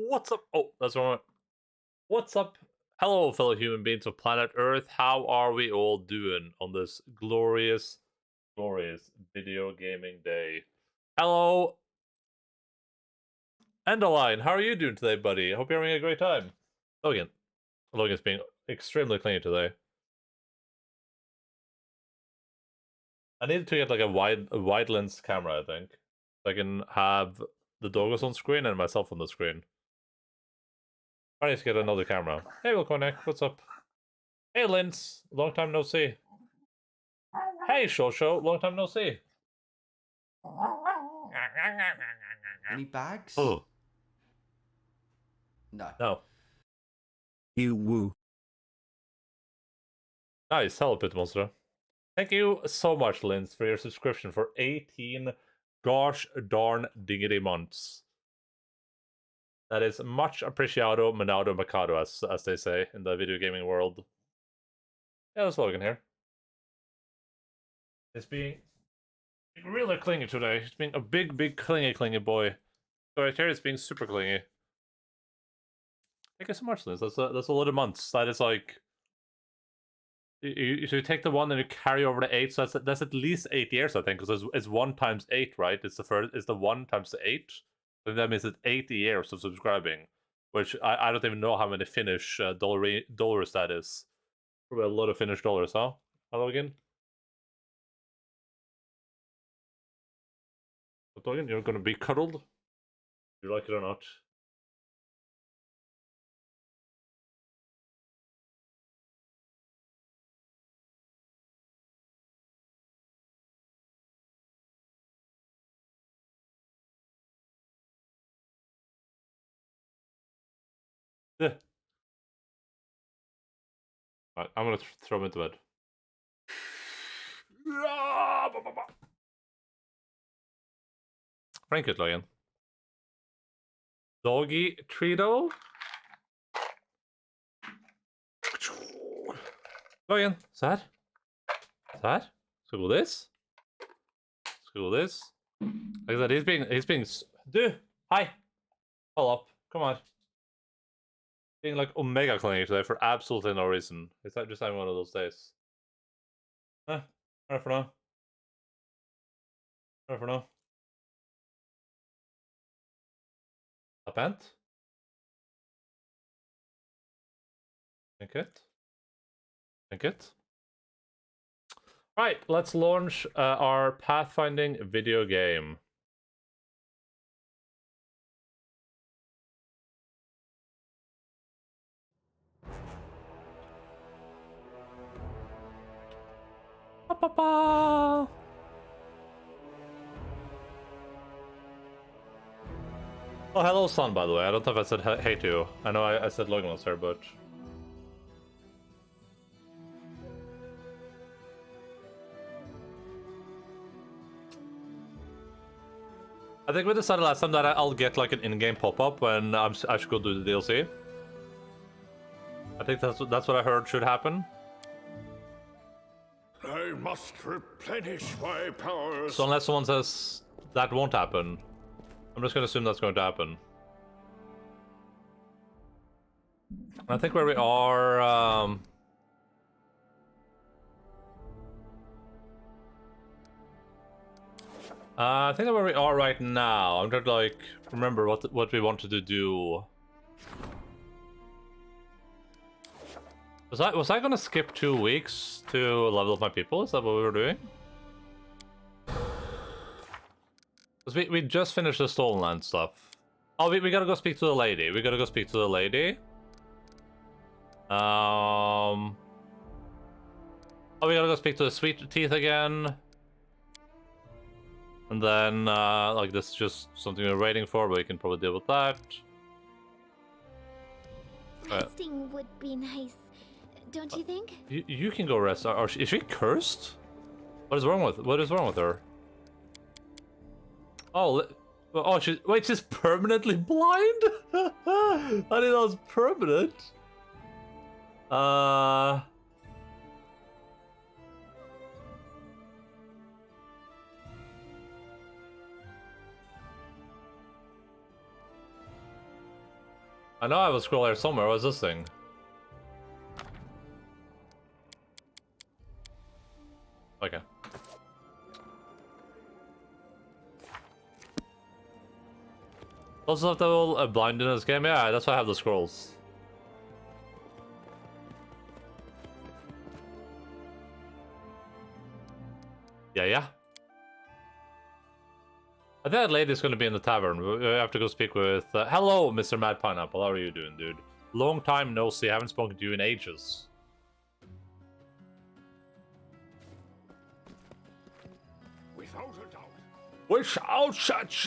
What's up? Oh, that's wrong. What's up? Hello, fellow human beings of planet Earth. How are we all doing on this glorious, glorious video gaming day? Hello, Endaline. How are you doing today, buddy? I hope you're having a great time. Logan. Logan's being extremely clingy today. I need to get like a wide lens camera, I think. So I can have the doggos on screen and myself on the screen. I need to get another camera. Hey, we'll connect. What's up? Hey, Linz. Long time no see. Hey, Shosho. Long time no see. Any bags? Oh. No. No. You woo. Nice. Hello, Pit Monster. Thank you so much, Linz, for your subscription for 18 gosh darn diggity months. That is much appreciado, menado, mercado, as they say in the video gaming world. Yeah, there's Logan here. It's being really clingy today. It's being a big clingy boy. So right here, it's being super clingy. Thank you so much, Linz. That's a lot of months. That is like... You take the 1 and you carry over the 8, so that's at least 8 years, I think, because it's 1 times 8, right? It's the 1 times the 8. So that means it's 80 years of subscribing, which I don't even know how many Finnish dollars that is. Probably a lot of Finnish dollars, huh? Hello again. Hello again. You're gonna be cuddled. Do you like it or not? Yeah. Right, I'm gonna throw him into bed. Frank it, Logan. Doggy Treato. Logan, sad? Sad? Screw this. Screw this. Like I said, he's being... Dude, hi. Hold up. Come on. Being like omega clingy today for absolutely no reason. It's not just having one of those days. Alright for now. Alright for now. A pant? Think it. Think it. Right, let's launch our pathfinding video game. Ba-ba-ba. Oh, hello, son, by the way. I don't know if I said hey to you. I know I said Logan was here, but... I think we decided last time that I'll get like an in-game pop-up when I should go do the DLC. I think that's what I heard should happen. I must replenish my powers. So unless someone says that won't happen, I'm just gonna assume that's going to happen. I think where we are, I think that where we are right now, I'm trying to like remember what we wanted to do. Was I gonna skip 2 weeks to level up my people? Is that what we were doing? Because we just finished the Stolen Land stuff. Oh, we gotta go speak to the lady. We gotta go speak to the lady. Oh, we gotta go speak to the Sweet Teeth again. And then, like, this is just something we're waiting for, but we can probably deal with that. Resting would be nice, don't you think? You can go rest. Is she cursed? What is wrong with her? Oh, she's permanently blind? I didn't know it was permanent. I know I have a scroll here somewhere. What's this thing? Okay. Also have the whole blind in this game? Yeah, that's why I have the scrolls. Yeah. I think that lady's gonna be in the tavern. We have to go speak with... hello, Mr. Mad Pineapple. How are you doing, dude? Long time no see. I haven't spoken to you in ages. Without a doubt.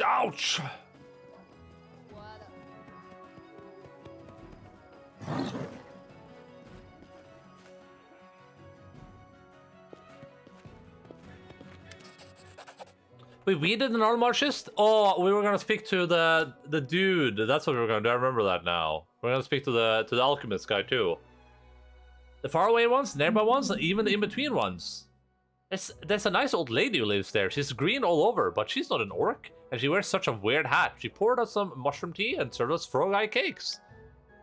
Ouch! Wait, we did an Almarchist? Oh, we were gonna speak to the dude. That's what we were gonna do. I remember that now. We're gonna speak to the alchemist guy too. The faraway ones, nearby ones, and even the in-between ones. There's a nice old lady who lives there. She's green all over, but she's not an orc, and she wears such a weird hat. She poured us some mushroom tea and served us frog eye cakes.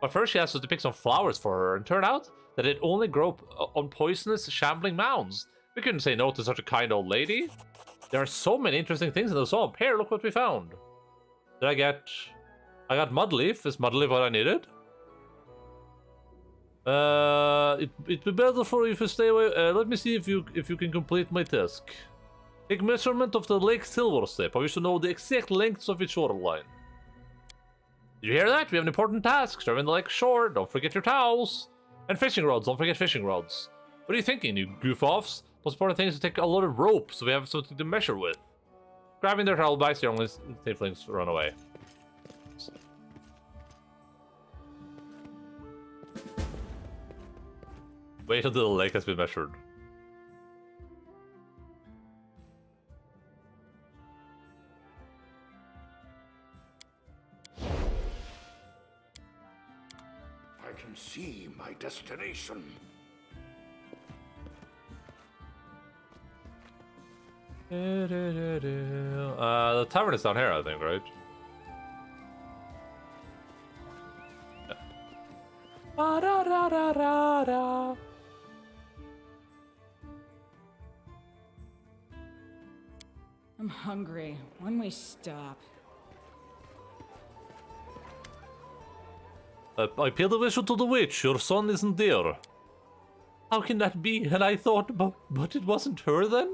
But first she asked us to pick some flowers for her, and turned out that it only grew on poisonous, shambling mounds. We couldn't say no to such a kind old lady. There are so many interesting things in the swamp. Here, look what we found. I got Mudleaf. Is Mudleaf what I needed? It'd be better for you if you stay away. Let me see if you can complete my task. Take measurement of the Lake Silverstep. I wish to know the exact lengths of its shoreline. Did you hear that? We have an important task. Serving the lake shore. Don't forget your towels. And fishing rods. Don't forget fishing rods. What are you thinking, you goof-offs? Most important thing is to take a lot of rope, so we have something to measure with. Grabbing their travel bags, the only tieflings run away. Wait until the lake has been measured. I can see my destination. The tavern is down here, I think, right? Yeah. I'm hungry. When we stop? I paid a visit to the witch. Your son isn't there. How can that be? And I thought, but it wasn't her then?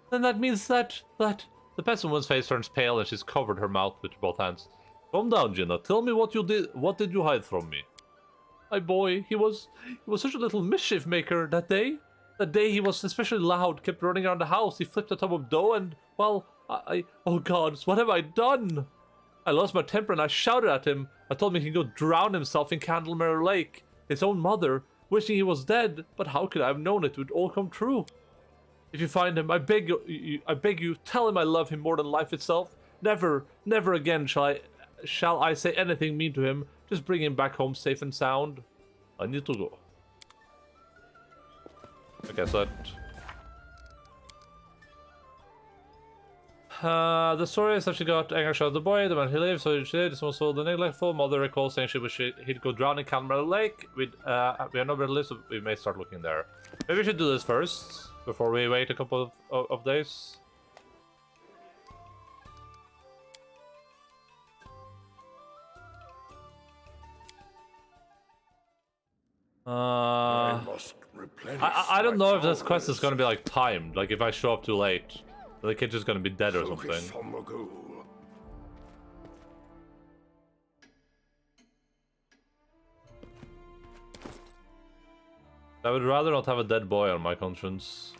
Then that means that the peasant woman's face turns pale and she's covered her mouth with both hands. Calm down, Jenna. Tell me what you did. What did you hide from me? My boy, he was such a little mischief maker that day. That day he was especially loud, kept running around the house. He flipped a tub of dough and, well, oh God, what have I done? I lost my temper and I shouted at him. I told him he could go drown himself in Candlemere Lake. His own mother, wishing he was dead. But how could I have known it would all come true? If you find him, I beg you, tell him I love him more than life itself. Never again shall I say anything mean to him. Just bring him back home safe and sound. I need to go. Okay, so the story is that she got angry shot at the boy, the man he lived, so she did. This was the neglectful mother recalls saying she wished he'd go drown in Calmer Lake. We have nobody to live, so we may start looking there. Maybe we should do this first, before we wait a couple of days. I must replenish I don't my know if this quest is powers. gonna be like timed. Like if I show up too late, the kid's just gonna be dead or Focus something. on the goal. I would rather not have a dead boy on my conscience.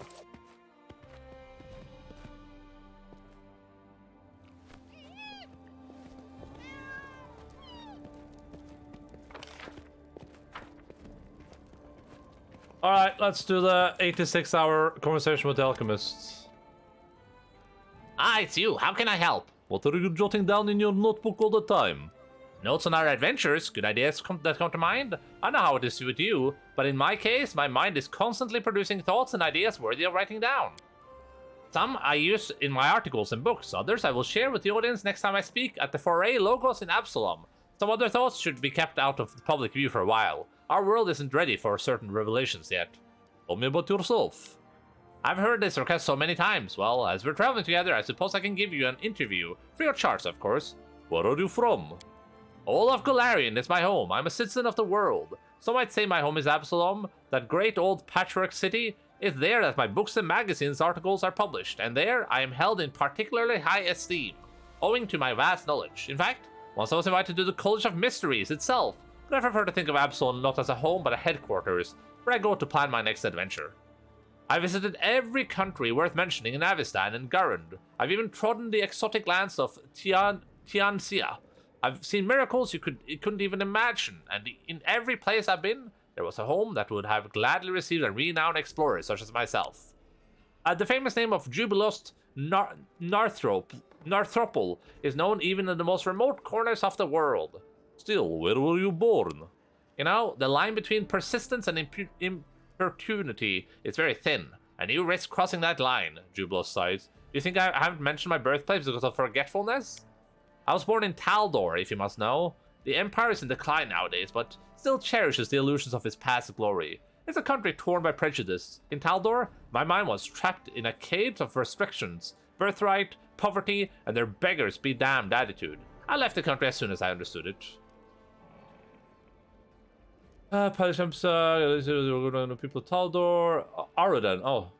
Alright, let's do the 86-hour conversation with the alchemists. Ah, it's you. How can I help? What are you jotting down in your notebook all the time? Notes on our adventures, good ideas that come to mind. I know how it is with you, but in my case, my mind is constantly producing thoughts and ideas worthy of writing down. Some I use in my articles and books, others I will share with the audience next time I speak at the Foray Logos in Absalom. Some other thoughts should be kept out of the public view for a while. Our world isn't ready for certain revelations yet. Tell me about yourself. I've heard this request so many times. Well, as we're traveling together, I suppose I can give you an interview. Free of charge, of course. Where are you from? All of Golarion is my home. I'm a citizen of the world. Some might say my home is Absalom, that great old patchwork city. It's there that my books and magazines articles are published, and there I am held in particularly high esteem, owing to my vast knowledge. In fact, once I was invited to the College of Mysteries itself, but I prefer to think of Absalom not as a home but a headquarters, where I go to plan my next adventure. I visited every country worth mentioning in Avistan and Garund. I've even trodden the exotic lands of Tianxia. I've seen miracles you couldn't even imagine, and in every place I've been, there was a home that would have gladly received a renowned explorer such as myself. The famous name of Jubilost Narthropol is known even in the most remote corners of the world. Still, where were you born? You know, the line between persistence and importunity is very thin, and you risk crossing that line, Jubilos sighs. Do you think I haven't mentioned my birthplace because of forgetfulness? I was born in Taldor, if you must know. The Empire is in decline nowadays, but still cherishes the illusions of its past glory. It's a country torn by prejudice. In Taldor, my mind was trapped in a cage of restrictions, birthright, poverty, and their beggars be damned attitude. I left the country as soon as I understood it. Palishams, people of Taldor. Aradan, oh.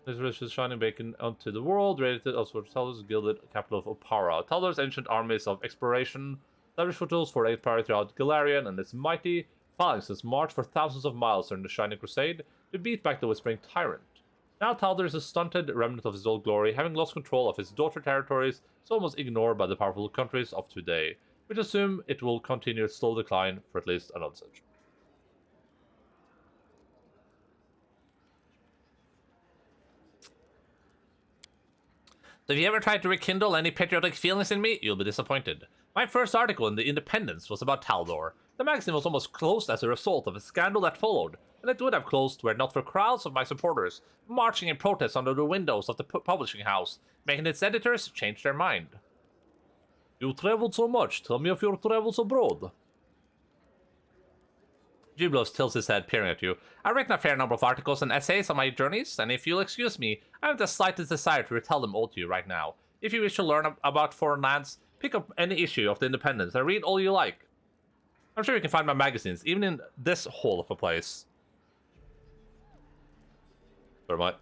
This rich is shining bacon onto the world, rated also for Taldor's gilded capital of Opara. Taldor's ancient armies of exploration established footholds for the Empire throughout Golarion, and its mighty phalanxes marched for thousands of miles during the Shining Crusade to beat back the Whispering Tyrant. Now Taldor is a stunted remnant of his old glory, having lost control of its daughter territories, so almost ignored by the powerful countries of today, which assume it will continue its slow decline for at least another century. So if you ever tried to rekindle any patriotic feelings in me, you'll be disappointed. My first article in The Independence was about Taldor. The magazine was almost closed as a result of a scandal that followed, and it would have closed were it not for crowds of my supporters marching in protest under the windows of the publishing house, making its editors change their mind. You traveled so much, tell me of your travels abroad. Jubilos tilts his head, peering at you. I've written a fair number of articles and essays on my journeys, and if you'll excuse me, I have the slightest desire to retell them all to you right now. If you wish to learn about foreign lands, pick up any issue of The Independence and read all you like. I'm sure you can find my magazines, even in this hole of a place. Sorry, my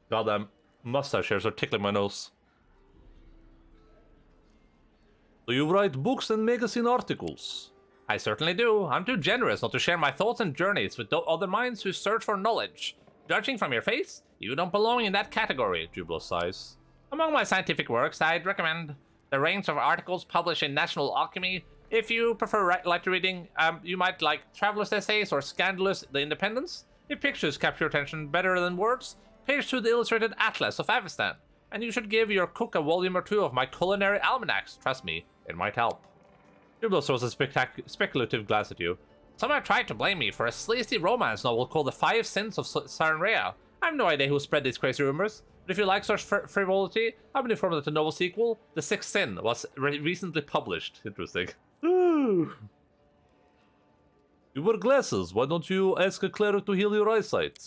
goddamn mustache hairs are tickling my nose. So you write books and magazine articles? I certainly do. I'm too generous not to share my thoughts and journeys with other minds who search for knowledge. Judging from your face, you don't belong in that category, Jubilos sighs. Among my scientific works, I'd recommend the range of articles published in National Alchemy. If you prefer light reading, you might like Traveler's Essays or Scandalous The Independence. If pictures capture your attention better than words, page 2 the Illustrated Atlas of Avistan. And you should give your cook a volume or two of my culinary almanacs. Trust me, it might help. Jubilos throws a speculative glance at you. Some have tried to blame me for a sleazy romance novel called The Five Sins of Sarenrae. I have no idea who spread these crazy rumors, but if you like such frivolity, I've been informed that the novel sequel, The Sixth Sin, was recently published. Interesting. You wear glasses. Why don't you ask a cleric to heal your eyesight?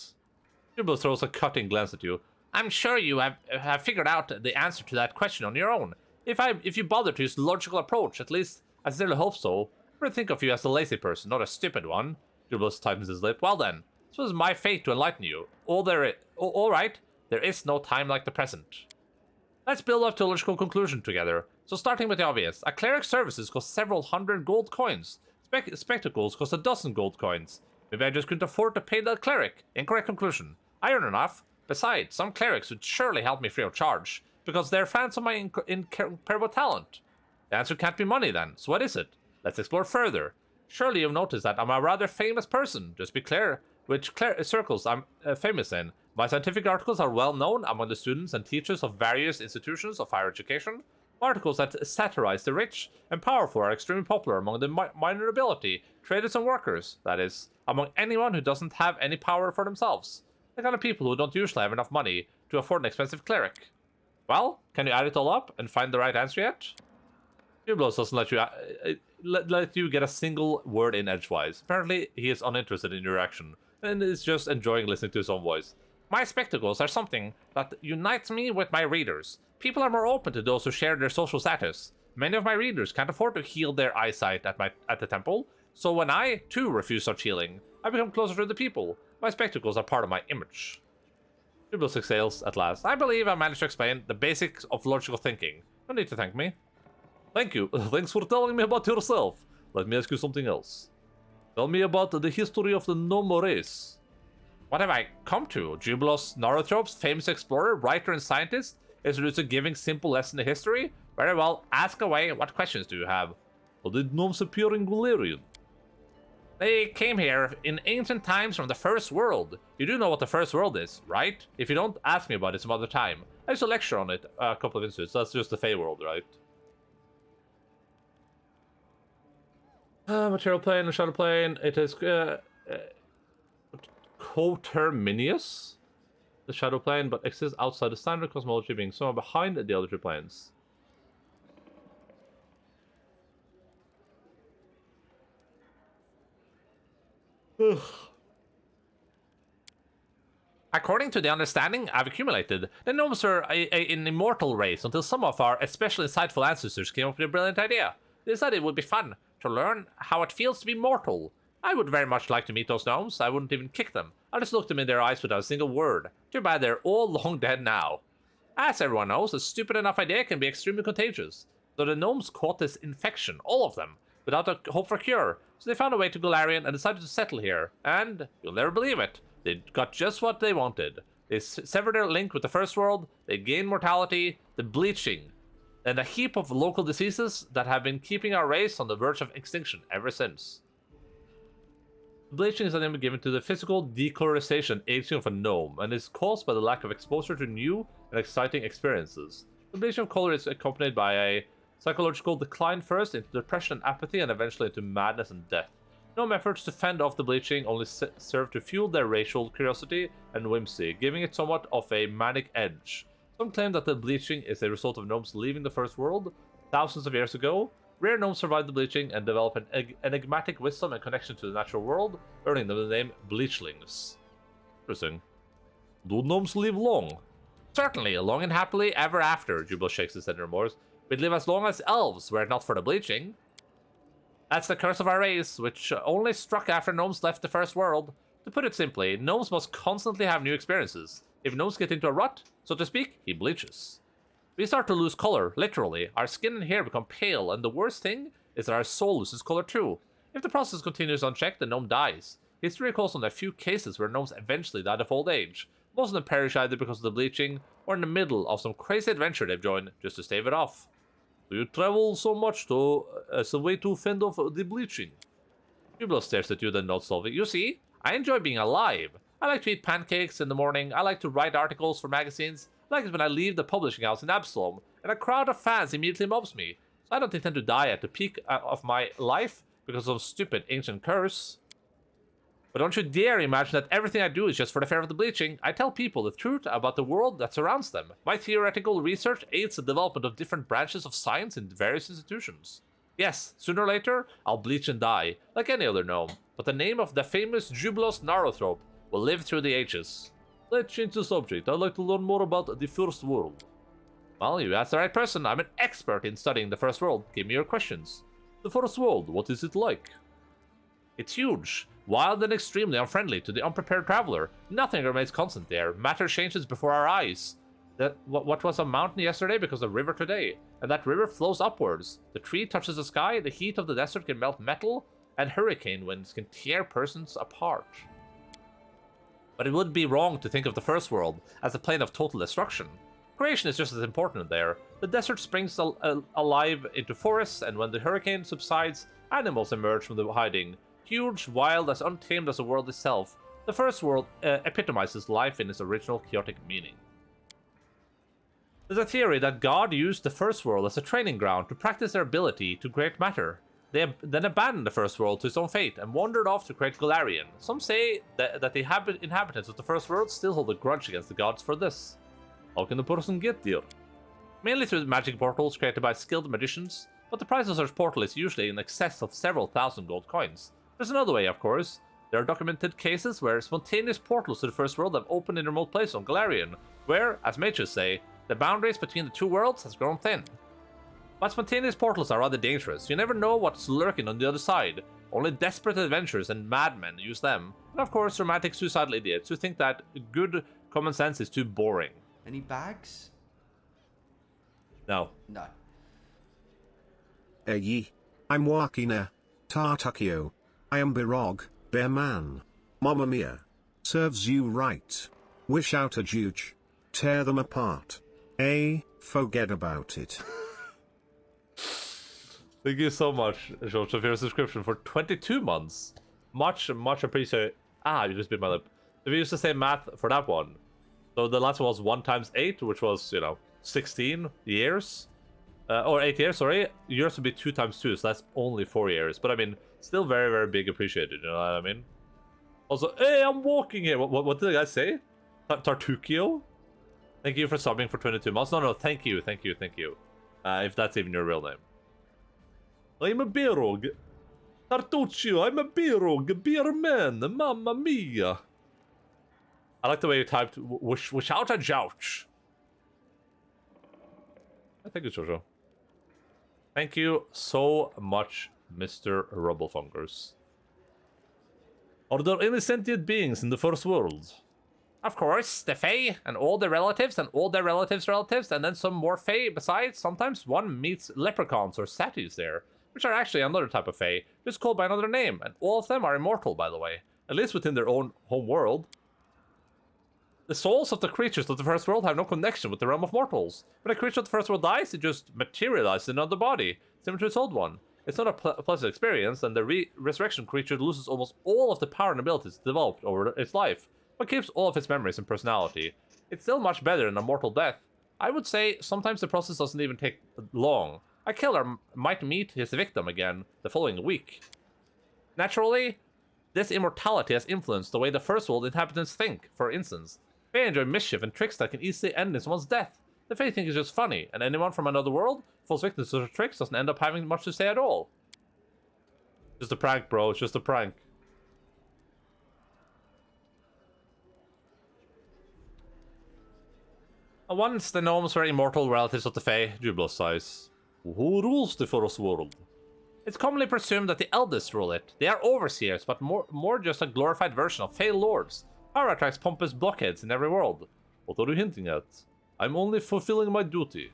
Jubilos throws a cutting glance at you. I'm sure you have figured out the answer to that question on your own. If you bother to use the logical approach, at least I sincerely hope so. I would think of you as a lazy person, not a stupid one. Jubilus tightens his lip. Well then, this was my fate to enlighten you. All right, there is no time like the present. Let's build up to a logical conclusion together. So starting with the obvious, a cleric's services cost several hundred gold coins. Spectacles cost 12 gold coins. Maybe I just couldn't afford to pay the cleric. Incorrect conclusion. I earn enough. Besides, some clerics would surely help me free of charge, because they're fans of my incredible talent. The answer can't be money then, so what is it? Let's explore further. Surely you've noticed that I'm a rather famous person. Just be clear which circles I'm famous in. My scientific articles are well known among the students and teachers of various institutions of higher education. Articles that satirize the rich and powerful are extremely popular among the minor nobility, traders and workers, that is, among anyone who doesn't have any power for themselves. The kind of people who don't usually have enough money to afford an expensive cleric. Well, can you add it all up and find the right answer yet? Jubilus doesn't let you get a single word in edgewise. Apparently, he is uninterested in your action, and is just enjoying listening to his own voice. My spectacles are something that unites me with my readers. People are more open to those who share their social status. Many of my readers can't afford to heal their eyesight at the temple, so when I, too, refuse such healing, I become closer to the people. My spectacles are part of my image. Jubilus exhales at last. I believe I managed to explain the basics of logical thinking. No need to thank me. Thank you. Thanks for telling me about yourself. Let me ask you something else. Tell me about the history of the gnome race. What have I come to? Jubilus Narotropes, famous explorer, writer, and scientist, is reduced to giving simple lesson in history? Very well, ask away. What questions do you have? How did gnomes appear in Galarian? They came here in ancient times from the First World. You do know what the First World is, right? If you don't, ask me about it some other time. I used to lecture on it a couple of institutes. That's just the Fey World, right? Material plane and shadow plane. It is coterminous, the shadow plane, but exists outside the standard cosmology, being somewhere behind the other two planes. According to the understanding I've accumulated, the gnomes are an immortal race until some of our especially insightful ancestors came up with a brilliant idea. They decided it would be fun to learn how it feels to be mortal. I would very much like to meet those gnomes. I wouldn't even kick them. I'll just look them in their eyes without a single word. Too bad they're all long dead now. As everyone knows, a stupid enough idea can be extremely contagious. So the gnomes caught this infection, all of them, without a hope for cure. So they found a way to Galarian and decided to settle here. And, you'll never believe it, they got just what they wanted. They severed their link with the First World, they gained mortality, the bleaching, and a heap of local diseases that have been keeping our race on the verge of extinction ever since. Bleaching is a name given to the physical decolorization aging of a gnome, and is caused by the lack of exposure to new and exciting experiences. The bleaching of color is accompanied by a psychological decline first into depression and apathy, and eventually into madness and death. Gnome efforts to fend off the bleaching only serve to fuel their racial curiosity and whimsy, giving it somewhat of a manic edge. Some claim that the bleaching is a result of gnomes leaving the First World thousands of years ago. Rare gnomes survive the bleaching and develop an enigmatic wisdom and connection to the natural world, earning them the name Bleachlings. Interesting. Do gnomes live long? Certainly, long and happily ever after, Jubilus shakes his head in remorse. We'd live as long as elves, were it not for the bleaching. That's the curse of our race, which only struck after gnomes left the First World. To put it simply, gnomes must constantly have new experiences. If gnomes get into a rut, so to speak, he bleaches. We start to lose color, literally. Our skin and hair become pale, and the worst thing is that our soul loses color too. If the process continues unchecked, the gnome dies. History recalls on a few cases where gnomes eventually died of old age. Most of them perish either because of the bleaching, or in the middle of some crazy adventure they've joined just to stave it off. Do you travel so much as a way to fend off the bleaching? Jubilus stares at you, then nods slowly. You see, I enjoy being alive. I like to eat pancakes in the morning, I like to write articles for magazines, I like it when I leave the publishing house in Absalom, and a crowd of fans immediately mobs me. So I don't intend to die at the peak of my life because of some stupid ancient curse. But don't you dare imagine that everything I do is just for the fear of the bleaching. I tell people the truth about the world that surrounds them. My theoretical research aids the development of different branches of science in various institutions. Yes, sooner or later, I'll bleach and die, like any other gnome, but the name of the famous Jubilus Narothrope will live through the ages. Let's change the subject. I'd like to learn more about the First World. Well, you asked the right person. I'm an expert in studying the First World. Give me your questions. The First World, what is it like? It's huge. wild and extremely unfriendly to the unprepared traveler. Nothing remains constant there. Matter changes before our eyes. What was a mountain yesterday becomes a river today, and that river flows upwards. The tree touches the sky, the heat of the desert can melt metal, and hurricane winds can tear persons apart. But it would be wrong to think of the first world as a plane of total destruction. Creation is just as important there. The desert springs alive into forests, and when the hurricane subsides, animals emerge from the hiding. Huge, wild, as untamed as the world itself, the first world epitomizes life in its original chaotic meaning. There's a theory that God used the first world as a training ground to practice their ability to create matter. They then abandoned the first world to its own fate and wandered off to create Golarion. Some say that the inhabitants of the first world still hold a grudge against the gods for this. How can a person get there? Mainly through magic portals created by skilled magicians, but the price of such portal is usually in excess of several thousand gold coins. There's another way, of course. There are documented cases where spontaneous portals to the first world have opened in remote places on Golarion, where, as mages say, the boundaries between the two worlds has grown thin. But spontaneous portals are rather dangerous. You never know what's lurking on the other side. Only desperate adventurers and madmen use them. And of course, romantic suicidal idiots who think that good common sense is too boring. Any bags? No. No. Ye. I'm Wakina. Tartukio. I am Birog, Bear Man. Mamma Mia. Serves you right. Wish out a juge. Tear them apart. Forget about it. Thank you so much, George, for your subscription for 22 months. Much appreciated. You just bit my lip. If you use the same math for that one. So the last one was 1 times 8, which was, 16 years. Or 8 years, sorry. Yours would be 2 times 2, so that's only 4 years. But I mean, still very, very big appreciated, you know what I mean? Also, hey, I'm walking here. What did the guy say? Tartukio? Thank you for subbing for 22 months. No, thank you. If that's even your real name. I'm a Birog. Tartuccio, I'm a Birog. Beer man, mamma mia. I like the way you typed, wish out a jouch. Thank you, Jojo. Thank you so much, Mr. Rubblefungers. Are there any sentient beings in the first world? Of course, the Fae, and all their relatives, and all their relatives' relatives, and then some more Fae besides. Sometimes one meets leprechauns or satyrs there, which are actually another type of Fae, just called by another name, and all of them are immortal, by the way, at least within their own home world. The souls of the creatures of the first world have no connection with the realm of mortals. When a creature of the first world dies, it just materializes in another body, similar to its old one. It's not a pleasant experience, and the resurrection creature loses almost all of the power and abilities developed over its life, but keeps all of its memories and personality. It's still much better than a mortal death. I would say sometimes the process doesn't even take long. A killer might meet his victim again the following week. Naturally, this immortality has influenced the way the first world inhabitants think. For instance, they enjoy mischief and tricks that can easily end in someone's death. The Fae think it's just funny, and anyone from another world who falls victim to such tricks doesn't end up having much to say at all. Just a prank, bro. It's just a prank. Once the gnomes were immortal relatives of the Fae, Jublos sighs. Who rules the first world? It's commonly presumed that the eldest rule it. They are overseers, but more just a glorified version of Fae lords. Power attracts pompous blockheads in every world. What are you hinting at? I'm only fulfilling my duty.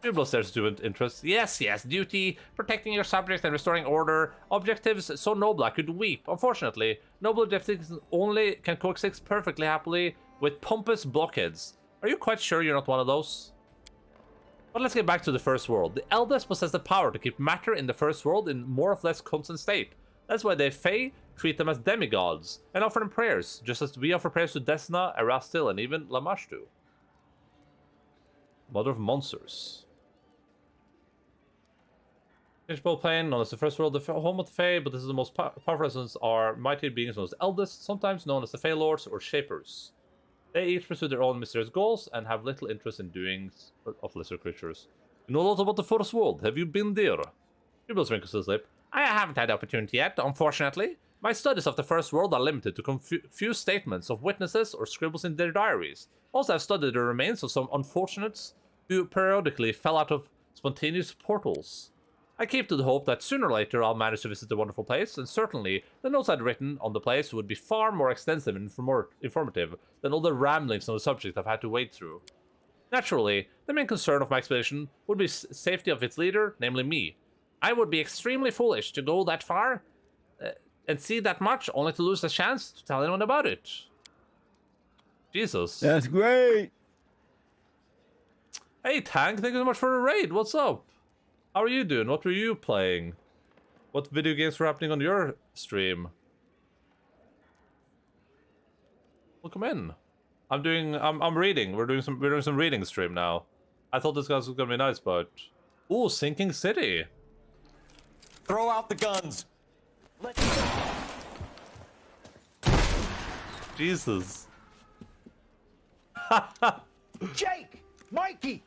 Jublos stares to interest. Yes, duty, protecting your subjects and restoring order. Objectives so noble I could weep. Unfortunately, noble objectives only can coexist perfectly happily with pompous blockheads. Are you quite sure you're not one of those? But let's get back to the first world. The eldest possess the power to keep matter in the first world in more or less constant state. That's why the Fae treat them as demigods and offer them prayers, just as we offer prayers to Desna, Erastil, and even Lamashtu. Mother of monsters. Finishable plane, known as the first world, the home of the Fae, but this is the most powerful essence are mighty beings known as the eldest, sometimes known as the Fae Lords or Shapers. They each pursue their own mysterious goals and have little interest in doings of lesser creatures. You know a lot about the first world. Have you been there? Jublos wrinkles his lip. I haven't had the opportunity yet, unfortunately. My studies of the first world are limited to few statements of witnesses or scribbles in their diaries. Also, I've studied the remains of some unfortunates who periodically fell out of spontaneous portals. I keep to the hope that sooner or later I'll manage to visit the wonderful place, and certainly the notes I'd written on the place would be far more extensive and informative than all the ramblings on the subject I've had to wade through. Naturally, the main concern of my expedition would be safety of its leader, namely me. I would be extremely foolish to go that far and see that much only to lose the chance to tell anyone about it. Jesus. That's great. Hey Tank, thank you so much for the raid. What's up? How are you doing? What were you playing? What video games were happening on your stream? Welcome in. I'm reading. We're doing some reading stream now. I thought this guy was gonna be nice, but ooh, Sinking City. Throw out the guns. Jesus. Jake! Mikey!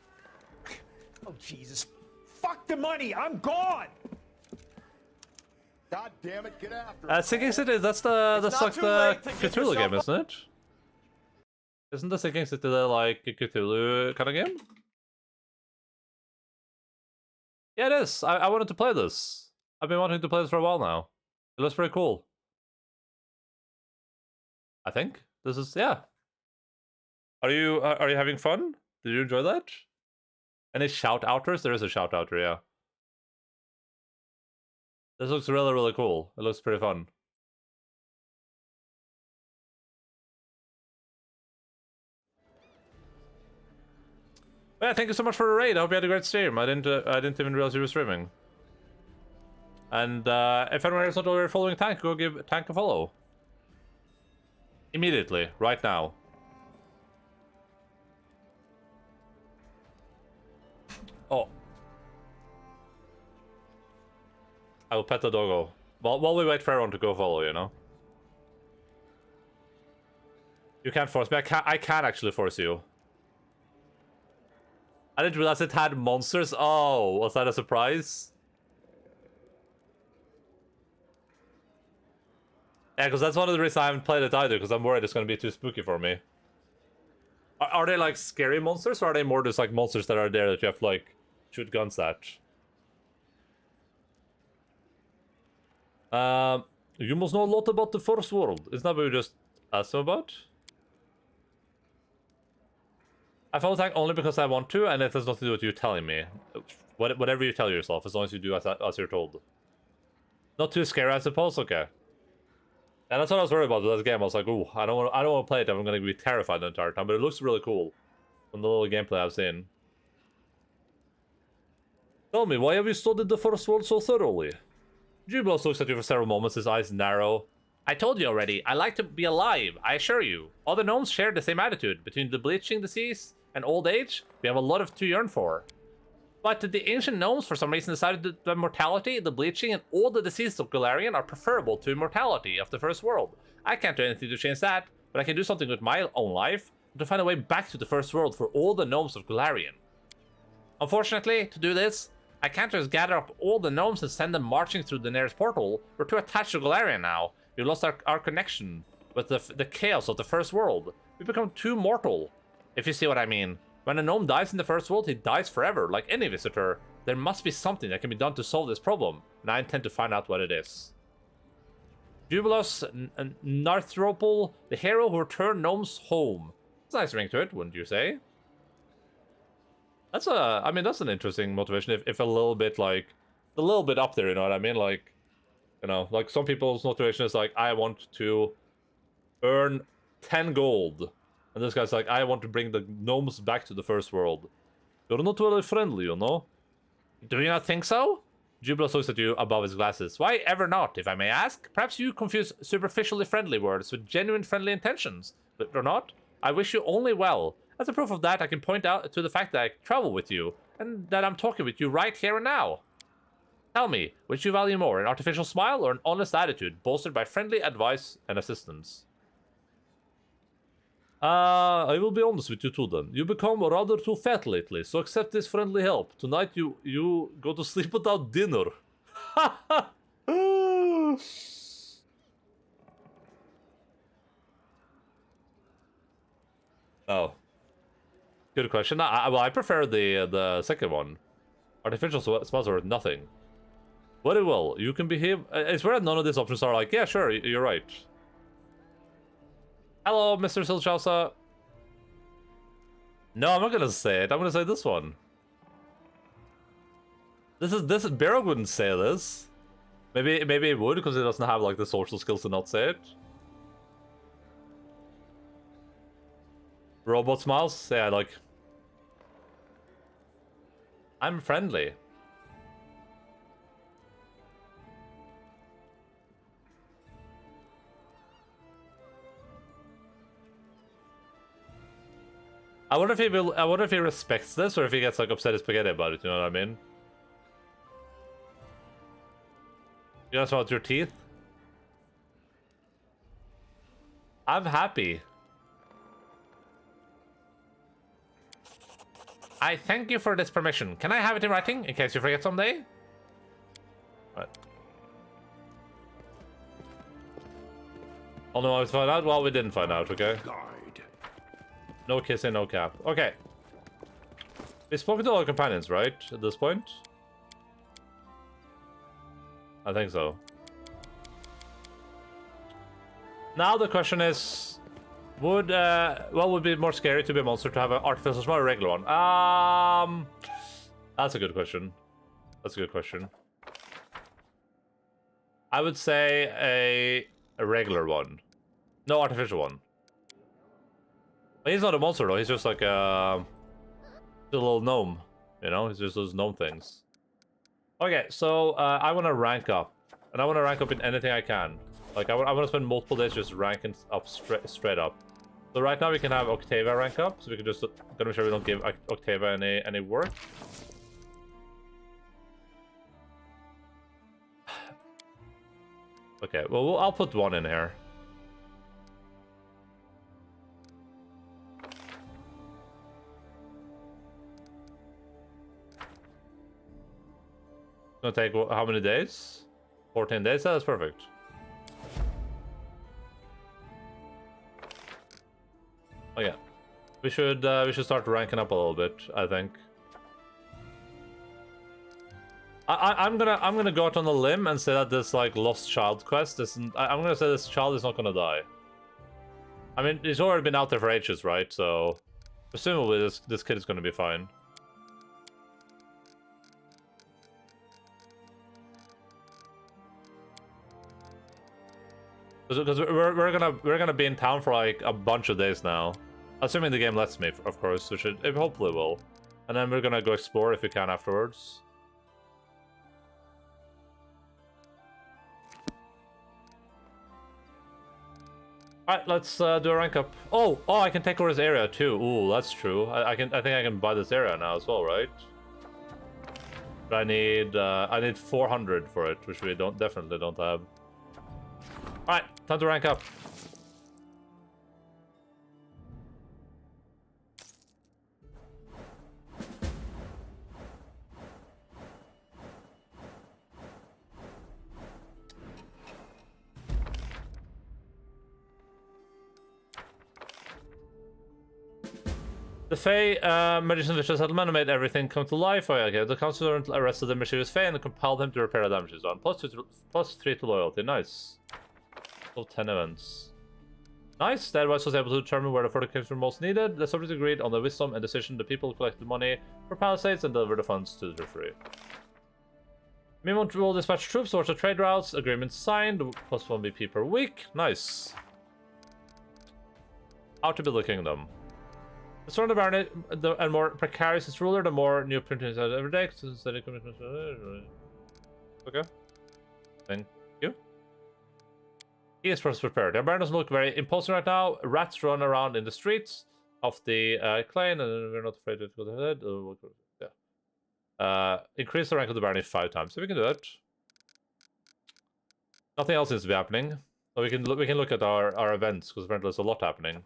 Oh, Jesus. Fuck the money! I'm gone! God damn it, get after it. Sinking City, that's like too the late to give Cthulhu game, yourself isn't it? Isn't the Sinking City the like a Cthulhu kind of game? Yeah, it is. I wanted to play this. I've been wanting to play this for a while now. It looks pretty cool. I think this is, yeah. Are you having fun? Did you enjoy that? Any shout-outers? There is a shout-outer, yeah. This looks really, really cool. It looks pretty fun. But yeah, thank you so much for the raid. I hope you had a great stream. I didn't even realize you were streaming. And if anyone is not already following Tank, go give Tank a follow. Immediately, right now. Oh. I will pet the doggo. While we wait for everyone to go follow, you know? You can't force me. I can actually force you. I didn't realize it had monsters. Oh, was that a surprise? Yeah, because that's one of the reasons I haven't played it either, because I'm worried it's going to be too spooky for me. Are they like scary monsters, or are they more just like monsters that are there that you have to like shoot guns at? You must know a lot about the first world. Isn't that what you just asked about? I follow Tank only because I want to, and it has nothing to do with you telling me. Whatever you tell yourself, as long as you do as you're told. Not too scary, I suppose. Okay. And that's what I was worried about with that game. I was like, ooh, I don't want to play it. I'm going to be terrified the entire time. But it looks really cool from the little gameplay I've seen. Tell me, why have you studied the first world so thoroughly? Jubilos looks at you for several moments, his eyes narrow. I told you already, I like to be alive, I assure you. All the gnomes share the same attitude. Between the bleaching disease and old age, we have a lot to yearn for. But the ancient gnomes, for some reason, decided that mortality, the bleaching, and all the diseases of Golarion are preferable to immortality of the first world. I can't do anything to change that, but I can do something with my own life, to find a way back to the first world for all the gnomes of Golarion. Unfortunately, to do this, I can't just gather up all the gnomes and send them marching through the nearest portal. We're too attached to Golarion now. We've lost our connection with the chaos of the first world. We've become too mortal, if you see what I mean. When a gnome dies in the first world, he dies forever, like any visitor. There must be something that can be done to solve this problem, and I intend to find out what it is. Jubilos Narthropol, the hero who returned gnomes home. That's a nice ring to it, wouldn't you say? That's that's an interesting motivation, if a little bit, like, a little bit up there, you know what I mean? Like, you know, like some people's motivation is like, I want to earn 10 gold. And this guy's like, I want to bring the gnomes back to the first world. You're not very friendly, you know? Do you not think so? Jubilos looks at you above his glasses. Why ever not, if I may ask? Perhaps you confuse superficially friendly words with genuine friendly intentions. But or not, I wish you only well. As a proof of that, I can point out to the fact that I travel with you, and that I'm talking with you right here and now. Tell me, which you value more, an artificial smile or an honest attitude, bolstered by friendly advice and assistance? I will be honest with you too then. You become rather too fat lately, so accept this friendly help. Tonight you go to sleep without dinner. Oh. Good question. Well, I prefer the second one. Artificial smiles are worth nothing. But it will. You can behave. It's weird that none of these options are like, yeah, sure, you're right. Hello, Mr. Silchausa. No, I'm not gonna say it. I'm gonna say this one. This Barrow wouldn't say this. Maybe it would because it doesn't have like the social skills to not say it. Robot smiles? Yeah, like... I'm friendly. I wonder if he respects this or if he gets like upset as spaghetti about it, you know what I mean? You guys want your teeth? I'm happy. I thank you for this permission. Can I have it in writing in case you forget someday? What? Oh no, I found out? Well, we didn't find out, okay? Guide. No kissing, no cap. Okay. We've spoken to all our companions, right? At this point? I think so. Now the question is... what would be more scary to be a monster, to have an artificial smile or a regular one? That's a good question. That's a good question. I would say a regular one. No artificial one. He's not a monster though, he's just like a little gnome. You know, he's just those gnome things. Okay, so I want to rank up. And I want to rank up in anything I can. Like, I want to spend multiple days just ranking up straight up. So right now we can have Octavia rank up, so we can just gonna make sure we don't give Octavia any work. Okay, well I'll put one in here. Gonna take how many days? 14 days. That's perfect. Oh yeah, we should start ranking up a little bit, I think. I'm gonna go out on a limb and say that this like lost child quest isn't. I'm gonna say this child is not gonna die. I mean, he's already been out there for ages, right? So presumably this kid is gonna be fine. Because we're gonna be in town for like a bunch of days now, assuming the game lets me, of course, which it hopefully will, and then we're gonna go explore if we can afterwards. All right, let's do a rank up. Oh, I can take over this area too. Ooh, that's true. I think I can buy this area now as well, right? But I need 400 for it, which we definitely don't have. Alright, time to rank up. The Fae magician visited settlement and made everything come to life. Oh, yeah, okay. The council arrested the mischievous Fae and compelled him to repair the damages done. Plus 3 to loyalty. Nice. 10 events. Nice. The advice was able to determine where the fortifications were most needed. The subjects agreed on the wisdom and decision. The people collected money for palisades and delivered the funds to the referee. Mimont will dispatch troops towards the trade routes. Agreement signed. Plus 1 BP per week. Nice. How to build a kingdom. The stronger the baronet and more precarious its ruler, the more new printings every day. Okay. Thank you. He is prepared. The baron doesn't look very imposing right now. Rats run around in the streets of the Clay, and we're not afraid to go ahead. Yeah. Increase the rank of the baron 5 times. So we can do it. Nothing else seems to be happening. So we can look at our events because apparently there's a lot happening.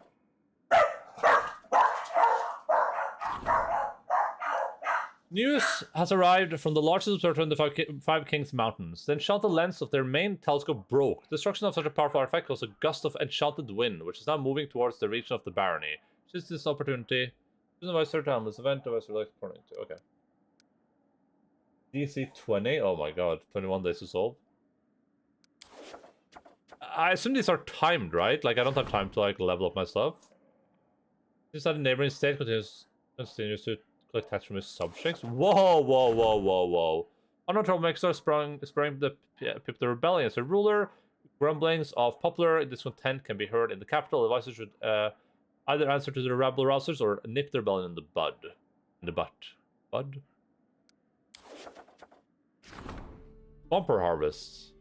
News has arrived from the largest observatory in the Five Kings Mountains. The enchanted lens of their main telescope broke. Destruction of such a powerful artifact caused a gust of enchanted wind, which is now moving towards the region of the barony. Choose this opportunity. Choose an advisor to handle this event. Advisor like according to. Okay. DC 20. Oh my god, 21 days to solve. I assume these are timed, right? Like I don't have time to like level up my stuff. Just that a neighboring state continues to collect tax from his subjects. Whoa, whoa, whoa, whoa, whoa! Unknown troublemakers sprang the pip the rebellion as a ruler. Grumblings of popular discontent can be heard in the capital. Advisors should either answer to the rebel rousers or nip the rebellion in the bud. In the butt. Bud? Bumper harvests.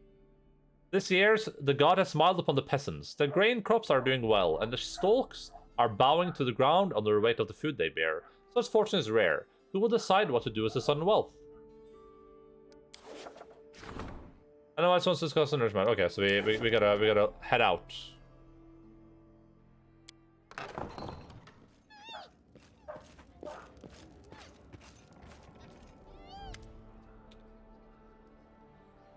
This year, the god has smiled upon the peasants. The grain crops are doing well, and the stalks are bowing to the ground under the weight of the food they bear. Such fortune is rare. Who will decide what to do with the sudden wealth? I know I want to discuss the nourishment. Okay, so we gotta head out.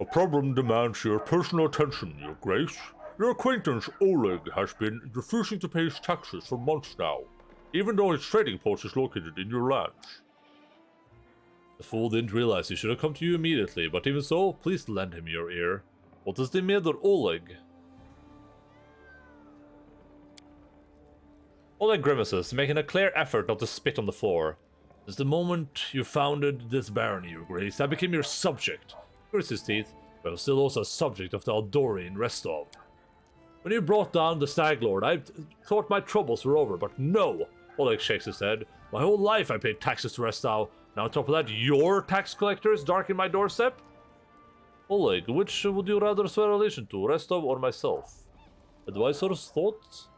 A problem demands your personal attention, Your Grace. Your acquaintance Oleg has been refusing to pay his taxes for months now, even though his trading post is located in your lands. The fool didn't realize he should have come to you immediately, but even so, please lend him your ear. What is the matter, Oleg? Oleg grimaces, making a clear effort not to spit on the floor. Since the moment you founded this barony, Your Grace, I became your subject. Here's his teeth, but I'm still also a subject of the Aldorian Restov. When you brought down the Stag Lord, I thought my troubles were over, but no! Oleg shakes his head. My whole life I paid taxes to Restov. Now on top of that, your tax collectors darken my doorstep? Oleg, which would you rather swear relation to, Restov or myself? Advisor's thoughts?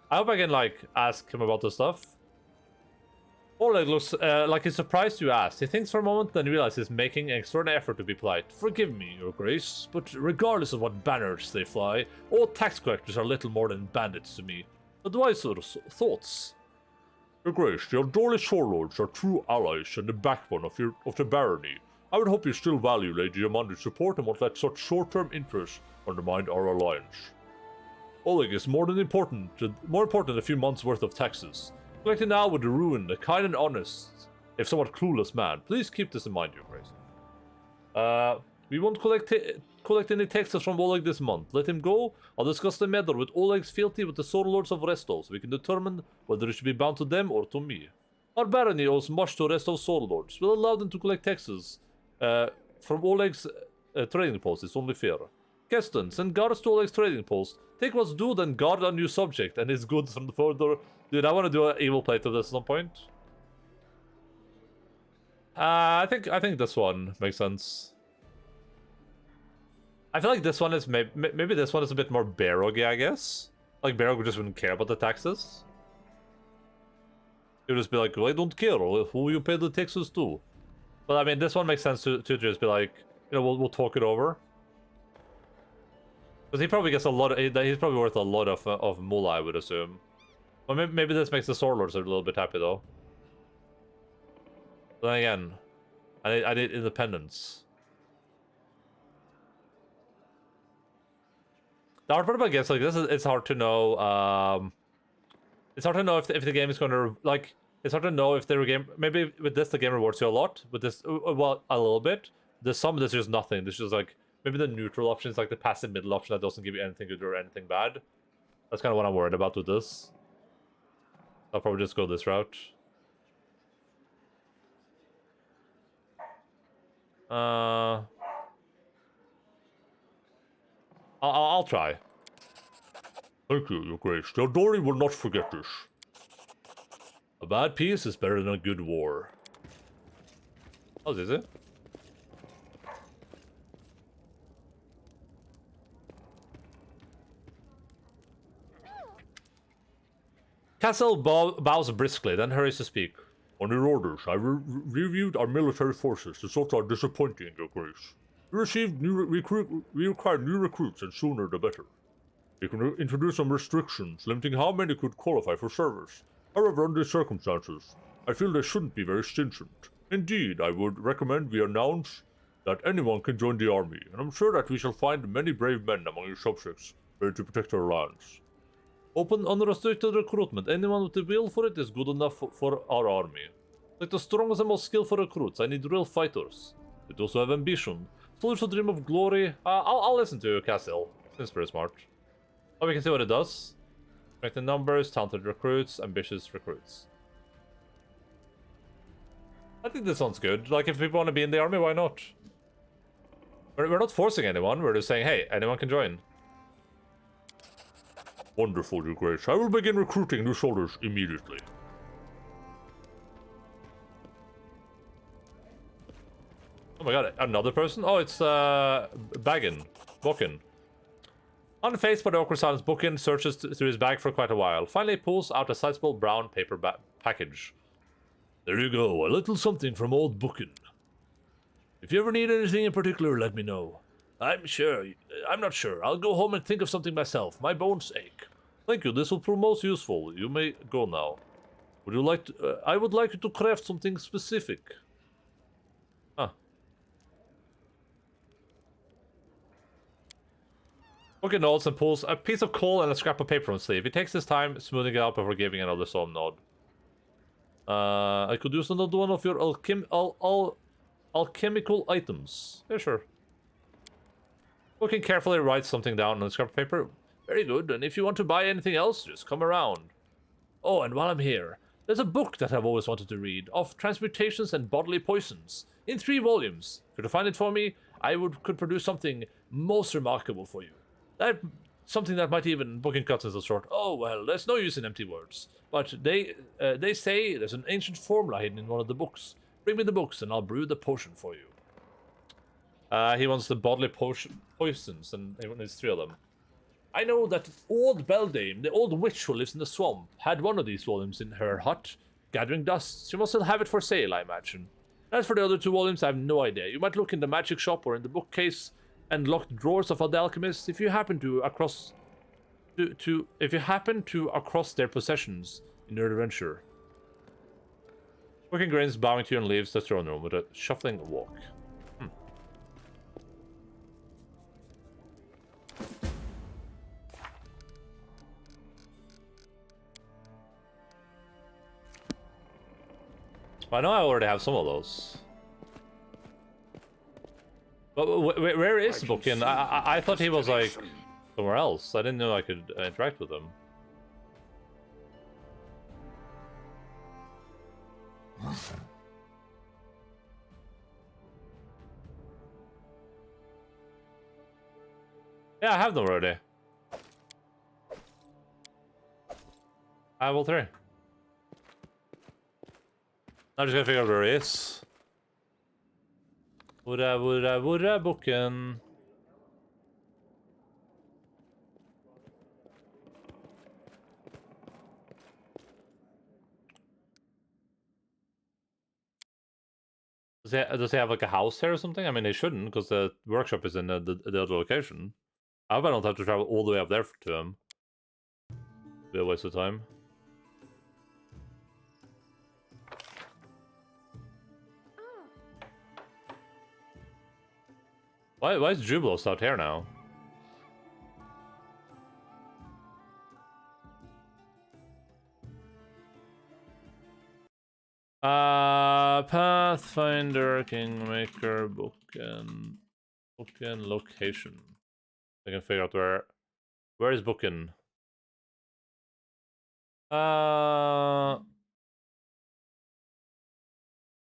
I hope I can, like, ask him about this stuff. Oleg looks like he's surprised you asked. He thinks for a moment, then realizes he's making an extraordinary effort to be polite. Forgive me, Your Grace, but regardless of what banners they fly, all tax collectors are little more than bandits to me. Advisor's thoughts? Your Grace, the Aldorli Shorelords are true allies and the backbone of the barony. I would hope you still value Lady Amanda's support and won't let such short-term interests undermine our alliance. Oleg is more important than a few months' worth of taxes. Collecting now would ruin a kind and honest, if somewhat clueless man. Please keep this in mind, Your Grace. We won't collect any taxes from Oleg this month. Let him go. I'll discuss the matter with Oleg's fealty with the Sword Lords of Restov, so we can determine whether it should be bound to them or to me. Our barony owes much to Restov's Sword Lords. We'll allow them to collect taxes from Oleg's trading post. It's only fair. Keston, send guards to Oleg's trading post. Take what's due, then guard a new subject and his goods from the further. Dude, I want to do an evil plate of this at some point. I think this one makes sense. I feel like this one is maybe this one is a bit more Baroggy, I guess. Like Barog just wouldn't care about the taxes. He would just be like, well, I don't care who you pay the taxes to. But I mean, this one makes sense to just be like, you know, we'll talk it over. Because he probably gets a lot of, he's probably worth a lot of moolah, I would assume. Well, maybe this makes the Sword Lords a little bit happy, though. But then again, I need independence. The hard part about games like this is it's hard to know. It's hard to know if the game is going to, like, it's hard to know if the game, maybe with this the game rewards you a lot. With this, well, a little bit. There's some of this is nothing. This is like, maybe the neutral option is like the passive middle option that doesn't give you anything good or anything bad. That's kind of what I'm worried about with this. I'll probably just go this route. I'll try. Thank you, Your Grace. The Aldori will not forget this. A bad peace is better than a good war. Oh, is it? Castle bows briskly, then hurries to speak. On your orders, I reviewed our military forces. The results are disappointing, Your Grace. We received we required new recruits, and sooner the better. We can introduce some restrictions, limiting how many could qualify for service. However, under these circumstances, I feel they shouldn't be very stringent. Indeed, I would recommend we announce that anyone can join the army, and I'm sure that we shall find many brave men among your subjects, ready to protect our lands. Open unrestricted recruitment. Anyone with the will for it is good enough for our army. Like the strongest and most skillful recruits, I need real fighters. It also have ambition. Soldiers who dream of glory. I'll listen to Cassil. Seems pretty smart. Oh, we can see what it does. Strength in numbers, talented recruits, ambitious recruits. I think this sounds good. Like, if people want to be in the army, why not? We're not forcing anyone. We're just saying, hey, anyone can join. Wonderful, Your Grace. I will begin recruiting new soldiers immediately. Oh my god, another person? Oh, it's Bokken. Unfazed by the awkward silence, Bokken searches through his bag for quite a while. Finally pulls out a sizable brown paper package. There you go, a little something from old Bokken. If you ever need anything in particular, let me know. I'm not sure. I'll go home and think of something myself. My bones ache. Thank you, this will prove most useful. You may go now. Would you like to, I would like you to craft something specific. Huh. Okay, nods and pulls a piece of coal and a scrap of paper from his sleeve. He takes his time, smoothing it out before giving another solemn nod. I could use another one of your alchemical items. Yeah, sure. Looking carefully writes something down on a scrap of paper. Very good, and if you want to buy anything else, just come around. Oh, and while I'm here, there's a book that I've always wanted to read, of transmutations and bodily poisons, in 3 volumes. If you could find it for me, I could produce something most remarkable for you. Something that might even Booking cuts as a short. Oh well, there's no use in empty words. But they say there's an ancient formula hidden in one of the books. Bring me the books, and I'll brew the potion for you. He wants the bodily poisons, and he needs 3 of them. I know that old Beldame, the old witch who lives in the swamp, had one of these volumes in her hut, gathering dust. She must still have it for sale, I imagine. As for the other 2 volumes, I have no idea. You might look in the magic shop or in the bookcase and locked drawers of other alchemists if you happen to across their possessions in your adventure. Working grins, bowing to you, and leaves the throne room with a shuffling walk. I know I already have some of those. But where is Bokken? I thought he was like somewhere else. I didn't know I could interact with him. Yeah, I have them already. I have all 3. I'm just gonna figure out where he is. Woulda, Bokken. Does he have like a house here or something? I mean, he shouldn't, because the workshop is in the other location. I hope I don't have to travel all the way up there to him. Be a waste of time. Why is Jublos out here now? Pathfinder, Kingmaker, Bokken location. I can figure out where is Bokken.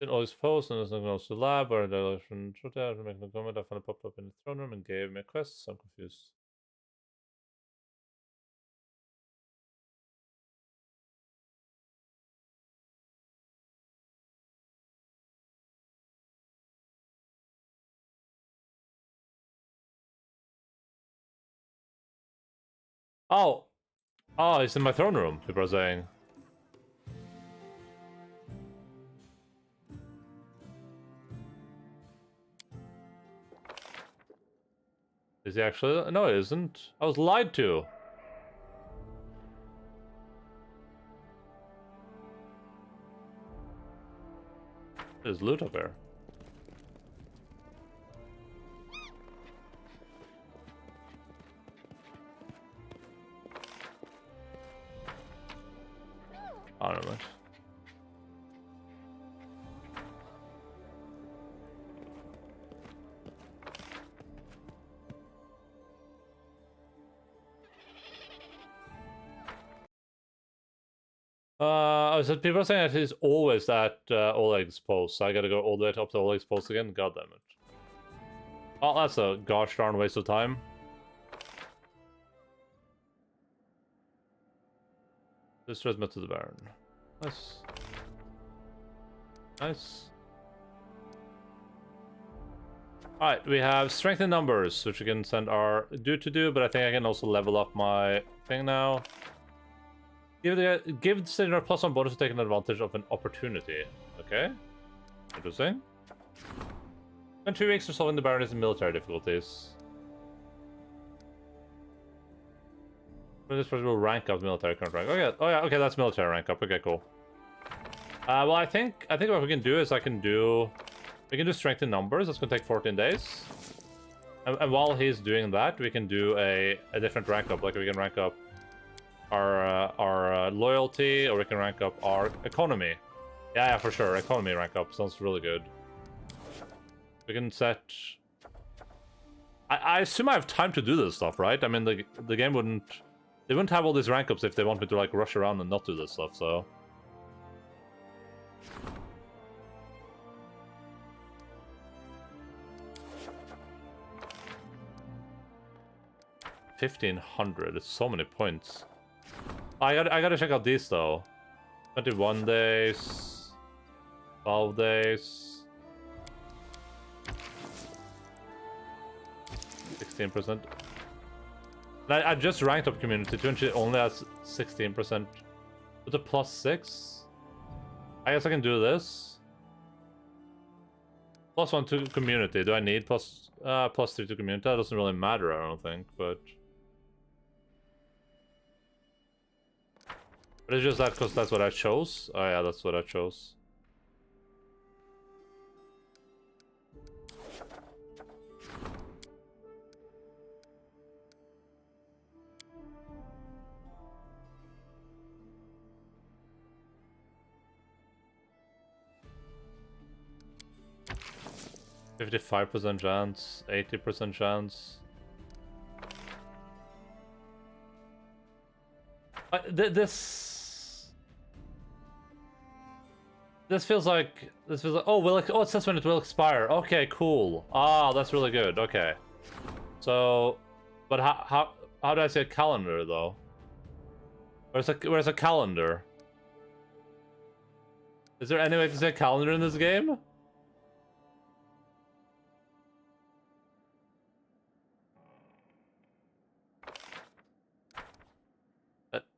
In all his posts, and there's nothing else to the lab, or the to make no comment. I found it popped up in the throne room and gave me a quest, so I'm confused. Oh! Oh, it's in my throne room, people are saying. Is he actually? No, it isn't. I was lied to. There's loot up here. Oh, never mind. Oh, so people are saying that he's always at Oleg's post, so I gotta go all the way up to Oleg's post again? God damn it. Oh, that's a gosh darn waste of time. Just transmit to the Baron. Nice. Nice. Alright, we have strength in numbers, which we can send our dude to do, but I think I can also level up my thing now. Give the Signer +1 bonus to taking advantage of an opportunity. Okay. Interesting. Spend 2 weeks resolving the Baron's military difficulties. This person will rank up military contract. Okay. Oh yeah, okay, that's military rank up. Okay, cool. Well, I think what we can do is we can do strength in numbers. That's gonna take 14 days. And while he's doing that, we can do a different rank up. Like we can rank up our loyalty, or we can rank up our economy. Yeah, for sure. Economy rank up sounds really good. We can set. I assume I have time to do this stuff, right? I mean, the game wouldn't. They wouldn't have all these rank ups if they want me to like rush around and not do this stuff. So. $1,500. It's so many points. I gotta check out these though. 21 days, 12 days, 16%. I just ranked up community. 200 only has 16%. With a +6. I guess I can do this. +1 to community. Do I need +3 to community? That doesn't really matter, I don't think, but it's just that because that's what I chose. Oh yeah, that's what I chose. $55% chance, 80% chance. This feels like oh it says when it will expire. Okay, cool. Ah, that's really good. Okay, so but how do I say a calendar though? Where's a calendar? Is there any way to say calendar in this game?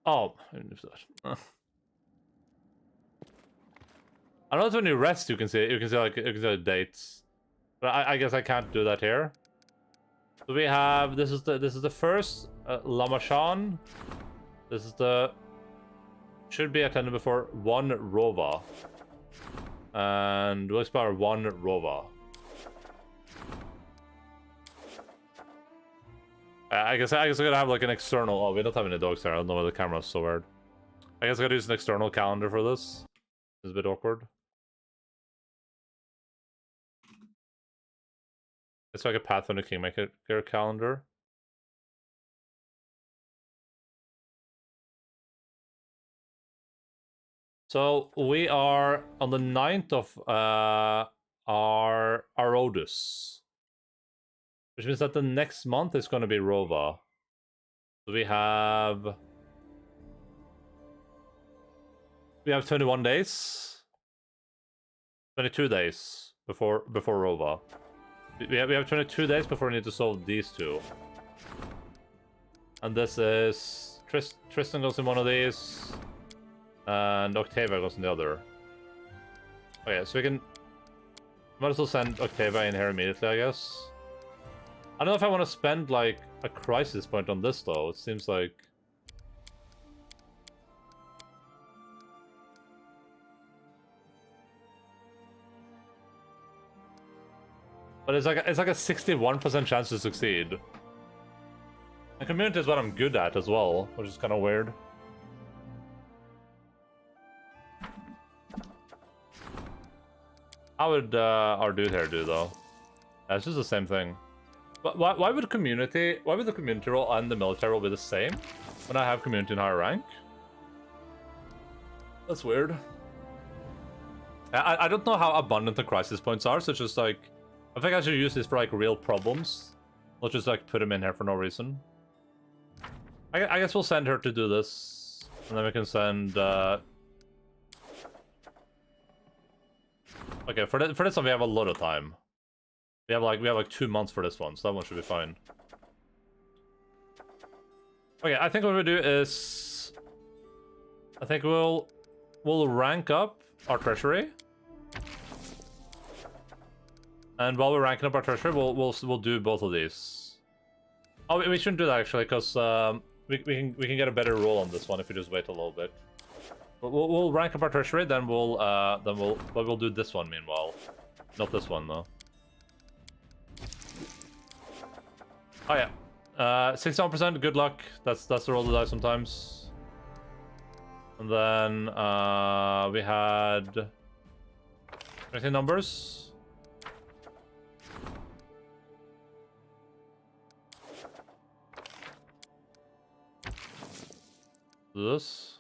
Oh, I know it's when you rest you can see the dates, but I guess I can't do that here. So we have this is the first Lamachan. This is the should be attended before 1 Rova, and we'll expire 1 Rova. I guess I gotta have like an external. Oh, we don't have any dogs there. I don't know why the camera's so weird. I guess I gotta use an external calendar for this. It's a bit awkward. It's like a Pathfinder Kingmaker calendar. So we are on the 9th of our Arodus. Which means that the next month is going to be Rova. So we have 21 days, 22 days before Rova. We have 22 days before we need to solve these two. And this is Tristan goes in one of these, and Octavia goes in the other. Okay, so we can might as well send Octavia in here immediately, I guess. I don't know if I want to spend, like, a crisis point on this, though. It seems like... But it's like a 61% chance to succeed. And community is what I'm good at as well, which is kind of weird. How would our dude here do, though? Yeah, it's just the same thing. But why would the community role and the military role be the same when I have community in higher rank? That's weird. I don't know how abundant the crisis points are, so it's just like... I think I should use this for like real problems. Not just like put them in here for no reason. I guess we'll send her to do this. And then we can send... Okay, for this one we have a lot of time. We have like 2 months for this one, so that one should be fine. Okay, I think what we do is... I think we'll rank up our treasury. And while we're ranking up our treasury, we'll do both of these. Oh, we shouldn't do that actually, because we can get a better roll on this one if we just wait a little bit. We'll rank up our treasury, then we'll do this one meanwhile. Not this one though. Oh yeah. 61%, good luck. That's the roll to die sometimes. And then we had anything numbers? This.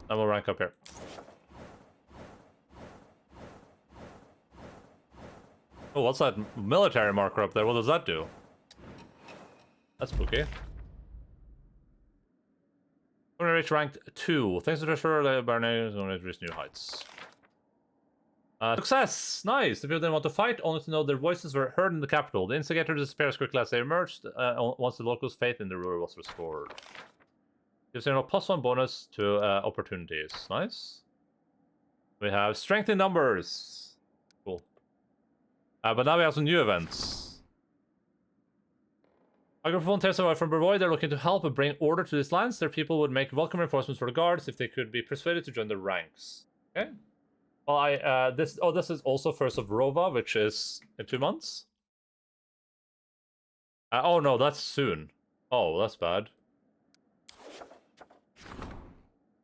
And we'll rank up here. Oh, what's that military marker up there? What does that do? That's spooky. We're gonna reach ranked 2. Thanks to the treasurer, Barney is going to reach new heights. Success! Nice! The people didn't want to fight, only to know their voices were heard in the capital. The instigator disappeared as quickly as they emerged, once the locals' faith in the ruler was restored. Gives them a +1 bonus to opportunities. Nice. We have strength in numbers. Cool. But now we have some new events. A group of volunteers arrived from Brevoy. They're looking to help and bring order to these lands. Their people would make welcome reinforcements for the guards if they could be persuaded to join the ranks. Okay. Well, this is also first of Rova, which is in 2 months. Oh no, that's soon. Oh, that's bad.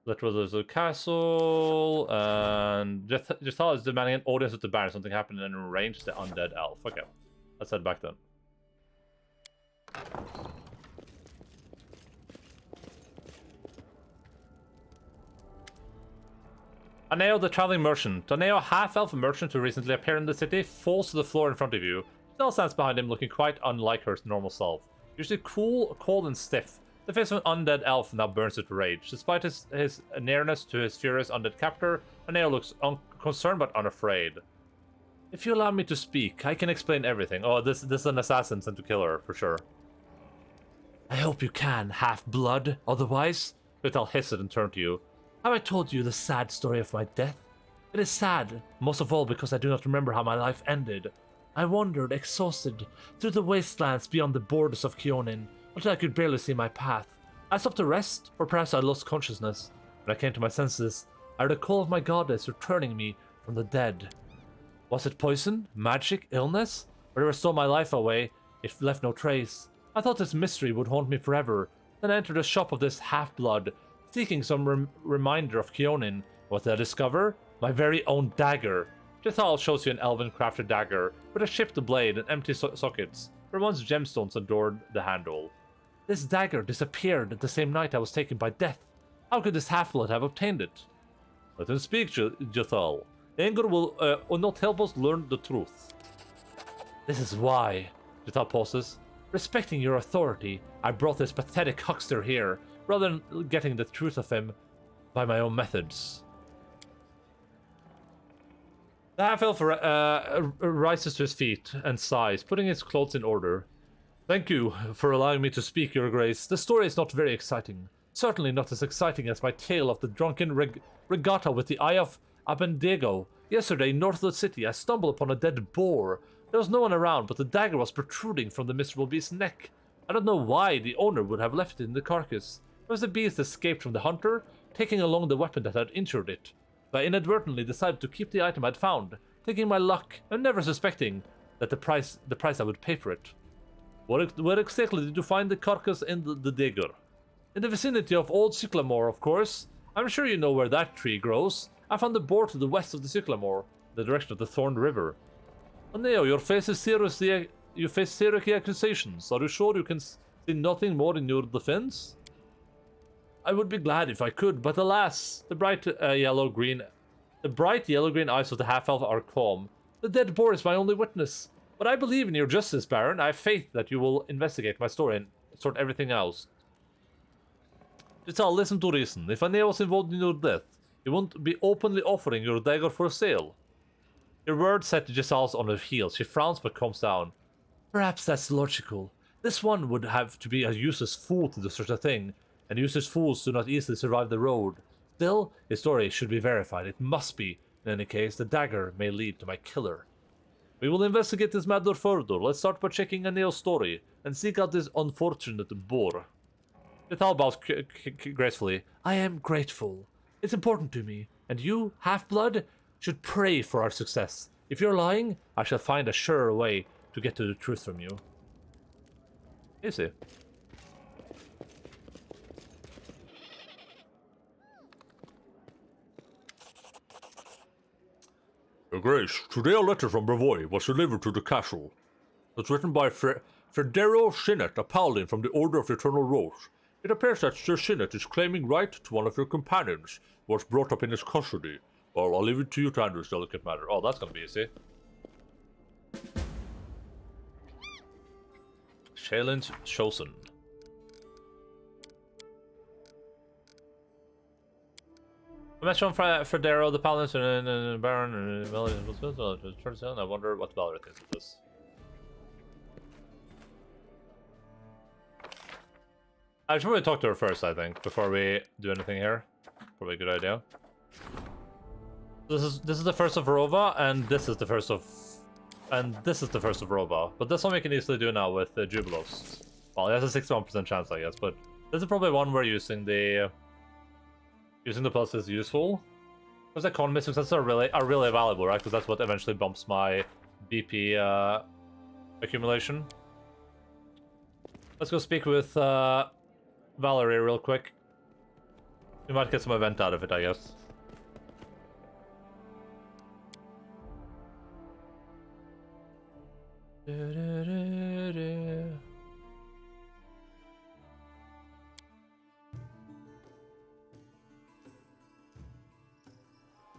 That was a castle, and just thought is demanding an audience with the Baron. Something happened and arranged the undead elf. Okay, let's head back then. Aneo, the traveling merchant. Aneo, a half-elf merchant who recently appeared in the city, falls to the floor in front of you. Still stands behind him, looking quite unlike her normal self. Usually cool, cold, and stiff. The face of an undead elf now burns with rage. Despite his nearness to his furious undead captor, Aneo looks concerned but unafraid. If you allow me to speak, I can explain everything. Oh, this is an assassin sent to kill her, for sure. I hope you can, half-blood. Otherwise, I'll hiss it and turn to you. Have I told you the sad story of my death? It is sad, most of all because I do not remember how my life ended. I wandered, exhausted, through the wastelands beyond the borders of Kionin, until I could barely see my path. I stopped to rest, or perhaps I lost consciousness. When I came to my senses, I heard a call of my goddess returning me from the dead. Was it poison, magic, illness? Whatever stole my life away, it left no trace. I thought this mystery would haunt me forever. Then I entered the shop of this half-blood, seeking some reminder of Kionin. What did I discover? My very own dagger. Jethal shows you an elven-crafted dagger, with a chipped blade and empty sockets, where once gemstones adored the handle. This dagger disappeared the same night I was taken by death. How could this half-blood have obtained it? Let him speak, Jethal. Anger will not help us learn the truth. This is why, Jethal pauses. Respecting your authority, I brought this pathetic huckster here, rather than getting the truth of him by my own methods. The half-elf rises to his feet and sighs, putting his clothes in order. Thank you for allowing me to speak, Your Grace. The story is not very exciting. Certainly not as exciting as my tale of the drunken regatta with the Eye of Abendego. Yesterday, north of the city, I stumbled upon a dead boar. There was no one around, but the dagger was protruding from the miserable beast's neck. I don't know why the owner would have left it in the carcass. Perhaps the beast escaped from the hunter, taking along the weapon that had injured it. But I inadvertently decided to keep the item I'd found, taking my luck and never suspecting that the price I would pay for it. Where exactly did you find the carcass and the dagger? In the vicinity of Old Sycamore, of course. I'm sure you know where that tree grows. I found the boar to the west of the Sycamore, the direction of the Thorn River. Aneo, you face serious accusations. Are you sure you can see nothing more in your defense? I would be glad if I could, but alas, the bright yellow-green eyes of the half-elf are calm. The dead boar is my only witness. But I believe in your justice, Baron. I have faith that you will investigate my story and sort everything else. Jital, listen to reason. If Ane was involved in your death, you won't be openly offering your dagger for sale. Your words set Giselle on her heels. She frowns but calms down. Perhaps that's logical. This one would have to be a useless fool to do such a thing, and useless fools do not easily survive the road. Still, his story should be verified. It must be. In any case, the dagger may lead to my killer. We will investigate this matter further. Let's start by checking Aneo's story, and seek out this unfortunate boar. Vital bows gracefully. I am grateful. It's important to me, and you, Half-Blood, should pray for our success. If you're lying, I shall find a surer way to get to the truth from you. Easy. Your Grace, today a letter from Brevoy was delivered to the castle. It's written by Federo Sinnet, a paladin from the Order of the Eternal Rose. It appears that Sir Sinnet is claiming right to one of your companions, who was brought up in his custody. Well, I'll leave it to you to handle this delicate matter. Oh, that's gonna be easy. Shailen's chosen. I mentioned Federo, the paladin, and Baron, and Valerie. I wonder what Valerie thinks of this. I should probably talk to her first, I think, before we do anything here. Probably a good idea. This is the first of Rova, and this is the first of Rova. But this one we can easily do now with Jubilos. Well, it has a 61% chance, I guess, but this is probably one where using the plus is useful. Because economy successes are really valuable, right? Because that's what eventually bumps my BP accumulation. Let's go speak with Valerie real quick. We might get some event out of it, I guess.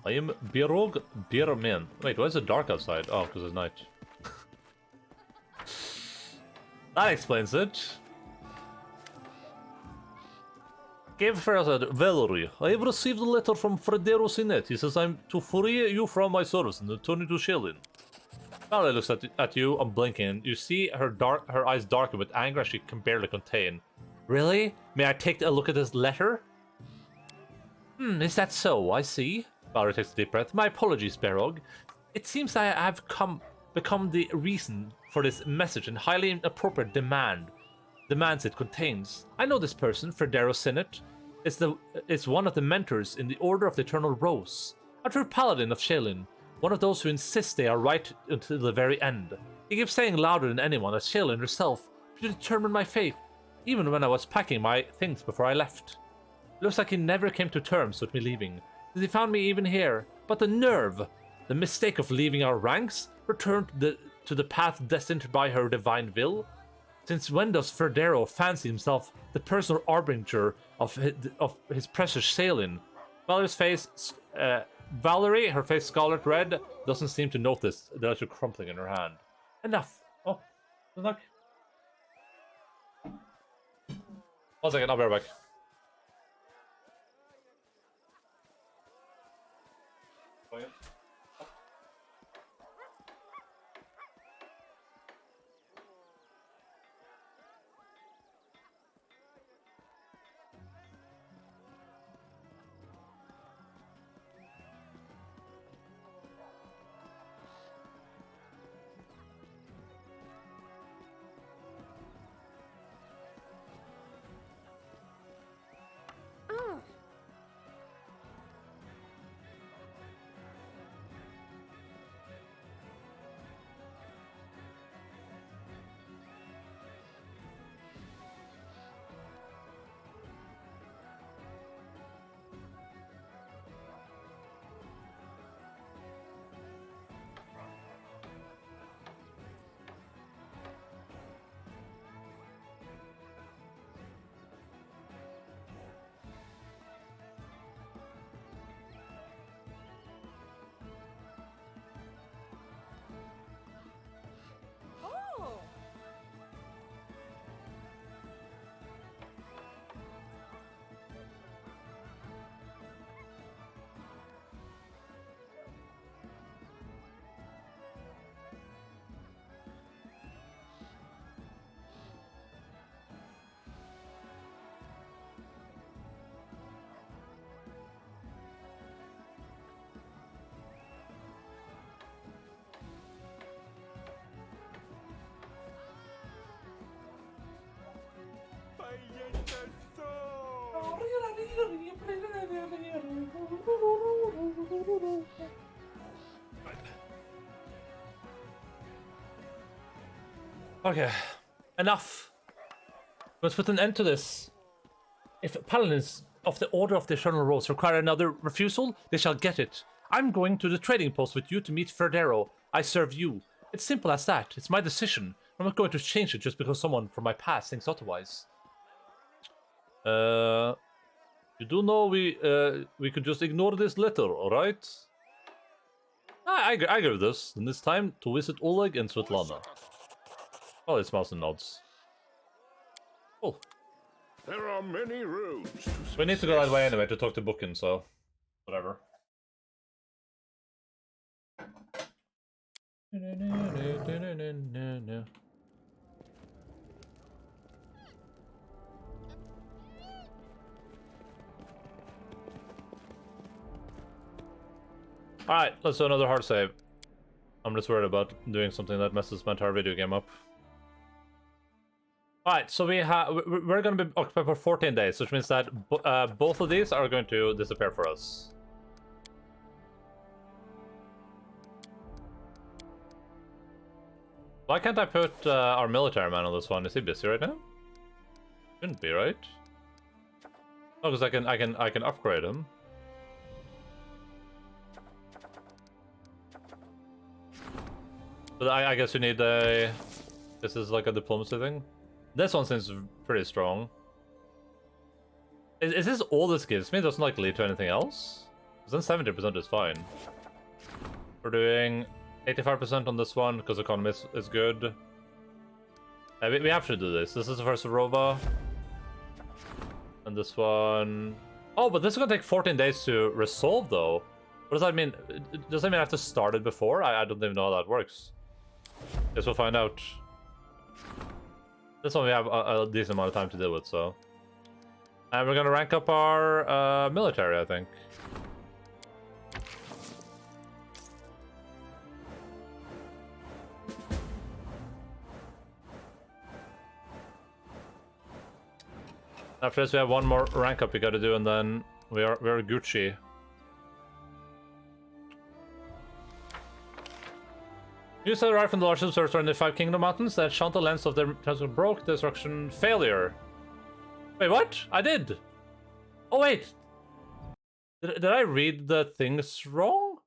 I am Birog Birman. Wait, why is it dark outside? Oh, because it's night. That explains it. Gave said, Valerie, I have received a letter from Federo Sinnet. He says I'm to free you from my service and return you to Shailin. Valerie looks at you, unblinking. You see her eyes darken with anger she can barely contain. Really? May I take a look at this letter? Is that so? I see. Valerie takes a deep breath. My apologies, Berog. It seems I have become the reason for this message and highly inappropriate demands it contains. I know this person, Federo Sinnet. Is one of the mentors in the Order of the Eternal Rose. A true paladin of Shailin. One of those who insist they are right until the very end. He keeps saying louder than anyone that Shailin herself should determine my fate, even when I was packing my things before I left. Looks like he never came to terms with me leaving. He found me even here, but the nerve, the mistake of leaving our ranks, returned to the path destined by her divine will. Since when does Federo fancy himself the personal arbinger of his precious Shailin? Valerie, her face scarlet red, doesn't seem to notice the letter crumpling in her hand. Enough. Oh, good luck. 1 second, I'll be right back. Okay, enough. Let's put an end to this. If paladins of the Order of the Eternal Rose require another refusal, they shall get it. I'm going to the trading post with you to meet Ferdero. I serve you. It's simple as that. It's my decision. I'm not going to change it just because someone from my past thinks otherwise. You do know we could just ignore this letter, alright? I agree with this. And it's time to visit Oleg and Svetlana. Oh, it's mouse and nods. Cool. There are many roads to We need to go that way anyway to talk to Bookin, so whatever. Alright, let's do another hard save. I'm just worried about doing something that messes my entire video game up. Alright, so we're gonna be occupied for 14 days, which means that both of these are going to disappear for us. Why can't I put our military man on this one? Is he busy right now? Shouldn't be, right? Oh, because I can upgrade him. But I guess you need a... This is like a diplomacy thing. This one seems pretty strong. Is this all this gives me? It doesn't like lead to anything else? Because then 70% is fine. We're doing 85% on this one because economy is good. We have to do this. This is the first Rova. And this one... Oh, but this is gonna take 14 days to resolve though. What does that mean? Does that mean I have to start it before? I don't even know how that works. Guess we'll find out. This one we have a decent amount of time to deal with, so... And we're gonna rank up our military, I think. After this we have one more rank up we gotta do, and then we're Gucci. You said right from the largest observatory in the Five Kingdom Mountains that shone the lens of their telescope broke, destruction, failure. Wait, what? I did! Oh, wait! Did I read the things wrong?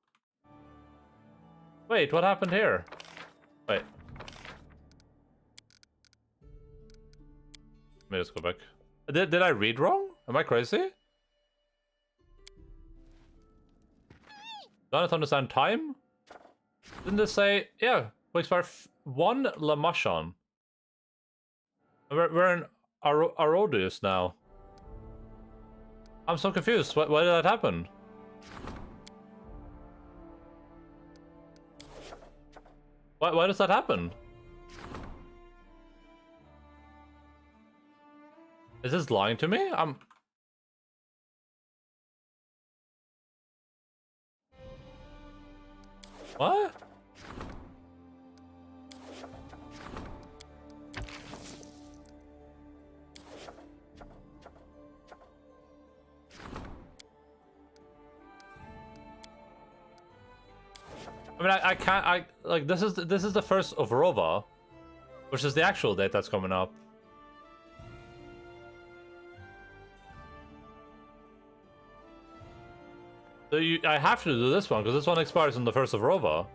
Wait, what happened here? Wait. Let me just go back. Did I read wrong? Am I crazy? Don't understand time? Didn't this say, yeah, we expire 1 Lamashon. We're in Arodius now. I'm so confused. Why did that happen? Why does that happen? Is this lying to me? What? I mean, I can't. Like this is the first of Rova, which is the actual date that's coming up. So I have to do this one because this one expires on the first of Rova.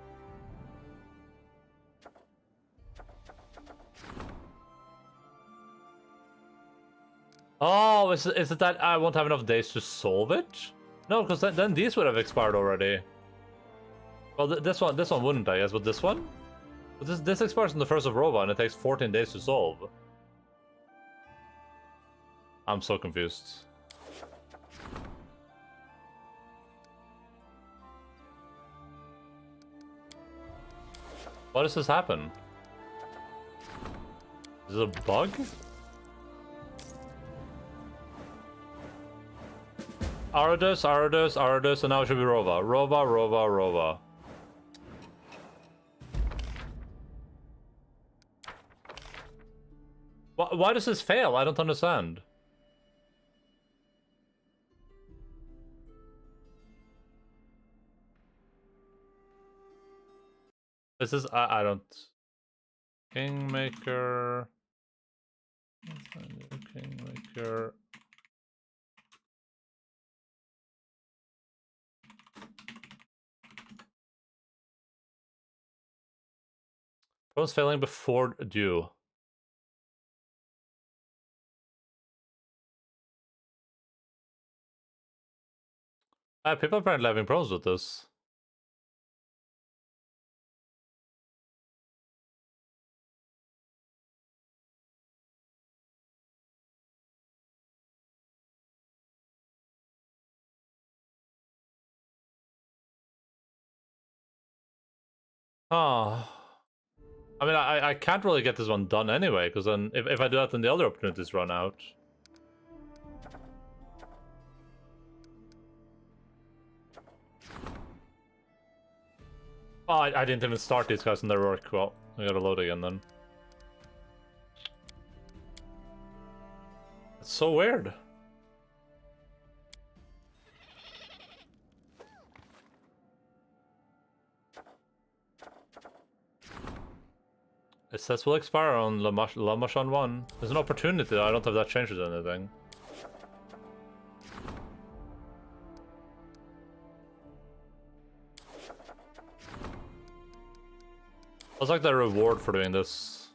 Oh, is it that I won't have enough days to solve it? No, because then these would have expired already. Well, this one wouldn't, I guess, but this one? But this expires on the first of Rova and it takes 14 days to solve. I'm so confused. Why does this happen? Is it a bug? Aradus, and now it should be Rova. Rova. Why does this fail? I don't understand. This is... I don't... Kingmaker. Kingmaker. Pros failing before due. People are apparently having problems with this. Oh. I mean, I can't really get this one done anyway, because then if I do that, then the other opportunities run out. Oh, I didn't even start these guys in their work. Well, I gotta load again then. It's so weird. It says will expire on La Machan 1. There's an opportunity. I don't have that changes anything. What's like the reward for doing this?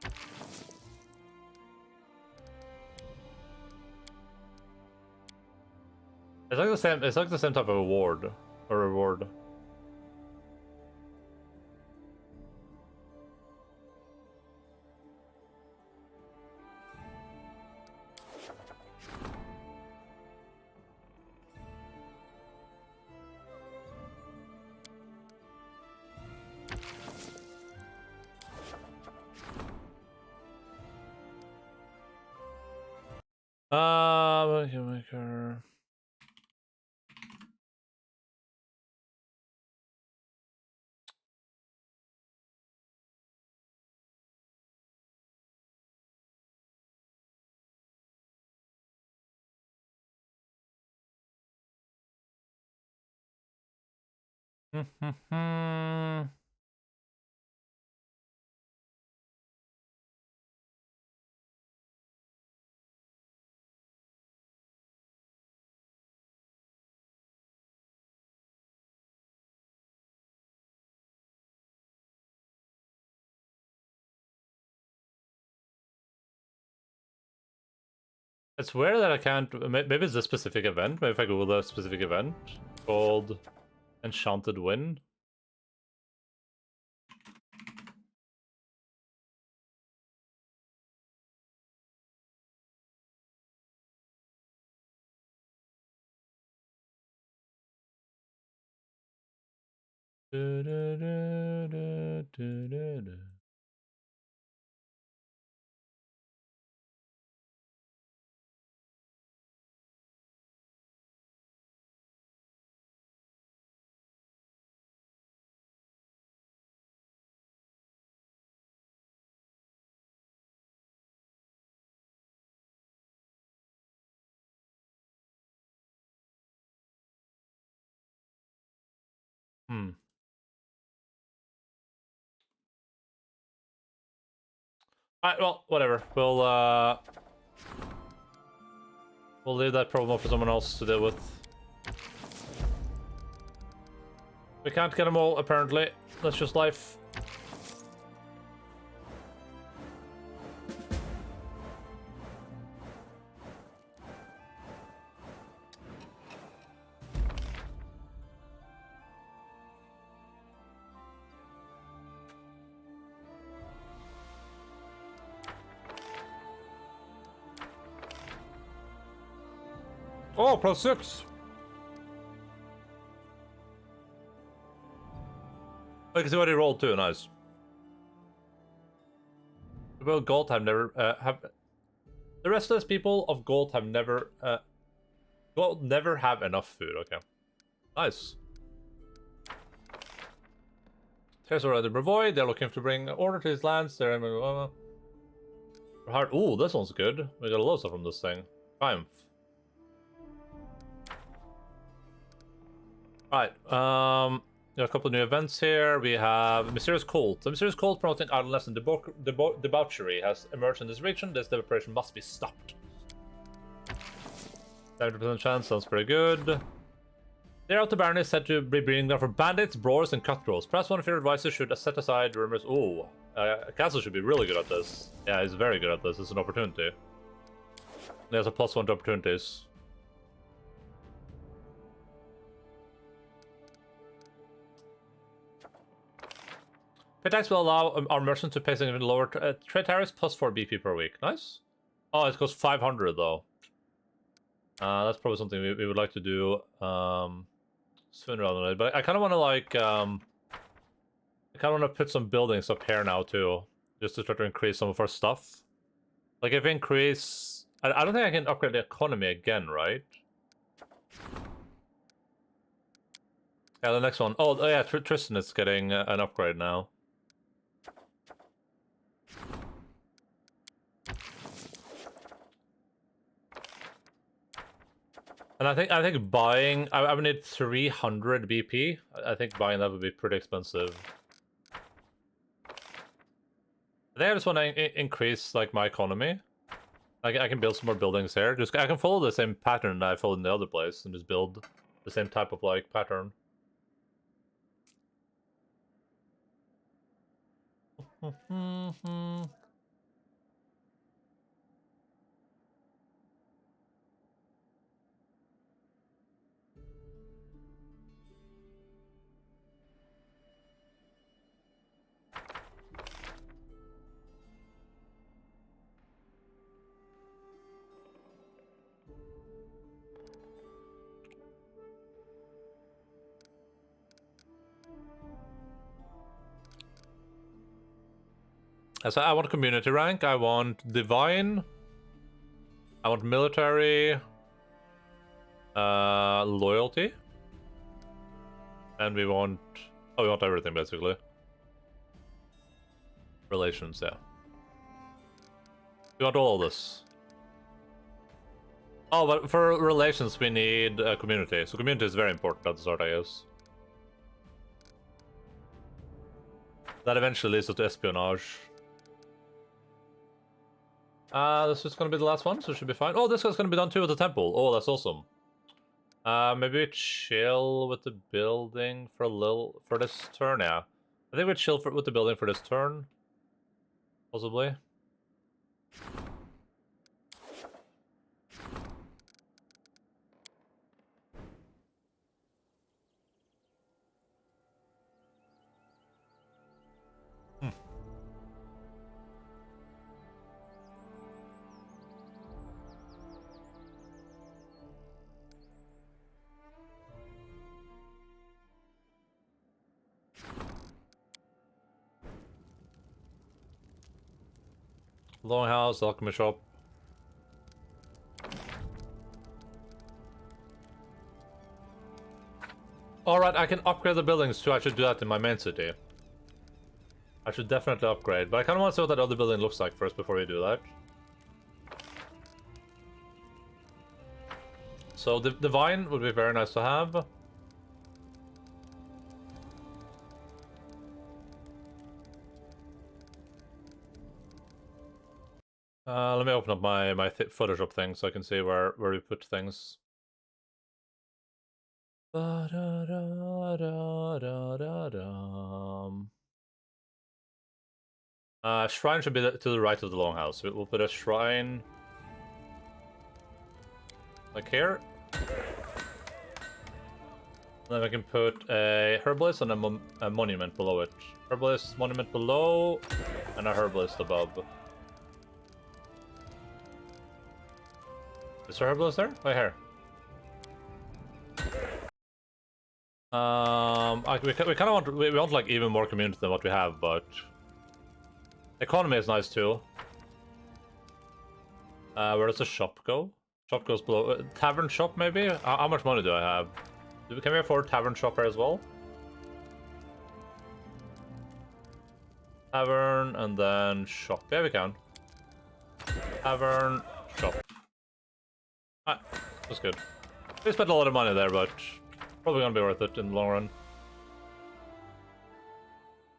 It's like the same. It's like the same type of award or reward. Kingmaker. It's weird that I can't. Maybe it's a specific event. Maybe if I Google a specific event called Enchanted Win. Alright, well, whatever. We'll leave that problem up for someone else to deal with. We can't get them all, apparently. That's just life. Oh, +6. I can see what he rolled too. Nice. Well, gold have never have. The restless people of gold have never gold never have enough food. Okay, nice. Tears are rather Brevoid. They're looking to bring order to his lands. They're hard. Ooh, this one's good. We got a lot of stuff from this thing. Triumph. Right. a couple of new events here. We have Mysterious Cult. The Mysterious Cult promoting idleness and debauchery has emerged in this region. This operation must be stopped. 70% chance sounds pretty good. There out the Baron is said to be breeding ground for bandits, brawlers, and cutthroats. Perhaps one of your advisors should set aside rumors. Oh, Castle should be really good at this. Yeah, he's very good at this. It's an opportunity. There's a +1 to opportunities. Pay tax will allow our merchants to pay significantly lower trade tariffs +4 BP per week. Nice. Oh, it costs 500 though. That's probably something we would like to do sooner rather than later. But I kind of want to like, I kind of want to put some buildings up here now too, just to try to increase some of our stuff. Like if we increase, I don't think I can upgrade the economy again, right? Yeah, the next one. Oh yeah, Tristan is getting an upgrade now. And I think buying, I would need 300 BP. I think buying that would be pretty expensive. I think I just want to increase like my economy. I can build some more buildings here. Just I can follow the same pattern that I followed in the other place and just build the same type of like pattern. So I want community rank, I want divine, I want military, loyalty, and we want everything basically. Relations, yeah. We want all of this. Oh, but for relations we need community, so community is very important at the start, I guess. That eventually leads to espionage. This is gonna be the last one, so it should be fine. Oh, this one's gonna be done too with the temple. Oh, that's awesome. Maybe we chill with the building for this turn, yeah. I think we chill with the building for this turn. Possibly. Longhouse, alchemy shop. Alright, I can upgrade the buildings too. I should do that in my main city. I should definitely upgrade, but I kind of want to see what that other building looks like first before we do that. So the divine would be very nice to have. Let me open up my Photoshop thing so I can see where we put things. Shrine should be to the right of the longhouse. We'll put a shrine like here. Then we can put a herbalist and a monument below it. Herbalist monument below, and a herbalist above. Is there herbalist there? Right here. We kind of want like even more community than what we have, but economy is nice too. Where does the shop go? Shop goes below. Tavern shop maybe? How much money do I have? Can we afford tavern shop here as well? Tavern and then shop. Yeah, we can. Tavern shop. Ah, that's good. We spent a lot of money there, but probably gonna be worth it in the long run.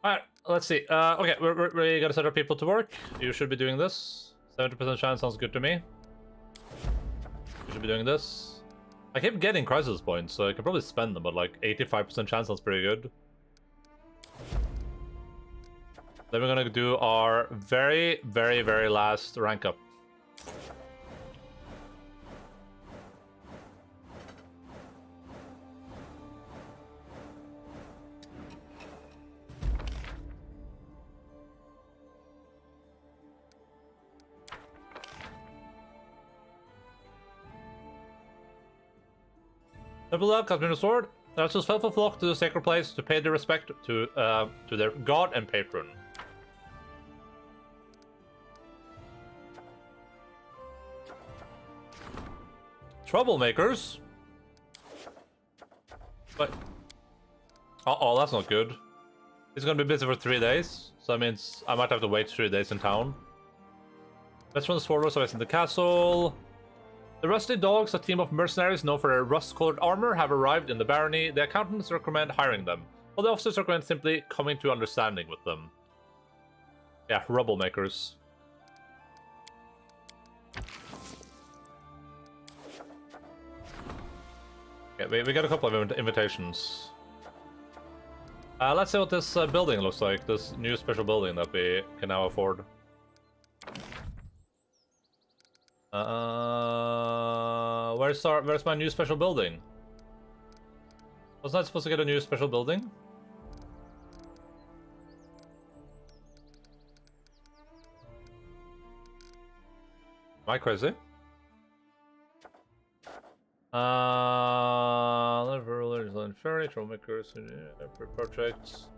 Alright, let's see. Okay, we gotta set our people to work. You should be doing this. 70% chance sounds good to me. You should be doing this. I keep getting crisis points, so I can probably spend them, but like 85% chance sounds pretty good. Then we're gonna do our very, very, very last rank up. Level up, Captain Sword. Let's just faithful flock to the sacred place to pay their respect to their god and patron. Troublemakers. But uh-oh, that's not good. He's gonna be busy for 3 days, so that means I might have to wait 3 days in town. Veteran Swordlords are in the castle. The Rusty Dogs, a team of mercenaries known for their rust-colored armor, have arrived in the barony. The accountants recommend hiring them, while the officers recommend simply coming to understanding with them. Yeah, troublemakers. Okay, we got a couple of invitations. Let's see what this building looks like, this new special building that we can now afford. Where's my new special building? Wasn't I supposed to get a new special building? Am I crazy? Rulers and Ferry, Troublemakers, projects.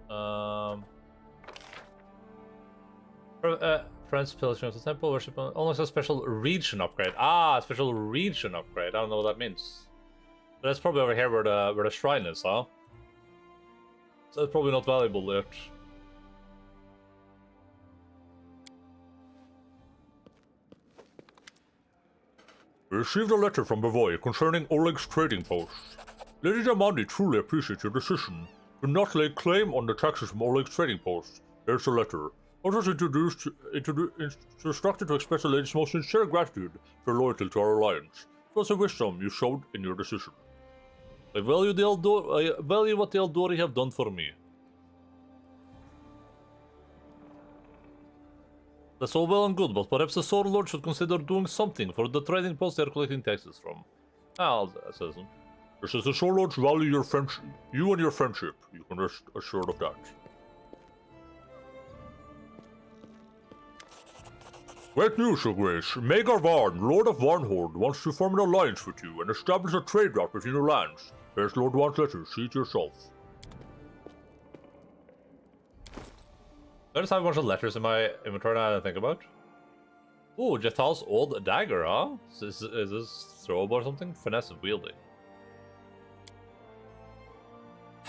Friends, Pillars of the Temple, worship. Almost a special region upgrade. Ah, special region upgrade. I don't know what that means. But that's probably over here where the shrine is, huh? So it's probably not valuable yet. We received a letter from Bavoy concerning Oleg's trading post. Lady Jamandi truly appreciates your decision. Do not lay claim on the taxes from Oleg's trading post. Here's the letter. I was instructed to express the lady's most sincere gratitude for her loyalty to our alliance. It was the wisdom you showed in your decision. I value what the Eldori have done for me. That's all well and good, but perhaps the Sword Lord should consider doing something for the trading post they are collecting taxes from. I'll say so. Just as the Sword Lords value your friendship, you and your friendship, you can rest assured of that. Great news, Your Grace. Magar Varn, Lord of Varnhold, wants to form an alliance with you and establish a trade route between your lands. Here's Lord Varn's letter. See it yourself. I just have a bunch of letters in my inventory that I didn't think about. Ooh, Jethal's old dagger, huh? Is this throwable or something? Finesse of wielding.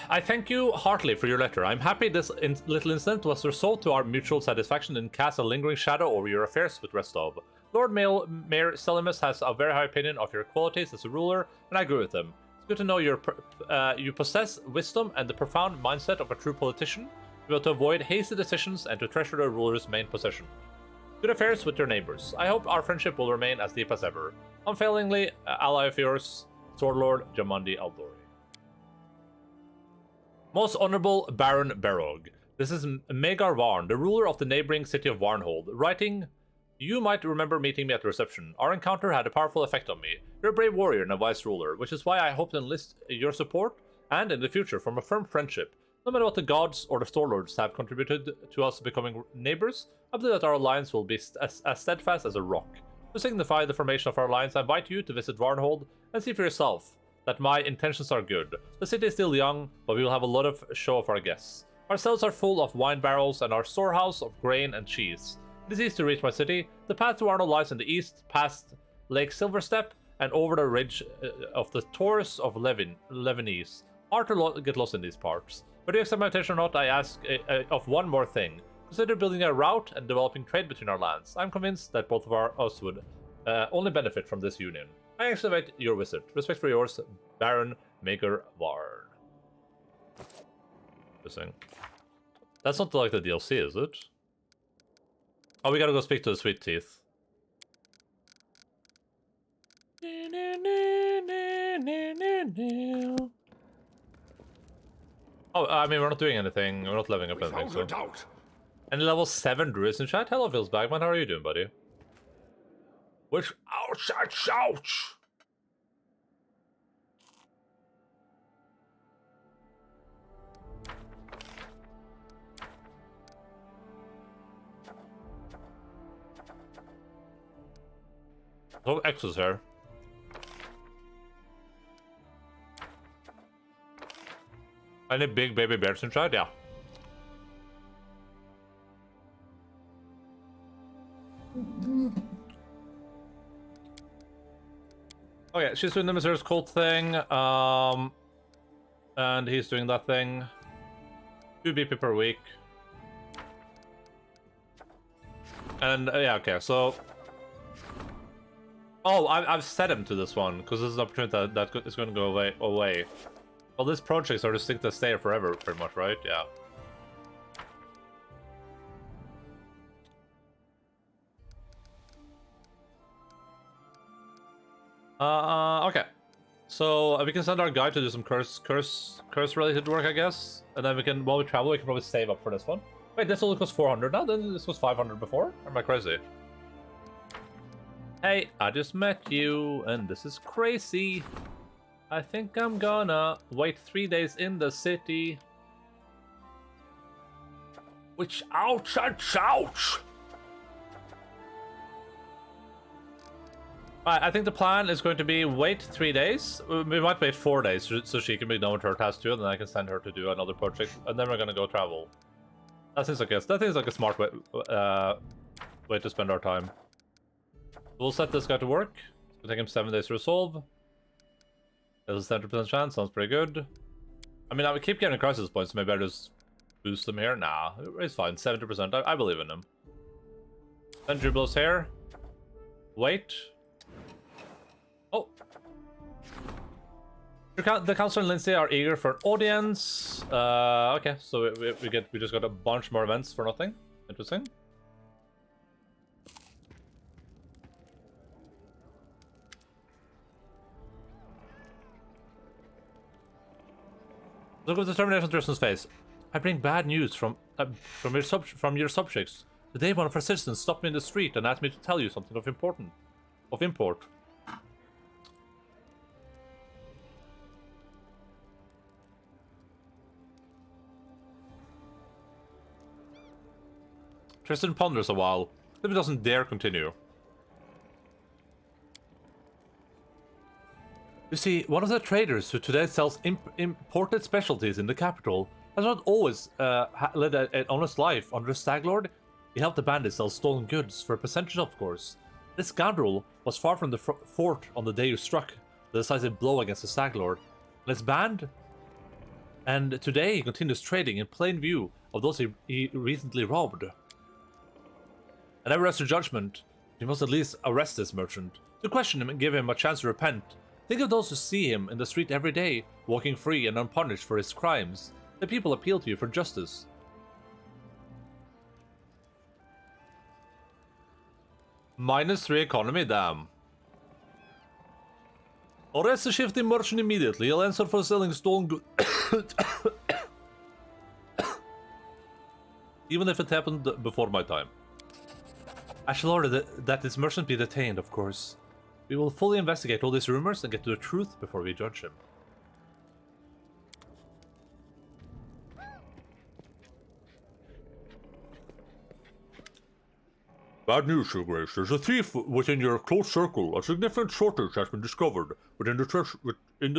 I thank you heartily for your letter. I'm happy this little incident was resolved to our mutual satisfaction and cast a lingering shadow over your affairs with Restov. Lord Mayor Selimus has a very high opinion of your qualities as a ruler, and I agree with him. It's good to know you possess wisdom and the profound mindset of a true politician. You want to avoid hasty decisions and to treasure the ruler's main possession. Good affairs with your neighbors. I hope our friendship will remain as deep as ever. Unfailingly, ally of yours, Sword Lord Jamandi Aldori. Most Honorable Baron Berog. This is Magar Varn, the ruler of the neighboring city of Varnhold, writing, you might remember meeting me at the reception. Our encounter had a powerful effect on me. You're a brave warrior and a wise ruler, which is why I hope to enlist your support, and in the future, form a firm friendship. No matter what the gods or the Sword Lords have contributed to us becoming neighbors, I believe that our alliance will be as steadfast as a rock. To signify the formation of our alliance, I invite you to visit Varnhold and see for yourself that my intentions are good. The city is still young, but we will have a lot of show of our guests. Our cells are full of wine barrels and our storehouse of grain and cheese. It is easy to reach my city. The path to Arnold lies in the east, past Lake Silverstep, and over the ridge of the Taurus of Lebanese. Hard to get lost in these parts. Whether you accept my invitation or not, I ask of one more thing. Consider building a route and developing trade between our lands. I'm convinced that both of us would only benefit from this union. I excavate your visit. Respect for yours, Baron Magar Varn. Interesting. That's not like the DLC, is it? Oh, we gotta go speak to the Sweet Teeth. Oh, I mean, we're not doing anything. We're not leveling up anything, Without so... a doubt. And level 7 druids in chat? Hello, Phil's Bagman. How are you doing, buddy? Which... Ouch, ouch, ouch! No X's here. Any big baby bears in chat? Yeah. Okay, she's doing the Mizer's cult thing, and he's doing that thing. 2 BP per week. And, yeah, okay, so... Oh, I've set him to this one, because this is an opportunity that is going to go away. Well, this project sort of stick to stay forever, pretty much, right? Yeah. Okay. So we can send our guy to do some curse-related work, I guess, and then we can, while we travel, we can probably save up for this one. Wait, this only costs 400 now. Then this was 500 before. Or am I crazy? Hey, I just met you, and this is crazy. I think I'm gonna wait 3 days in the city. Which, ouch, ouch, ouch! I think the plan is going to be wait 3 days. We might wait 4 days so she can be done with her task too, and then I can send her to do another project, and then we're gonna go travel. That seems like a smart way to spend our time. We'll set this guy to work. It'll take him 7 days to resolve. There's a 70% chance. Sounds pretty good. I mean, I would keep getting crisis points. Maybe I just boost them here. Nah, it's fine. 70%. I believe in him. Then Dribbles here. Wait. Oh. The Council and Lindsay are eager for an audience. Okay, so we just got a bunch more events for nothing. Interesting. Look at the determination on Tristan's face. I bring bad news from your subjects. Today, one of our citizens stopped me in the street and asked me to tell you something of import. Tristan ponders a while. Then he doesn't dare continue. You see, one of the traders who today sells imported specialties in the capital has not always led an honest life. Under Staglord, he helped the bandits sell stolen goods for a percentage, of course. This scoundrel was far from the fort on the day you struck the decisive blow against the Staglord, and his band. And today he continues trading in plain view of those he recently robbed. And ever as your judgment, you must at least arrest this merchant, to question him and give him a chance to repent. Think of those who see him in the street every day, walking free and unpunished for his crimes. The people appeal to you for justice. -3 economy, damn. Arrest the shifty merchant immediately. He'll answer for selling stolen goods. Even if it happened before my time. I shall order that this merchant be detained, of course. We will fully investigate all these rumors and get to the truth before we judge him. Bad news, Your Grace. There's a thief within your close circle. A significant shortage has been discovered within the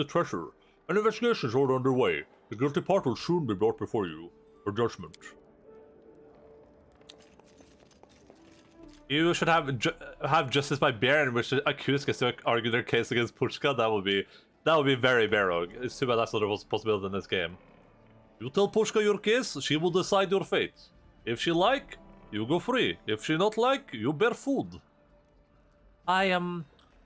treasure. An investigation is already underway. The guilty part will soon be brought before you for judgment. You should have justice by bear in which the accused gets to argue their case against Pushka. That would be very Barrow. It's too bad that's not a possibility in this game. You tell Pushka your case, she will decide your fate. If she like, you go free. If she not like, you bear food. I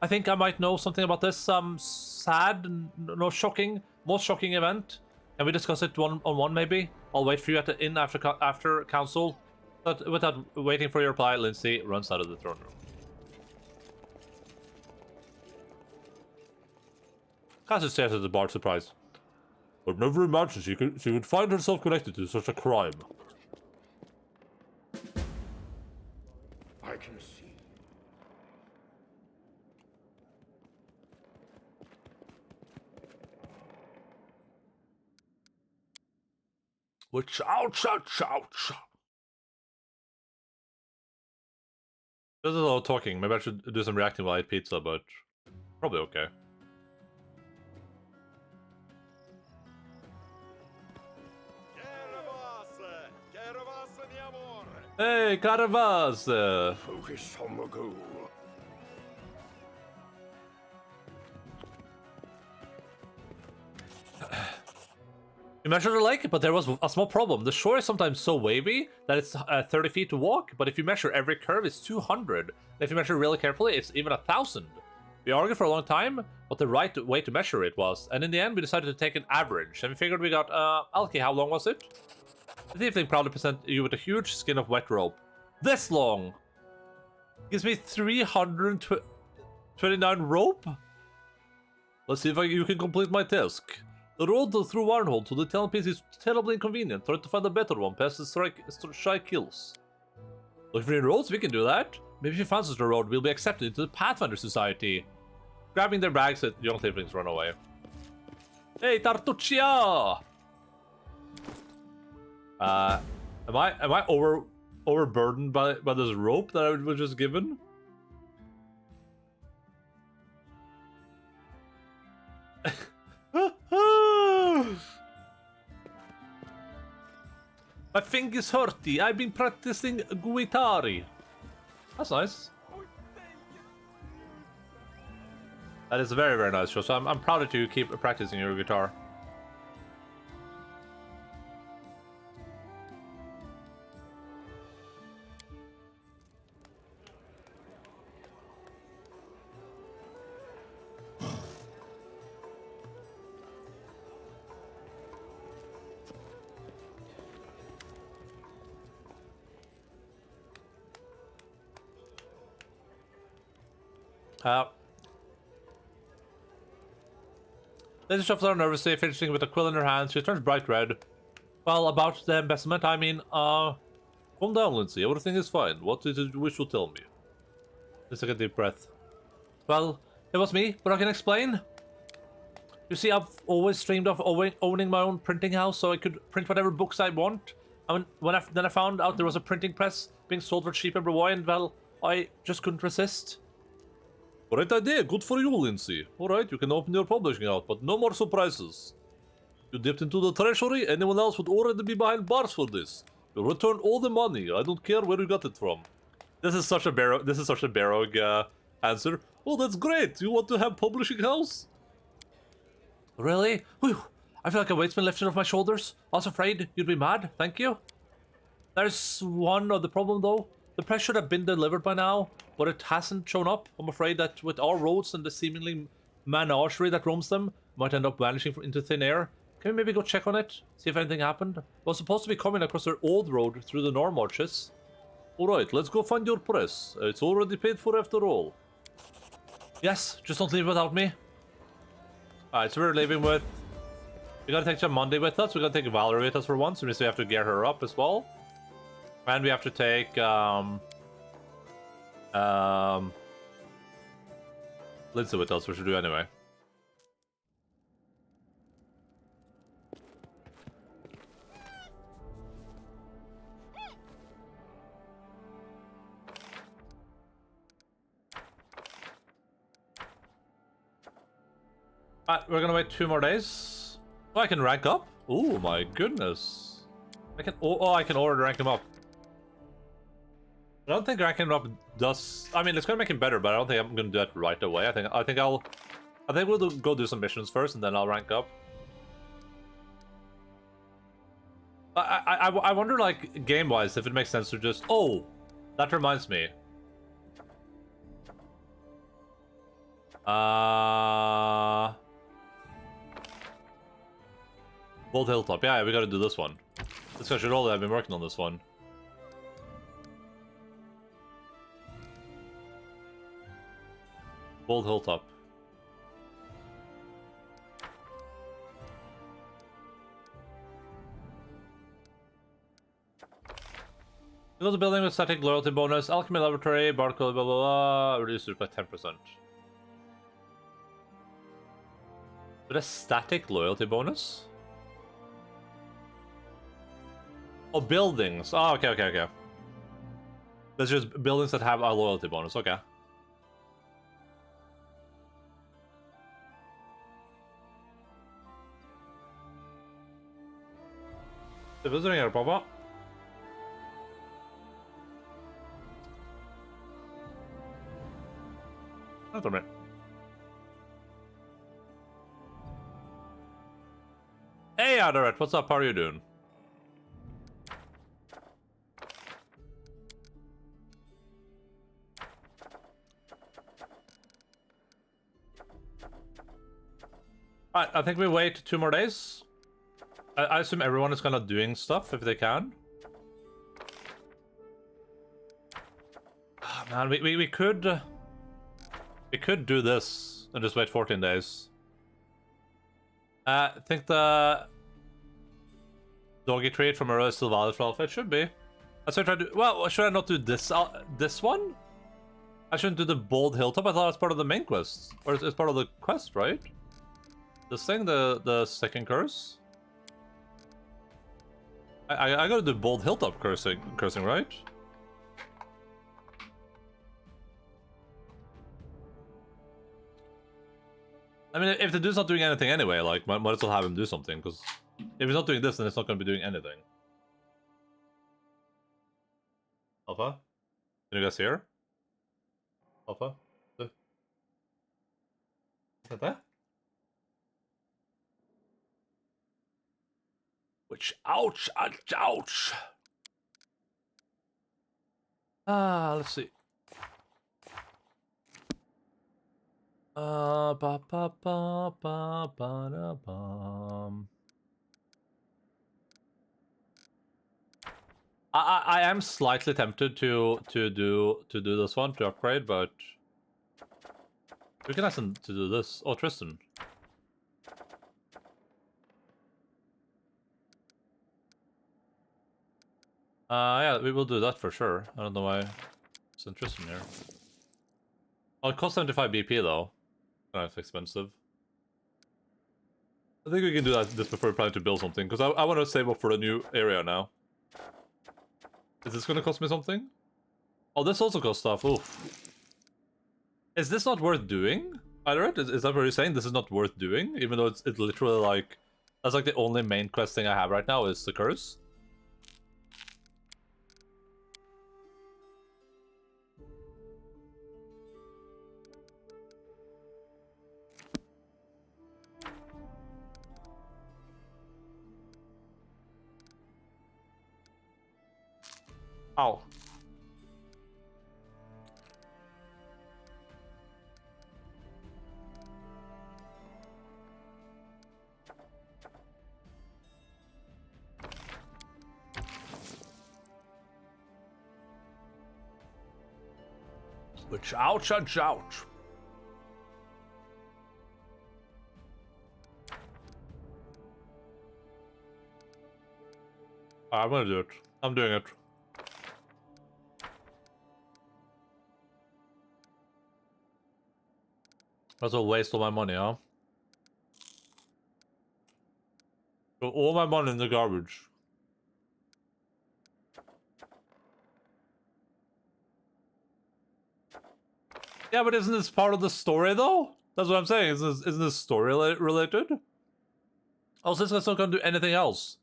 think I might know something about this sad, most shocking event. Can we discuss it one-on-one maybe? I'll wait for you at the inn after council. But without waiting for your reply, Lindsay runs out of the throne room. Cassie stares at the bar, surprised. I'd never imagined she could find herself connected to such a crime. I can see. Which, ouch, ouch, ouch. This is a lot of talking. Maybe I should do some reacting while I eat pizza, but probably okay. Hey, Caravas! Focus on the goal. You measured the lake, but there was a small problem. The shore is sometimes so wavy that it's 30 feet to walk, but if you measure every curve, it's 200. And if you measure really carefully, it's even 1,000. We argued for a long time what the right way to measure it was, and in the end, we decided to take an average. And we figured we got, Alki, how long was it? The tiefling proudly present you with a huge skin of wet rope. This long! Gives me 329 rope? Let's see if you can complete my task. The road through Warnhold to the town piece is terribly inconvenient. Try to find a better one past the strike hills. Looking for new roads? We can do that. Maybe if you find such a road, we'll be accepted into the Pathfinder Society. Grabbing their bags, the young tieflings run away. Hey, Tartuccia! Am I overburdened by this rope that I was just given? My finger's hurty. I've been practicing guitari. That's nice. That is very, very nice, so I'm proud that you keep practicing your guitar. Lady shuffles around nervously, finishing with a quill in her hand. She turns bright red. Well, about the embezzlement, I mean, calm down, Lindsay. Everything is fine. What did you wish to tell me? Just take a deep breath. Well, it was me, but I can explain. You see, I've always dreamed of owning my own printing house so I could print whatever books I want. And then I found out there was a printing press being sold for cheap in Bravoy, and well, I just couldn't resist. Great idea, good for you, Lindsay. Alright, you can open your publishing house, but no more surprises. You dipped into the treasury, anyone else would already be behind bars for this. You return all the money, I don't care where you got it from. This is such a Barrow answer. Oh, that's great, you want to have publishing house? Really? Whew. I feel like a weight's been lifted off my shoulders. I was afraid you'd be mad, thank you. There's one other problem though. The press should have been delivered by now, but it hasn't shown up. I'm afraid that with our roads and the seemingly menagerie that roams them, might end up vanishing into thin air. Can we maybe go check on it? See if anything happened? It was supposed to be coming across their old road through the Norm Arches. Alright, let's go find your press. It's already paid for after all. Yes, just don't leave without me. Alright, so we're leaving with... We gotta take Monday with us. We gotta take Valerie with us for once, so we have to gear her up as well. And we have to take, Lindsay with us, which we'll do anyway. Alright, we're gonna wait 2 more days. Oh, I can rank up? Oh my goodness. I can order to rank him up. I don't think ranking him up does... I mean, it's gonna make him better, but I don't think I'm gonna do that right away. I think we'll go do some missions first, and then I'll rank up. I wonder, like, game-wise, if it makes sense to just... Oh! That reminds me. Bold Hilltop. Yeah, we gotta do this one. This guy should all have been working on this one. Bold hilltop. Build a building with static loyalty bonus, alchemy laboratory, barcode, blah blah blah, reduced it by 10%. But a static loyalty bonus? Oh, buildings. Oh, okay. There's just buildings that have a loyalty bonus, okay. Det var så pappa. Vänta med. Hey, Adaret, what's up? How are you doing? Alright, I think we wait 2 more days. I assume everyone is kind of doing stuff if they can. Oh, man, we could do this and just wait 14 days. I think the doggy trait from Earl is still valid for Alpha. It should be. That's what I try to. Well, should I not do this? This one? I shouldn't do the bold hilltop. I thought it's part of the main quest, or it's part of the quest, right? This thing, the second curse. I gotta do bold hilltop cursing, right? I mean, if the dude's not doing anything anyway, like, might as well have him do something, because if he's not doing this, then it's not going to be doing anything. Alpha? Can you guys hear? Alpha? Is that that? Which, ouch, ouch. Let's see. Ba ba ba ba ba da bum. I am slightly tempted to do this one to upgrade, but we can ask him to do this. Oh, Tristan. Yeah, we will do that for sure. I don't know why it's interesting here. Oh, it costs 75 BP though. Kind of expensive. I think we can do this before we plan to build something, because I want to save up for the new area now. Is this going to cost me something? Oh, this also costs stuff. Oof. Is this not worth doing? Either is that what you're saying? This is not worth doing, even though it's literally like that's like the only main quest thing I have right now is the curse. Ow. Which ouch, ouch, ouch. I'm gonna do it. I'm doing it. That's a waste of my money, huh? Put all my money in the garbage. Yeah, but isn't this part of the story, though? That's what I'm saying. Isn't this story related? Also, this guy's not gonna do anything else.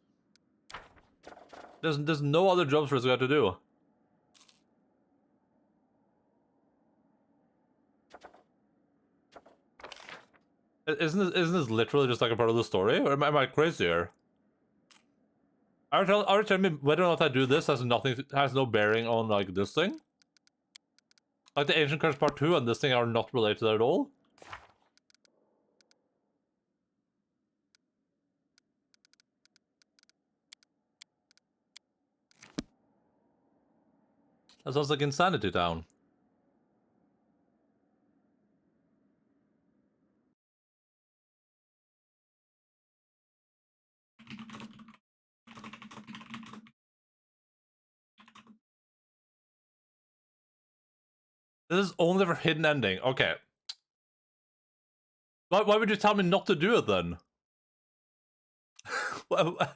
There's no other jobs for this guy to do. Isn't this literally just like a part of the story, or am I crazy here? Are you telling me whether or not I do this has no bearing on like this thing? Like the Ancient Curse Part 2 and this thing are not related at all? That sounds like Insanity Town. This is only for hidden ending. Okay. Why would you tell me not to do it then? why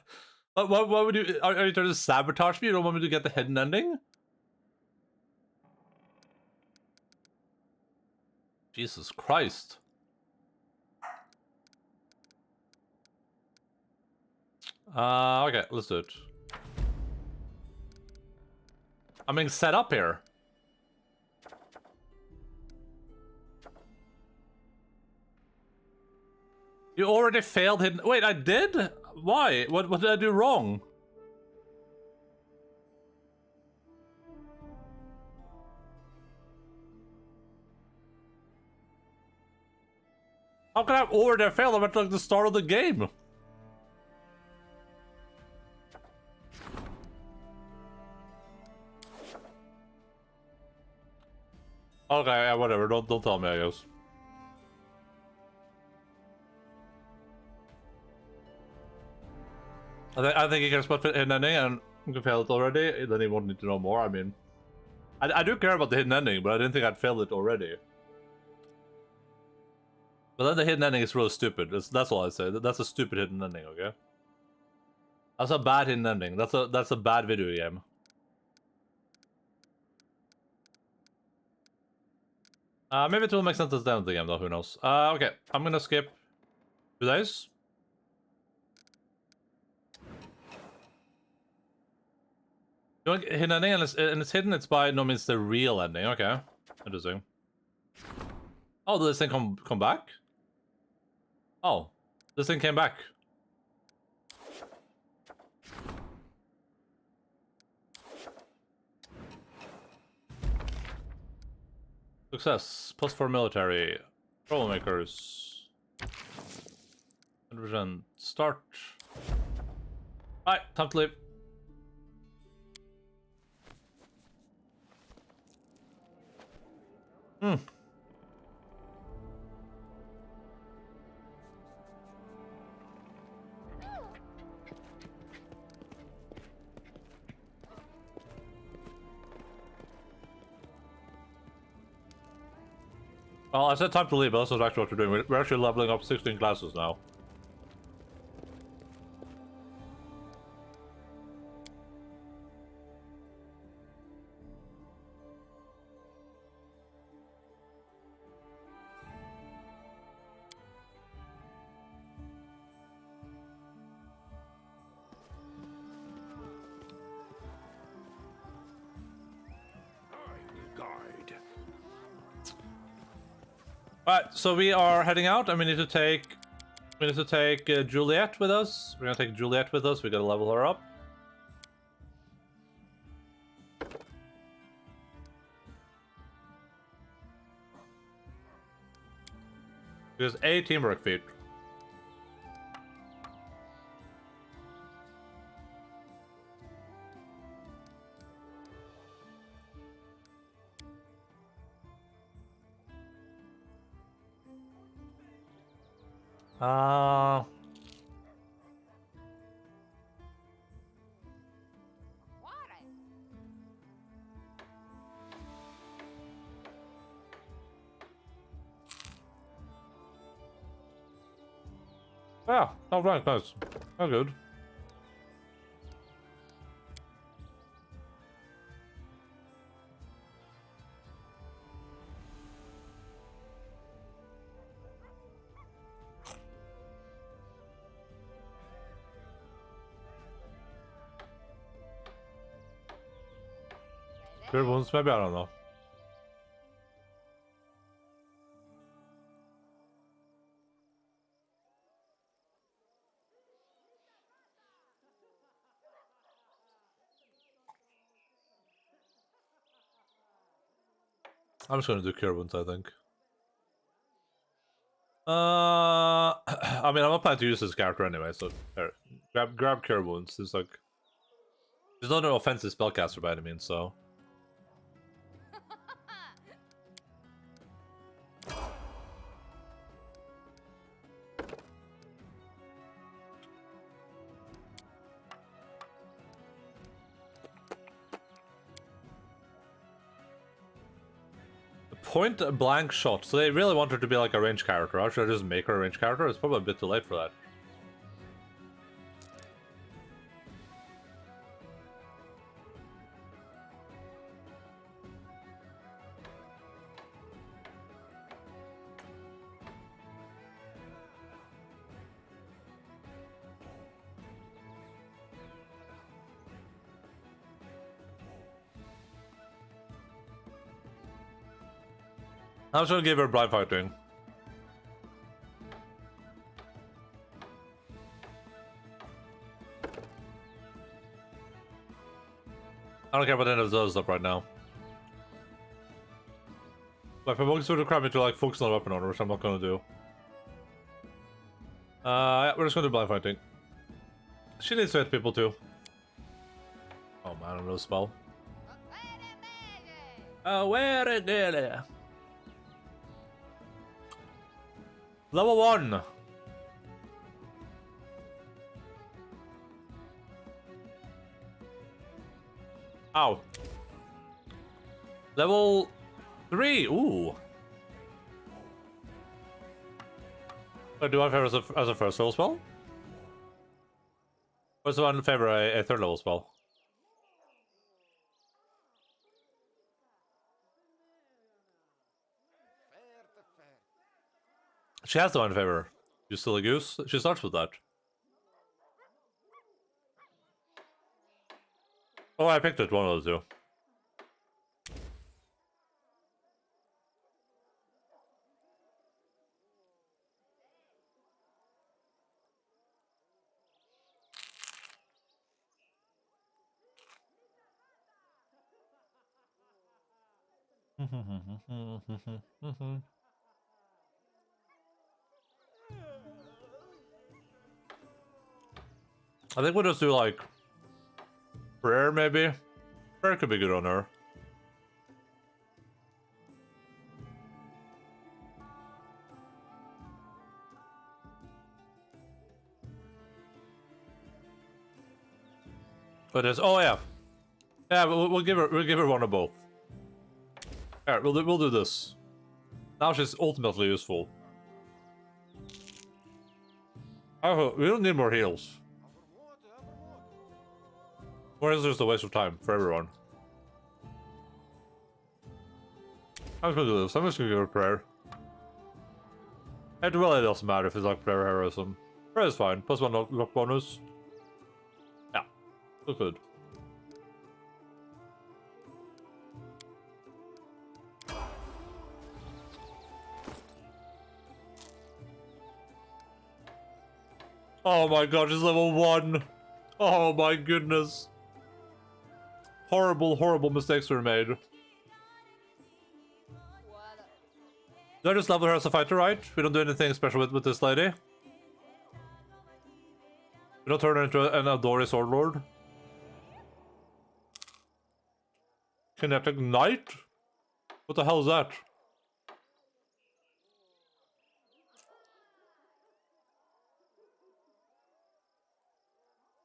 would you... Are you trying to sabotage me? You don't want me to get the hidden ending? Jesus Christ. Okay, let's do it. I'm being set up here. You already failed hidden... Wait, I did? Why? What did I do wrong? How can I have already failed? I'm at like the start of the game. Okay, yeah, whatever. Don't tell me, I guess. I think he cares about hidden ending, and you can fail it already. Then he won't need to know more. I mean, I do care about the hidden ending, but I didn't think I'd failed it already. But then the hidden ending is really stupid. That's all I say. That's a stupid hidden ending. Okay. That's a bad hidden ending. That's a bad video game. Maybe it will make sense at the end of the game, though. Who knows? Okay. I'm gonna skip 2 days. You want hidden ending, and it's hidden. It's by no means the real ending. Okay, interesting. Oh, did this thing come back? Oh, this thing came back. Success. +4 military. Troublemakers. 100%. Start. Alright, time to leave. Well, I said time to leave, but that's actually what we're doing. We're actually leveling up 16 classes now. Alright, so we are heading out, and we need to take Juliet with us. We're gonna take Juliet with us. We gotta level her up. There's a teamwork feat. Yeah, all right, nice. That's good. Good ones, maybe, I don't know. I'm just gonna do cure wounds, I think. I mean, I'm not planning to use this character anyway, so here, grab cure wounds. There's like, there's not an offensive spellcaster by any means, so point blank shot. So they really want her to be like a ranged character. Or should I just make her a ranged character? It's probably a bit too late for that. I'm just gonna give her blind fighting. I don't care about any of those stuff right now. But if I'm focusing to cram me to like focus on a weapon order, which I'm not gonna do. Yeah, we're just gonna do blind fighting. She needs to hit people too. Oh man, I don't know the spell. Oh, where is it? Level 1. Ow. Level 3. Ooh. Do I favor as a first level spell? Or is the one in favor a third level spell? She has the one in favor. You still a goose? She starts with that. Oh, I picked it, one of the two. I think we'll just do like prayer, maybe. Prayer could be good on her. But there's oh yeah, yeah. We'll give her one of both. Alright, we'll do this. Now she's ultimately useful. Oh, we don't need more heals. Or is just a waste of time for everyone? I'm just gonna do this. I'm just gonna give her prayer. It really doesn't matter if it's like prayer heroism. Prayer is fine. Plus 1 lock bonus. Yeah, look good. Oh my god, she's level 1. Oh my goodness. Horrible, horrible mistakes were made. Do I just level her as a fighter, right? We don't do anything special with this lady. We don't turn her into an Adori Sword Lord. Kinetic Knight? What the hell is that?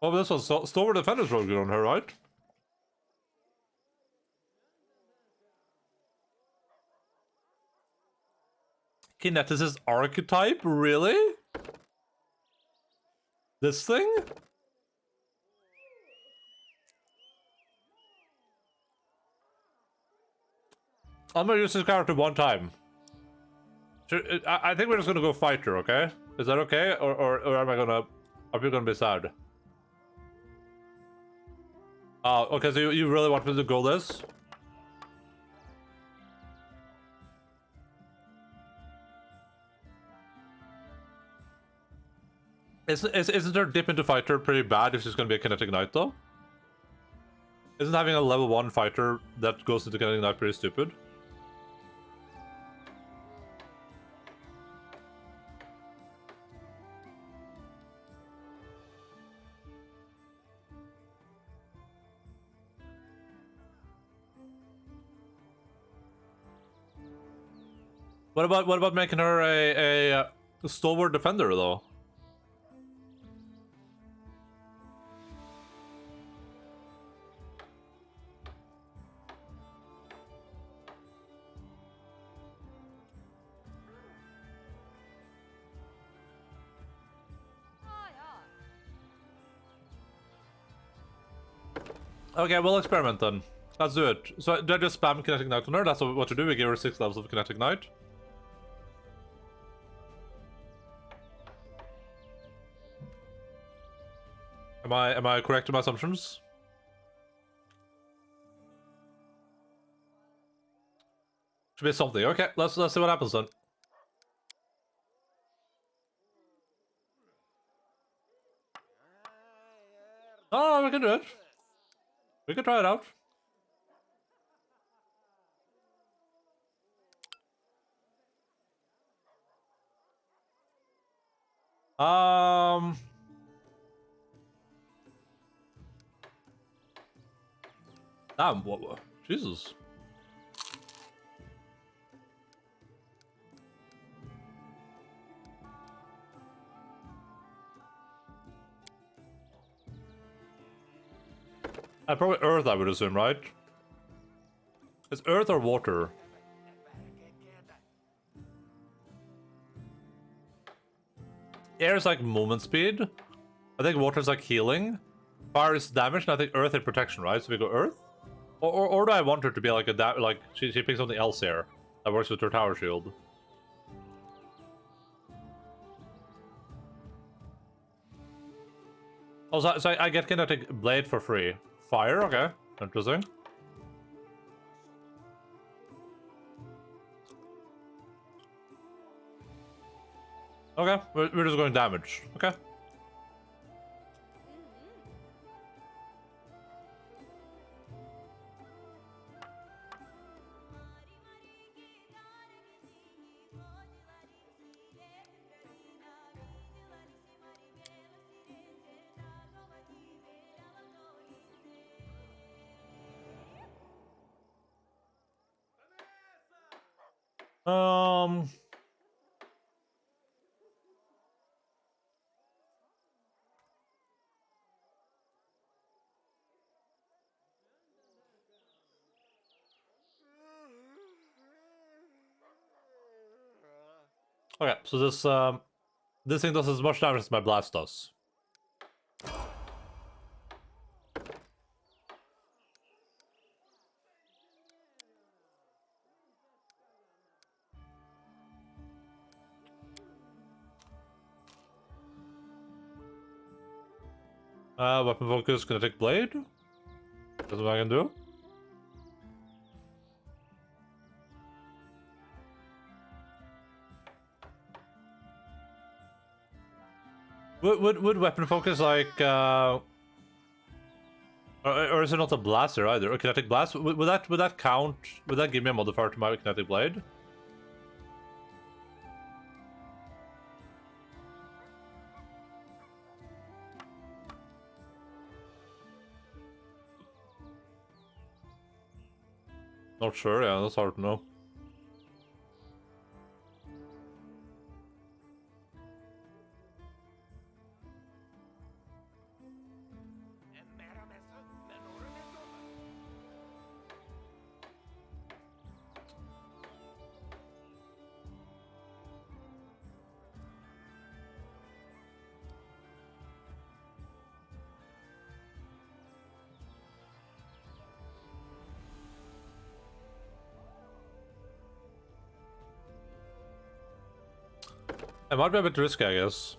Oh, but this was Stalwart Defender's road good on her, right? Kineticist archetype? Really? This thing? I'm gonna use this character one time. I think we're just gonna go fighter, okay? Is that okay? Or am I gonna... Are you gonna be sad? Okay, so you really want me to go this? Isn't her dip into fighter pretty bad if she's gonna be a kinetic knight though? Isn't having a level 1 fighter that goes into kinetic knight pretty stupid? What about making her a stalwart defender though? Okay, we'll experiment then. Let's do it. So, do I just spam Kinetic Knight on her? That's what you do. We give her 6 levels of Kinetic Knight. Am I correct in my assumptions? Should be something. Okay, let's see what happens then. Oh, we can do it. We can try it out. Damn, what? Jesus. Probably Earth, I would assume, right? It's Earth or Water? Air is like movement speed. I think Water is like healing. Fire is damage, and I think Earth is protection, right? So we go Earth? Or do I want her to be like a like she picks something else here that works with her tower shield? Also, so I get Kinetic Blade for free. Fire, okay. Interesting. Okay, we're just going damage. Okay. Okay, so this thing does as much damage as my blast does. Weapon focus, Kinetic Blade. That's what I can do. Would weapon focus like or is it not a blaster either? A Kinetic Blast? Would that count? Would that give me a modifier to my Kinetic Blade? Not sure, yeah, that's hard to know. It might be a bit risky, I guess.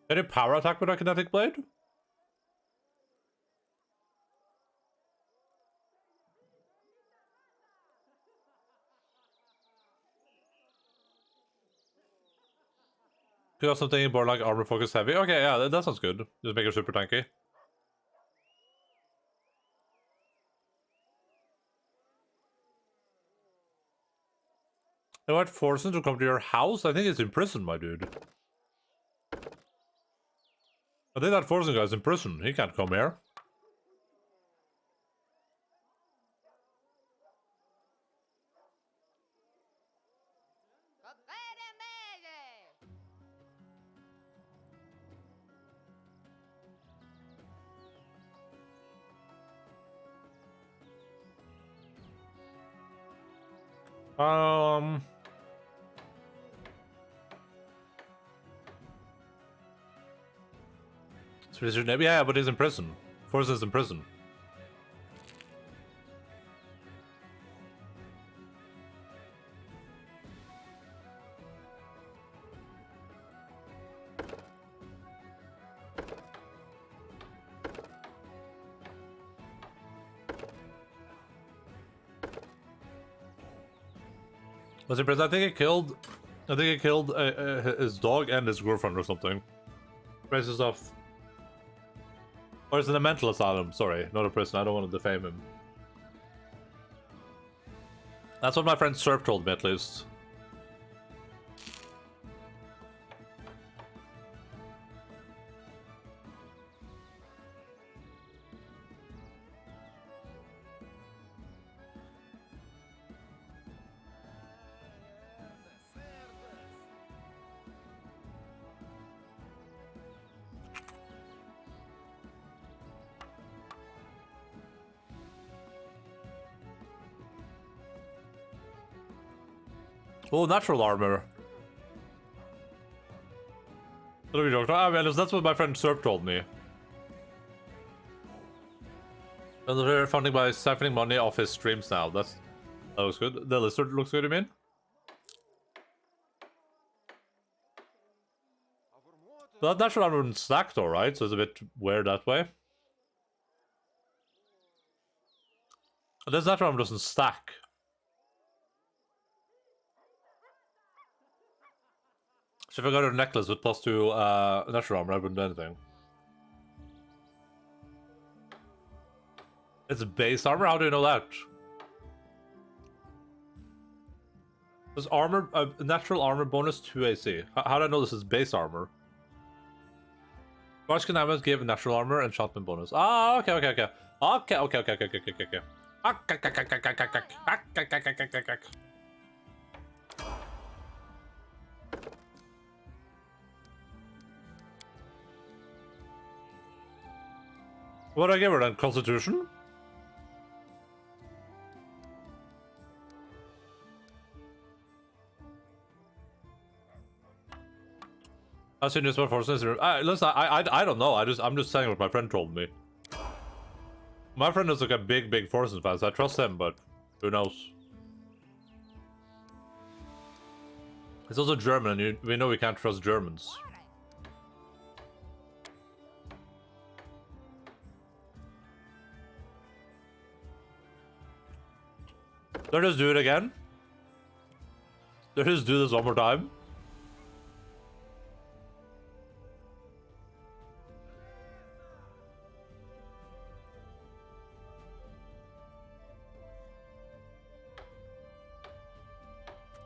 Can you power attack with a Kinetic Blade? Could have something more like armor focus heavy. Okay, yeah, that sounds good. Just make it super tanky. They might force him to come to your house? I think it's in prison, my dude. I think that forcing guy's in prison. He can't come here. Yeah, but he's in prison. Forrest is in prison. Was he in prison? I think he killed his dog and his girlfriend or something. Racist stuff. Or is it a mental asylum? Sorry, not a prison. I don't want to defame him. That's what my friend Serp told me, at least. Oh, natural armor. What are we talking about? I mean, that's what my friend Serp told me. And they're funding by siphoning money off his streams now. That looks good. The lizard looks good, you mean? But that natural armor wouldn't stack though, right? So it's a bit weird that way. This natural armor doesn't stack. So if I got a necklace with +2 natural armor, I wouldn't do anything. It's base armor? How do you know that? Does armor, natural armor bonus 2 AC? How do I know this is base armor? Large Knives give natural armor enchantment bonus. Ah, okay. Okay. What did I give her then? Constitution? I've seen this one for listen, I don't know. I'm just saying what my friend told me. My friend is like a big Forsen fan, so I trust him, but who knows? He's also German, and we know we can't trust Germans. Let's just do it again. Let's just do this one more time.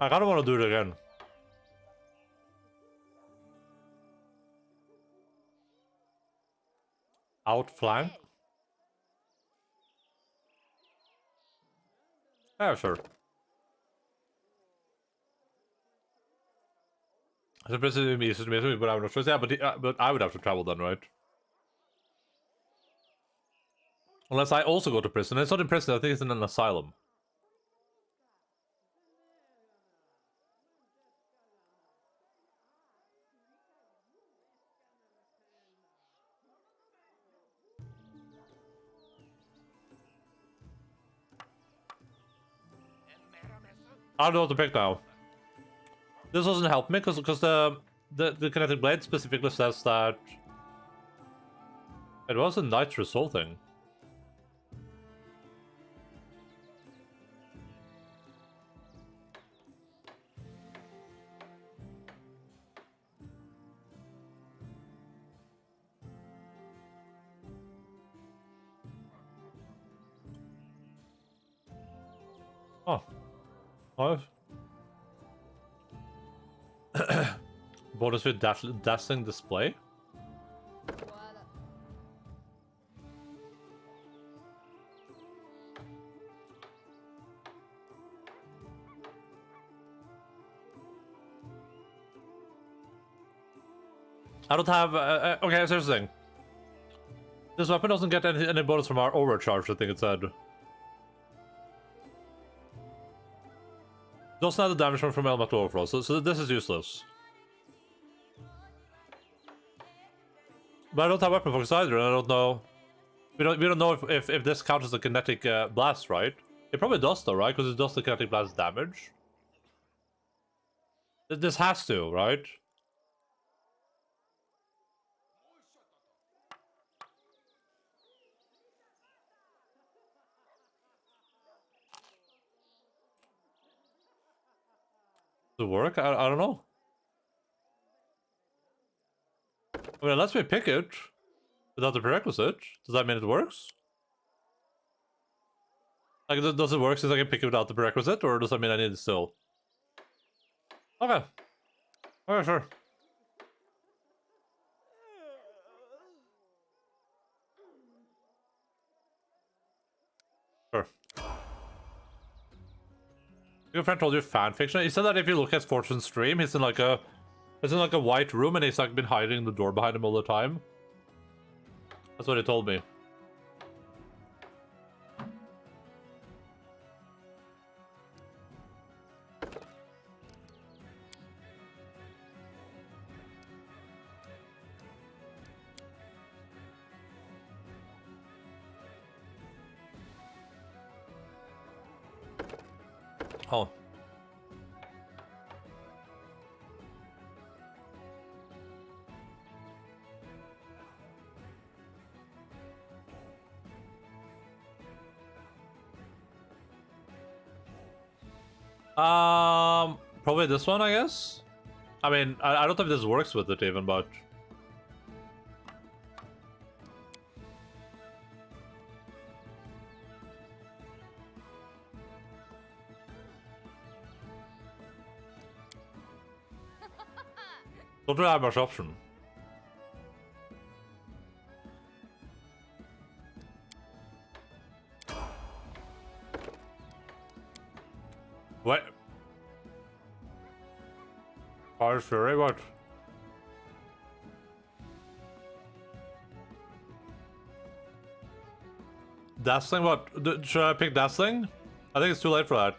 I kinda wanna do it again. Outflank? Yeah, sure. It's basically easy to me, but I'm not sure. Yeah, but I would have to travel then, right? Unless I also go to prison. It's not in prison, I think it's in an asylum. I don't know what to pick now. This doesn't help me because the kinetic blade specifically says that it was a nitrous soul thing. Oh. What? Bonus with dazzling display? I don't have... okay, here's the thing. This weapon doesn't get any bonus from our overcharge, I think it said. Doesn't have the damage from elemental overflow, so this is useless. But I don't have weapon focus either, and I don't know. We don't know if this counts as a kinetic blast, right? It probably does though, right? Because it does the kinetic blast damage. This has to, right? Does it work? I don't know. I mean, unless we pick it without the prerequisite, does that mean it works? Like, does it work since I can pick it without the prerequisite, or does that mean I need it still? Okay. Okay, sure. Sure. Your friend told you fan fiction? He said that if you look at Fortune's stream, he's in like a white room and he's like been hiding the door behind him all the time. That's what he told me. Oh. Probably this one, I guess. I mean, I don't know if this works with it even, but don't really have much option. What? Fire Fury, what? Dazzling, what? Should I pick Dazzling? I think it's too late for that.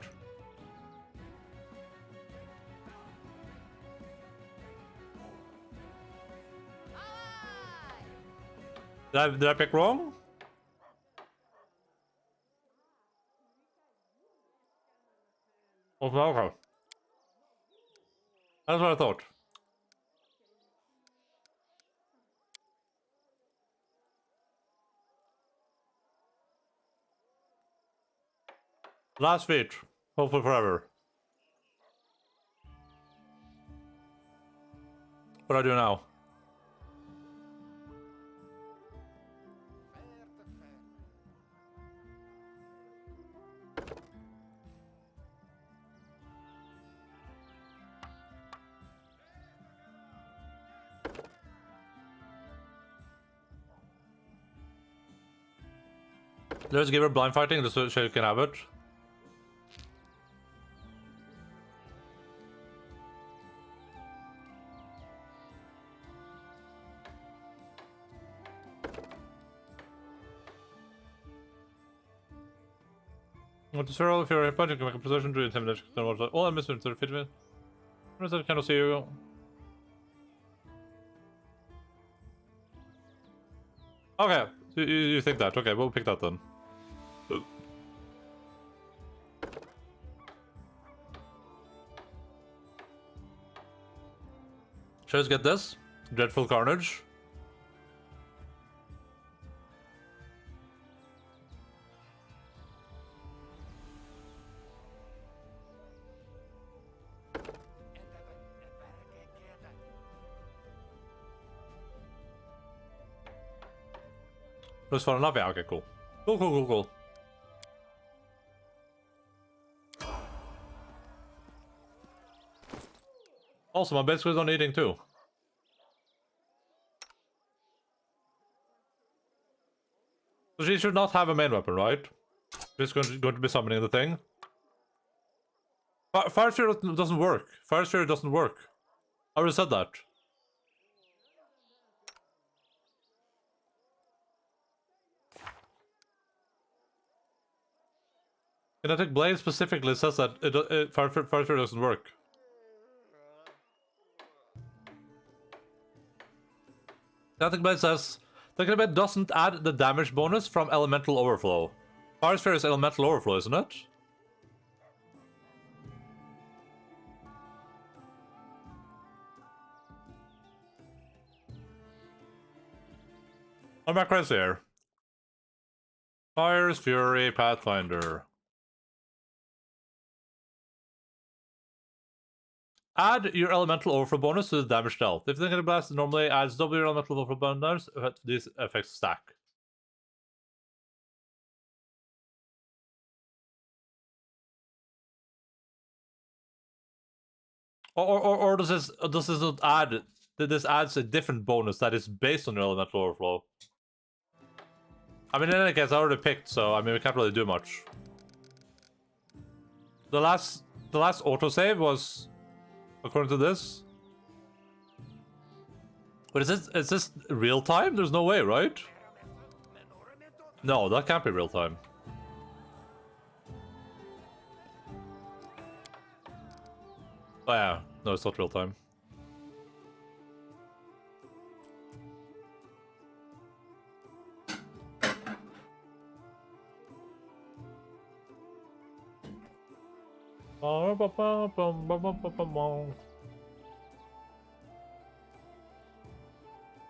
Did I pick wrong? Okay. That's what I thought. Last feat. Hopefully forever. What do I do now? Let's give her blind fighting just so she can have it. With the zero, if you're a punch, you can make a position to intimidate. All I'm missing is the fit me. I cannot see you. Okay, you think that? Okay, we'll pick that then. Let's get this. Dreadful Carnage. Just for enough? Yeah, okay, cool. Cool. Also, my basically done eating too. So she should not have a main weapon, right? She's going to be summoning the thing. Fire Sphere doesn't work. Fire Sphere doesn't work. I already said that. Kinetic Blade specifically says that Fire Sphere doesn't work. Nothing Blade says, Thinking Blade doesn't add the damage bonus from Elemental Overflow. Fire Sphere is Elemental Overflow, isn't it? I'm back right here. Fire's Fury Pathfinder. Add your elemental overflow bonus to the damage dealt. If thinking blast normally adds double your elemental overflow bonus, these effects stack. Or does this not add? This adds a different bonus that is based on your elemental overflow. I mean, in any case, I already picked, so I mean, we can't really do much. The last autosave was, according to this. But is this real time? There's no way, right? No, that can't be real time. Oh yeah, no, it's not real time.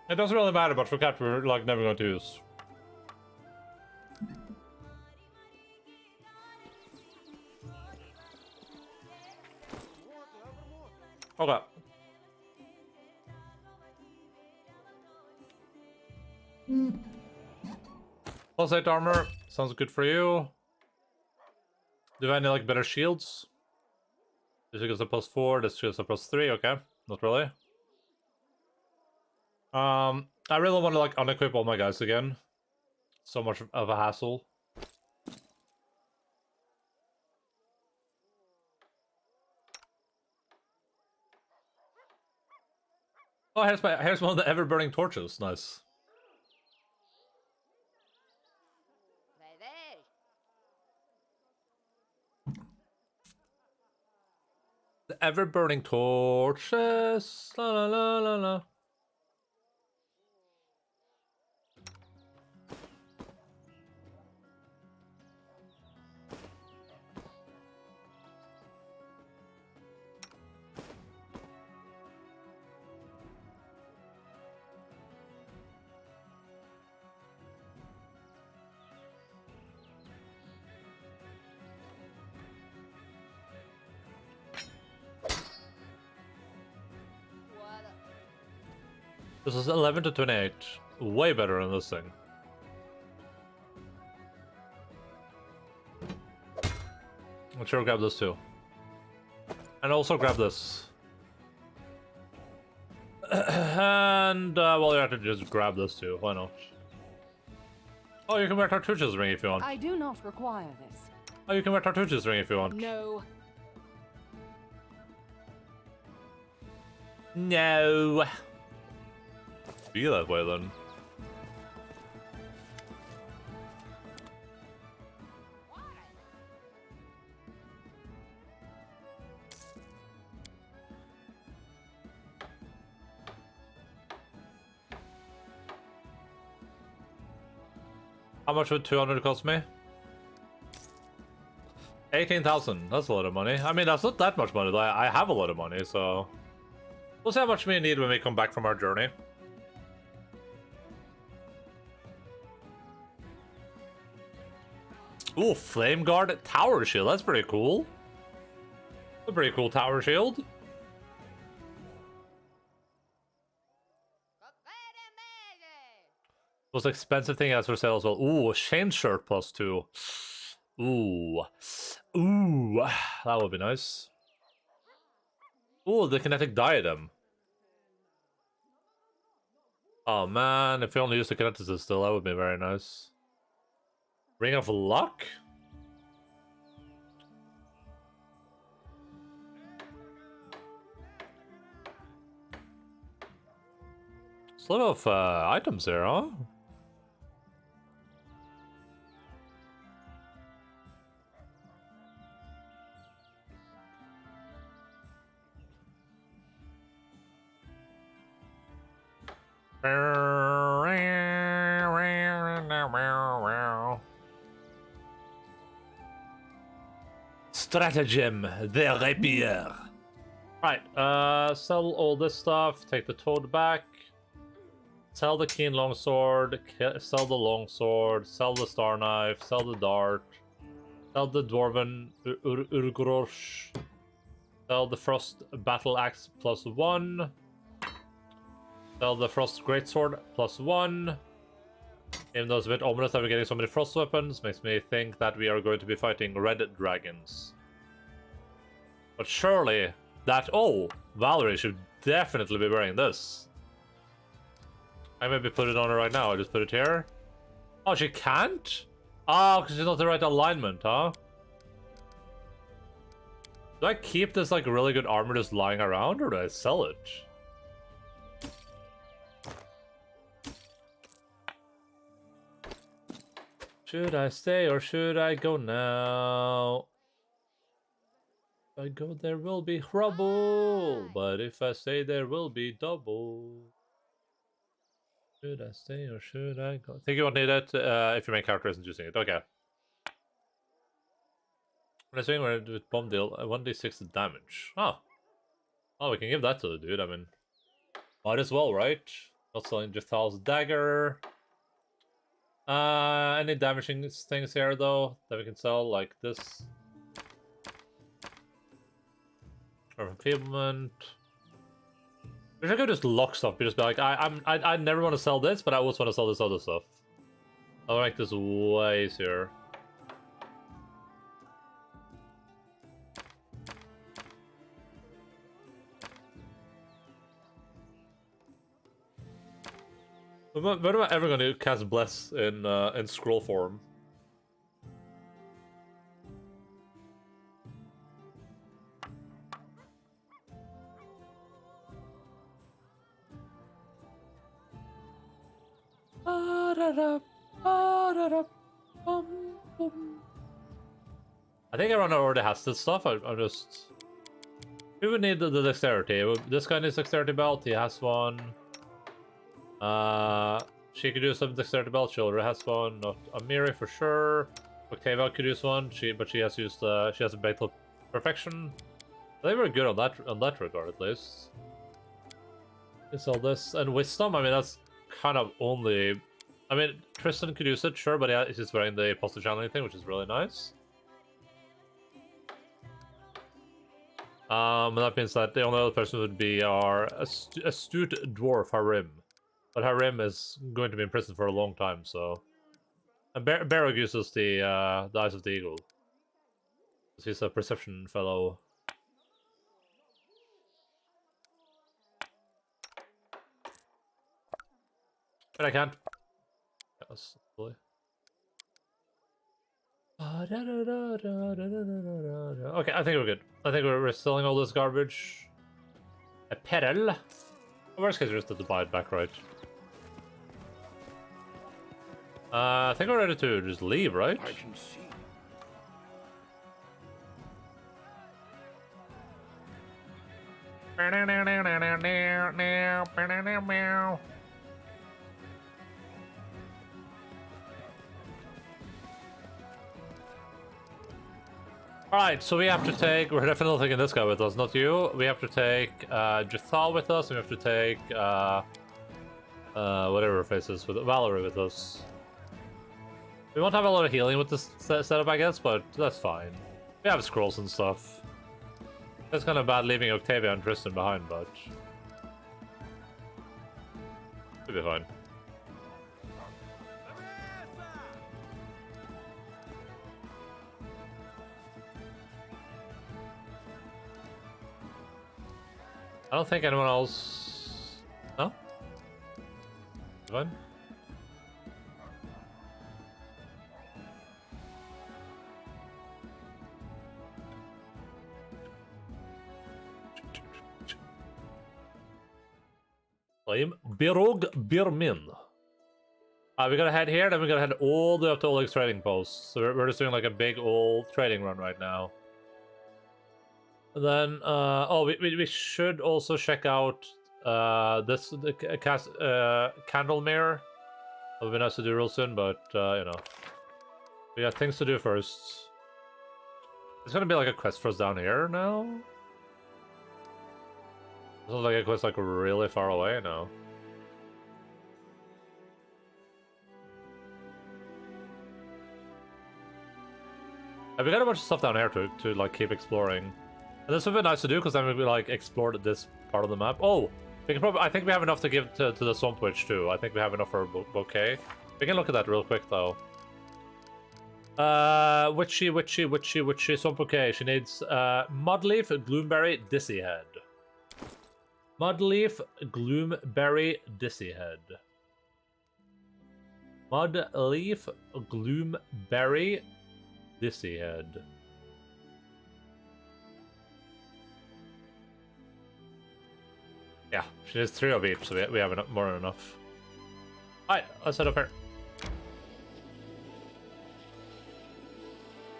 It doesn't really matter, but for cat we're like never going to use. Okay. Plus 8 armor sounds good for you. Do I need like better shields? This gives a +4, this gives a +3, okay. Not really. I really want to like unequip all my guys again. So much of a hassle. Oh, here's one of the ever-burning torches. Nice. The ever-burning torches. La la la la la. This is 11 to 28. Way better than this thing. I'm sure grab this too. And also grab this. And, well, you have to just grab this too. Why not? Oh, you can wear Tartucci's ring if you want. I do not require this. Oh, you can wear Tartucci's ring if you want. No. No. Be that way then. How much would 200 cost me? 18,000. That's a lot of money. I mean, that's not that much money. I have a lot of money, so we'll see how much we need when we come back from our journey. Ooh, Flame Guard Tower Shield. That's pretty cool. A pretty cool Tower Shield. Most expensive thing as for sale as well. Ooh, a Shane shirt +2. Ooh. Ooh. That would be nice. Ooh, the kinetic diadem. Oh man, if we only use the kineticist still, that would be very nice. Ring of Luck? There's a lot of items there, huh? stratagem, the rapier. Right, sell all this stuff, take the toad back, sell the keen longsword, sell the longsword, sell the star knife, sell the dart, sell the dwarven urgrosh, sell the frost battle axe +1, sell the frost greatsword +1. Even though it's a bit ominous that we're getting so many frost weapons, makes me think that we are going to be fighting red dragons. But surely that... Oh! Valerie should definitely be wearing this. I maybe put it on her right now. I just put it here. Oh, she can't? Oh, because she's not the right alignment, huh? Do I keep this, like, really good armor just lying around, or do I sell it? Should I stay or should I go now? If I go, there will be trouble. But if I stay, there will be double. Should I stay or should I go? I think you won't need it if your main character isn't using it. Okay. When I swing with bomb deal, 1d6 damage. Oh. Oh, we can give that to the dude. I mean, might as well, right? Not selling Jethal's dagger. Any damaging things here though that we can sell, like this. Or enfeeblement. Wish I could just lock stuff, but just be like, I never want to sell this, but I always want to sell this other stuff. I'll make this way easier. When am I ever going to cast Bless in scroll form? I think everyone already has this stuff. I'm just... We would need the dexterity. This guy needs dexterity belt. He has one. She could use some dexterity belt. She already has one. Not Amiri for sure. Octavia could use one. But she has used. She has a Battle Perfection. They were good on that regard at least. It's all this and Wisdom. I mean, that's kind of only. I mean, Tristan could use it, sure, but he's just wearing the positive channeling thing, which is really nice. That means that the only other person would be our astute dwarf Harim. But Harim is going to be in prison for a long time, so... And Barrog uses the Eyes of the Eagle. He's a perception fellow. But I can't. Yes, hopefully. Okay, I think we're good. I think we're selling all this garbage. A peril. Worst case, we just have to buy it back, right? I think we're ready to just leave, right? I can see. Alright, so we have to take... We're definitely taking this guy with us, not you. We have to take Jethal with us, and we have to take... whatever her face is, with Valerie with us. We won't have a lot of healing with this setup, I guess, but that's fine. We have scrolls and stuff. It's kind of bad leaving Octavia and Tristan behind, but... We'll be fine. I don't think anyone else... No? Fine. I'm Birog Birmin. We gotta head here, then we gotta head all the way up to Oleg's trading post. So we're just doing like a big old trading run right now. And then, oh, we should also check out Candle Mirror. It would be nice to do real soon, but you know, we got things to do first. There's gonna be like a quest for us down here now. Is it like a quest like really far away? No. We got a bunch of stuff down here to like keep exploring, and this would be nice to do because then we like explored this part of the map. Oh, we can probably. I think we have enough to give to the Swamp Witch too. I think we have enough for a bouquet. We can look at that real quick though. Witchy Swamp Bouquet. She needs Mudleaf, Gloomberry, Dizzy Head. Mudleaf, Gloomberry, Dizzy Head. Mudleaf, Gloomberry, Dizzy Head. Yeah, she needs 3 of each, so we have enough, more than enough. Alright, let's head up here.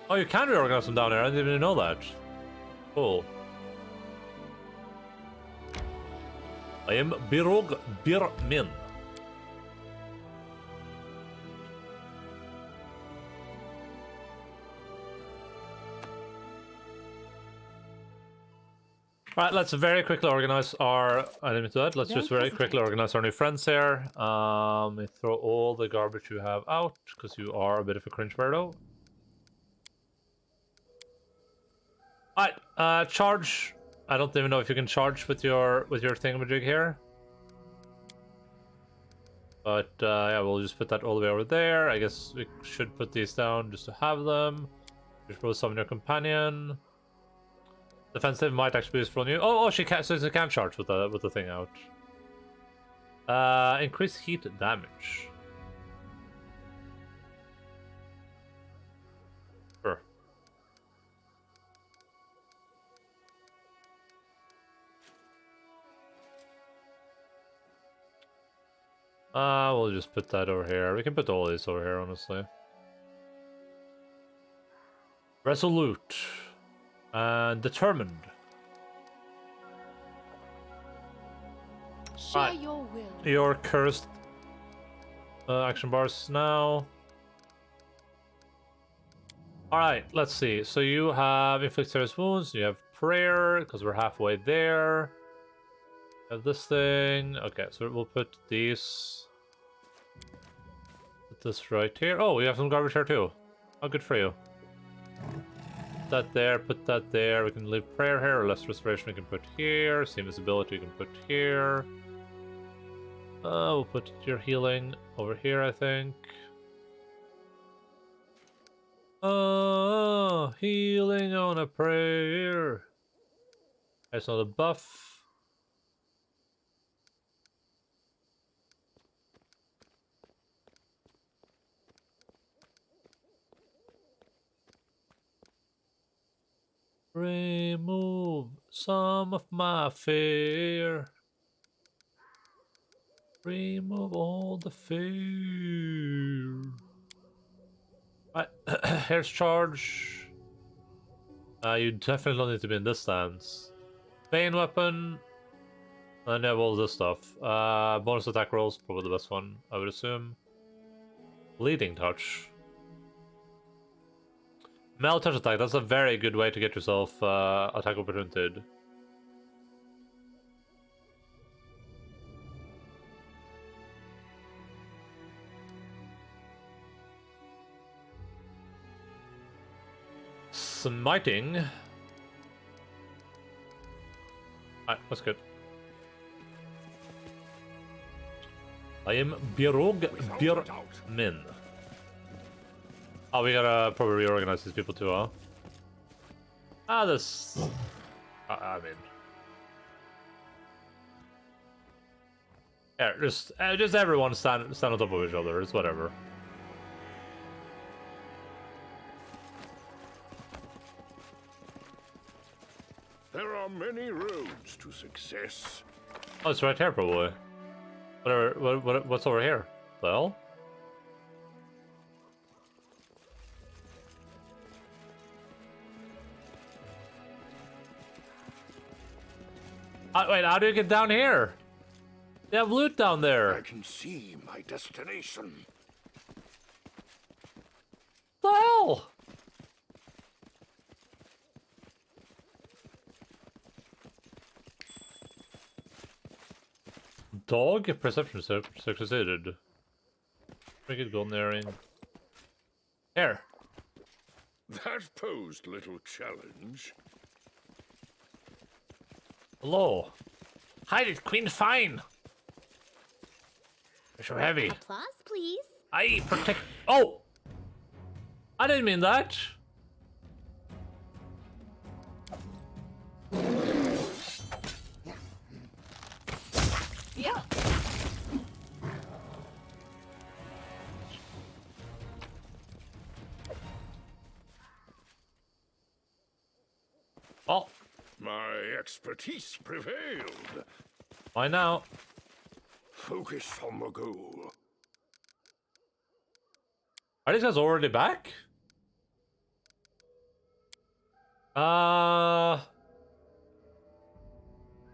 Oh, you can reorganize them down there. I didn't even know that. Cool. I am Birog Birmin. Alright, let's very quickly organize our... I didn't do that. Let's just very quickly organize our new friends here. Let me throw all the garbage you have out, because you are a bit of a cringe weirdo. Alright, charge. I don't even know if you can charge with your thingamajig here. But yeah, we'll just put that all the way over there. I guess we should put these down just to have them. Just roll summon your companion. Defensive might actually be useful on you. Oh, she can. So she can charge with the thing out. Increase heat damage. Sure. We'll just put that over here. We can put all these over here, honestly. Resolute. And determined. Share your will. Your cursed action bars now. Alright, let's see. So you have inflict serious wounds, you have prayer, because we're halfway there. You have this thing. Okay, so we'll put these. Put this right here. Oh, we have some garbage here too. Oh, good for you. Put that there, put that there. We can leave prayer here, or less restoration we can put here. See invisibility we can put here. We'll put your healing over here, I think. Healing on a prayer. That's not a buff. Remove some of my fear. Remove all the fear. Right, here's charge. You definitely don't need to be in this stance. Bane weapon. And have all this stuff. Bonus attack rolls, probably the best one, I would assume. Bleeding touch. Melee touch attack, that's a very good way to get yourself attack opportunity. Smiting. Alright, that's good. I am Birog Birmin. Oh, we gotta probably reorganize these people too, huh? This... I mean... Yeah, just everyone stand on top of each other, it's whatever. There are many roads to success. Oh, it's right here, probably. Whatever, what's over here? The hell? Wait, how do you get down here? They have loot down there. I can see my destination. What the hell? dog? Perception succeeded. Make it golden earring. Here. That posed little challenge. Hello. Hide it, Queen Fine! You're so heavy. Applause, please. I protect. Oh! I didn't mean that. Yeah. Oh, My expertise prevailed. why now? Focus on the goal. Are these guys already back?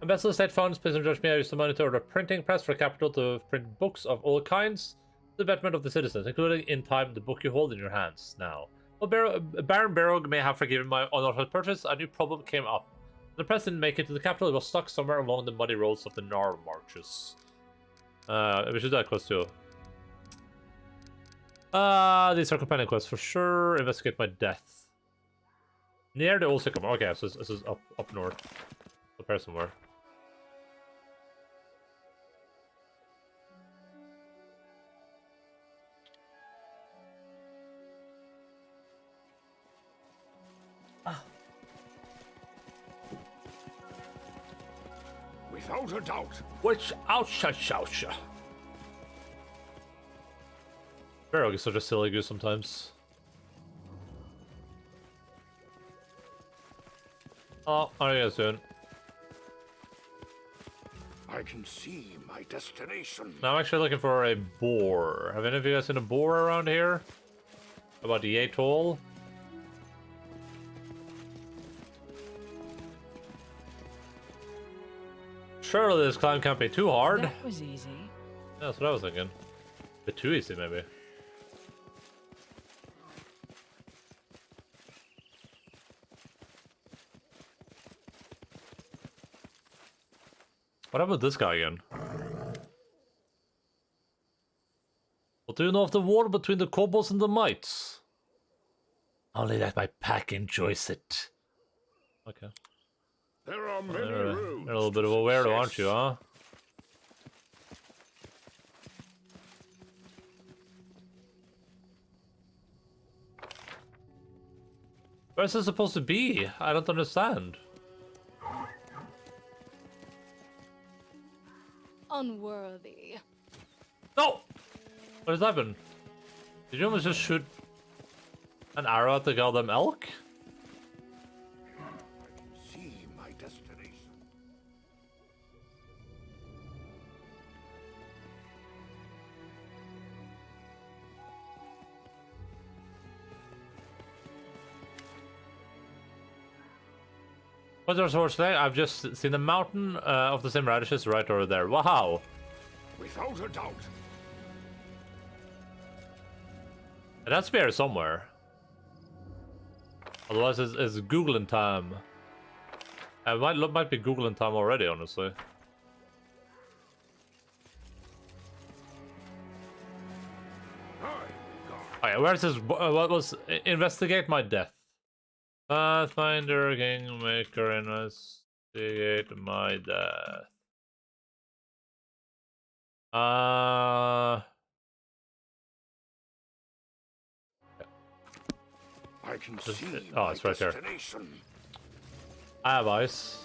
Embezzle State Funds, please judge me. I use the money to order a printing press for capital to print books of all kinds to the betterment of the citizens, including in time the book you hold in your hands now. While Baron Barrog may have forgiven my unauthorized purchase, a new problem came up. The press didn't make it to the capital, it was stuck somewhere along the muddy roads of the Gnarl Marches. We should do that quest too. These are companion quests for sure. Investigate my death. Near the old sycamore. Okay, so this is up north. Up there somewhere. Without a doubt. Which ouch. Barrog is such a silly goose sometimes. Oh, how are you guys doing? I can see my destination. Now I'm actually looking for a boar. Have any of you guys seen a boar around here? About the atoll? Surely this climb can't be too hard. That was easy. Yeah, that's what I was thinking. A bit too easy, maybe. What about this guy again? What do you know of the war between the kobolds and the mites? Only that my pack enjoys it. Okay. There are many You're roads. a little bit to of a weirdo, aren't success. you, huh? Where's this supposed to be? I don't understand. Unworthy. No! What has happened? Did you almost just shoot an arrow at the goddamn elk? See my destination. What's our source today? I've just seen a mountain of the same radishes right over there. Wow! Without a doubt. It has to be here somewhere. Otherwise, it's Googling time. It might be Googling time already, honestly. Oh yeah, where's this? What was investigate my death? Pathfinder, Kingmaker, investigate my death. I can Just- see oh, my it's right there. destination. I have ice.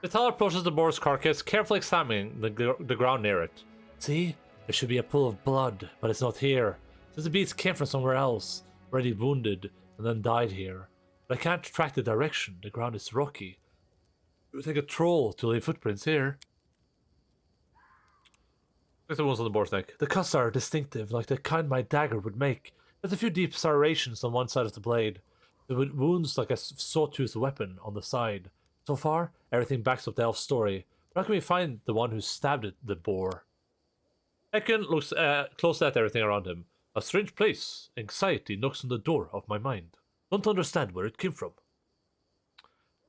The teller approaches the boar's carcass, carefully examining the ground near it. See? There should be a pool of blood, but it's not here. Since the beast came from somewhere else, already wounded, and then died here. But I can't track the direction. The ground is rocky. It would take a troll to leave footprints here. Look at the wounds on the boar's neck. The cuts are distinctive, like the kind my dagger would make. There's a few deep serrations on one side of the blade. The wounds like a sawtooth weapon on the side. So far, everything backs up the elf's story. But how can we find the one who stabbed the boar? Ekun looks closely at everything around him. A strange place. Anxiety knocks on the door of my mind. Don't understand where it came from.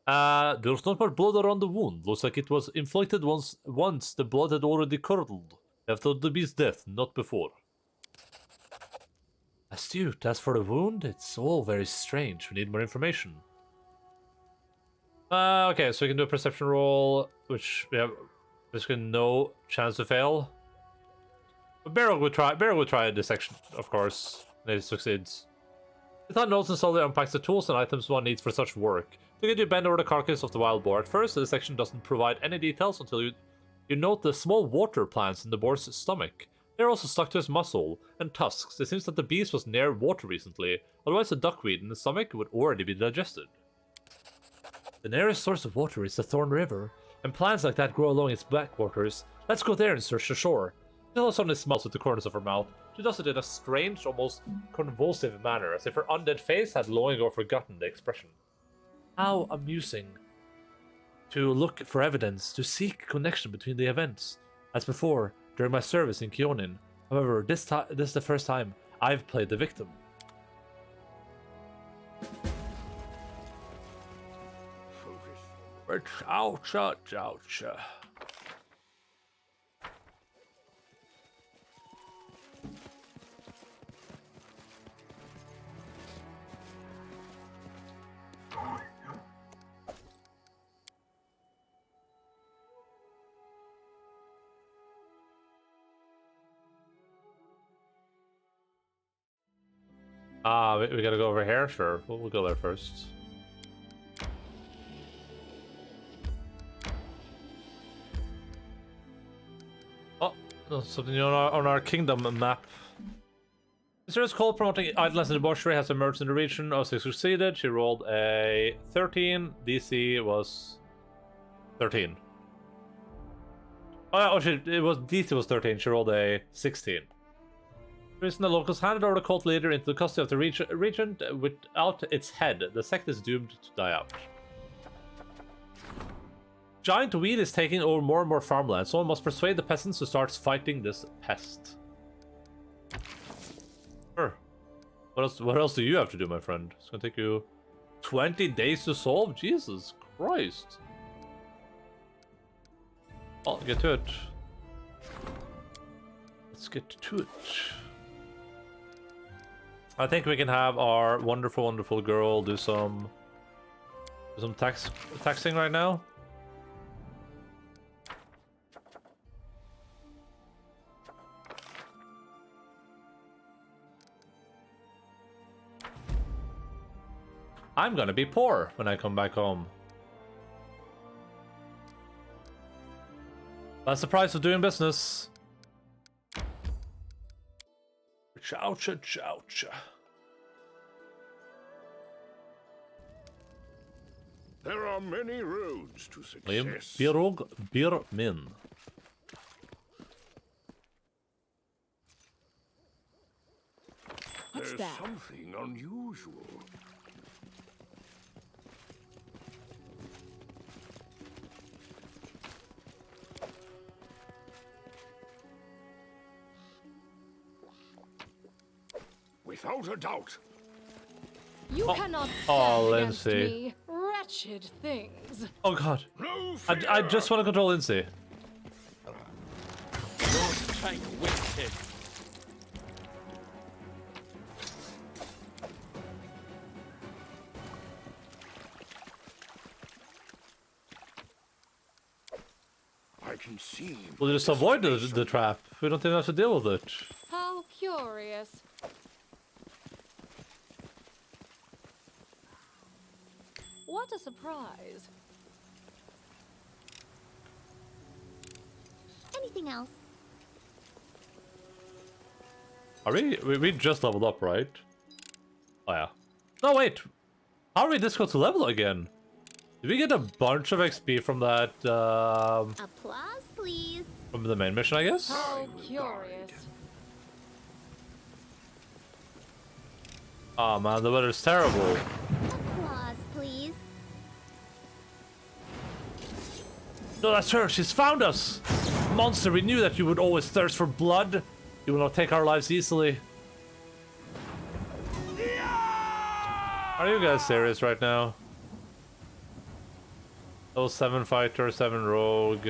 There's not much blood around the wound. Looks like it was inflicted once the blood had already curdled. After the beast's death, not before. Astute. As for the wound, it's all very strange. We need more information. Okay, so we can do a perception roll, which we have basically no chance to fail. But Barrow would try this section, of course, and he succeeds. The thought notes and slowly unpacks the tools and items one needs for such work. Together you bend over the carcass of the wild boar. At first, the section doesn't provide any details until you note the small water plants in the boar's stomach. They're also stuck to his muscle and tusks. It seems that the beast was near water recently, otherwise the duckweed in the stomach would already be digested. The nearest source of water is the Thorn River, and plants like that grow along its backwaters. Let's go there and search the shore. Stella suddenly smiles with the corners of her mouth. She does it in a strange, almost convulsive manner, as if her undead face had long ago forgotten the expression. How amusing. To look for evidence, to seek connection between the events. As before, during my service in Kionin. However, this is the first time I've played the victim. Ouch. We gotta go over here? Sure, we'll go there first. Oh, there's something new on our kingdom map. Mrs. Cole promoting idleness and debauchery has emerged in the region. Ossie succeeded. She rolled a 13. DC was 13. DC was 13. She rolled a 16. The reason the locals handed over the cult leader into the custody of the regent without its head. The sect is doomed to die out. Giant weed is taking over more and more farmland. Someone must persuade the peasants to start fighting this pest. Sure. What else do you have to do, my friend? It's gonna take you 20 days to solve? Jesus Christ. I'll get to it. Let's get to it. I think we can have our wonderful, wonderful girl do some taxing right now. I'm gonna be poor when I come back home. That's the price of doing business. Ouch. There are many roads to success. Birog Birmin. What's There's that? something unusual. Without a doubt. You cannot oh, stand against Lindsay. me, wretched things. Oh god. No I just want to control Lindsay. Take wicked. I can see. We'll just avoid the trap. We don't even have to deal with it. How curious. What a surprise. Anything else? Are we just leveled up, right? Oh yeah. No wait. How are we this close to level again? Did we get a bunch of XP from that Applause, please. from the main mission, I guess? How curious. Oh man, the weather's terrible. Applause, please. No, that's her. She's found us. Monster, we knew that you would always thirst for blood. You will not take our lives easily. Are you guys serious right now? Level 7 fighter, 7 rogue.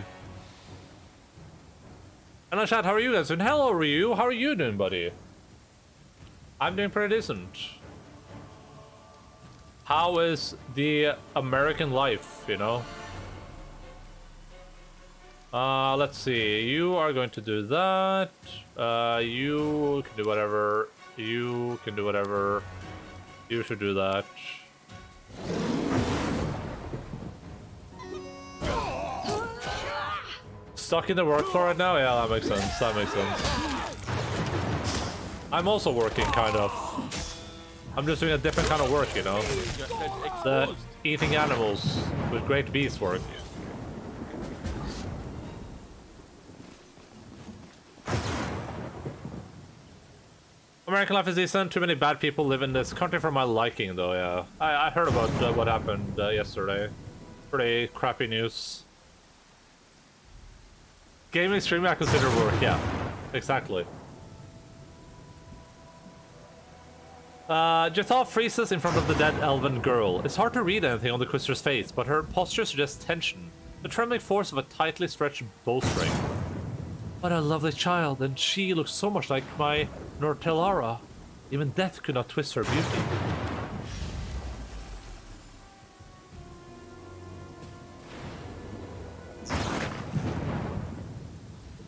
Hello chat, how are you guys? And hello Ryu, how are you doing, buddy? I'm doing pretty decent. How is the American life, you know? Let's see. You are going to do that. You can do whatever. You can do whatever. You should do that. Stuck in the work floor right now? Yeah, that makes sense. That makes sense. I'm also working, kind of. I'm just doing a different kind of work, you know? The eating animals with great beast work. American life is decent. Too many bad people live in this country for my liking, though, yeah. I heard about what happened yesterday. Pretty crappy news. Gaming streaming I consider work, yeah. Exactly. Jethal freezes in front of the dead elven girl. It's hard to read anything on the Quister's face, but her posture suggests tension. The trembling force of a tightly stretched bowstring. What a lovely child, and she looks so much like my Nortellara. Even death could not twist her beauty.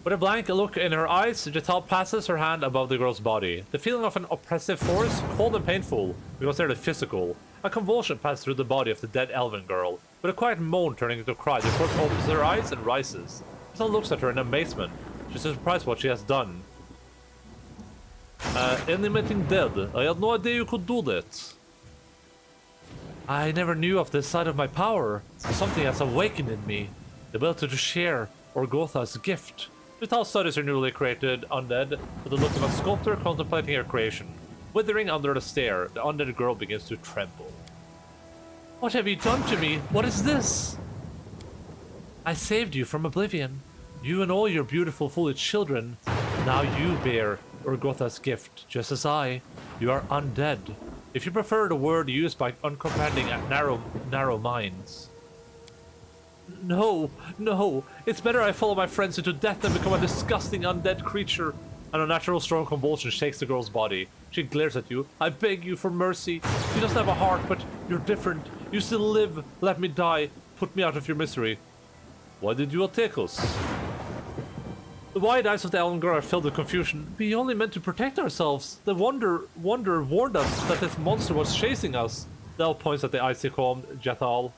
With a blank look in her eyes, Jethal passes her hand above the girl's body. The feeling of an oppressive force, cold and painful, because they're physical. A convulsion passes through the body of the dead elven girl, with a quiet moan turning into a cry. The corpse opens her eyes and rises. Jethal looks at her in amazement. She's surprised what she has done. Animating dead. I had no idea you could do that. I never knew of this side of my power. Something has awakened in me. The ability to share Orgotha's gift. Jethal studies her newly created undead with the look of a sculptor contemplating her creation. Withering under the stare, the undead girl begins to tremble. What have you done to me? What is this? I saved you from oblivion. You and all your beautiful foolish children. Now you bear Orgotha's gift, just as I. You are undead. If you prefer the word used by uncomprehending narrow minds. No, no. It's better I follow my friends into death than become a disgusting undead creature. An unnatural strong convulsion shakes the girl's body. She glares at you. I beg you for mercy. She doesn't have a heart, but you're different. You still live. Let me die. Put me out of your misery. Why did you attack us? The wide eyes of the elven girl are filled with confusion. We only meant to protect ourselves. The Wanderer warned us that this monster was chasing us. The elf points at the icy calm Jethal.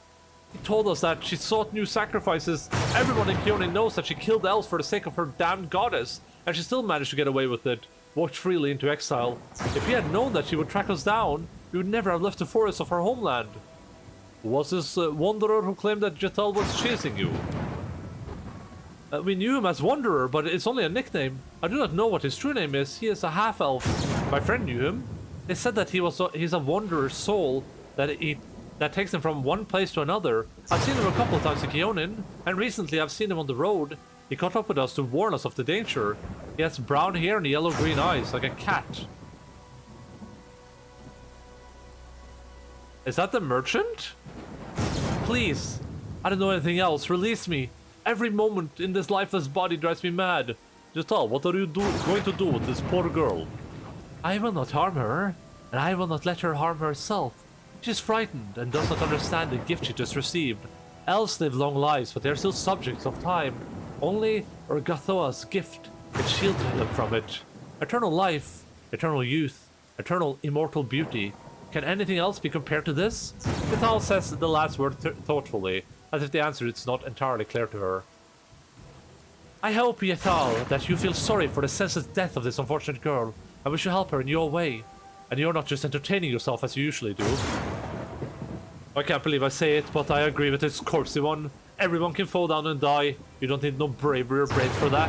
He told us that she sought new sacrifices. Everyone in Keone knows that she killed elves for the sake of her damned goddess, and she still managed to get away with it. Walked freely into exile. If we had known that she would track us down, we would never have left the forests of our homeland. Was this Wanderer who claimed that Jethal was chasing you? We knew him as Wanderer, but it's only a nickname. I do not know what his true name is. He is a half-elf. My friend knew him. They said that he's a wanderer's soul, that takes him from one place to another. I've seen him a couple of times in Keonin, and recently I've seen him on the road. He caught up with us to warn us of the danger. He has brown hair and yellow-green eyes, like a cat. Is that the merchant? Please, I don't know anything else. Release me. Every moment in this lifeless body drives me mad. Jethal, what are you going to do with this poor girl? I will not harm her, and I will not let her harm herself. She is frightened and does not understand the gift she just received. Elves live long lives, but they are still subjects of time. Only Orgotha's gift can shield them from it. Eternal life, eternal youth, eternal immortal beauty. Can anything else be compared to this? Jethal says the last word thoughtfully, as if the answer is not entirely clear to her. I hope, Jethal, that you feel sorry for the senseless death of this unfortunate girl. I wish you help her in your way. And you're not just entertaining yourself as you usually do. I can't believe I say it, but I agree with this corpsey one. Everyone can fall down and die. You don't need no bravery or brains for that.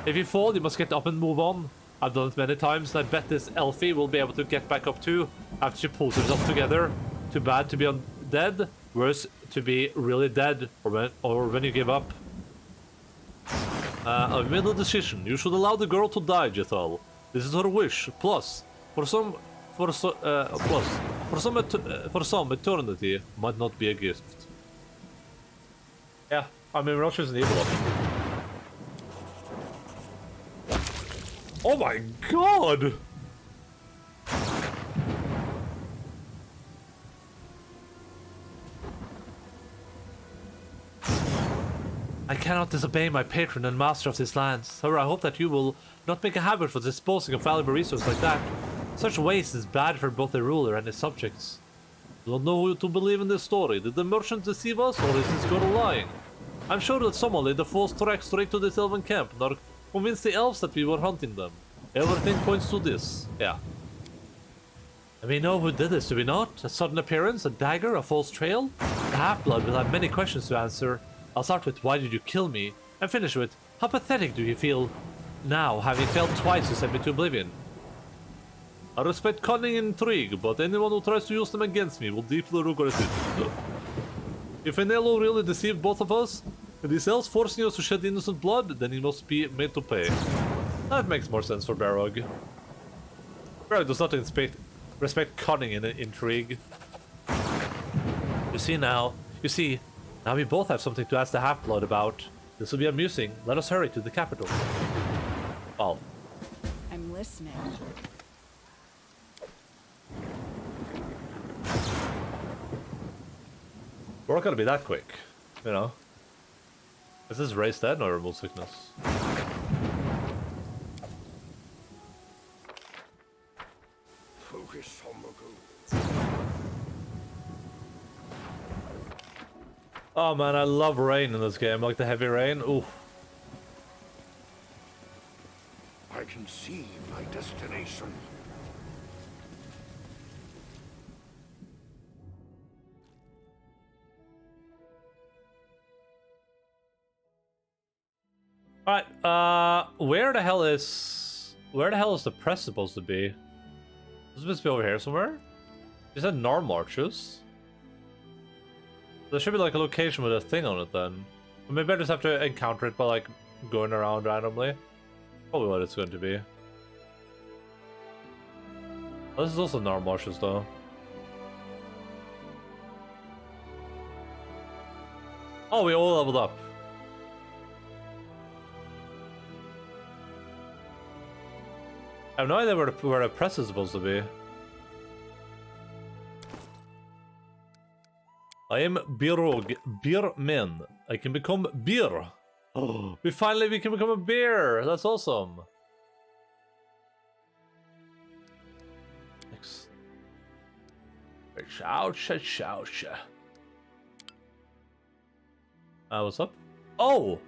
If you fall, you must get up and move on. I've done it many times, and I bet this Elfie will be able to get back up too, after she pulls herself together. Too bad to be undead, worse to be really dead, or when you give up. I've made a decision. You should allow the girl to die, Jethal. This is her wish. Plus, for some eternity might not be a gift. Yeah, I mean, we're not choosing the evil option. Oh my god! I cannot disobey my patron and master of these lands. However, I hope that you will not make a habit of disposing of valuable resources like that. Such waste is bad for both the ruler and his subjects. I don't know who to believe in this story. Did the merchant deceive us, or is this girl lying? I'm sure that someone laid a false track straight to this elven camp and are convinced the elves that we were hunting them. Everything points to this. Yeah. And we know who did this, do we not? A sudden appearance, a dagger, a false trail? The half-blood will have many questions to answer. I'll start with, why did you kill me? And finish with, how pathetic do you feel now, having failed twice to send me to oblivion? I respect cunning and intrigue, but anyone who tries to use them against me will deeply regret it. If Enelo really deceived both of us, and these elves forcing us to shed innocent blood, then he must be made to pay. That makes more sense for Barog. Barog does not respect cunning and intrigue. You see, now we both have something to ask the Half-Blood about. This will be amusing. Let us hurry to the capital. Well. I'm listening. We're not gonna be that quick, you know. Is this race dead or remove sickness? Focus on the goal. Oh man, I love rain in this game, like the heavy rain. Ooh. I can see my destination. Alright, where the hell is the press supposed to be? Is it supposed to be over here somewhere? Is that normal arches? There should be like a location with a thing on it then. Or maybe I just have to encounter it by like going around randomly. Probably what it's going to be. Oh, this is also normal arches though. Oh, we all leveled up. I have no idea where the press is supposed to be. I am Birog, Beerman. I can become beer. Oh, we can become a beer. That's awesome. Next. What's up? Oh!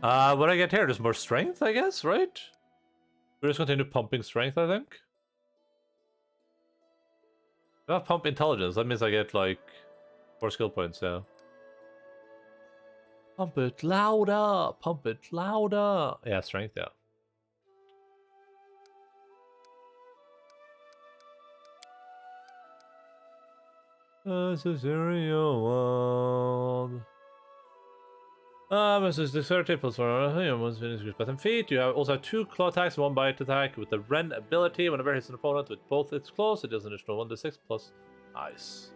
What I get here? Just more strength, I guess, right? We just continue pumping strength, I think. If I pump intelligence, that means I get like 4 skill points, yeah. Pump it louder! Pump it louder! Yeah, strength, yeah. This is your world. Versus the 30 plus 1 once finished with feet. You also have 2 claw attacks, 1 bite attack with the Ren ability. Whenever it hits an opponent with both its claws, it does an additional 1d6 plus. Nice.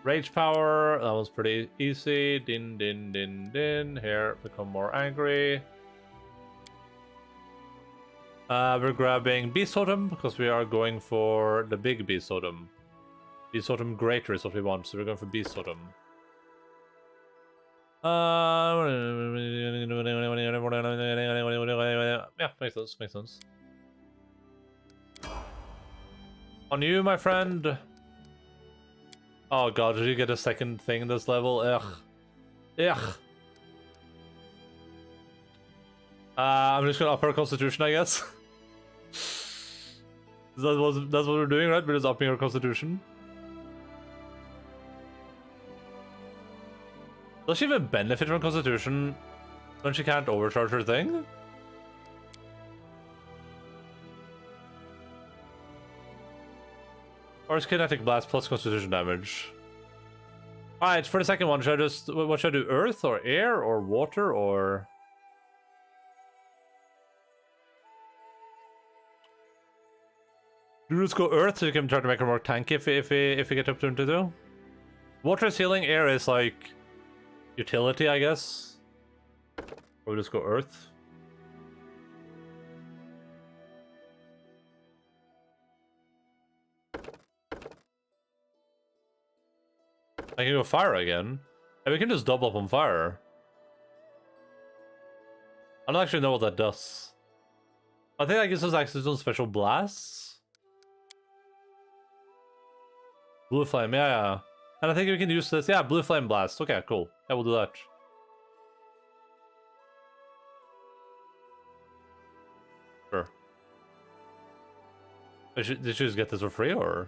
Rage power, that was pretty easy. Din din din din. Here, become more angry. We're grabbing Beast Totem because we are going for the big Beast Totem. Beast Totem Greater is what we want, so we're going for Beast Totem. Yeah, makes sense. On you, my friend. Oh god, did you get a second thing in this level? Ugh. Ugh. I'm just gonna up our constitution, I guess. That's what we're doing, right? We're just upping our constitution. Does she even benefit from constitution when she can't overcharge her thing? Or is kinetic blast plus constitution damage? Alright, for the second one, should I just... What should I do? Earth or air or water or... Do just go Earth so you can try to make her more tanky if we get up to do. Water is healing, air is like utility, I guess. Or we just go Earth. I can go fire again. And we can just double up on fire. I don't actually know what that does. I think that gives us access to special blasts. Blue flame, yeah. And I think we can use this. Yeah, blue flame blast. Okay, cool. Yeah, we'll do that. Sure. Did you just get this for free, or?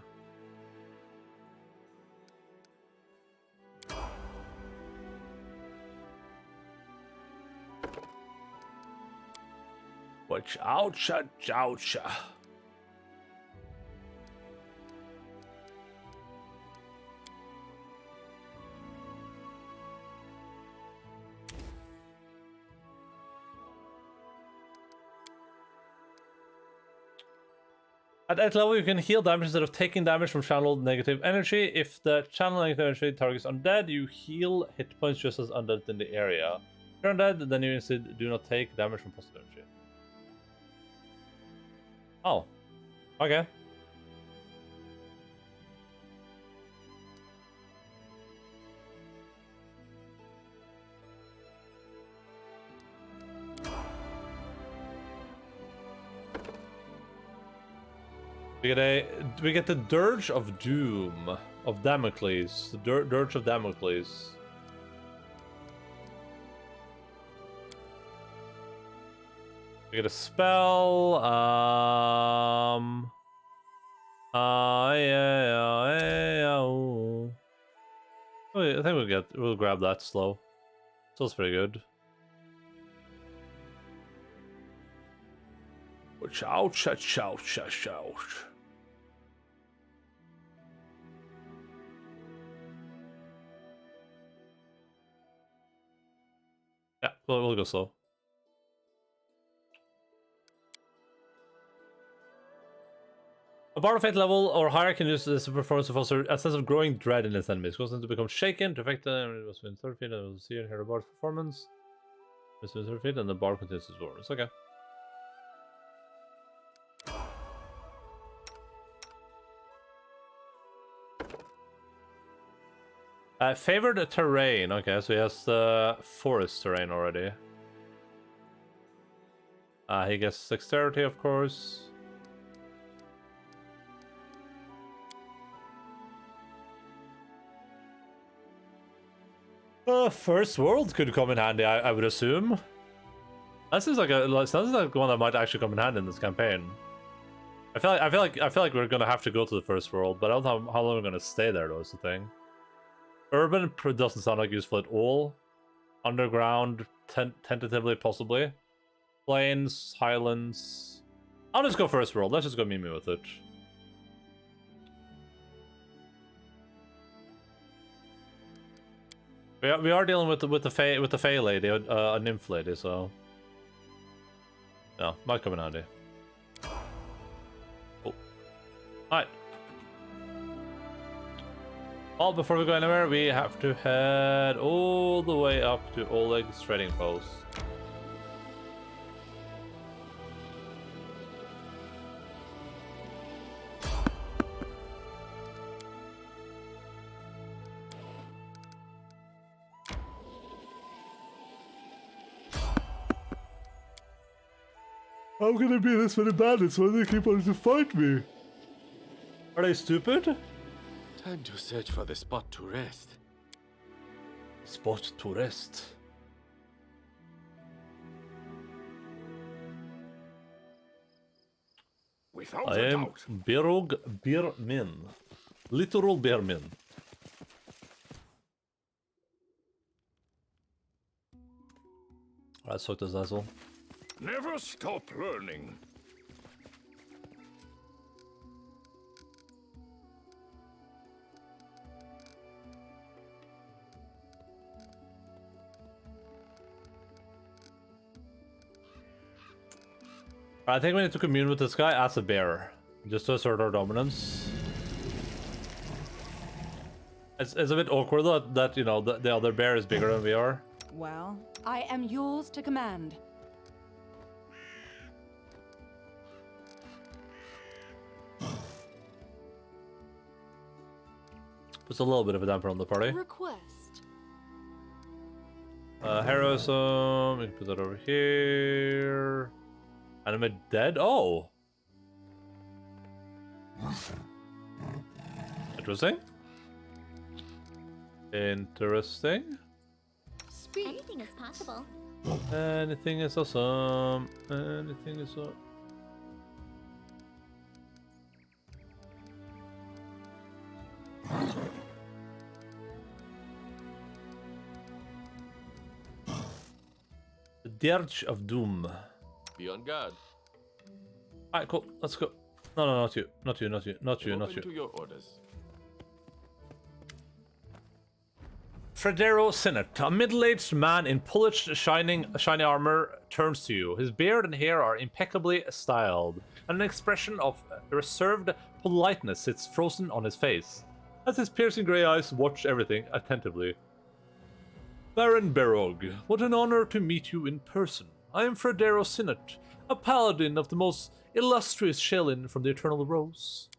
Watch out, ouch. At 8th level, you can heal damage instead of taking damage from channeled negative energy. If the channel negative energy targets undead, you heal hit points just as undead in the area. If you're undead, then you instead do not take damage from positive energy. Oh. Okay. We get the Dirge of Doom of Damocles. The Dirge of Damocles. We get a spell. I think we'll grab that slow. Still pretty good. Ouch. Yeah, we'll go slow. A bard of 8th level or higher can use this performance to foster a sense of growing dread in its enemies. Cause them to become shaken, to affect them, it was within 30 feet, and we'll see and hear the bard's performance. It's within 30 feet, and the bard continues his performance. Okay. Favored terrain. Okay, so he has the forest terrain already. He gets dexterity, of course. First world could come in handy, I would assume. That sounds like one that might actually come in handy in this campaign. I feel like we're gonna have to go to the first world, but I don't know how long we're gonna stay there. Though is the thing. Urban doesn't sound like useful at all. Underground, tentatively, possibly. Plains, highlands. I'll just go first world. Let's just go Mimi with it. We are dealing with the Fae lady, a nymph lady, so no, might come in handy. Oh, alright. Well, before we go anywhere, we have to head all the way up to Oleg's trading post. How can there be this many bandits? Why do they keep wanting to fight me? Are they stupid? Time to search for the spot to rest. Spot to rest. Without I a am doubt. Birog Birmin. Literal Birmin. Alright, suck this asshole. Never stop learning. I think we need to commune with this guy as a bear. Just to assert our dominance. It's a bit awkward that you know, the other bear is bigger than we are. Well, I am yours to command. Puts a little bit of a damper on the party. Request. Heroism, we can put that over here. Enemy dead? Oh! Interesting. Interesting. Speak. Anything is possible. Anything is awesome. Anything is awesome. The Dirge of Doom. Be on guard. Alright, cool. Let's go. No, not you. Not you, not you, not you, not Open to you. your orders. Fredero Sinnott, a middle-aged man in polished, shiny armor, turns to you. His beard and hair are impeccably styled, and an expression of reserved politeness sits frozen on his face, as his piercing grey eyes watch everything attentively. Baron Berog, what an honor to meet you in person. I am Fredero Sinnott, a paladin of the most illustrious Shelin from the Eternal Rose.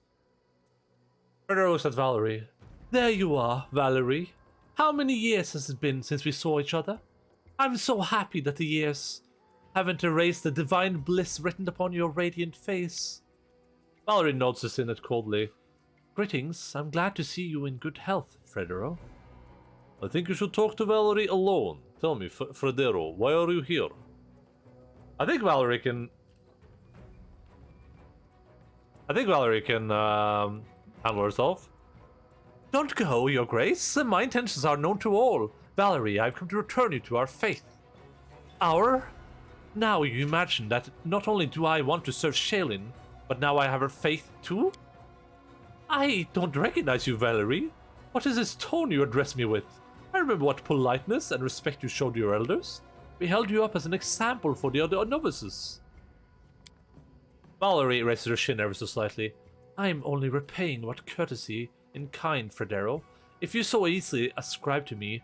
Fredero looks at Valerie. There you are, Valerie. How many years has it been since we saw each other? I'm so happy that the years haven't erased the divine bliss written upon your radiant face. Valerie nods to Sinnott coldly. Greetings, I'm glad to see you in good health, Fredero. I think you should talk to Valerie alone. Tell me, Fredero, why are you here? I think Valerie can handle herself. Don't go, Your Grace. My intentions are known to all. Valerie, I've come to return you to our faith. Our? Now you imagine that not only do I want to serve Shaylin, but now I have her faith too? I don't recognize you, Valerie. What is this tone you address me with? I remember what politeness and respect you showed your elders. We held you up as an example for the other novices. Valerie raises her chin ever so slightly. I am only repaying what courtesy in kind, Fredero. If you so easily ascribe to me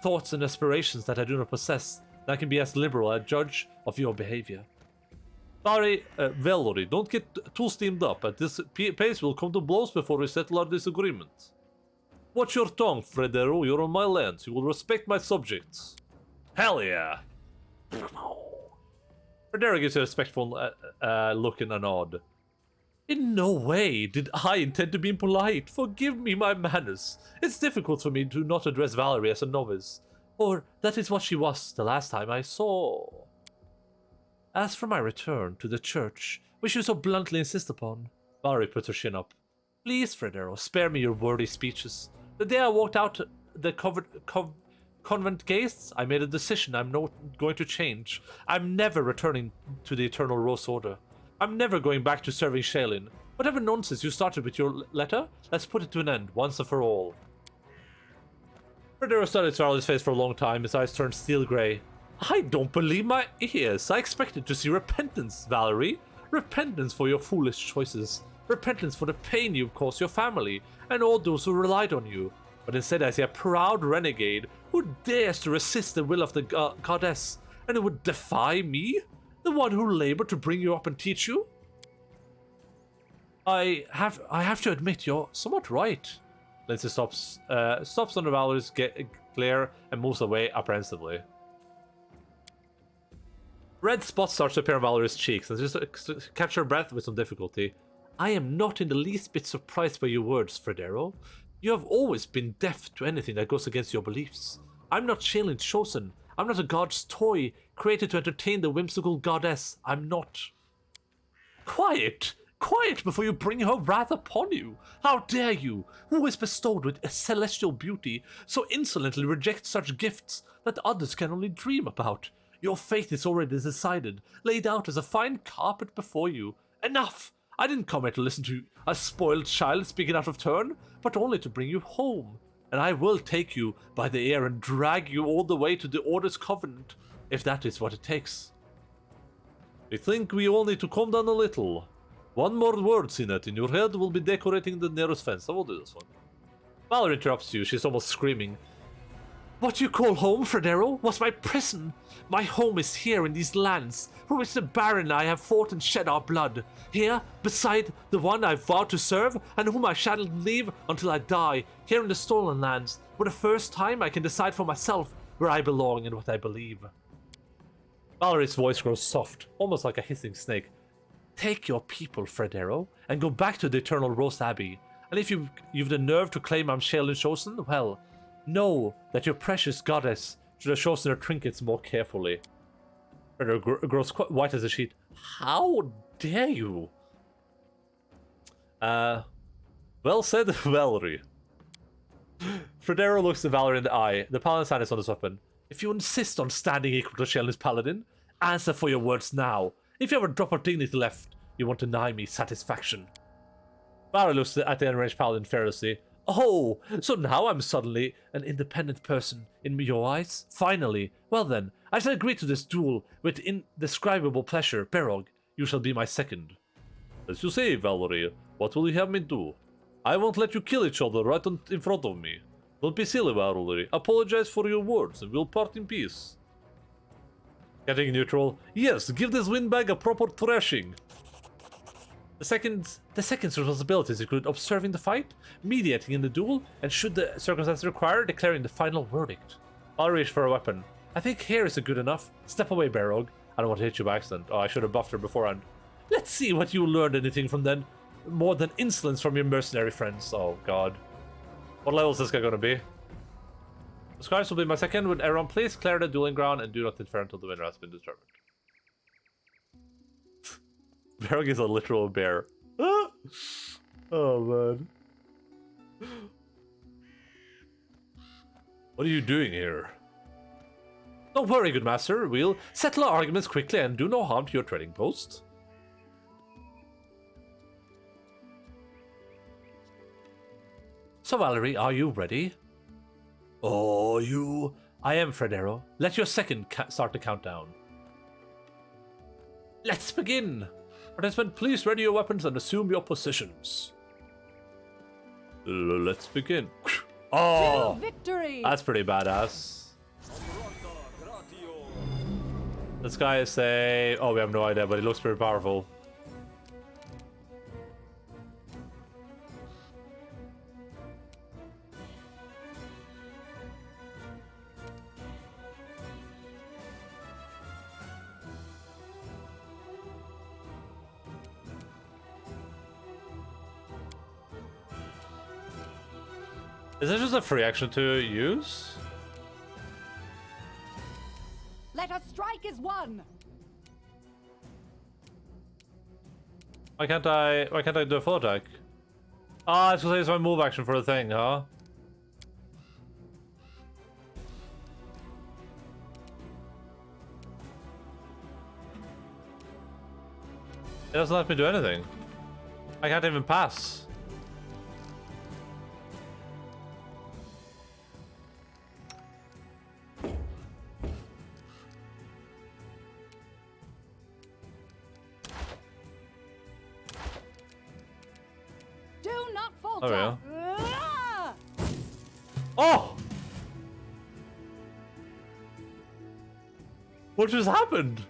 thoughts and aspirations that I do not possess, then I can be as liberal a judge of your behavior. Valerie, don't get too steamed up. At this pace, we'll come to blows before we settle our disagreement. Watch your tongue, Fredero. You're on my lands. You will respect my subjects. Hell yeah! Fredero gives you a respectful look and a nod. In no way did I intend to be impolite. Forgive me my manners. It's difficult for me to not address Valerie as a novice, or that is what she was the last time I saw. As for my return to the church, which you so bluntly insist upon, Valerie puts her chin up. Please, Fredero, spare me your wordy speeches. The day I walked out the convent gates, I made a decision I'm not going to change. I'm never returning to the Eternal Rose Order. I'm never going back to serving Shaylin. Whatever nonsense you started with your letter, let's put it to an end, once and for all. Fredero studied Valerie's face for a long time, his eyes turned steel grey. I don't believe my ears. I expected to see repentance, Valerie. Repentance for your foolish choices. Repentance for the pain you've caused your family, and all those who relied on you. But instead I see a proud renegade who dares to resist the will of the goddess, and who would defy me? The one who labored to bring you up and teach you? I have to admit, you're somewhat right. Lindsay stops under Valerie's glare and moves away apprehensively. Red spots start to appear on Valerie's cheeks, and just catch her breath with some difficulty. I am not in the least bit surprised by your words, Fredero. You have always been deaf to anything that goes against your beliefs. I'm not Shaylin's chosen. I'm not a god's toy, created to entertain the whimsical goddess. I'm not. Quiet! Quiet before you bring her wrath upon you! How dare you, who is bestowed with a celestial beauty, so insolently reject such gifts that others can only dream about? Your fate is already decided, laid out as a fine carpet before you. Enough! I didn't come here to listen to a spoiled child speaking out of turn, but only to bring you home. And I will take you by the ear and drag you all the way to the Order's Covenant, if that is what it takes. We think we all need to calm down a little. One more word, Sinet, in your head will be decorating the nearest fence. I will do this one. Valerie interrupts you. She's almost screaming. What you call home, Fredero, was my prison. My home is here in these lands, for which the Baron and I have fought and shed our blood. Here, beside the one I vowed to serve, and whom I shall leave until I die, here in the stolen lands, for the first time I can decide for myself where I belong and what I believe. Valerie's voice grows soft, almost like a hissing snake. Take your people, Fredero, and go back to the Eternal Rose Abbey. And if you've the nerve to claim I'm Sheldon Chosen, well, know that your precious goddess should have chosen her trinkets more carefully. Fredero grows quite white as a sheet. How dare you? Well said, Valerie. Fredero looks at Valerie in the eye. The paladin's hand is on his weapon. If you insist on standing equal to Sheldon's paladin, answer for your words now. If you have a drop of dignity left, you won't deny me satisfaction. Valerie looks at the enraged paladin fearlessly. Oh, so now I'm suddenly an independent person in your eyes? Finally. Well then, I shall agree to this duel with indescribable pleasure. Berog, you shall be my second. As you say, Valerie, what will you have me do? I won't let you kill each other right in front of me. Don't be silly, Valerie. Apologize for your words and we'll part in peace. Getting neutral. Yes, give this windbag a proper thrashing. The second's responsibilities include observing the fight, mediating in the duel, and should the circumstances require, declaring the final verdict. I'll reach for a weapon. I think here is good enough. Step away, Berog. I don't want to hit you by accident. Oh, I should have buffed her beforehand. Let's see what you learned anything from then. More than insolence from your mercenary friends. Oh, God. What level is this guy going to be? The Scars will be my second. When everyone please clear the dueling ground and do not interfere until the winner has been determined. Berg is a literal bear. Oh, man. What are you doing here? Don't worry, good master. We'll settle our arguments quickly and do no harm to your trading post. So, Valerie, are you ready? Oh, you... I am, Fredero. Let your second start the countdown. Let's begin! Participant, please ready your weapons and assume your positions. Let's begin. Oh! To victory! That's pretty badass. This guy is a... Oh, we have no idea, but he looks pretty powerful. Is this just a free action to use? Let us strike as one. Why can't I do a full attack? Ah, it's because I use my move action for the thing, huh? It doesn't let me do anything. I can't even pass. Oh, yeah. Oh! What just happened?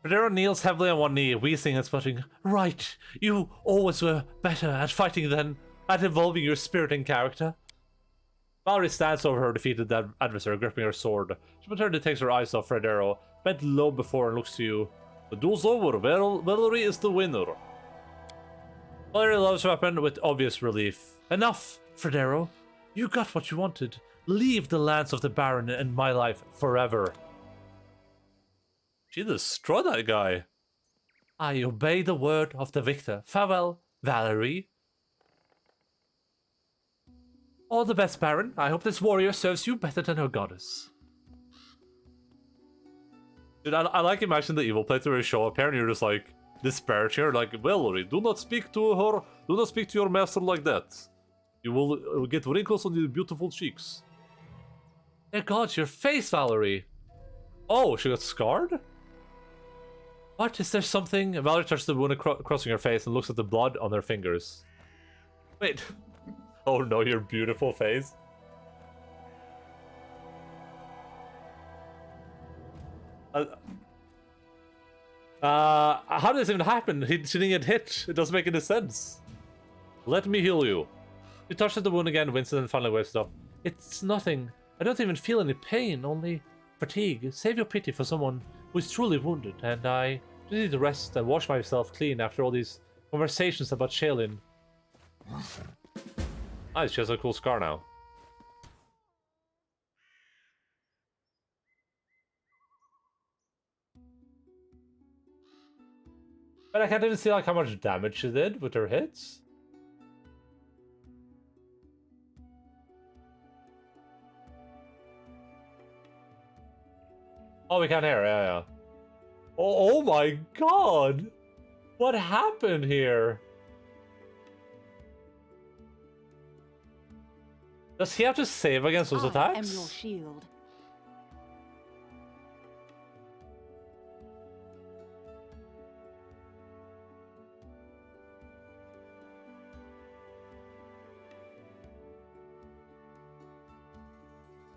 Fredero kneels heavily on one knee, wheezing and sputtering. Right, you always were better at fighting than at evolving your spirit and character. Valerie stands over her defeated adversary, gripping her sword. She momentarily takes her eyes off Fredero, bent low before and looks to you. The duel's over. Valerie is the winner. Valerie loves her weapon with obvious relief. Enough, Fredero. You got what you wanted. Leave the lands of the Baron and my life forever. She destroyed that guy. I obey the word of the victor. Farewell, Valerie. All the best, Baron. I hope this warrior serves you better than her goddess. Dude, I like imagining the evil playthrough show up here and you're just like disparaging her, like, Valerie, do not speak to her, do not speak to your master like that. You will get wrinkles on your beautiful cheeks. Dear God, your face, Valerie. Oh, she got scarred? What? Is there something? Valerie touches the wound crossing her face and looks at the blood on her fingers. Wait. Oh no, your beautiful face. How did this even happen? She didn't get hit. It doesn't make any sense. Let me heal you. She touches the wound again, winces, and finally waves it off. It's nothing. I don't even feel any pain, only fatigue. Save your pity for someone who is truly wounded, and I need to rest and wash myself clean after all these conversations about Shaylin. Nice, she has a cool scar now. But I can't even see like how much damage she did with her hits. Oh, we can't hear, yeah. Oh my god! What happened here? Does he have to save against those attacks? I am your shield.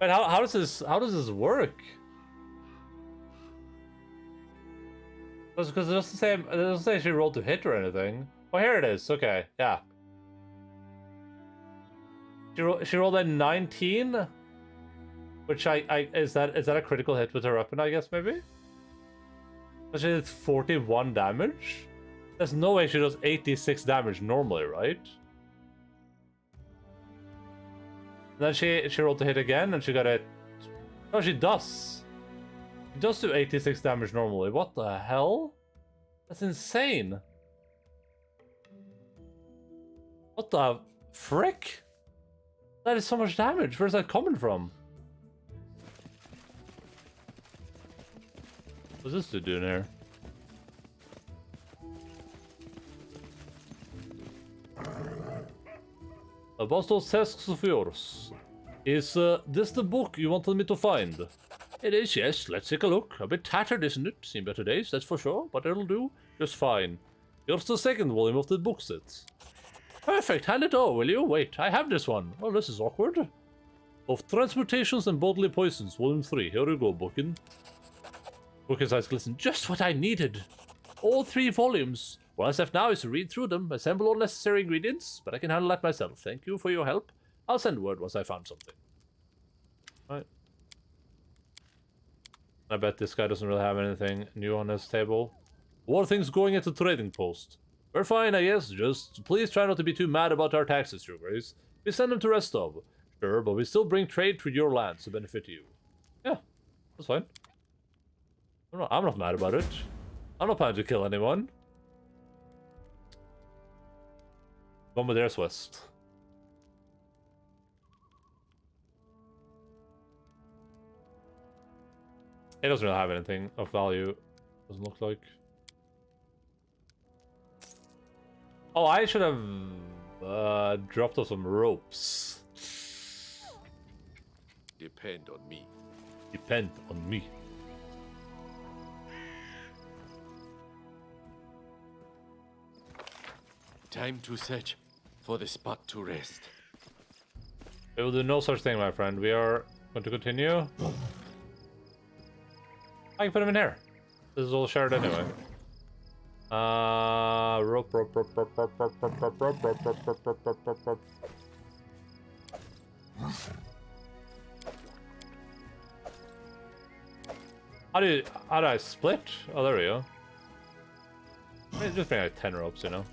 But how does this work? Because it doesn't say she rolled to hit or anything. Oh, here it is. Okay, yeah. She rolled a 19, which is that a critical hit with her weapon? I guess maybe. But she did 41 damage. There's no way she does 86 damage normally, right? And then she rolled to hit again, and she got a. No, she does. She does do 86 damage normally. What the hell? That's insane. What the frick? That is so much damage. Where's that coming from? What's this dude doing here? Apostles' tasks of yours. Is this the book you wanted me to find? It is, yes. Let's take a look. A bit tattered, isn't it? Seen better days, that's for sure, but it'll do just fine. Here's the second volume of the book set. Perfect, hand it over, will you? Wait, I have this one. Oh, this is awkward. Of Transmutations and Bodily Poisons, Volume 3. Here you go, Bookin. Bookin's eyes glisten. Just what I needed. All 3 volumes. All that's left now is to read through them, assemble all necessary ingredients, but I can handle that myself. Thank you for your help. I'll send word once I found something. Alright. I bet this guy doesn't really have anything new on his table. What are things going at the trading post? We're fine, I guess. Just please try not to be too mad about our taxes, Your Grace. We send them to Restov. Sure, but we still bring trade through your lands to benefit you. Yeah, that's fine. I'm not mad about it. I'm not planning to kill anyone. Bombardier's West. It doesn't really have anything of value. Doesn't look like. Oh, I should have dropped off some ropes. Depend on me. Depend on me. Time to search for the spot to rest. We will do no such thing, my friend. We are going to continue. I can put him in here. This is all shared anyway. Rope. How do I split? Oh, there we go. Just bring like 10 ropes, you know.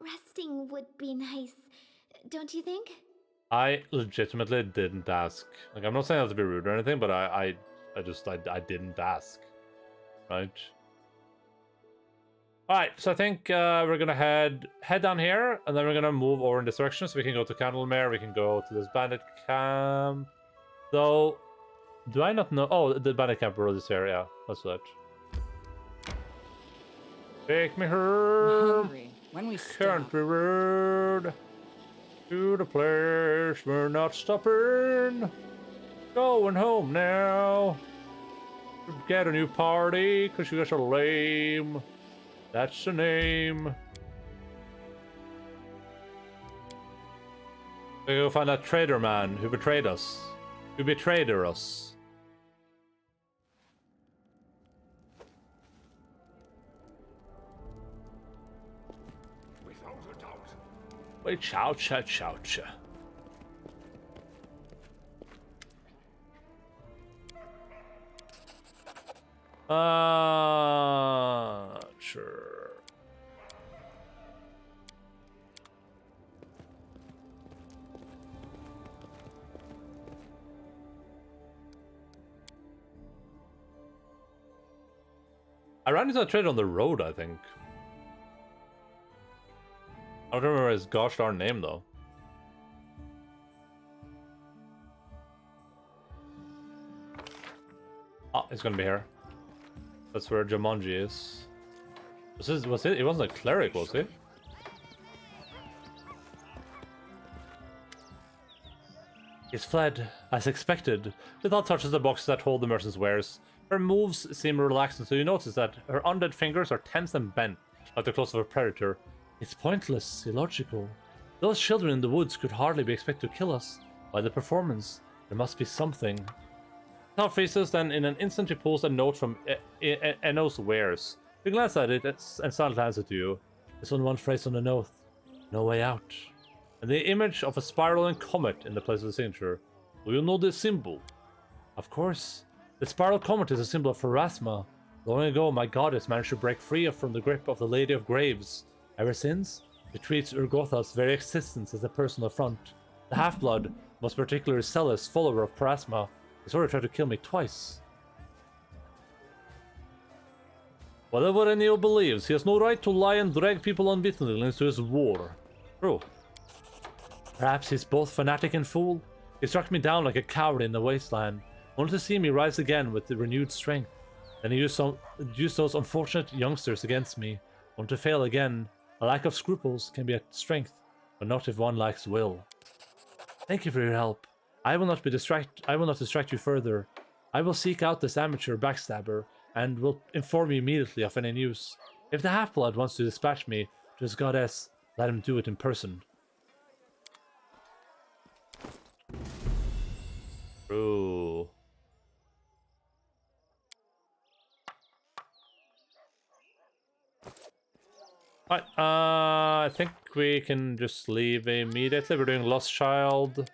Resting would be nice, don't you think? I legitimately didn't ask. Like, I'm not saying that to be rude or anything, but I didn't ask. Right? Alright, so I think we're gonna head down here, and then we're gonna move over in this direction, so we can go to Candlemere, we can go to this bandit camp. Though, do I not know? Oh, the bandit camp road is here, yeah, that's that. Take me here. Hungry. When we Can't stop. be rude. To the place we're not stopping. Going home now. Get a new party, cause you guys are lame. That's the name. We go find that traitor man who betrayed us. Who betrayed us. Without a doubt. Wait, chow, chow, chow, chow. Sure. I ran into a traitor on the road, I think. I don't remember his gosh darn name, though. Oh, he's gonna be here. That's where Jumanji is. Was it? He wasn't a cleric, was he? He's fled, as expected. Without touches the boxes that hold the merchant's wares. Her moves seem relaxed until you notice that her undead fingers are tense and bent, like the claws of a predator. It's pointless, illogical. Those children in the woods could hardly be expected to kill us. By the performance, there must be something. Now freezes, then in an instant he pulls a note from Enno's wares. You glance at it and silently hands it to you. There's only one phrase on the note. No way out. And the image of a spiraling comet in the place of the signature. Do you know this symbol? Of course. The spiral comet is a symbol of Pharasma. Long ago, my goddess managed to break free from the grip of the Lady of Graves. Ever since, she treats Urgotha's very existence as a personal affront. The half-blood, most particularly zealous follower of Pharasma, has already tried to kill me twice. Whatever Ennio believes, he has no right to lie and drag people unwittingly into his war. True. Perhaps he's both fanatic and fool. He struck me down like a coward in the wasteland, only to see me rise again with the renewed strength. Then he used those unfortunate youngsters against me, only to fail again. A lack of scruples can be a strength, but not if one lacks will. Thank you for your help. I will not distract you further. I will seek out this amateur backstabber, and will inform you immediately of any news. If the half-blood wants to dispatch me to his goddess, let him do it in person. Ooh. Right, I think we can just leave immediately. We're doing Lost Child.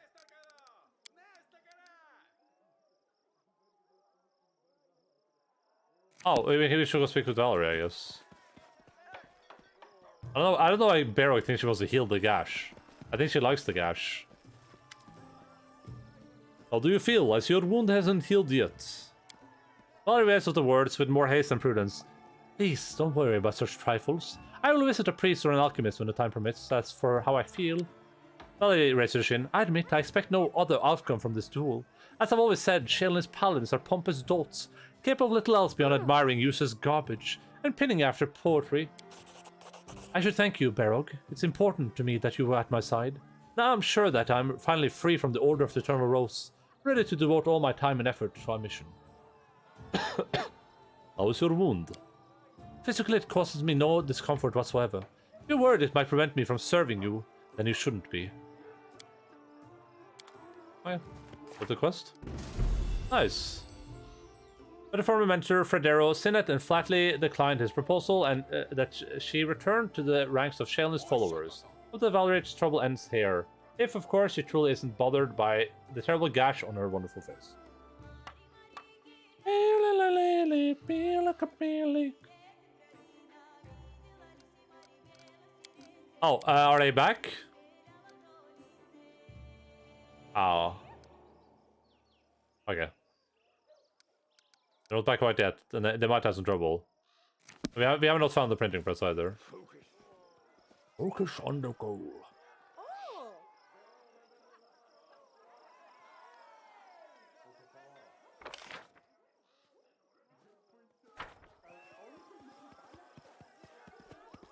Oh, we should go speak with Valerie, I guess. I don't know why Barrow thinks she wants to heal the gash. I think she likes the gash. How do you feel, as your wound hasn't healed yet? Valerie waves of the words with more haste and prudence. Please, don't worry about such trifles. I will visit a priest or an alchemist when the time permits. That's for how I feel. Valerie raised her chin. I admit I expect no other outcome from this duel. As I've always said, Shaelin's paladins are pompous dolts, capable of little else beyond admiring useless garbage and pinning after poetry. I should thank you, Barog. It's important to me that you were at my side. Now I'm sure that I'm finally free from the Order of the Eternal Rose, ready to devote all my time and effort to our mission. How is your wound? Physically, it causes me no discomfort whatsoever. If you're worried it might prevent me from serving you, then you shouldn't be. Oh yeah, that's the quest. Nice. But the former mentor, Fredero, Sinnet and flatly declined his proposal and that she returned to the ranks of Shaelin's followers. But the Valerate's trouble ends here. If, of course, she truly isn't bothered by the terrible gash on her wonderful face. Oh, are they back? Oh. Okay. They're not back quite yet, and they might have some trouble. We have not found the printing press either. Focus on the goal.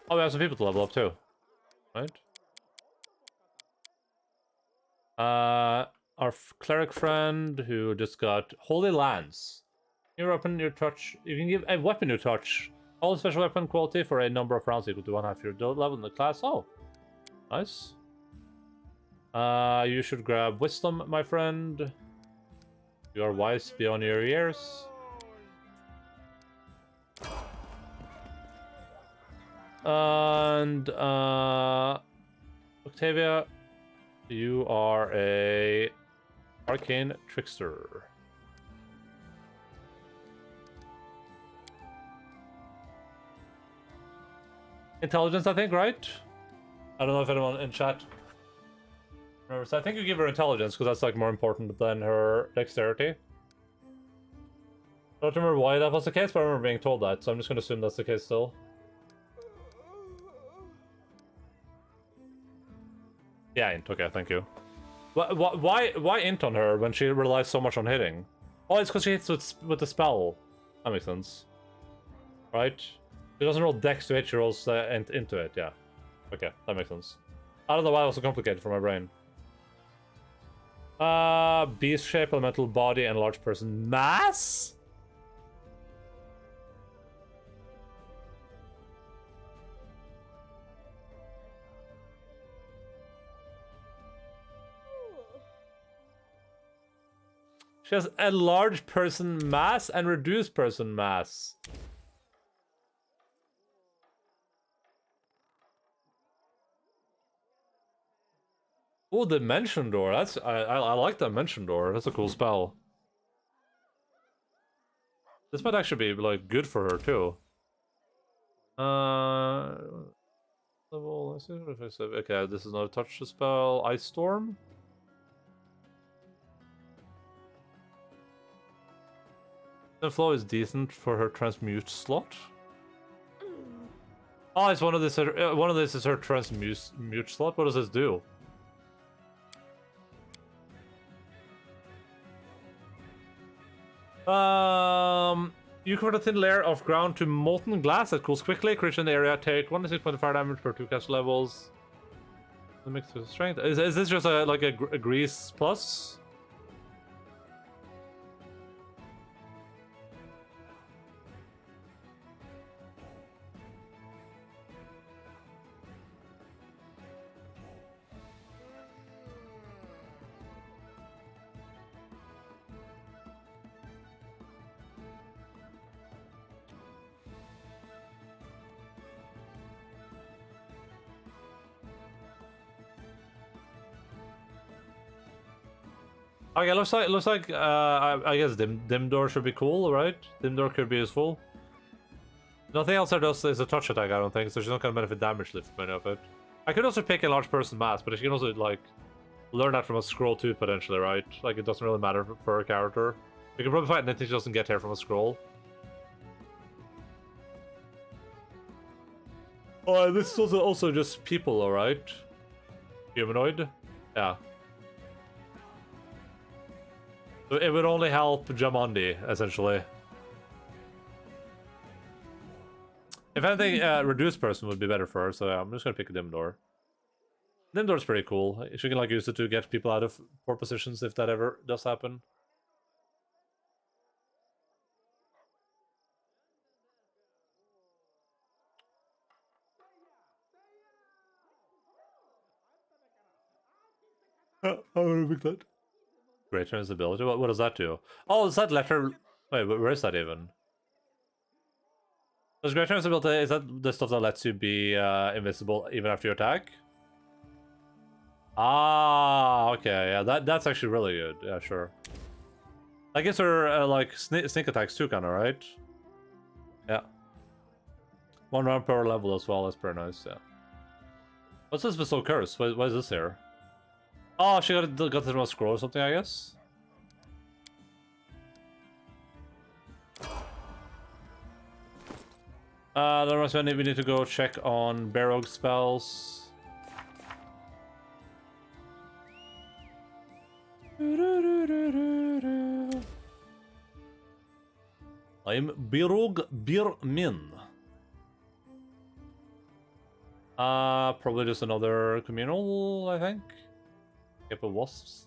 Oh, we have some people to level up too, right? Our cleric friend who just got Holy Lance. Your weapon, your touch. You can give a weapon your touch. All special weapon quality for a number of rounds equal to 1/2 your level in the class. Oh, nice. You should grab Wisdom, my friend. You are wise beyond your years. And Octavia, you are a arcane trickster. Intelligence, I think, right? I don't know if anyone in chat remembers. I think you give her intelligence because that's like more important than her dexterity. I don't remember why that was the case, but I remember being told that, so I'm just going to assume that's the case still. Yeah, int. Okay, thank you. Why int on her when she relies so much on hitting? Oh, it's because she hits with the spell. That makes sense. Right? She doesn't roll dex to hit, she rolls into it, yeah. Okay, that makes sense. I don't know why it was so complicated for my brain. Beast shape, elemental body, and large person mass? She has a large person mass and reduced person mass. Oh, Dimension Door. That's I like Dimension Door. That's a cool spell. This might actually be like good for her too. Level. Let's see if I say. Okay, this is not a touch spell. Ice Storm. The flow is decent for her transmute slot. Oh, it's one of this. One of this is her transmute slot. What does this do? You convert a thin layer of ground to molten glass that cools quickly. Creatures in the area take 1d6.5 damage per 2 cast levels. The mix with strength. Is this just like a grease plus? Okay, looks like I guess dim door should be cool, right? Dim door could be useful. Nothing else there does is a touch attack, I don't think, so she's not gonna benefit damage lift from any of it. I could also pick a large person mass, but she can also like learn that from a scroll too, potentially, right? Like it doesn't really matter for her character. You can probably find anything she doesn't get here from a scroll. Oh, this is also just people, alright? Humanoid? Yeah. It would only help Jamandi, essentially. If anything, reduced person would be better for her, so yeah, I'm just gonna pick a dim door. Dim door's pretty cool. She can like use it to get people out of poor positions if that ever does happen. I'm gonna pick that. Great transability. What does that do? Oh, does that let her... Wait, where is that even? Does great transability, is that the stuff that lets you be invisible even after you attack? Ah, okay, yeah, that's actually really good. Yeah, sure. That gives her like sneak attacks too, kinda, right? Yeah. 1 round per level as well. That's pretty nice. Yeah. What's this Bestow Curse? Why is this here? Oh, she got it from a scroll or something, I guess. That reminds me, we need to go check on Barrog spells. I'm Birog Birmin. Probably just another communal, I think. Cape of Wasps.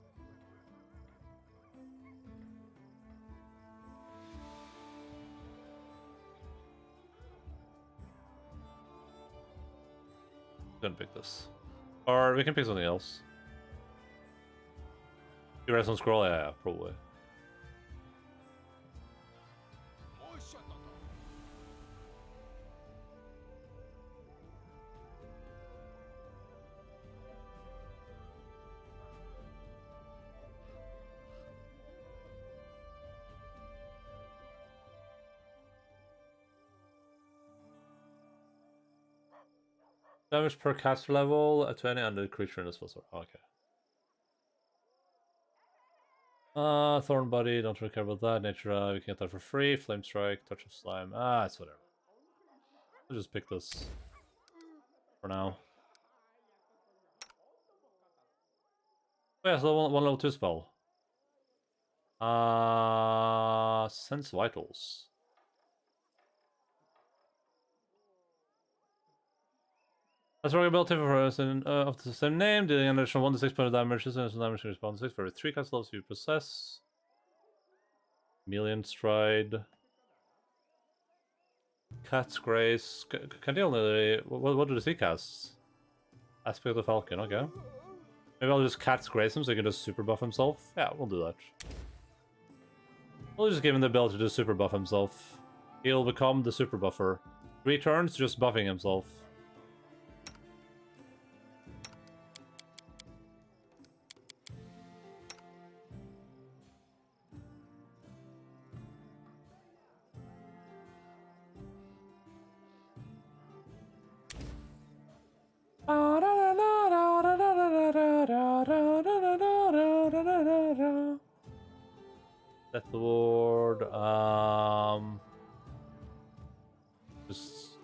Gonna pick this. Or we can pick something else. You read some scroll? Yeah, probably. Damage per caster level at 20 and the creature in this was okay. Thorn Body, don't really care about that. Nature, we can get that for free. Flame Strike, Touch of Slime. It's whatever. I'll just pick this for now. Oh, yeah, so one level 2 spell. Sense Vitals. That's rogue ability for a person of the same name, dealing an additional 1 to 6 point of damage. This is damage can respond to 6 for every 3 cast levels you possess. Million Stride. Cat's Grace. Can they only... What do the sea casts? Aspect of the Falcon, okay. Maybe I'll just Cat's Grace him so he can just super buff himself. Yeah, we'll do that. We'll just give him the ability to super buff himself. He'll become the super buffer. 3 turns just buffing himself. Death Lord, just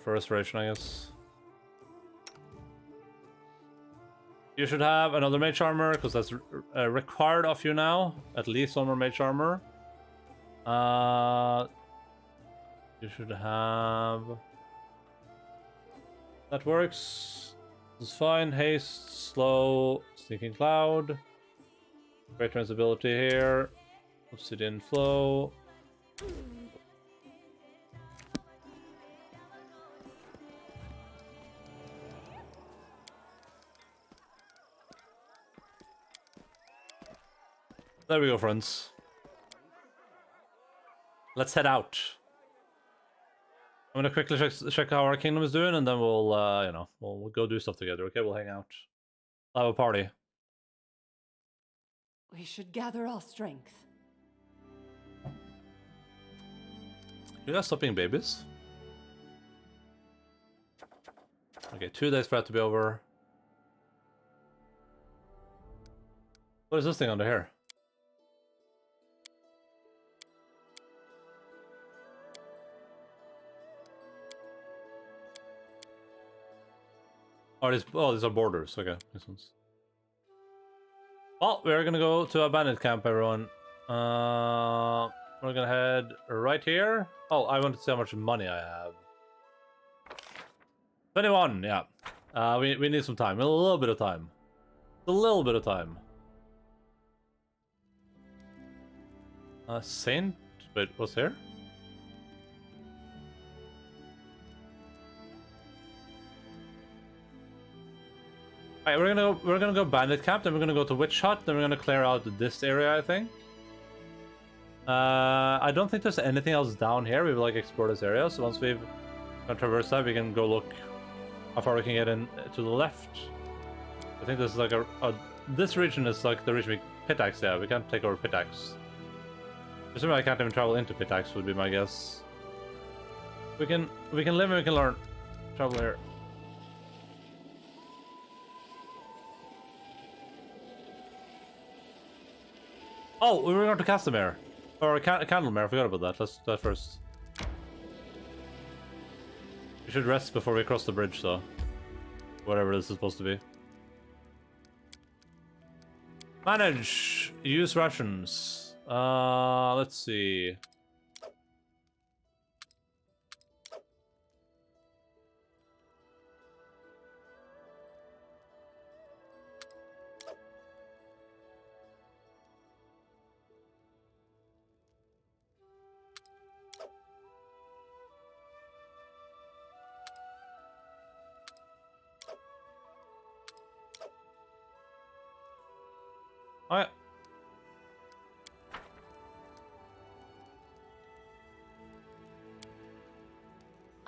for restoration, I guess. You should have another mage armor because that's required of you now. At least one more mage armor. You should have. That works. It's fine. Haste, slow, sneaking cloud. Great transability here. Obsidian flow. There we go, friends. Let's head out. I'm gonna quickly check how our kingdom is doing, and then we'll, you know, we'll go do stuff together. Okay, we'll hang out. I'll have a party. We should gather our strength. You guys stop being babies? Okay, 2 days for that to be over. What is this thing under here? Oh, these are borders. Okay, this one's. Well, we're gonna go to a bandit camp, everyone. We're gonna head right here. Oh, I want to see how much money I have. 21, yeah. We need some time. A little bit of time. A little bit of time. Saint? Wait, what's here? Alright, we're gonna go bandit camp, then we're gonna go to witch hut, then we're gonna clear out this area, I think. I don't think there's anything else down here. We've like explored this area, so once we've traversed that, we can go look how far we can get in to the left. I think this is like this region is like the region Pitax. Yeah, we can't take over Pitax. Assuming I can't even travel into Pitax would be my guess. We can live and we can learn. Travel here. Oh, we were going to Castamere. Or Candlemere, I forgot about that. Let's do that first. We should rest before we cross the bridge, so. Whatever this is supposed to be. Manage. Use rations. Let's see. Alright.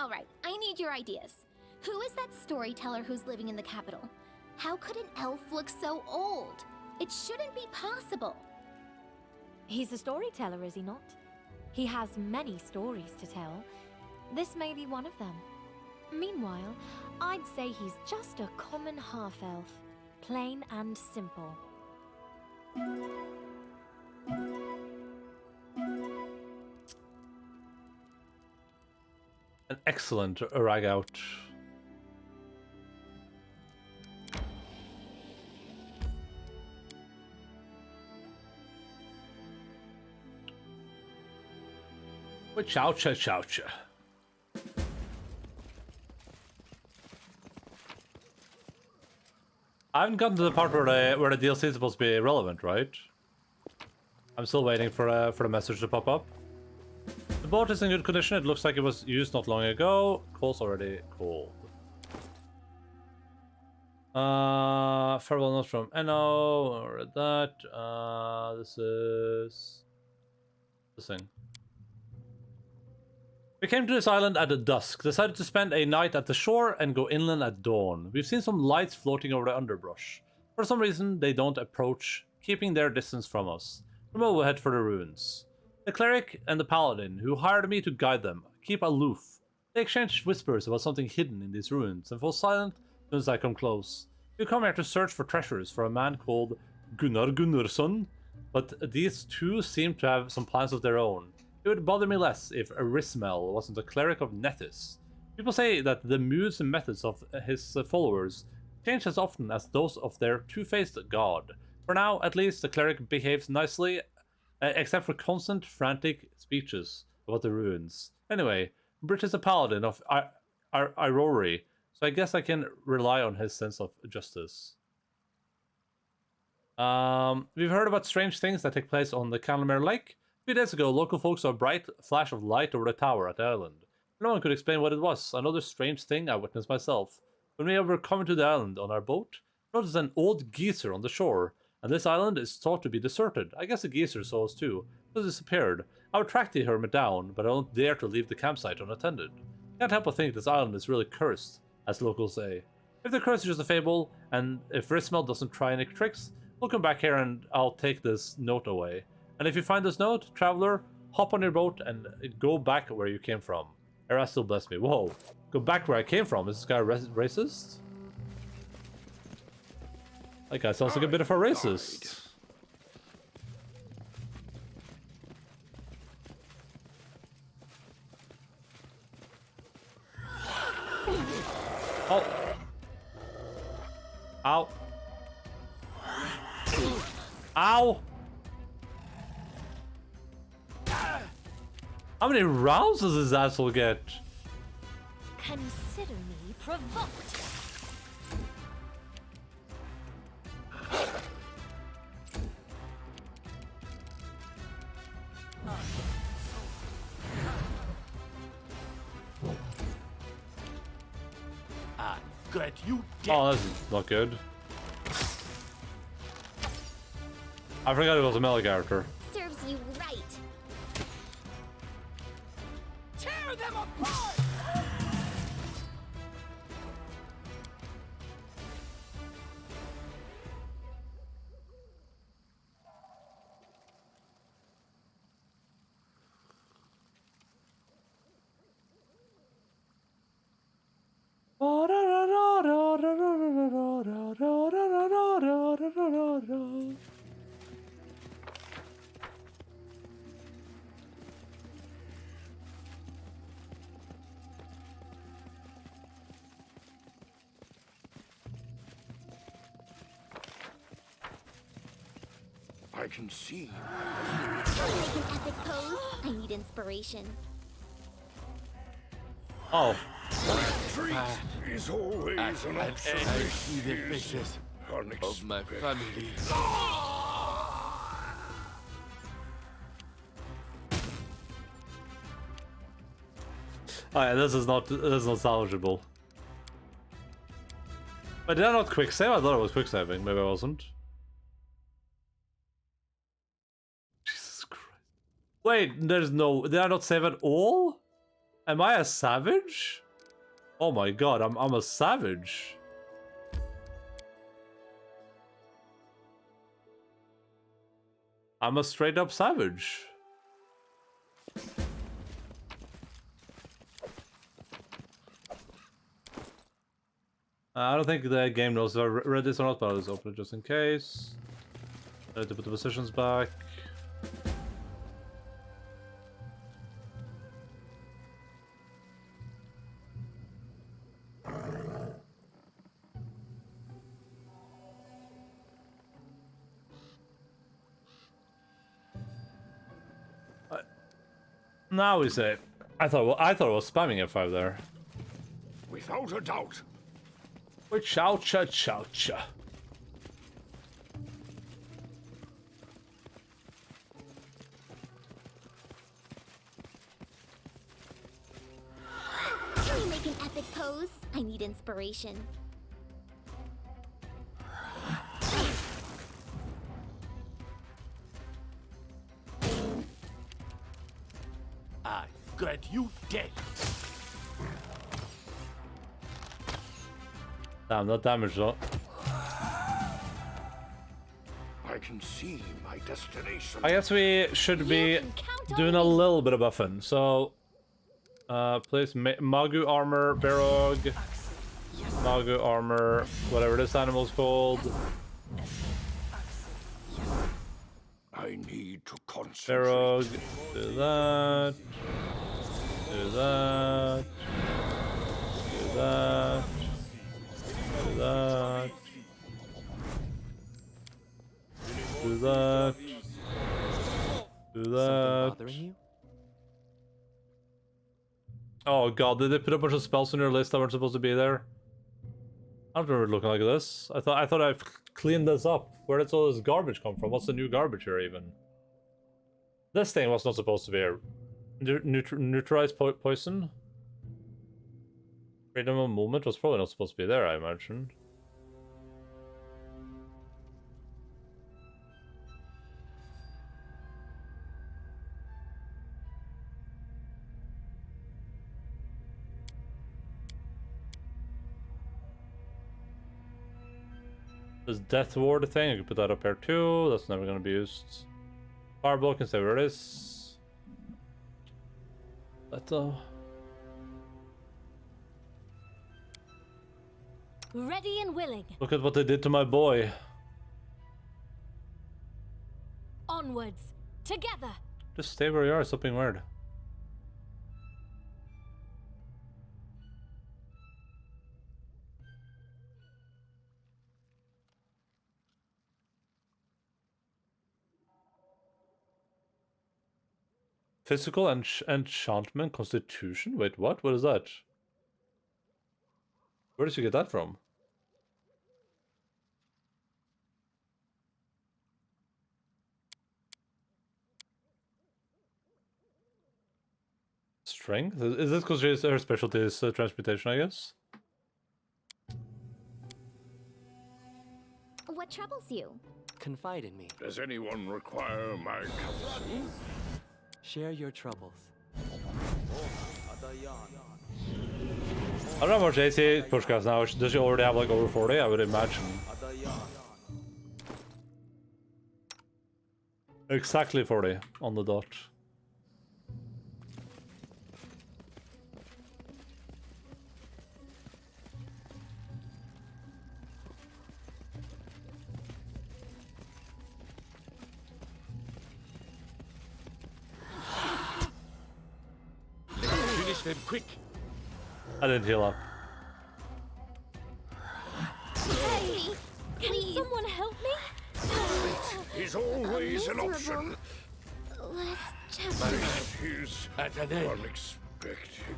Alright, I need your ideas. Who is that storyteller who's living in the capital? How could an elf look so old? It shouldn't be possible. He's a storyteller, is he not? He has many stories to tell. This may be one of them. Meanwhile, I'd say he's just a common half-elf. Plain and simple. An excellent rag out. Chowcha chowcha. I haven't gotten to the part where the DLC is supposed to be relevant, right? I'm still waiting for the message to pop up. The boat is in good condition. It looks like it was used not long ago. Coal's already cold. Farewell note from Enno. Or that. This is this thing. We came to this island at dusk, decided to spend a night at the shore and go inland at dawn. We've seen some lights floating over the underbrush. For some reason, they don't approach, keeping their distance from us. We'll head for the ruins. The cleric and the paladin, who hired me to guide them, keep aloof. They exchange whispers about something hidden in these ruins and fall silent as soon as I come close. We come here to search for treasures for a man called Gunnar Gunnarsson, but these two seem to have some plans of their own. It would bother me less if Erismel wasn't a cleric of Nethys. People say that the moods and methods of his followers change as often as those of their two-faced god. For now, at least, the cleric behaves nicely, except for constant, frantic speeches about the ruins. Anyway, Brit is a paladin of Irori, so I guess I can rely on his sense of justice. We've heard about strange things that take place on the Candlemere Lake. A few days ago, local folks saw a bright flash of light over the tower at the island. No one could explain what it was. Another strange thing I witnessed myself. When we were coming to the island on our boat, I noticed an old geezer on the shore, and this island is thought to be deserted. I guess the geezer saw us too, so disappeared. I would track the hermit down, but I don't dare to leave the campsite unattended. Can't help but think this island is really cursed, as locals say. If the curse is just a fable, and if Rismel doesn't try any tricks, we'll come back here and I'll take this note away. And if you find this note, traveler, hop on your boat and go back where you came from. Era still bless me. Whoa. Go back where I came from. Is this guy racist? That guy sounds like a bit of a racist. Oh. Ow. Ow. How many rounds does this asshole get? Consider me provoked. Good, you Oh, this is not good. I forgot it was a melee character. Serves you right. tear them apart! I can see. Make an epic pose. I need inspiration. Oh. Treat is always an I see the faces of my family. Alright, this is not salvageable. But did I not quick save? I thought it was quick saving. Maybe I wasn't. Wait, there's no... Did I not save at all? Am I a savage? Oh my god, I'm a savage. I'm a straight up savage. I don't think the game knows if I read this or not, but I'll just open it just in case. I need to put the positions back. Now we say. I thought it was spamming F5 there. Without a doubt. Chow-cha, chow-cha. Can you make an epic pose? I need inspiration. I grant you death. Damn, that damage though. I can see my destination. I guess we should be doing a little bit of buffing. So, place Magu armor, Barog, Magu armor, whatever this animal's called. I need to concentrate. Barog, do that. Do that. Do that. Do that. Do that. Do that. Bothering you? Oh god, did they put a bunch of spells on your list that weren't supposed to be there? I don't remember it looking like this. I thought I've cleaned this up. Where did all this garbage come from? What's the new garbage here even? This thing was not supposed to be a neutralized poison. Freedom of movement was probably not supposed to be there, I imagine. This Death Ward thing, I could put that up here too. That's never gonna be used. Fireblock can stay where it is. Ready and willing. Look at what they did to my boy. Onwards. Together. Just stay where you are, stop being weird. Physical enchantment constitution? Wait, what? What is that? Where did you get that from? Strength? Is this because her specialty is transmutation, I guess? What troubles you? Confide in me. Does anyone require my counsel? Share your troubles. I don't know how much AC Pushka has now. Does she already have like over 40? I would imagine. Exactly 40 on the dot. Finish them quick. I didn't heal up. Hey, Can someone help me? Is always an option. Let's check. This is At an end. unexpected.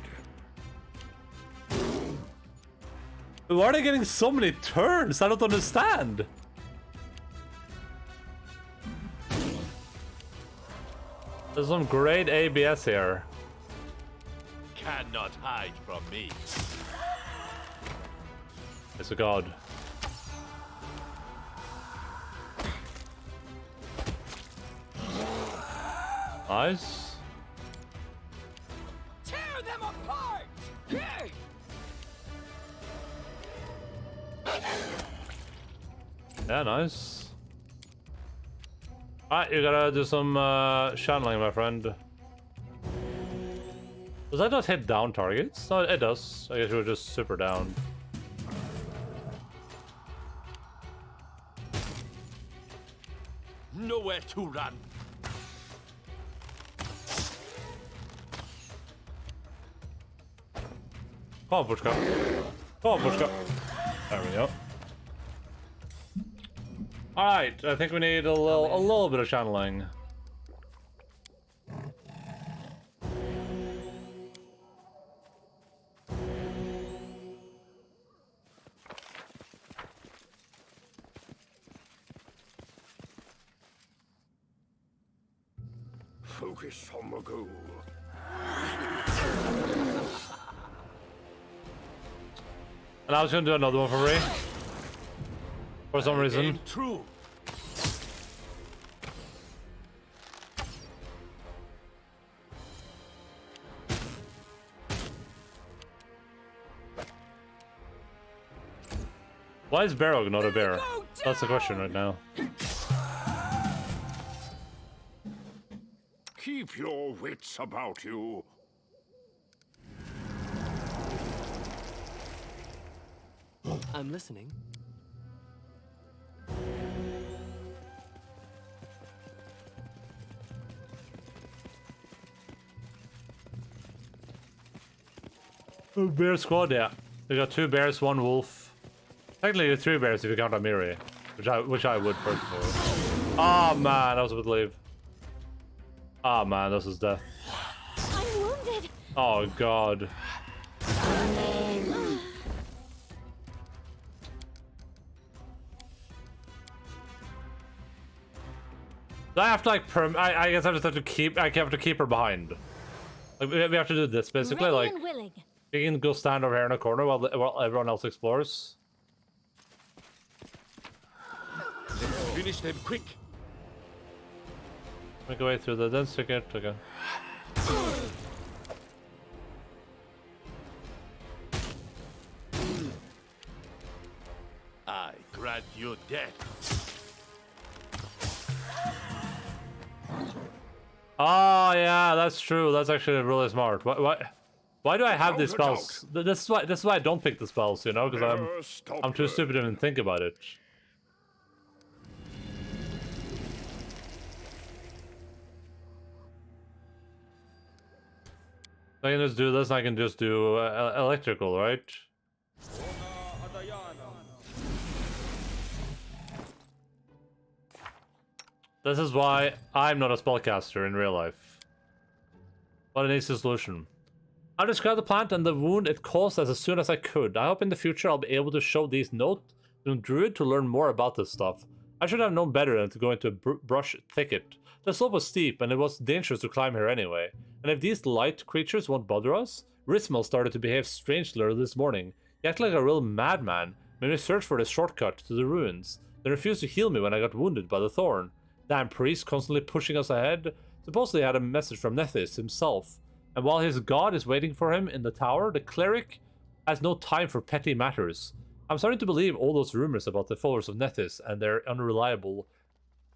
Why are they getting so many turns? I don't understand. There's some great ABS here. Cannot hide from me. It's a god. Nice. Yeah, nice. Alright, you gotta do some channeling, my friend. Does that not hit down targets? No, it does. I guess we were just super down. Nowhere to run. Come on, Pushka. Come on, Pushka. There we go. Alright, I think we need a little bit of channeling. Focus on the goal. And I was gonna do another one for Ray. For some reason. True. Why is Barrog not a bear? That's the question right now. Keep your wits about you. I'm listening. Oh, bear squad, yeah. We got 2 bears, 1 wolf. Technically 3 bears if you count Amiri, which I would personally. Oh man, I was about to leave. Oh man, this is death. I'm wounded. Oh god. I have to like I guess I just have to keep. I have to keep her behind. Like, we have to do this basically. Ready Like and willing. you can go stand over here in a corner while everyone else explores. Let's finish them quick. Make our way through the dense thicket. Okay. I grant you death. Oh yeah, that's true. That's actually really smart. Why do I have these spells? This is why I don't pick the spells, you know, because I'm too stupid to even think about it. I can just do this. I can just do electrical, right? This is why I'm not a spellcaster in real life. But an easy solution. I described the plant and the wound it caused as soon as I could. I hope in the future I'll be able to show these notes to a druid to learn more about this stuff. I should have known better than to go into a brush thicket. The slope was steep and it was dangerous to climb here anyway. And if these light creatures won't bother us, Rismal started to behave strangely this morning. He acted like a real madman, made me search for the shortcut to the ruins, then refused to heal me when I got wounded by the thorn. Damn priest constantly pushing us ahead. Supposedly he had a message from Nethys himself. And while his god is waiting for him in the tower, the cleric has no time for petty matters. I'm starting to believe all those rumors about the followers of Nethys and their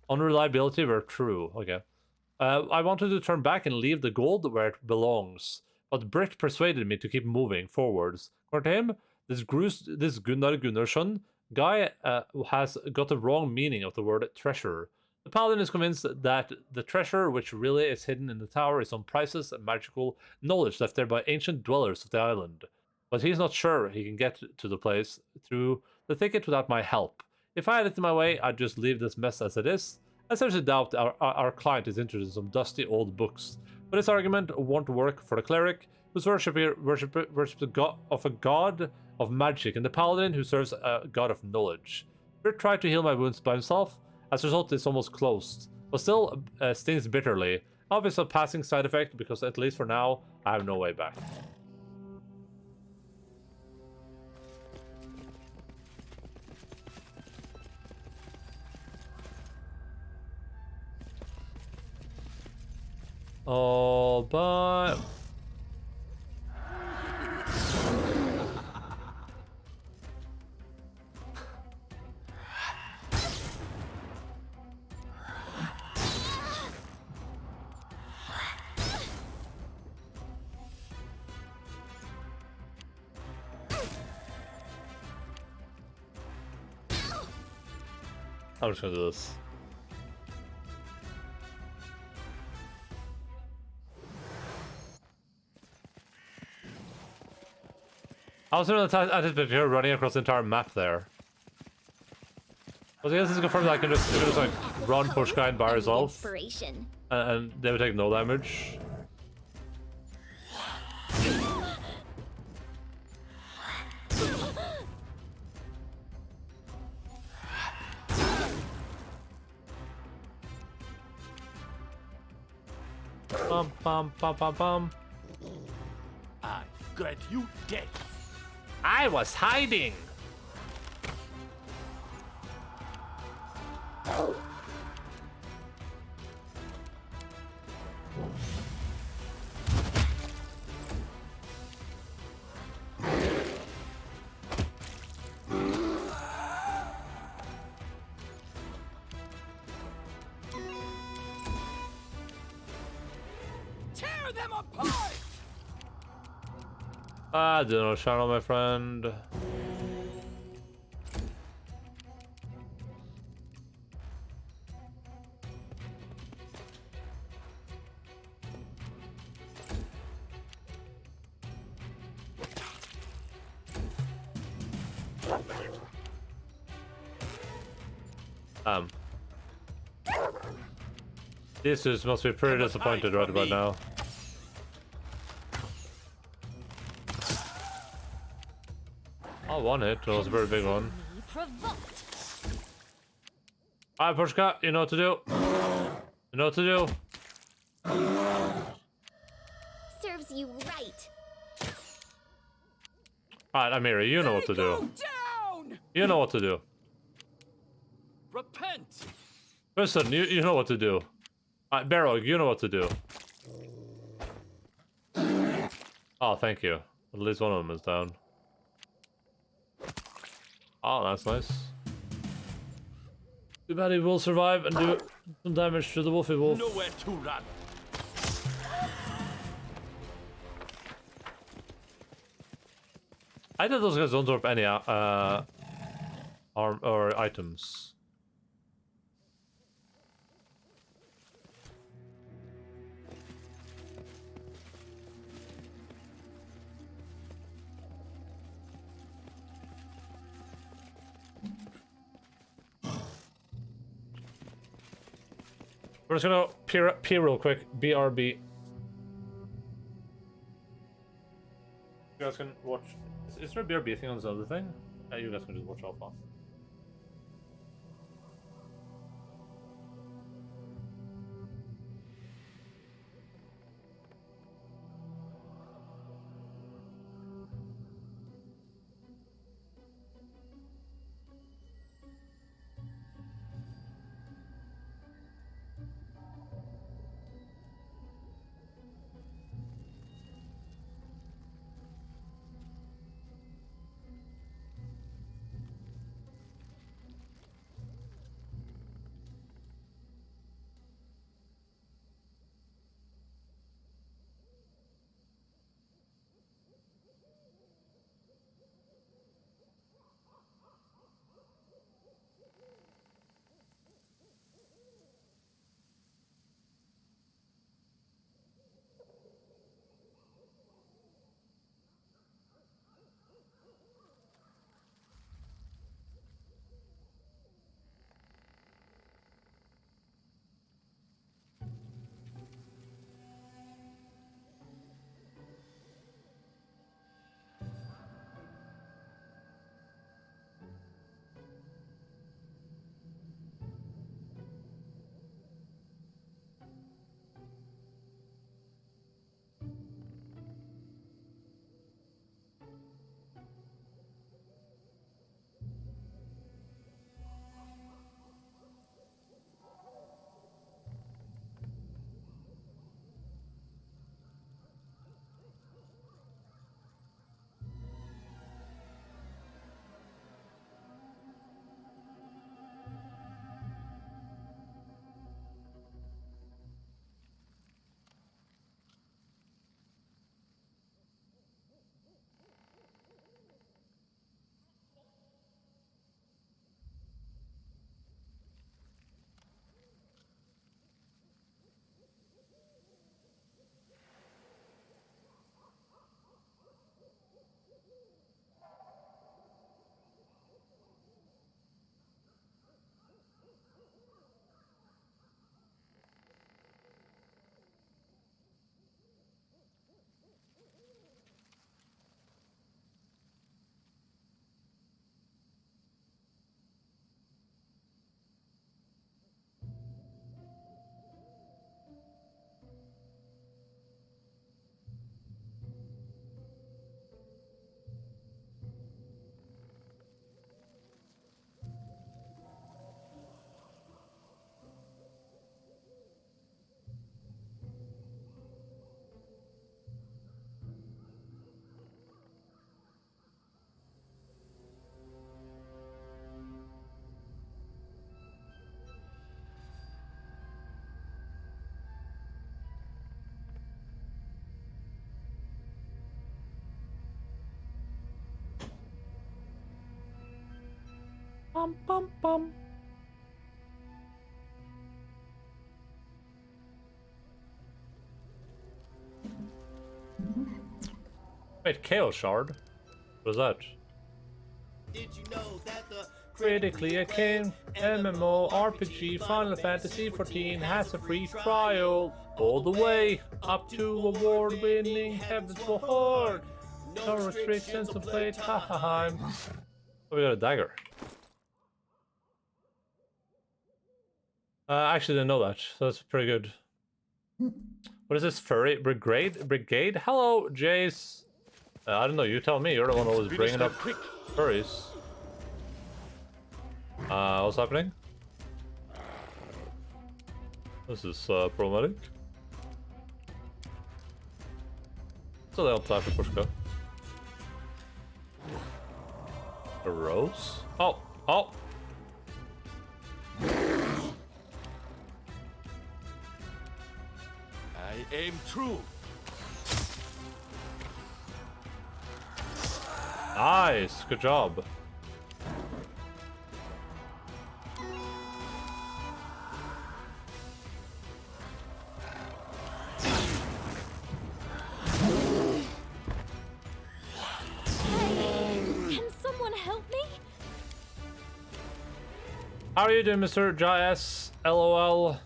unreliability were true. Okay. I wanted to turn back and leave the gold where it belongs, but Britt persuaded me to keep moving forwards. According to him, this Gunnar Gunnarsson guy has got the wrong meaning of the word treasure. The paladin is convinced that the treasure, which really is hidden in the tower, is some priceless and magical knowledge left there by ancient dwellers of the island. But he's not sure he can get to the place through the thicket without my help. If I had it in my way, I'd just leave this mess as it is. I seriously doubt our client is interested in some dusty old books. But this argument won't work for the cleric, who's worships a god of magic, and the paladin, who serves a god of knowledge. Britt tried to heal my wounds by himself. As a result, it's almost closed, but still stings bitterly. Obviously a passing side effect, because at least for now, I have no way back. Oh, but... I'm just gonna do this. I was anticipating her running across the entire map there. I guess this is confirmed that I can just like run, push guy by herself, and they would take no damage. Bum bum bum bum bum. I got you dead. I was hiding. Tear them apart. I do not channel, my friend. These dudes must be pretty disappointed right about now. Oh, one hit. That was a very big one. Alright, Pushka, you know what to do. You know what to do. Serves you right. Alright, Amira, you know what to do. You know what to do. Repent. Listen, you know what to do. Alright, Barrog, you know what to do. Oh, thank you. At least one of them is down. Oh, that's nice. Too bad he will survive and do some damage to the Wolfy Wolf. Nowhere to run. I think those guys don't drop any arm or items. We're just gonna peer real quick. BRB. You guys can watch. Is there a BRB thing on this other thing? You guys can just watch Alpha. Bum bum bum. Wait, Chaos Shard? What was that? Did you know that the Critically acclaimed MMORPG Final Fantasy XIV has a free trial all the way up to award-winning Heaven's Horde. No restrictions to play time. Oh, we got a dagger. I actually didn't know that, so that's pretty good. What is this furry brigade? Hello, Jace. I don't know. You tell me. You're the one who was bringing up furries. What's happening? This is problematic. So they don't play for Pushka. A rose? Oh, oh. I aim true. Nice, good job. Can someone help me? How are you doing, Mr. JS? LOL.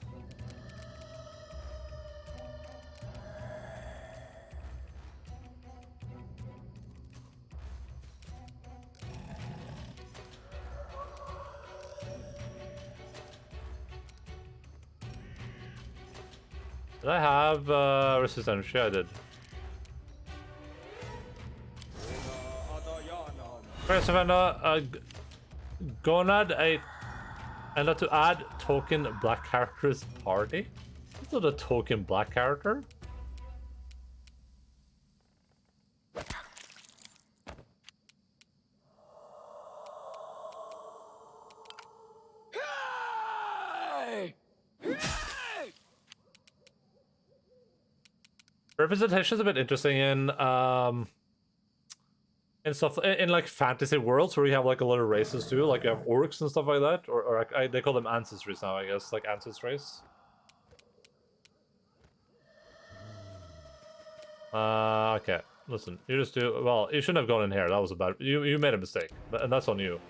Did I have resistance? Yeah, I did. First Pathfinder, Gonad, and to add token black characters party. Is that a token black character? Representation is a bit interesting in stuff in like fantasy worlds where you have like a lot of races too, like you have orcs and stuff like that, or they call them ancestries now, I guess, like ancestries. Okay, listen, you just do well. You shouldn't have gone in here. That was a bad. You made a mistake, and that's on you.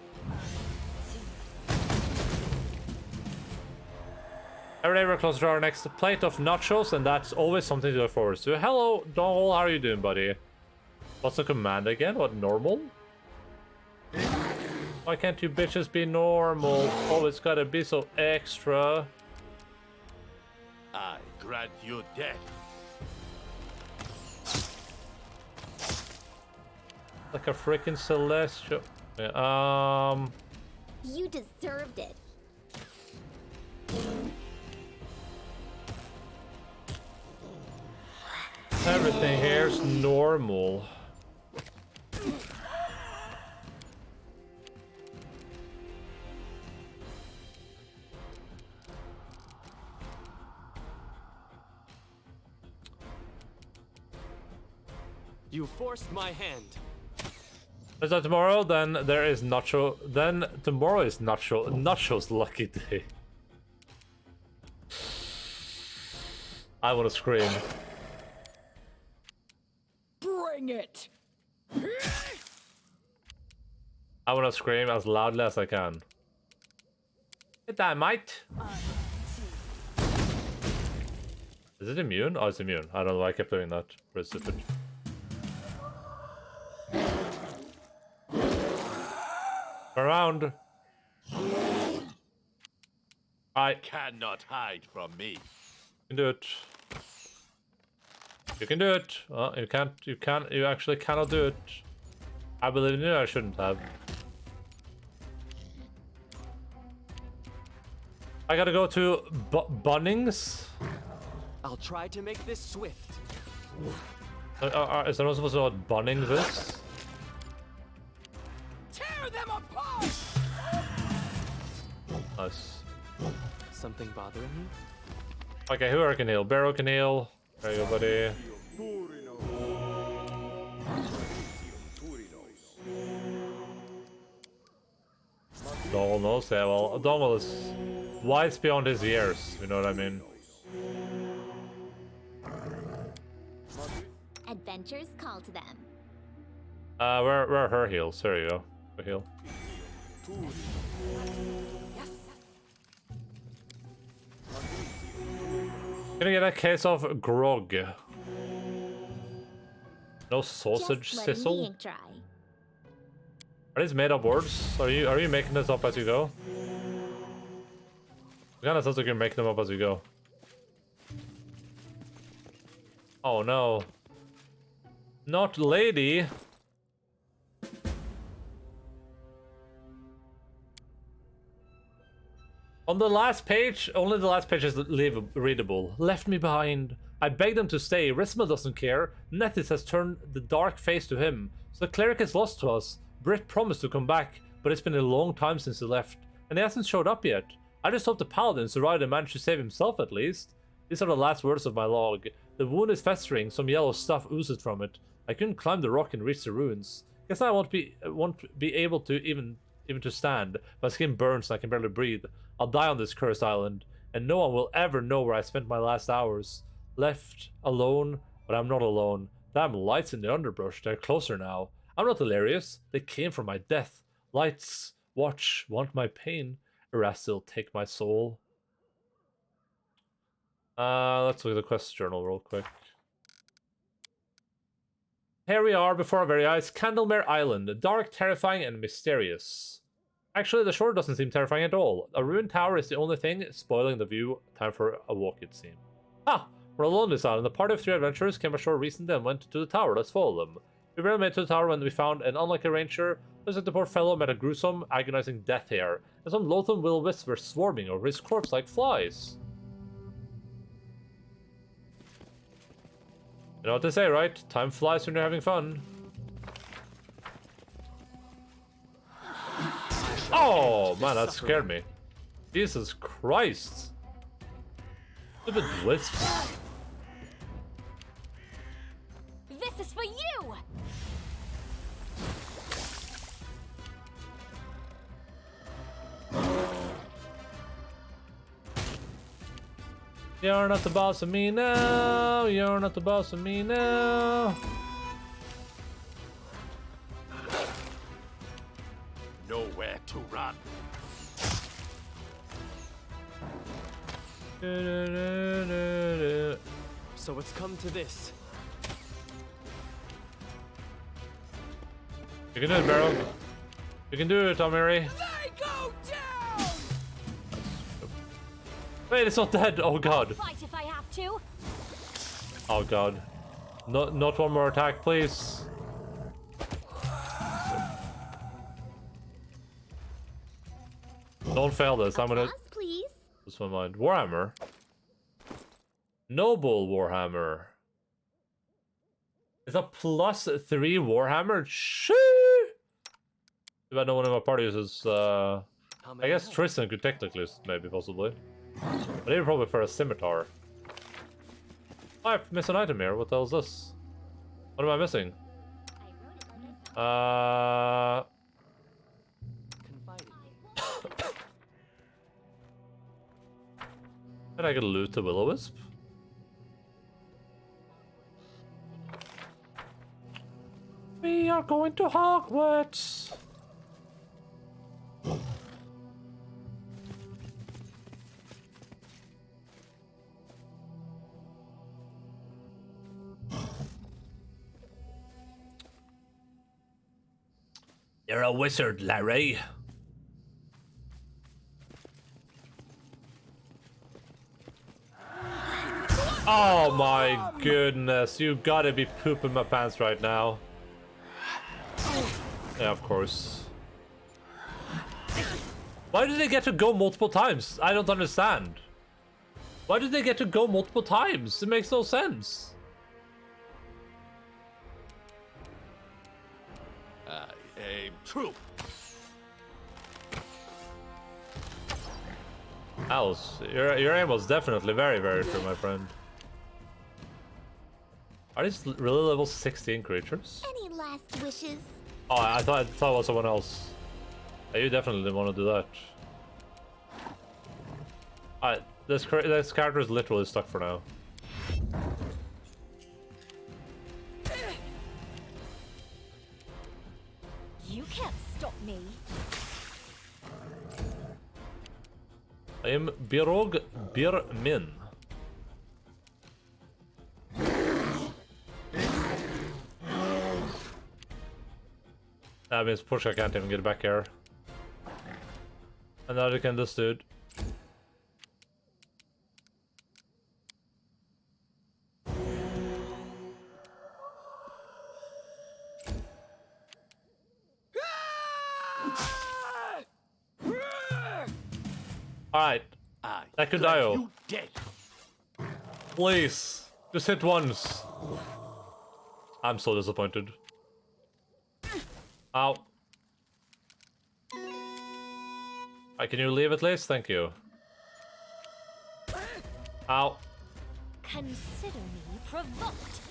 Every day we're closer to our next plate of nachos, and that's always something to look forward to. Hello, Donald, how are you doing, buddy? What's the command again? What, normal? Why can't you bitches be normal? Always gotta be so extra. I grant you death. Like a freaking celestial. Yeah, You deserved it. everything here's normal. You forced my hand. Is that tomorrow? Then there is Nacho. Then tomorrow is Nacho's lucky day. I want to scream. Bring it! I want to scream as loudly as I can. Hit that, mate. Is it immune? Oh, it's immune. I don't know why I kept doing that. But it's stupid. Around. I Cannot hide from me. can do it. You can do it. Oh, you can't. You can't. You actually cannot do it. I believe in you. I shouldn't have. I gotta go to Bunnings. I'll try to make this swift. Is anyone supposed to know what Bunnings is? Tear them apart! Nice. Something bothering you? Okay, who can heal? Barrow can heal. There you go, buddy. Donal knows, yeah, well, Donal is wise beyond his years, you know what I mean? Adventures call to them. Where are her heals? There you go. Her heal. Gonna get a case of grog. No sausage Just letting the sizzle? ink dry. Are these made up words? Are you making this up as you go? It kinda sounds like you're making them up as you go. Oh no. Not lady. On the last page, only the last page is readable. Left me behind. I begged him to stay. Risma doesn't care. Nethys has turned the dark face to him. So the cleric is lost to us. Britt promised to come back, but it's been a long time since he left, and he hasn't showed up yet. I just hope the paladin survived and managed to save himself at least. These are the last words of my log. The wound is festering, some yellow stuff oozes from it. I couldn't climb the rock and reach the ruins. Guess I won't be able to even to stand. My skin burns and I can barely breathe. I'll die on this cursed island, and no one will ever know where I spent my last hours. Left alone, but I'm not alone. Damn lights in the underbrush, they're closer now. I'm not hilarious. They came from my death. Lights, watch, want my pain. Erastil, take my soul. Let's look at the quest journal real quick. Here we are before our very eyes, Candlemere Island, dark, terrifying, and mysterious. Actually, the shore doesn't seem terrifying at all. A ruined tower is the only thing spoiling the view. Time for a walk, it seems. Ah, we're alone this island. A party of 3 adventurers came ashore recently and went to the tower. Let's follow them. We barely made it to the tower when we found an unlucky ranger. Looks like the poor fellow met a gruesome, agonizing death here, and some loathsome will-o-wisps were swarming over his corpse like flies. You know what they say, right? Time flies when you're having fun. Oh, man, that scared me. Jesus Christ. Stupid wisps. This is for you! You're not the boss of me now. You're not the boss of me now. Nowhere to run. So it's come to this. You can do it, Barrow. You can do it, Amiri. They go down! Wait, it's not dead. Oh god. Fight if I have to. Oh god. Not one more attack, please. Don't fail this. I'm gonna. Applause, please. Lose my mind. Warhammer. Noble Warhammer. It's a +3 Warhammer. Shoo! If I know one of my parties is, I guess Tristan could technically, maybe, possibly. But even probably for a scimitar. Oh, I've missed an item here. What the hell is this? What am I missing? Did I get loot the will-o-wisp? We are going to Hogwarts! You're a wizard, Larry. Oh my goodness, you gotta be pooping my pants right now. Yeah, of course. Why did they get to go multiple times? I don't understand. Why did they get to go multiple times? It makes no sense. Aim true. Alice, your aim was definitely very, very true, my friend. Are these really level 16 creatures? Any last wishes? Oh, I thought it was someone else. You definitely want to do that. This character is literally stuck for now. You can't stop me. I am Birog Birmin. That means Pushka can't even get back here. And now they can this dude. Alright. Ekudayo. Please. Just hit once. I'm so disappointed. Ow. Can you leave at least? Thank you. Ow. Consider me provoked.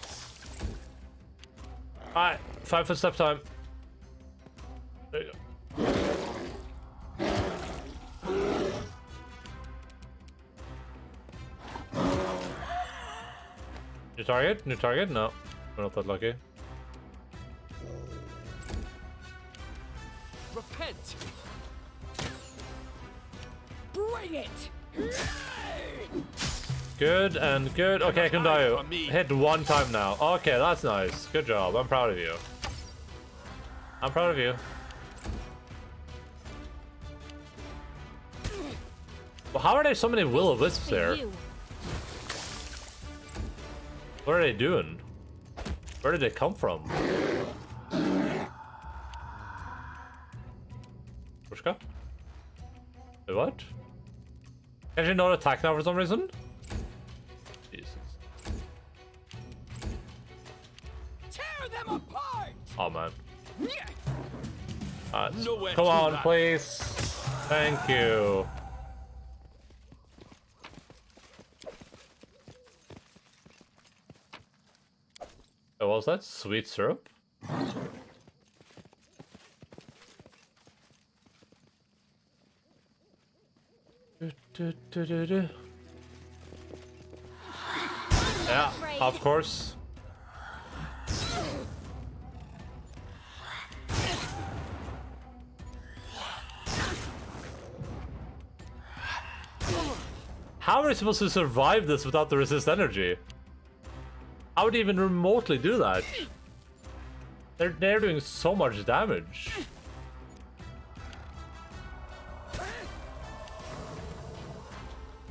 Alright, 5 foot step time. There you go. New target? New target? No. We're not that lucky. Repent. Bring it. Good and good. Okay, Kundayu. Hit one time now. Okay, that's nice. Good job. I'm proud of you. I'm proud of you. Well, how are there so many will-o-wisps there? What are they doing? Where did they come from? Pushka? Wait, what? Can she not attack now for some reason? Jesus. Tear them apart. Oh man. Come on, please. Thank you. Oh, what was that? Sweet syrup? Yeah, of course. How are we supposed to survive this without the resist energy? How would you even remotely do that? They're doing so much damage.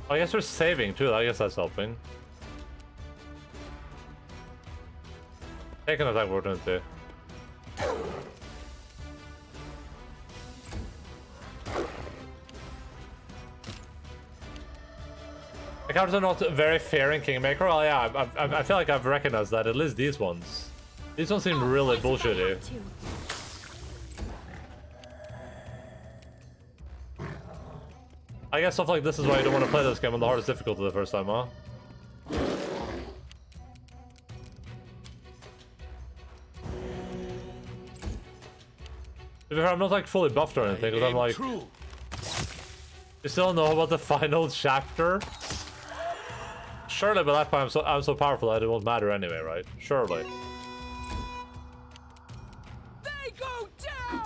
I guess we're saving too. I guess that's helping. Take an attack opportunity. The counters are not very fair in Kingmaker. Oh yeah, I feel like I've recognized that. At least these ones. These ones seem really bullshitty. I guess stuff like this is why you don't want to play this game on the hardest difficulty the first time, huh? To be fair, I'm not like fully buffed or anything, because I'm like... You still know about the final chapter? Surely by that point I'm so powerful that it won't matter anyway, right? Surely. They go down.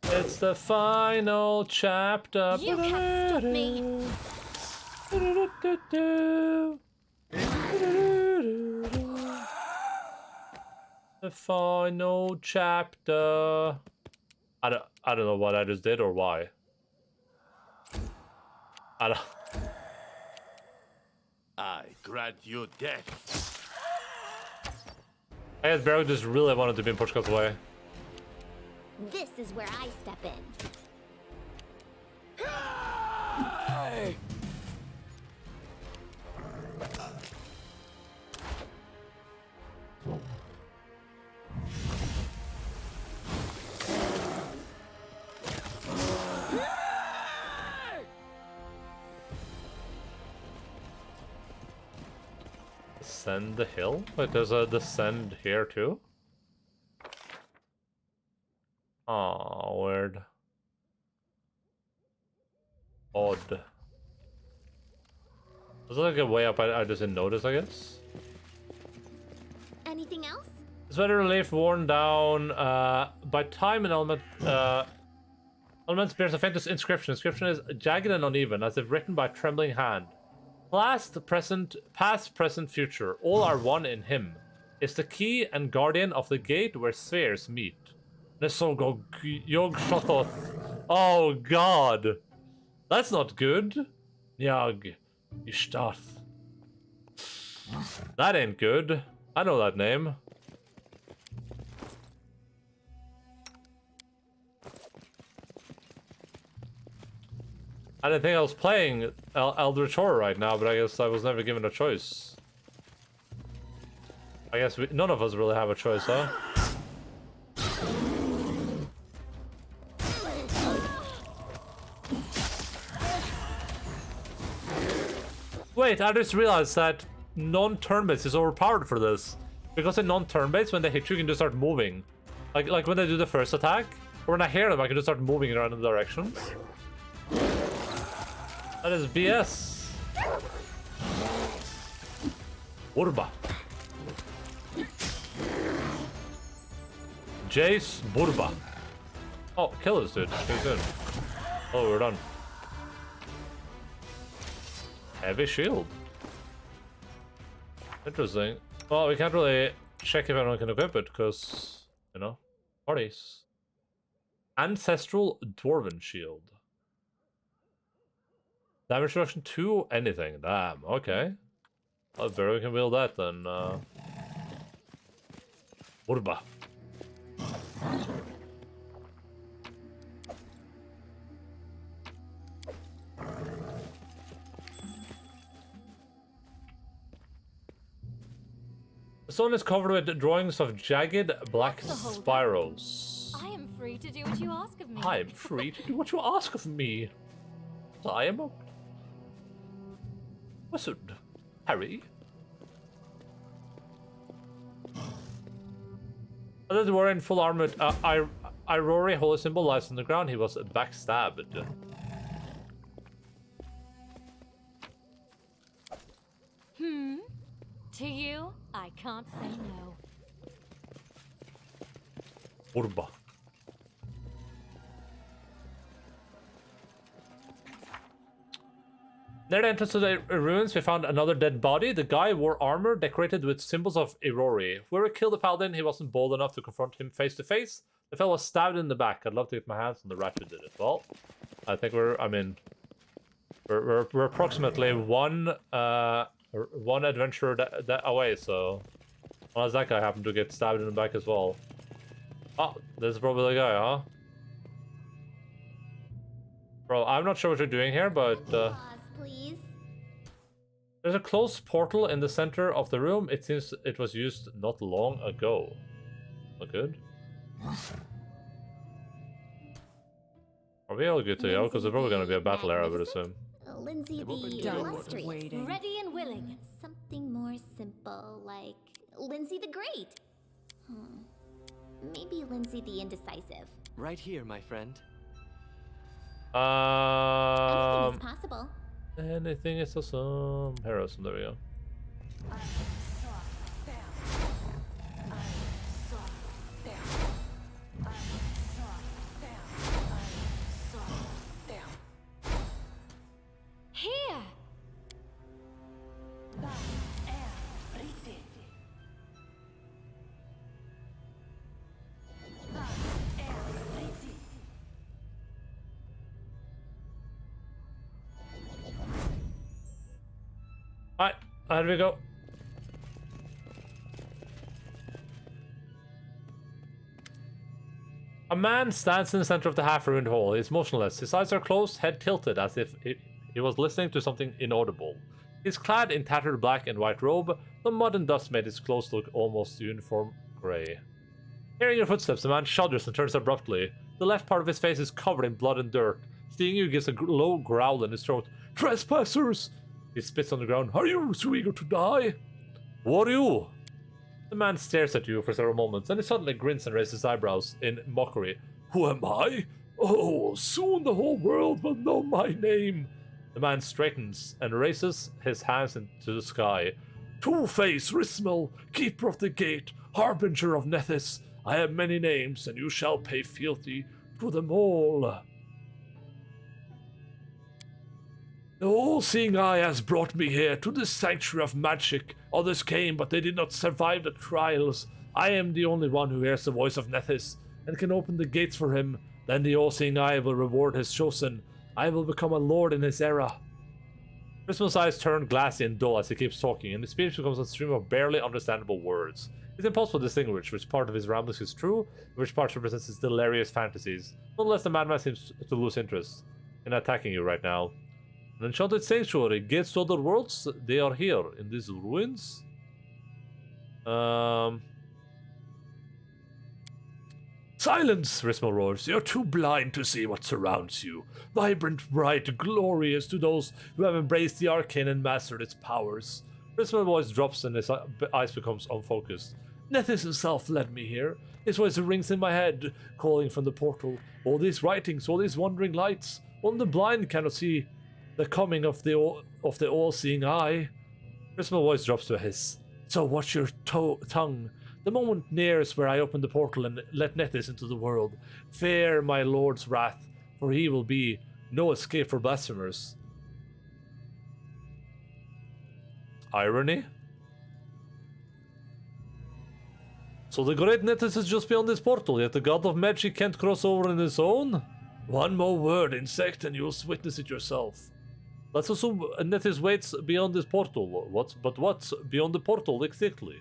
It's the final chapter. You can't stop me. The final chapter. I don't know what I just did or why. I grant you death. I guess Barrow just really wanted to be in Pushka's way. This is where I step in. ascend the hill? Wait, there's a descend here too? Oh, weird. Odd. Is there like a way up I just didn't notice, I guess? Anything else? This weather relief worn down by time and element. Elements bears the faintest inscription. Inscription is jagged and uneven, as if written by a trembling hand. Past, present, future, all are one in him. Is the key and guardian of the gate where spheres meet. Nesogo Yog Shothoth. Oh god. That's not good. Nyag Ishtath. That ain't good. I know that name. I didn't think I was playing Eldritch Horror right now, but I guess I was never given a choice. I guess none of us really have a choice, huh? Wait, I just realized that non-turn-based is overpowered for this. Because in non-turn-based, when they hit you, you can just start moving. Like when they do the first attack, or when I hear them, I can just start moving in random directions. That is BS. Burba. Jace Burba. Oh, kill this dude. Too soon. Oh, we're done. Heavy shield. Interesting. Well, we can't really check if anyone can equip it, because, you know, parties. Ancestral Dwarven Shield. Damage reduction to anything. Damn, okay. I bet we can wield that then. Burba. The stone is covered with drawings of jagged black spirals. I am free to do what you ask of me. I am free to do what you ask of me. I am a wizard, Harry. Others were in full armor. Irori, holy symbol, lies on the ground. He was backstabbed. To you, I can't say no. Burba. Near the entrance to the ruins, we found another dead body. The guy wore armor decorated with symbols of Irori. Whoever killed the paladin, he wasn't bold enough to confront him face to face. The fellow was stabbed in the back. I'd love to get my hands on the rat who did it. Well, I think we're approximately one adventure that away, so unless that guy happened to get stabbed in the back as well. Oh, this is probably the guy, huh? Bro, I'm not sure what you're doing here, but Pause, please. there's a closed portal in the center of the room. It seems it was used not long ago. Not good. Are we all good to go? Because there's probably going to be a battle area, I would assume. Lindsay the done Illustrious. waiting. Ready and willing. Something more simple, like Lindsay the Great. Maybe Lindsay the Indecisive. Right here, my friend. Anything is possible. Anything is awesome. Heroism, there we go. Here! Alright, here we go. A man stands in the center of the half-ruined hall. He is motionless. His eyes are closed, head tilted, as if he was listening to something inaudible. He is clad in tattered black and white robe. The mud and dust made his clothes look almost uniform gray. Hearing your footsteps, the man shudders and turns abruptly. The left part of his face is covered in blood and dirt. Seeing you gives a low growl in his throat. Trespassers! He spits on the ground. Are you so eager to die? Who are you? The man stares at you for several moments, and he suddenly grins and raises his eyebrows in mockery. Who am I? Oh, soon the whole world will know my name. The man straightens and raises his hands into the sky. Two-Face Rismal, Keeper of the Gate, Harbinger of Nethys. I have many names, and you shall pay fealty to them all. The all-seeing eye has brought me here to this sanctuary of magic. Others came, but they did not survive the trials. I am the only one who hears the voice of Nethys, and can open the gates for him. Then the all-seeing eye will reward his chosen. I will become a lord in his era. Rismal's eyes turn glassy and dull as he keeps talking, and his speech becomes a stream of barely understandable words. It's impossible to distinguish which part of his ramblings is true, and which part represents his delirious fantasies. Nonetheless, the madman seems to lose interest in attacking you right now. An enchanted sanctuary, gates to other worlds, they are here, in these ruins? Silence, Rismal roars. You're too blind to see what surrounds you. Vibrant, bright, glorious to those who have embraced the arcane and mastered its powers. Rismal's voice drops and his eyes becomes unfocused. Nethys himself led me here. His voice rings in my head, calling from the portal. All these writings, all these wandering lights. Only the blind cannot see the coming of the all-seeing eye. Rismal's voice drops to a hiss. So watch your tongue. The moment nears where I open the portal and let Nethys into the world. Fear my lord's wrath, for he will be no escape for blasphemers. Irony? So the great Nethys is just beyond this portal, yet the god of magic can't cross over on his own? One more word, insect, and you'll witness it yourself. Let's assume Nethys waits beyond this portal. What's beyond the portal exactly?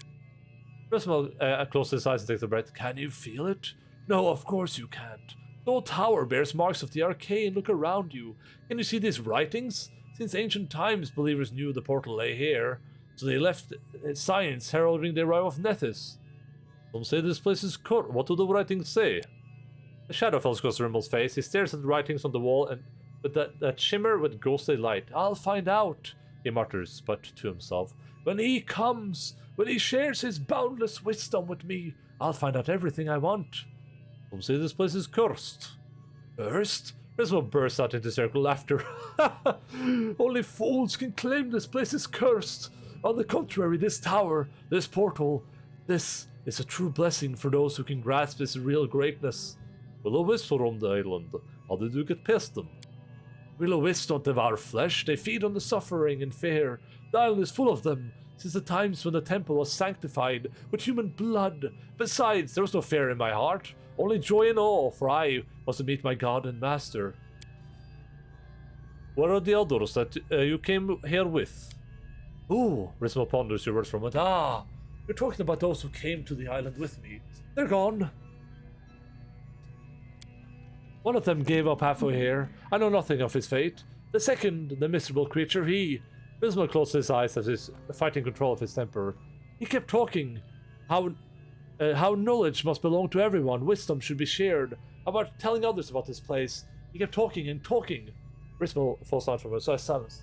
Rismal closes his eyes and takes a breath. Can you feel it? No, of course you can't. No tower bears marks of the arcane. Look around you. Can you see these writings? Since ancient times, believers knew the portal lay here, so they left signs heralding the arrival of Nethys. Some say this place is cursed. What do the writings say? A shadow falls across Rimel's face. He stares at the writings on the wall and with that shimmer with ghostly light. I'll find out, he mutters, but to himself. When he comes, when he shares his boundless wisdom with me, I'll find out everything I want. Some say this place is cursed. Cursed? Rismal bursts out into circle laughter. Only fools can claim this place is cursed. On the contrary, this tower, this portal, this is a true blessing for those who can grasp its real greatness. Will-o-wisps roam the island. How did you get past them? Will-o-wisps don't devour flesh, they feed on the suffering and fear. The island is full of them, since the times when the temple was sanctified with human blood. Besides, there was no fear in my heart, only joy and awe, for I was to meet my god and master. What are the others that you came here with? Ooh, Rismal ponders your words for a moment. Ah, you're talking about those who came to the island with me. They're gone. One of them gave up halfway here. I know nothing of his fate. The second, the miserable creature, Rismal closed his eyes as he's fighting control of his temper. He kept talking. How knowledge must belong to everyone. Wisdom should be shared. About telling others about this place. He kept talking and talking. Rismal falls down from it, so I silence.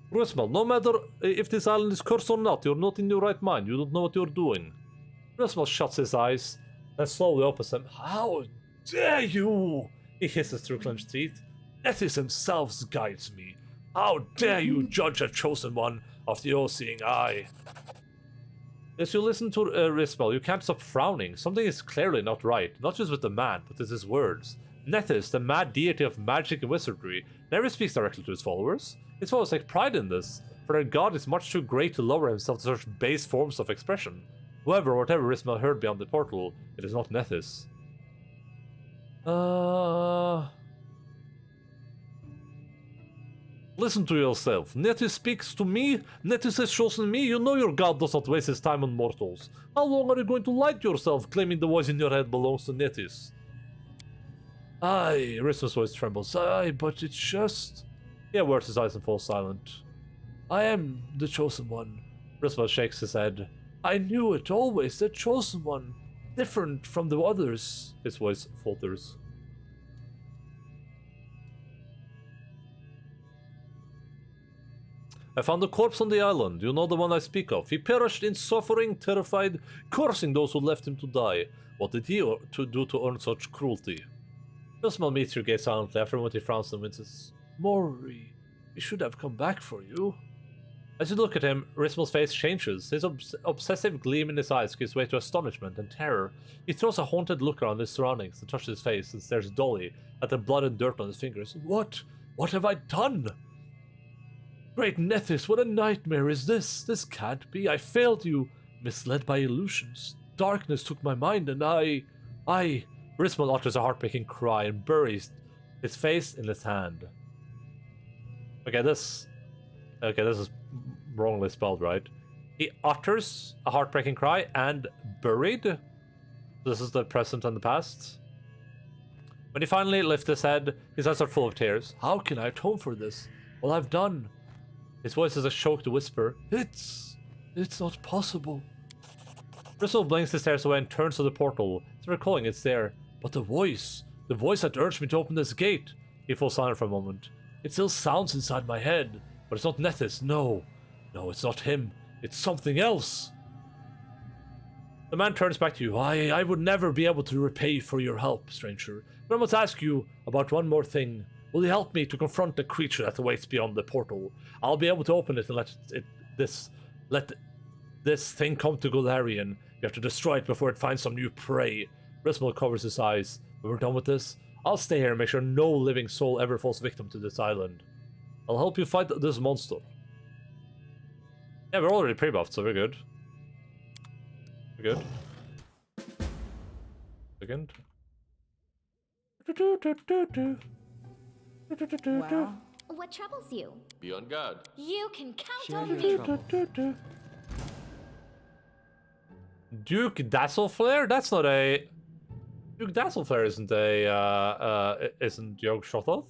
Rismal, no matter if this island is cursed or not, you're not in your right mind. You don't know what you're doing. Rismal shuts his eyes and slowly opens them. How dare you! He hisses through clenched teeth. Nethys himself guides me. How dare you judge a chosen one of the all-seeing eye? As you listen to Rismal, you can't stop frowning. Something is clearly not right, not just with the man, but with his words. Nethys, the mad deity of magic and wizardry, never speaks directly to his followers. His followers take pride in this, for their god is much too great to lower himself to such base forms of expression. However, whatever Rismal heard beyond the portal, it is not Nethys. Listen to yourself. Nethys speaks to me. Nethys has chosen me. You know your god does not waste his time on mortals. How long are you going to lie to yourself, claiming the voice in your head belongs to Nethys? Aye, Rismal's voice trembles. Aye, but it's just... He averts his eyes and falls silent. I am the chosen one. Rismal shakes his head. I knew it always, the chosen one. different from the others. His voice falters. I found a corpse on the island. You know the one I speak of. He perished in suffering, terrified, cursing those who left him to die. What did he do to earn such cruelty? Rosmal meets your gaze silently. After a moment he frowns and winces. Maury, he should have come back for you. As you look at him, Rismal's face changes. His obsessive gleam in his eyes gives way to astonishment and terror. He throws a haunted look around his surroundings and touches his face and stares dully at the blood and dirt on his fingers. What? What have I done? Great Nethys, what a nightmare is this? This can't be. I failed you, misled by illusions. Darkness took my mind and I... Rismal utters a heartbreaking cry and buries his face in his hand. Okay, this is wrongly spelled, right? He utters a heartbreaking cry and buried? This is the present and the past. When he finally lifts his head, his eyes are full of tears. How can I atone for this? All I've done. His voice is a choked whisper. It's not possible. Bristol blinks his stares away and turns to the portal. He's recalling it's there. But the voice that urged me to open this gate. He falls silent for a moment. It still sounds inside my head, but it's not Nethys, no. No, it's not him. It's something else. The man turns back to you. I would never be able to repay you for your help, stranger. But I must ask you about one more thing. Will you help me to confront the creature that awaits beyond the portal? I'll be able to open it and let this thing come to Golarion. You have to destroy it before it finds some new prey. Rismal covers his eyes. When we're done with this, I'll stay here and make sure no living soul ever falls victim to this island. I'll help you fight this monster. Yeah, we're already pre-buffed, so we're good. We're good. Second. Well, what troubles you? Be on guard. You can count Share on your me. troubles. Duke Dazzleflare? That's not a... Duke Dazzleflare isn't a, isn't Yog Shothoth?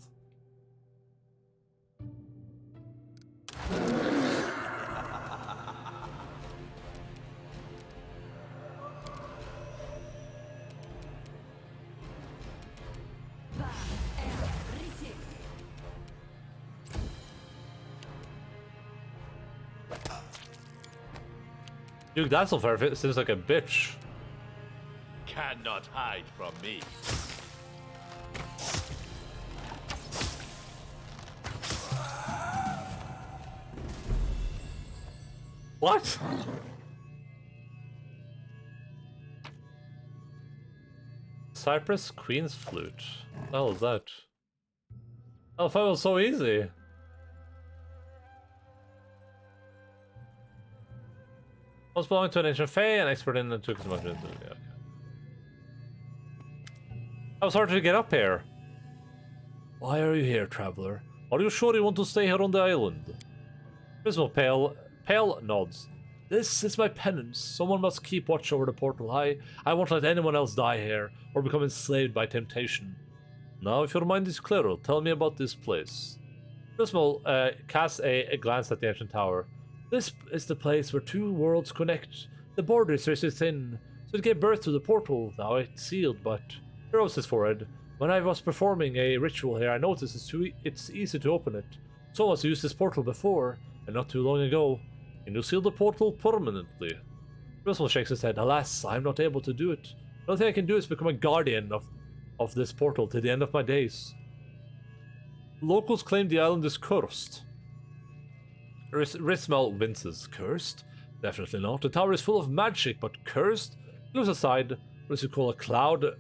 Duke Dazzleflare seems like a bitch. Cannot hide from me. What? Cypress Queen's Flute. What the hell is that? Oh, that was so easy. I was belonging to an ancient fae and expert in and took as much into it. Yeah, okay. I was hard to get up here. Why are you here, traveler? Are you sure you want to stay here on the island? Prismal pale nods. This is my penance. Someone must keep watch over the portal. I won't let anyone else die here or become enslaved by temptation. Now, if your mind is clear, tell me about this place. Prismal casts a glance at the ancient tower. This is the place where two worlds connect. The border is very thin, so it gave birth to the portal. Now it's sealed, but... He rubs his forehead. When I was performing a ritual here, I noticed it's easy to open it. Someone's used this portal before, and not too long ago. Can you seal the portal permanently? Russell shakes his head. Alas, I'm not able to do it. The only thing I can do is become a guardian of this portal to the end of my days. Locals claim the island is cursed. Rismal winces. Cursed? Definitely not. The tower is full of magic, but cursed? He looks aside. What does he call a clouded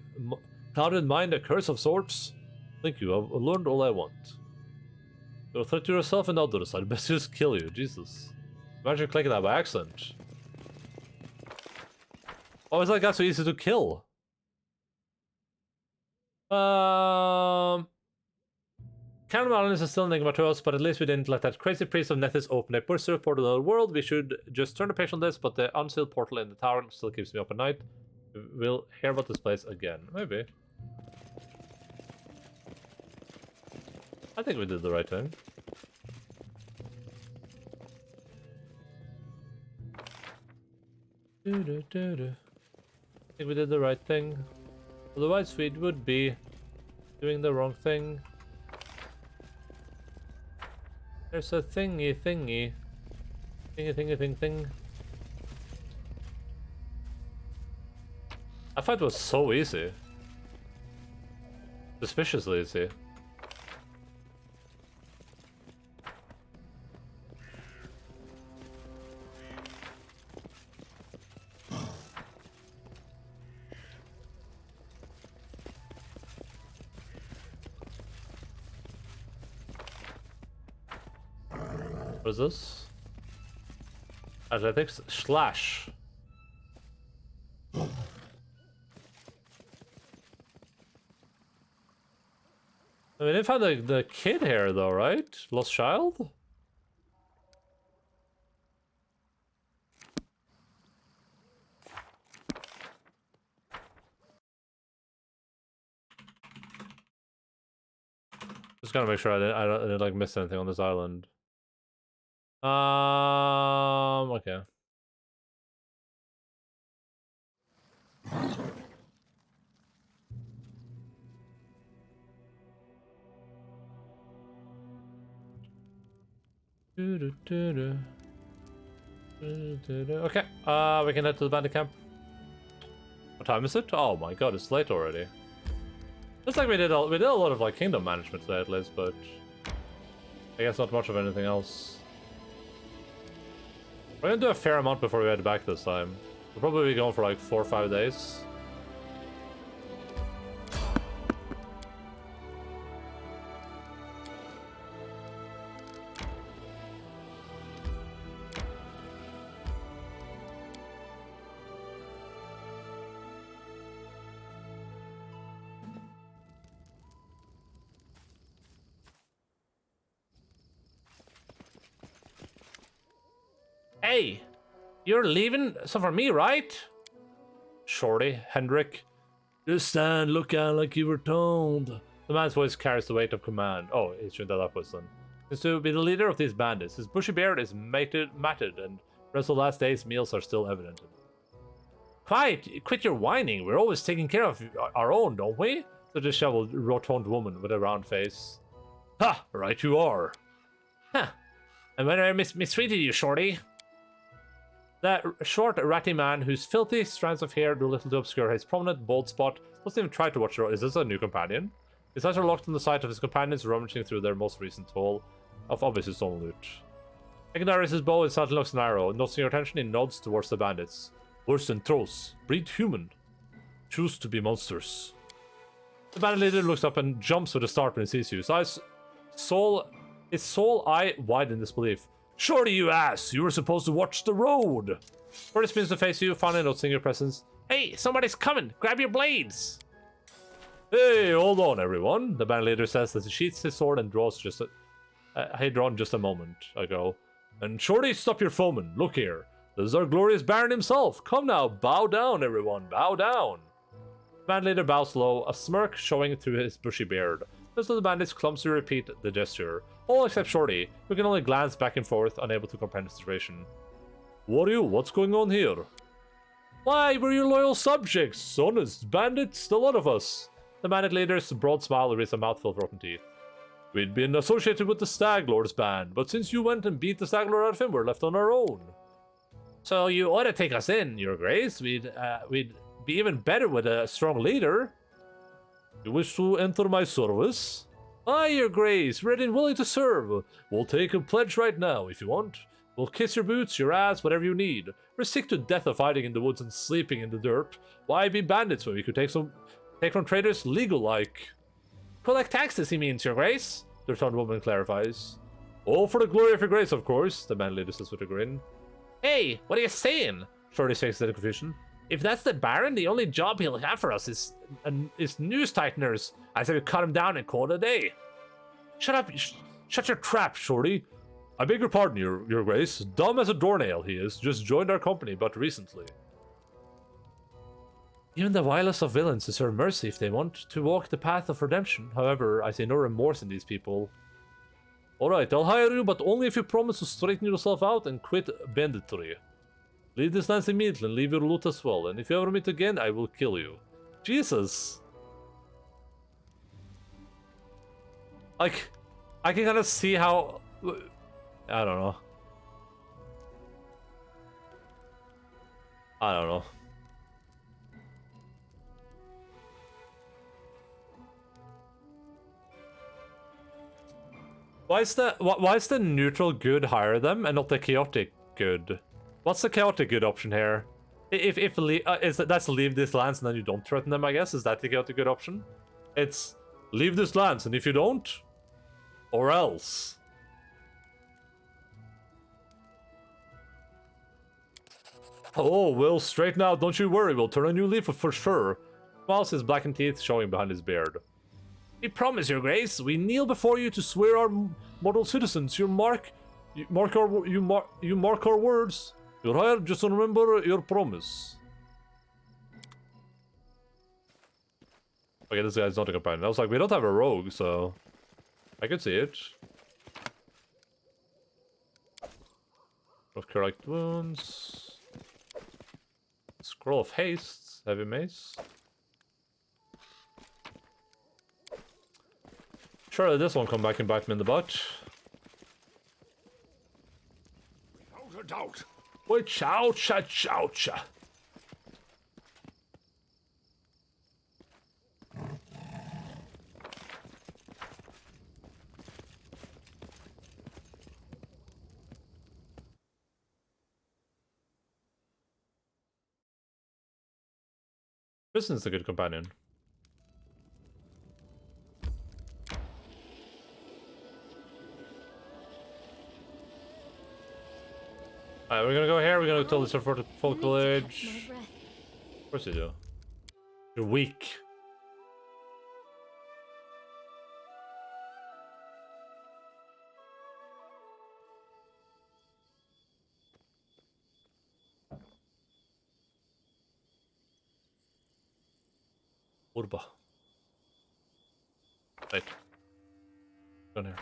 mind, a curse of sorts? Thank you, I've learned all I want. You're a threat to yourself and others. I'd best just kill you, Jesus. Imagine clicking that by accident. Why was that guy so easy to kill? Cannon Island is still an enigma to us, but at least we didn't let that crazy priest of Nethys open a pursuit portal to the world. We should just turn the page on this, but the unsealed portal in the tower still keeps me up at night. We'll hear about this place again. Maybe. I think we did the right thing. think we did the right thing. Otherwise, we would be doing the wrong thing. There's a thingy. Thing. That fight was so easy. Suspiciously easy. What is this? Athletics slash. I mean, they found the kid here, though, right? Lost child? Just gotta make sure I didn't like miss anything on this island. Okay. Okay, we can head to the bandit camp. What time is it? Oh my god, it's late already. Looks like we did a lot of like kingdom management today at least, but I guess not much of anything else. We're gonna do a fair amount before we head back this time. We'll probably be going for like 4 or 5 days. Hey, you're leaving? So for me, right? Shorty, Hendrik. Just stand, look out like you were told. The man's voice carries the weight of command. Oh, he's tuned that up with them. He's to be the leader of these bandits. His bushy beard is matted, and the rest of the last day's meals are still evident. Quiet, quit your whining. We're always taking care of our own, don't we? The disheveled, rotund woman with a round face. Ha! Right you are. Huh. And when I mistreated you, Shorty? That short, ratty man whose filthy strands of hair do little to obscure his prominent, bald spot doesn't even try to watch her. Is this a new companion? His eyes are locked on the sight of his companions rummaging through their most recent haul of obviously stolen loot. Taking his bow and suddenly looks an arrow. Noticing your attention, he nods towards the bandits. Worse than trolls. Breed human. Choose to be monsters. The bandit leader looks up and jumps with a start when he sees you. His soul eye wide in disbelief. Shorty, you ass! You were supposed to watch the road! Shorty spins to face you, finally noticing your presence. Hey, somebody's coming! Grab your blades! Hey, hold on, everyone. The band leader says as he sheaths his sword and draws had drawn just a moment ago. And Shorty, stop your foeman. Look here. This is our glorious Baron himself. Come now, bow down, everyone. Bow down. The band leader bows low, a smirk showing through his bushy beard. Most of the bandits clumsily repeat the gesture. All except Shorty, who can only glance back and forth, unable to comprehend the situation. What are you? What's going on here? Why, we're your loyal subjects, honest bandits, the lot of us. The bandit leader's broad smile reveals a mouthful of rotten teeth. We'd been associated with the Stag Lord's band, but since you went and beat the Stag Lord out of him, we're left on our own. So you ought to take us in, Your Grace. We'd be even better with a strong leader. You wish to enter my service? Aye, Your Grace, ready and willing to serve. We'll take a pledge right now, if you want. We'll kiss your boots, your ass, whatever you need. We're sick to death of hiding in the woods and sleeping in the dirt. Why be bandits when we could take from traders legal-like? Collect taxes, he means, Your Grace, the returned woman clarifies. All for the glory of Your Grace, of course, the man leader says with a grin. Hey, what are you saying? Shorty shakes in confusion. If that's the Baron, the only job he'll have for us is news tighteners. I say we cut him down and call it a day. Shut up, shut your trap, Shorty. I beg your pardon, Your Grace. Dumb as a doornail he is, just joined our company but recently. Even the vilest of villains deserve mercy if they want to walk the path of redemption. However, I see no remorse in these people. Alright, I'll hire you, but only if you promise to straighten yourself out and quit banditry. Leave this land immediately and leave your loot as well. And if you ever meet again, I will kill you. Jesus. Like, I can kind of see how... I don't know. I don't know. Why is the neutral good higher them and not the chaotic good? What's the chaotic good option here? That's leave this lands and then you don't threaten them, I guess. Is that the chaotic good option? It's leave this lands and if you don't, or else. Oh, we'll straighten out, don't you worry, we'll turn a new leaf for sure. Smiles, his blackened teeth showing behind his beard. We promise, your grace, we kneel before you to swear our mortal citizens. You mark our words. Your hire, just remember your promise. Okay, this guy's not a companion. I was like, we don't have a rogue, so I could see it. Of correct wounds. Scroll of haste, heavy mace. Surely this won't come back and bite me in the butt. Without a doubt. Which oucha oucha. Kristen's a good companion. Alright, we're gonna go here, we're gonna tell this for the folk village. Of course you do. You're weak. Urba. Right. Down here.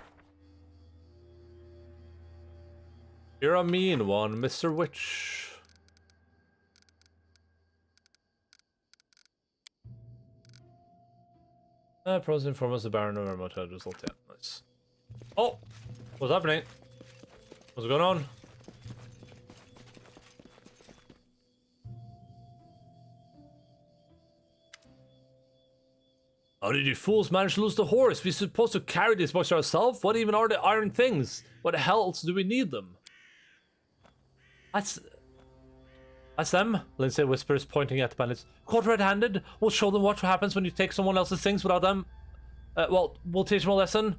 You're a mean one, Mr. Witch. Pros inform us the Baron of remote result. Yeah, nice. Oh! What's happening? What's going on? How did you fools manage to lose the horse? We're supposed to carry these boys ourselves? What even are the iron things? What the hell else do we need them? That's them, Lindsay whispers, pointing at the bandits. Caught red-handed? We'll show them what happens when you take someone else's things without them. Well, we'll teach them a lesson.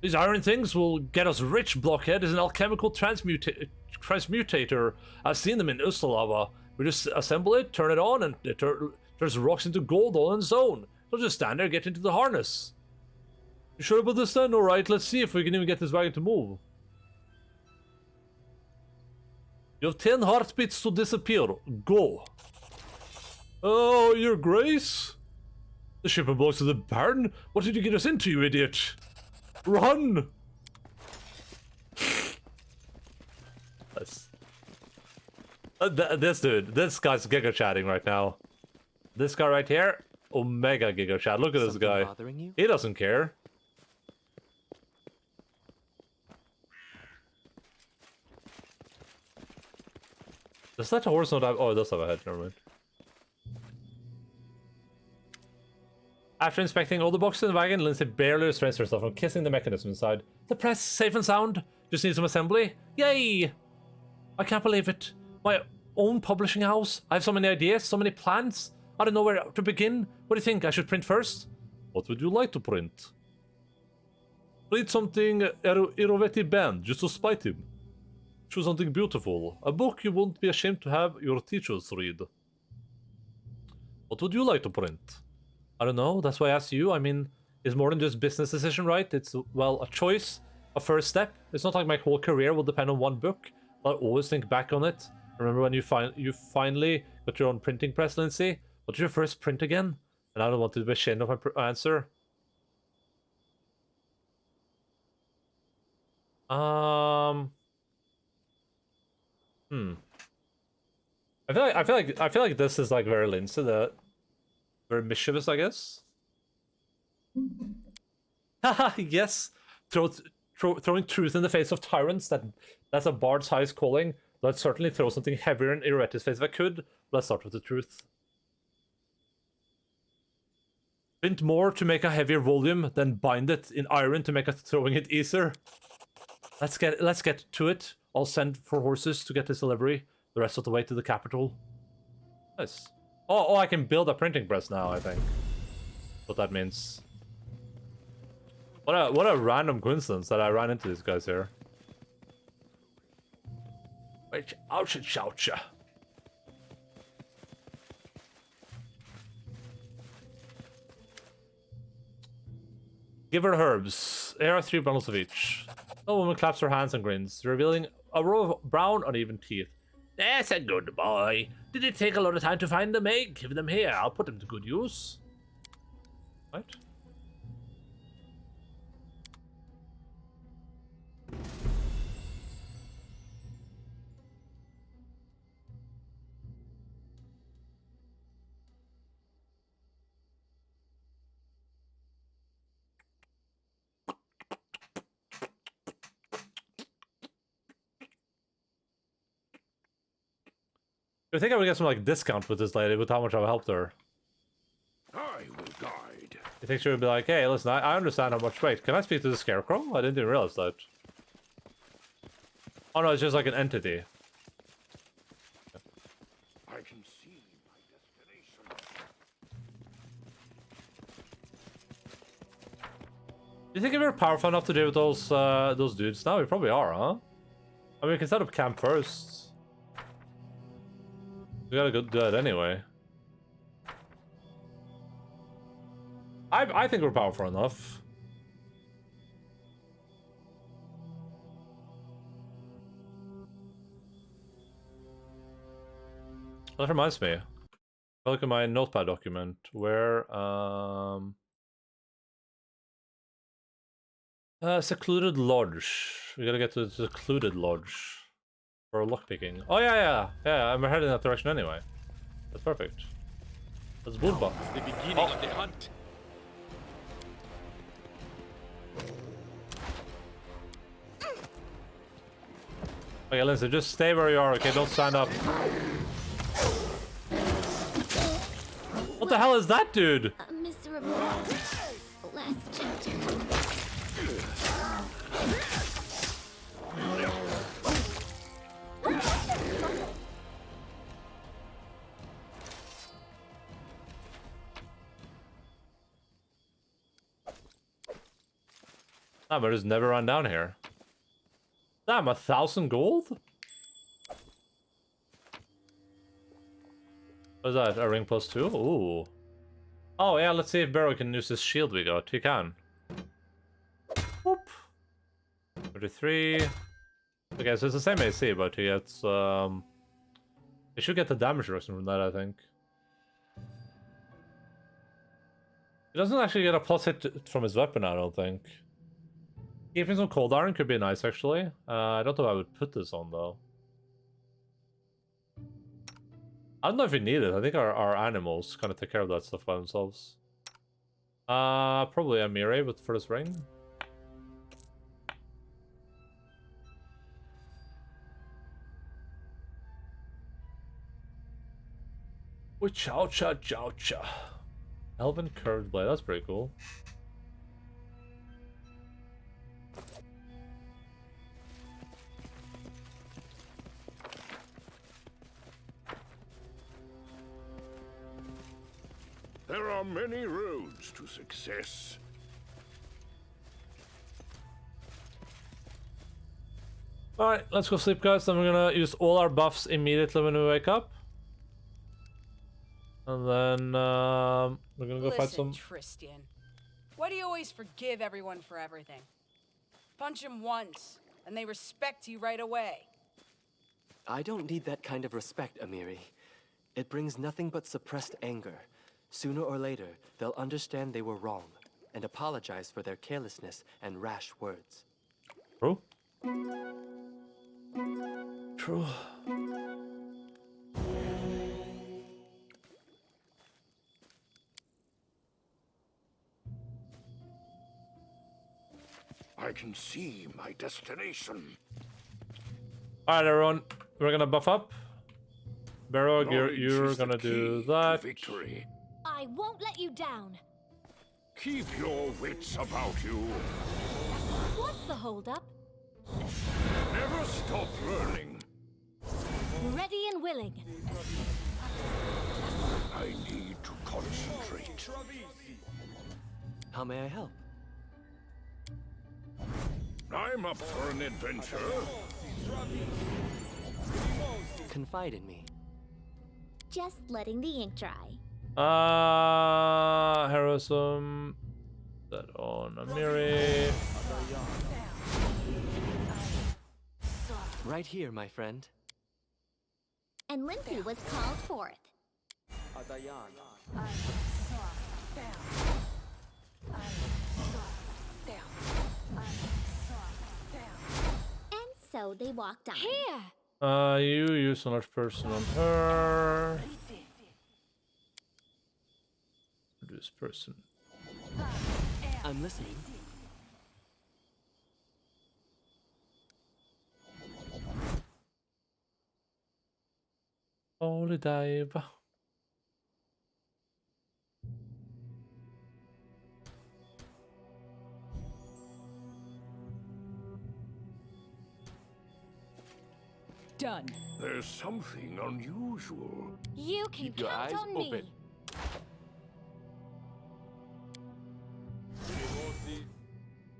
These iron things will get us rich. Blockhead is an alchemical transmutator. I've seen them in Ustalava. We just assemble it, turn it on, and it turns rocks into gold all on its own. They'll just stand there, get into the harness. You sure about this then? Alright, let's see if we can even get this wagon to move. You have 10 heartbeats to disappear. Go. Oh, your grace? The shipment belongs to the Baron? What did you get us into, you idiot? Run! This dude, this guy's giga chatting right now. This guy right here, Omega giga chat. Look at this guy. He doesn't care. Does that horse not have... Oh, it does have a head, never mind. After inspecting all the boxes in the wagon, Lindsay barely restrains herself from kissing the mechanism inside. The press, safe and sound. Just need some assembly. Yay! I can't believe it. My own publishing house. I have so many ideas, so many plans. I don't know where to begin. What do you think? I should print first? What would you like to print? Read something Irovetti banned, just to spite him. Choose something beautiful. A book you won't be ashamed to have your teachers read. What would you like to print? I don't know, that's why I asked you. I mean, it's more than just business decision, right? It's, well, a choice, a first step. It's not like my whole career will depend on one book, but I always think back on it. Remember when you finally got your own printing press, Lindsay? What did your first print again? And I don't want to be ashamed of my answer. I feel like this is like very Lindsay, very mischievous, I guess. Haha, yes. Throwing truth in the face of tyrants, that's a bard's highest calling. But I'd certainly throw something heavier in Iretti's face if I could. Let's start with the truth. Print more to make a heavier volume, then bind it in iron to make it throwing it easier. Let's get to it. I'll send for horses to get this delivery the rest of the way to the capital. Nice. Oh, I can build a printing press now, I think. What that means. What a random coincidence that I ran into these guys here. Wait, oucha. Give her herbs. Here are 3 bundles of each. The woman claps her hands and grins, revealing a row of brown, uneven teeth. That's a good boy. Did it take a lot of time to find them, eh? Give them here. I'll put them to good use. Right? I think I would get some like discount with this lady with how much I've helped her. I will guide. You think she would be like, hey, listen, I understand how much weight. Can I speak to the scarecrow? I didn't even realize that. Oh no, it's just like an entity. I can see my destination. Do you think we're powerful enough to deal with those dudes now? We probably are, huh? I mean, we can set up camp first. We gotta go do that anyway. I think we're powerful enough. That reminds me. Look at my notepad document where secluded lodge. We gotta get to the secluded lodge for lockpicking. Oh yeah, I'm heading in that direction anyway. That's perfect. That's Bulba. The beginning of the hunt. Okay, Lindsay, just stay where you are, okay? Don't stand up. What the hell is that, dude? A miserable last chapter. Damn, I just never run down here. Damn, 1,000 gold? What is that? A ring plus 2? Ooh. Oh yeah, let's see if Barrow can use this shield we got. He can. Whoop. 33. Okay, so it's the same AC, but he gets he should get the damage reduction from that, I think. He doesn't actually get a plus hit from his weapon, I don't think. Keeping some cold iron could be nice, actually. I don't know if I would put this on, though. I don't know if we need it. I think our animals kind of take care of that stuff by themselves. Probably a Mire, but for this ring. Wachoucha. Elven curved blade. That's pretty cool. There are many roads to success. Alright, let's go sleep, guys. Then we're gonna use all our buffs immediately when we wake up. And then we're gonna go fight some... Tristan, why do you always forgive everyone for everything? Punch him once, and they respect you right away. I don't need that kind of respect, Amiri. It brings nothing but suppressed anger. Sooner or later, they'll understand they were wrong and apologize for their carelessness and rash words. True. True. I can see my destination. Alright, everyone. We're gonna buff up. Barrow, Knowledge you're is the gonna do key to that. victory. I won't let you down. Keep your wits about you. What's the holdup? Never stop learning. Ready and willing. I need to concentrate. How may I help? I'm up for an adventure. Confide in me. Just letting the ink dry. Heroism. That on Amiri. Right here, my friend. And Lindsay was called forth. And so they walked on. Here. You use a large person on her. This person. I'm listening. Holy dive. Done. There's something unusual. You can Keep your count eyes on open. me.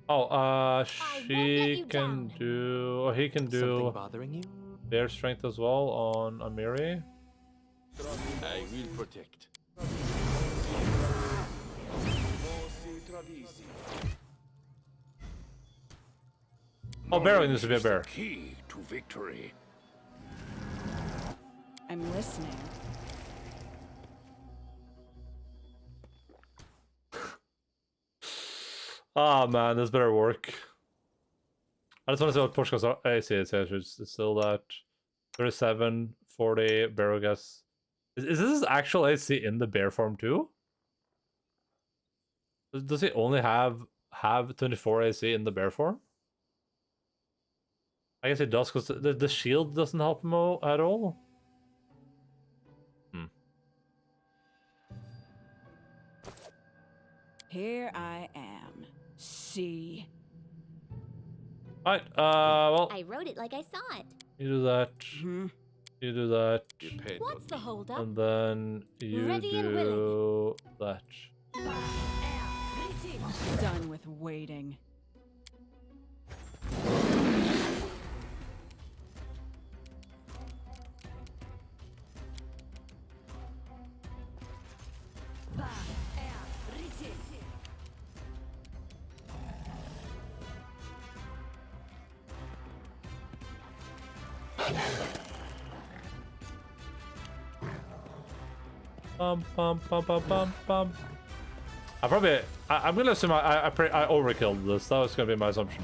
Oh, won't let she you can down. do. Oh, he can Something do bothering you? their strength as well on Amiri. I will protect. Oh, Barrow needs Knowledge to be a is the bear. key to victory. I'm listening. Ah, man, this better work. I just want to see what Portugal's AC is. It's still that 37, 40, Barrow guess. Is this actual AC in the bear form too? Does he only have 24 AC in the bear form? I guess it does because the shield doesn't help him at all. Here I am. See? Alright, well, I wrote it like I saw it. you do that. Hmm? You do that. Depend What's on the me. holdup? And then you Ready and do that. Done with waiting. Bum, bum, bum, bum, bum, bum. I'm gonna assume I overkilled this. That was gonna be my assumption.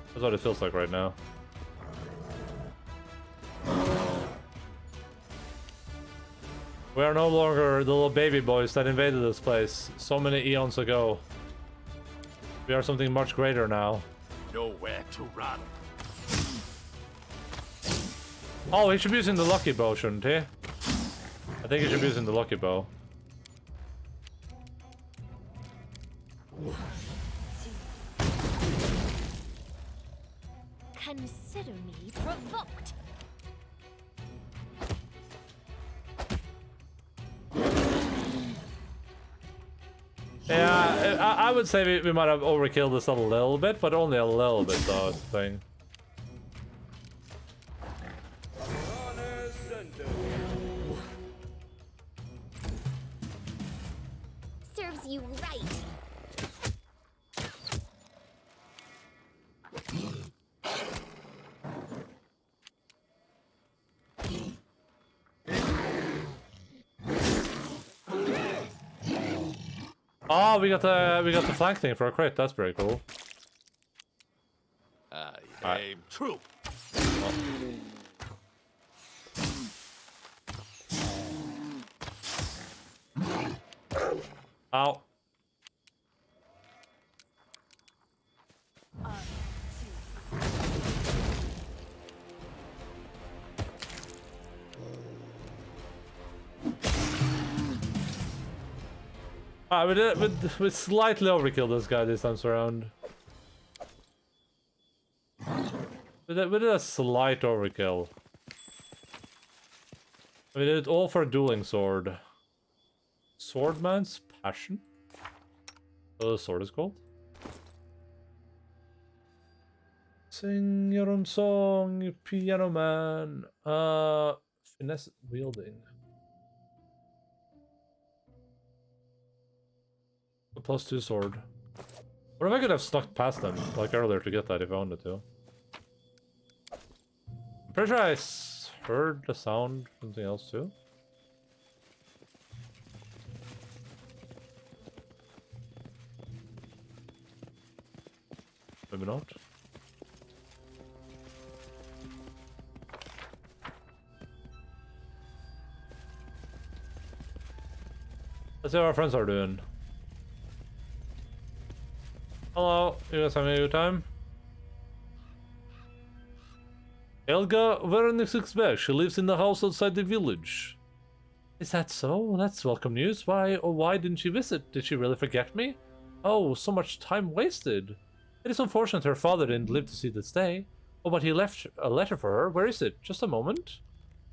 That's what it feels like right now. We are no longer the little baby boys that invaded this place so many eons ago. We are something much greater now. Nowhere to run. Oh, he should be using the lucky bow, shouldn't he? I think he should be using the lucky bow. Consider me provoked. Yeah, I would say we might have overkilled this a little bit, but only a little bit, though, is the thing. Serves you right. Oh, we got the flank thing for a crit. That's pretty cool. I aim true. Ow. We slightly overkill this guy this time around. We did a slight overkill. We did it all for a dueling sword. Swordman's Passion? Oh, the sword is called? Sing your own song, piano man. Finesse wielding. A +2 sword. What if I could have snuck past them, like earlier, to get that if I wanted to? I'm pretty sure I heard the sound from something else too. Maybe not. Let's see how our friends are doing. Hello, you guys having a good time? Helga Veronik's back. She lives in the house outside the village. Is that so? That's welcome news. Why didn't she visit? Did she really forget me? Oh, so much time wasted. It is unfortunate her father didn't live to see this day. Oh, but he left a letter for her. Where is it? Just a moment.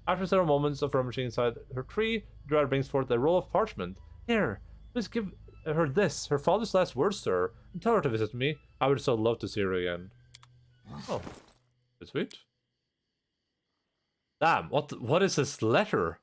After several moments of rummaging inside her tree, Gerard brings forth a roll of parchment. Here, please give her this, her father's last words to her, and tell her to visit me. I would so love to see her again. Oh, that's sweet. Damn, what is this letter?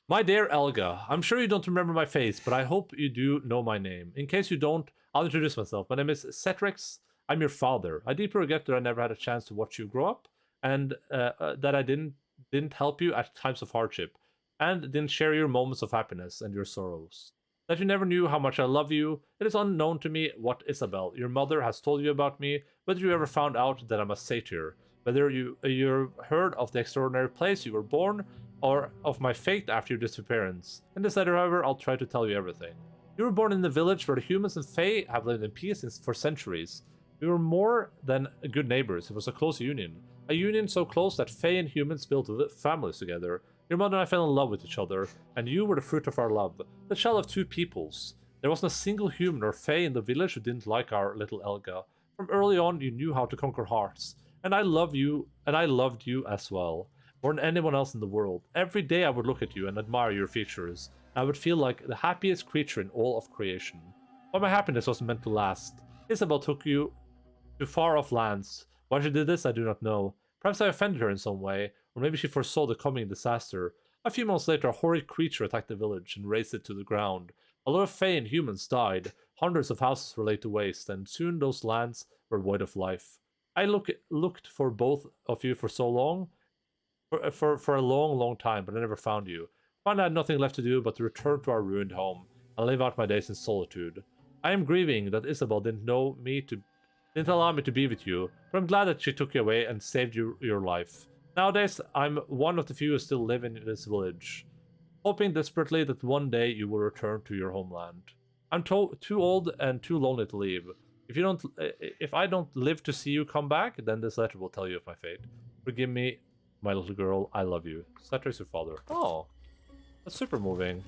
My dear Elga, I'm sure you don't remember my face, but I hope you do know my name. In case you don't, I'll introduce myself. My name is Cetrix. I'm your father. I deeply regret that I never had a chance to watch you grow up, and that I didn't help you at times of hardship, and didn't share your moments of happiness and your sorrows. That you never knew how much I love you. It is unknown to me what Isabel, your mother, has told you about me, whether you ever found out that I'm a satyr, whether you heard of the extraordinary place you were born, or of my fate after your disappearance. In this letter, however, I'll try to tell you everything. You were born in the village where the humans and Fae have lived in peace for centuries. We were more than good neighbors. It was a close union. A union so close that Fae and humans built families together. Your mother and I fell in love with each other, and you were the fruit of our love, the child of two peoples. There wasn't a single human or Fae in the village who didn't like our little Elga. From early on, you knew how to conquer hearts, and I loved you as well, more than anyone else in the world. Every day I would look at you and admire your features. I would feel like the happiest creature in all of creation. But my happiness wasn't meant to last. Isabel took you to far-off lands. Why she did this, I do not know. Perhaps I offended her in some way, or maybe she foresaw the coming disaster. A few months later, a horrid creature attacked the village and razed it to the ground. A lot of Fae and humans died, hundreds of houses were laid to waste, and soon those lands were void of life. I looked for both of you for so long, for a long, long time, but I never found you. Finally, I had nothing left to do but to return to our ruined home and live out my days in solitude. I am grieving that Isabel didn't allow me to be with you, but I'm glad that she took you away and saved your life. Nowadays, I'm one of the few who still live in this village, hoping desperately that one day you will return to your homeland. I'm too old and too lonely to leave. If I don't live to see you come back, then this letter will tell you of my fate. Forgive me, my little girl. I love you. Cetrix, your father. Oh, that's super moving.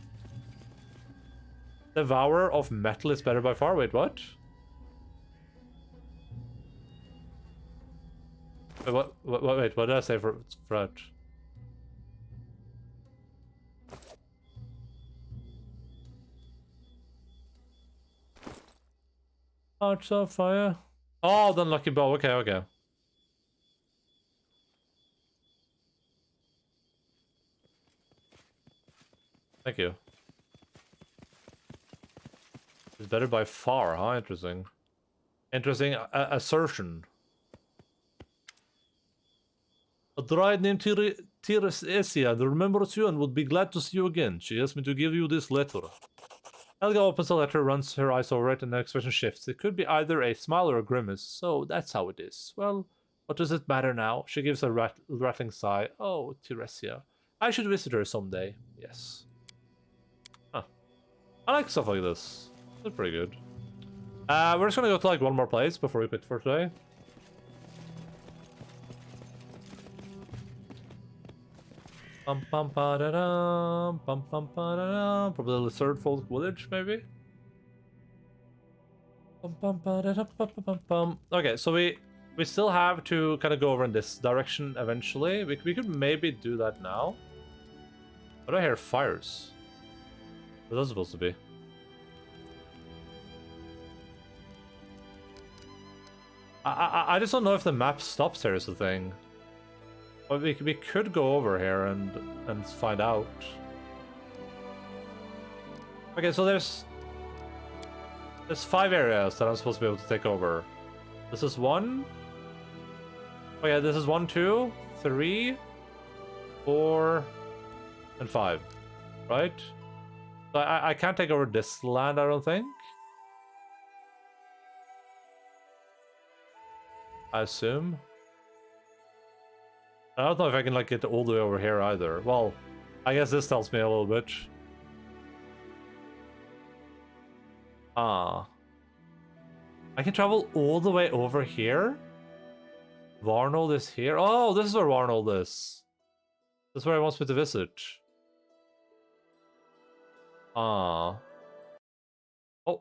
Devourer of metal is better by far. Wait, what? Wait, what did I say for that? Hearts of fire. Oh, the unlucky bow. Okay, okay. Thank you. It's better by far, huh? Interesting. Interesting assertion. A bride named Tiresia remembers you and would be glad to see you again. She asked me to give you this letter. Helga opens the letter, runs her eyes over it, and the expression shifts. It could be either a smile or a grimace, so that's how it is. Well, what does it matter now? She gives a rattling sigh. Oh, Tiresia. I should visit her someday. Yes. Huh. I like stuff like this. It's pretty good. We're just gonna go to like one more place before we quit for today. Probably the third folk village, maybe? Okay, so we still have to kind of go over in this direction eventually. We could maybe do that now. What do I hear? Fires. What are those supposed to be? I just don't know if the map stops here is the thing. But we could go over here and find out. Okay, so there's 5 areas that I'm supposed to be able to take over. This is 1. Oh yeah, this is 1, 2, 3, 4, and 5. Right? So I can't take over this land, I don't think. I assume. I don't know if I can like get all the way over here either. Well, I guess this tells me a little bit. I can travel all the way over here? Varnold is here? Oh, this is where Varnold is. This is where he wants me to visit. Oh. What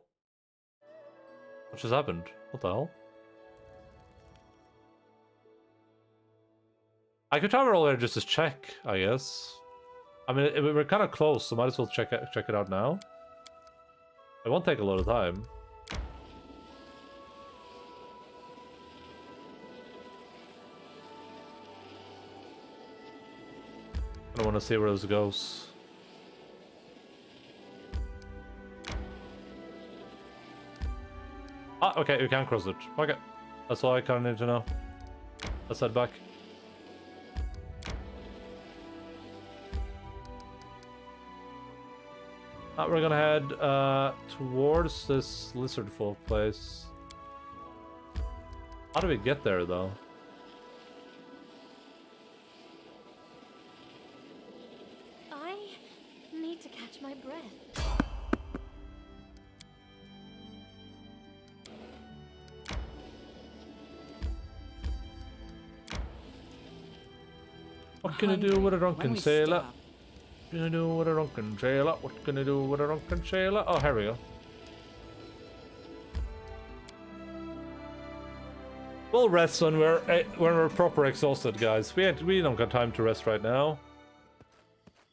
just happened? What the hell? I could travel over there just to check, I guess. I mean, we're kind of close, so might as well check it out now. It won't take a lot of time. I want to see where this goes. Ah, okay, you can cross it. Okay, that's all I kind of need to know. Let's head back. We're gonna head towards this lizard folk place. How do we get there, though? I need to catch my breath. What can I do with a drunken sailor? What can I do with a drunken sailor? What can I do with a drunken sailor? Oh, here we go. We'll rest when we're proper exhausted, guys. We don't got time to rest right now.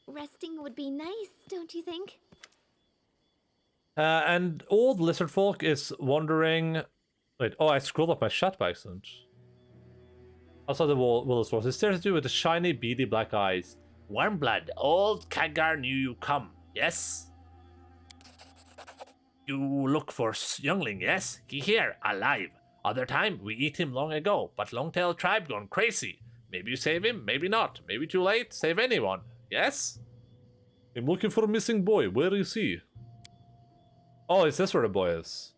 Resting would be nice, don't you think? And old lizard folk is wondering. Wait, oh, I scrolled up my chat by accident. Outside the Willis Force, it stares at you with the shiny, beady black eyes. Warm blood, old Kagar knew you come, yes? You look for youngling, yes? He here, alive. Other time, we eat him long ago, but Longtail tribe gone crazy. Maybe you save him, maybe not. Maybe too late, save anyone, yes? I'm looking for a missing boy, where is he? Oh, is this where the boy is?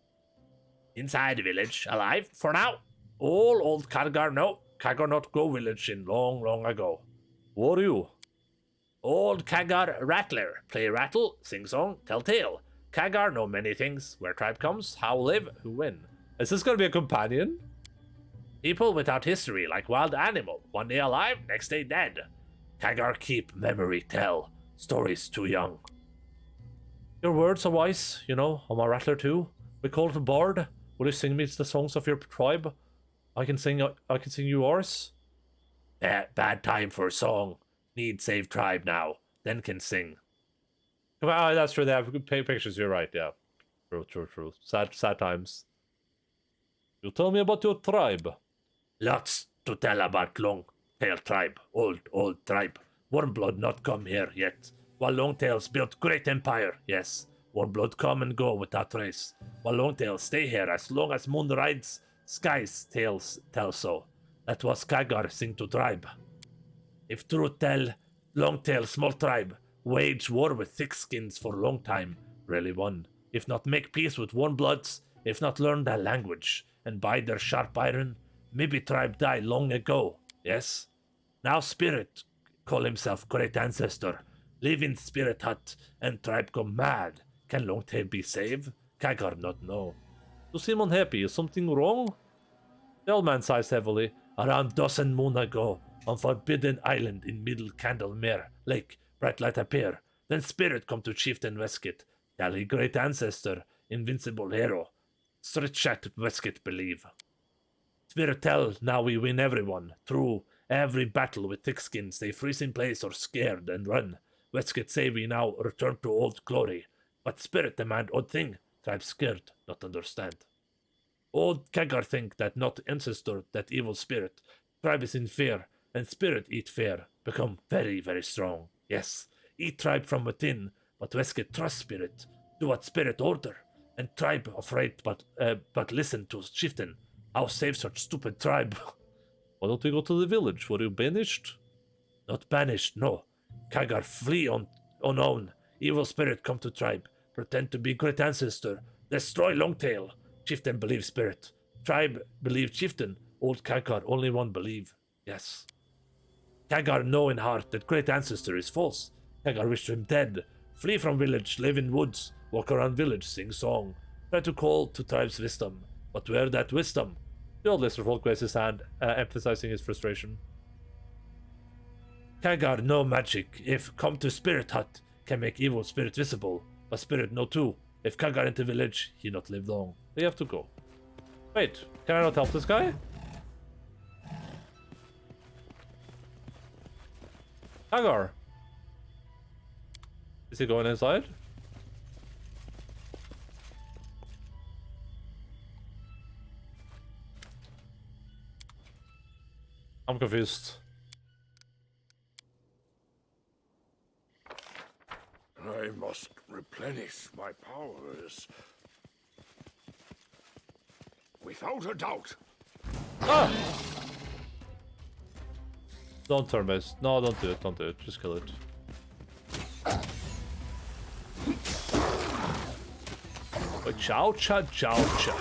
Inside the village, alive, for now. All old Kagar know, Kagar not go village in long ago. Who are you? Old Kagar Rattler, play rattle, sing song, tell tale. Kagar know many things, where tribe comes, how live, who win. Is this gonna be a companion? People without history, like wild animal, one day alive, next day dead. Kagar keep, memory tell, stories too young. Your words are wise, you know, I'm a rattler too. We call it a bard. Will you sing me the songs of your tribe? I can sing you yours. Bad time for a song. Need save tribe now, then can sing. Oh, that's true. They have good pictures. You're right. Yeah, true. Sad times. You tell me about your tribe. Lots to tell about Longtail tribe, old tribe. Warmblood not come here yet. While Longtails built great empire, yes. Warmblood come and go without race. While Longtails stay here as long as moon rides, skies tales tell so. That was Kagar sing to tribe. If truth tell, Longtail small tribe wage war with thick skins for long time, really won. If not make peace with Warmbloods, if not learn their language and buy their sharp iron, maybe tribe die long ago, yes? Now spirit call himself great ancestor, live in spirit hut, and tribe go mad. Can Longtail be saved? Kagar not know. You seem unhappy, is something wrong? The old man sighs heavily. Around dozen moon ago, on Forbidden Island in Middle Candlemere Lake, bright light appear. Then spirit come to Chieftain Westgate, tell he great ancestor, invincible hero. Straight chat, Westgate believe. Spirit tell now we win everyone. Through every battle with thick skins, they freeze in place or scared and run. Westgate say we now return to old glory. But Spirit demand odd thing. Tribe scared, not understand. Old Kagar think that not ancestor, that evil spirit. Tribe is in fear, and Spirit eat fear. Become very, very strong. Yes, eat tribe from within, but Westgate trust Spirit. Do what Spirit order. And tribe afraid, but listen to chieftain. How save such stupid tribe? Why don't we go to the village? Were you banished? Not banished, no. Kagar flee unknown. Evil spirit come to tribe. Pretend to be great ancestor. Destroy Longtail. Chieftain believe spirit. Tribe believe chieftain. Old Kagar only one believe. Yes. Kagar know in heart that great ancestor is false. Kagar wish him dead. Flee from village, live in woods. Walk around village, sing song. Try to call to tribe's wisdom. But where that wisdom? The old Lister Folk raised his hand, emphasizing his frustration. Kagar no magic. If come to spirit hut, can make evil spirit visible. But spirit no too. If Kagar enter village, he not live long. We have to go. Wait, can I not help this guy? Kagar. Is he going inside? I'm confused. I must replenish my powers. Without a doubt. Ah! Don't turn base. No, don't do it. Don't do it. Just kill it. Chow cha chow cha.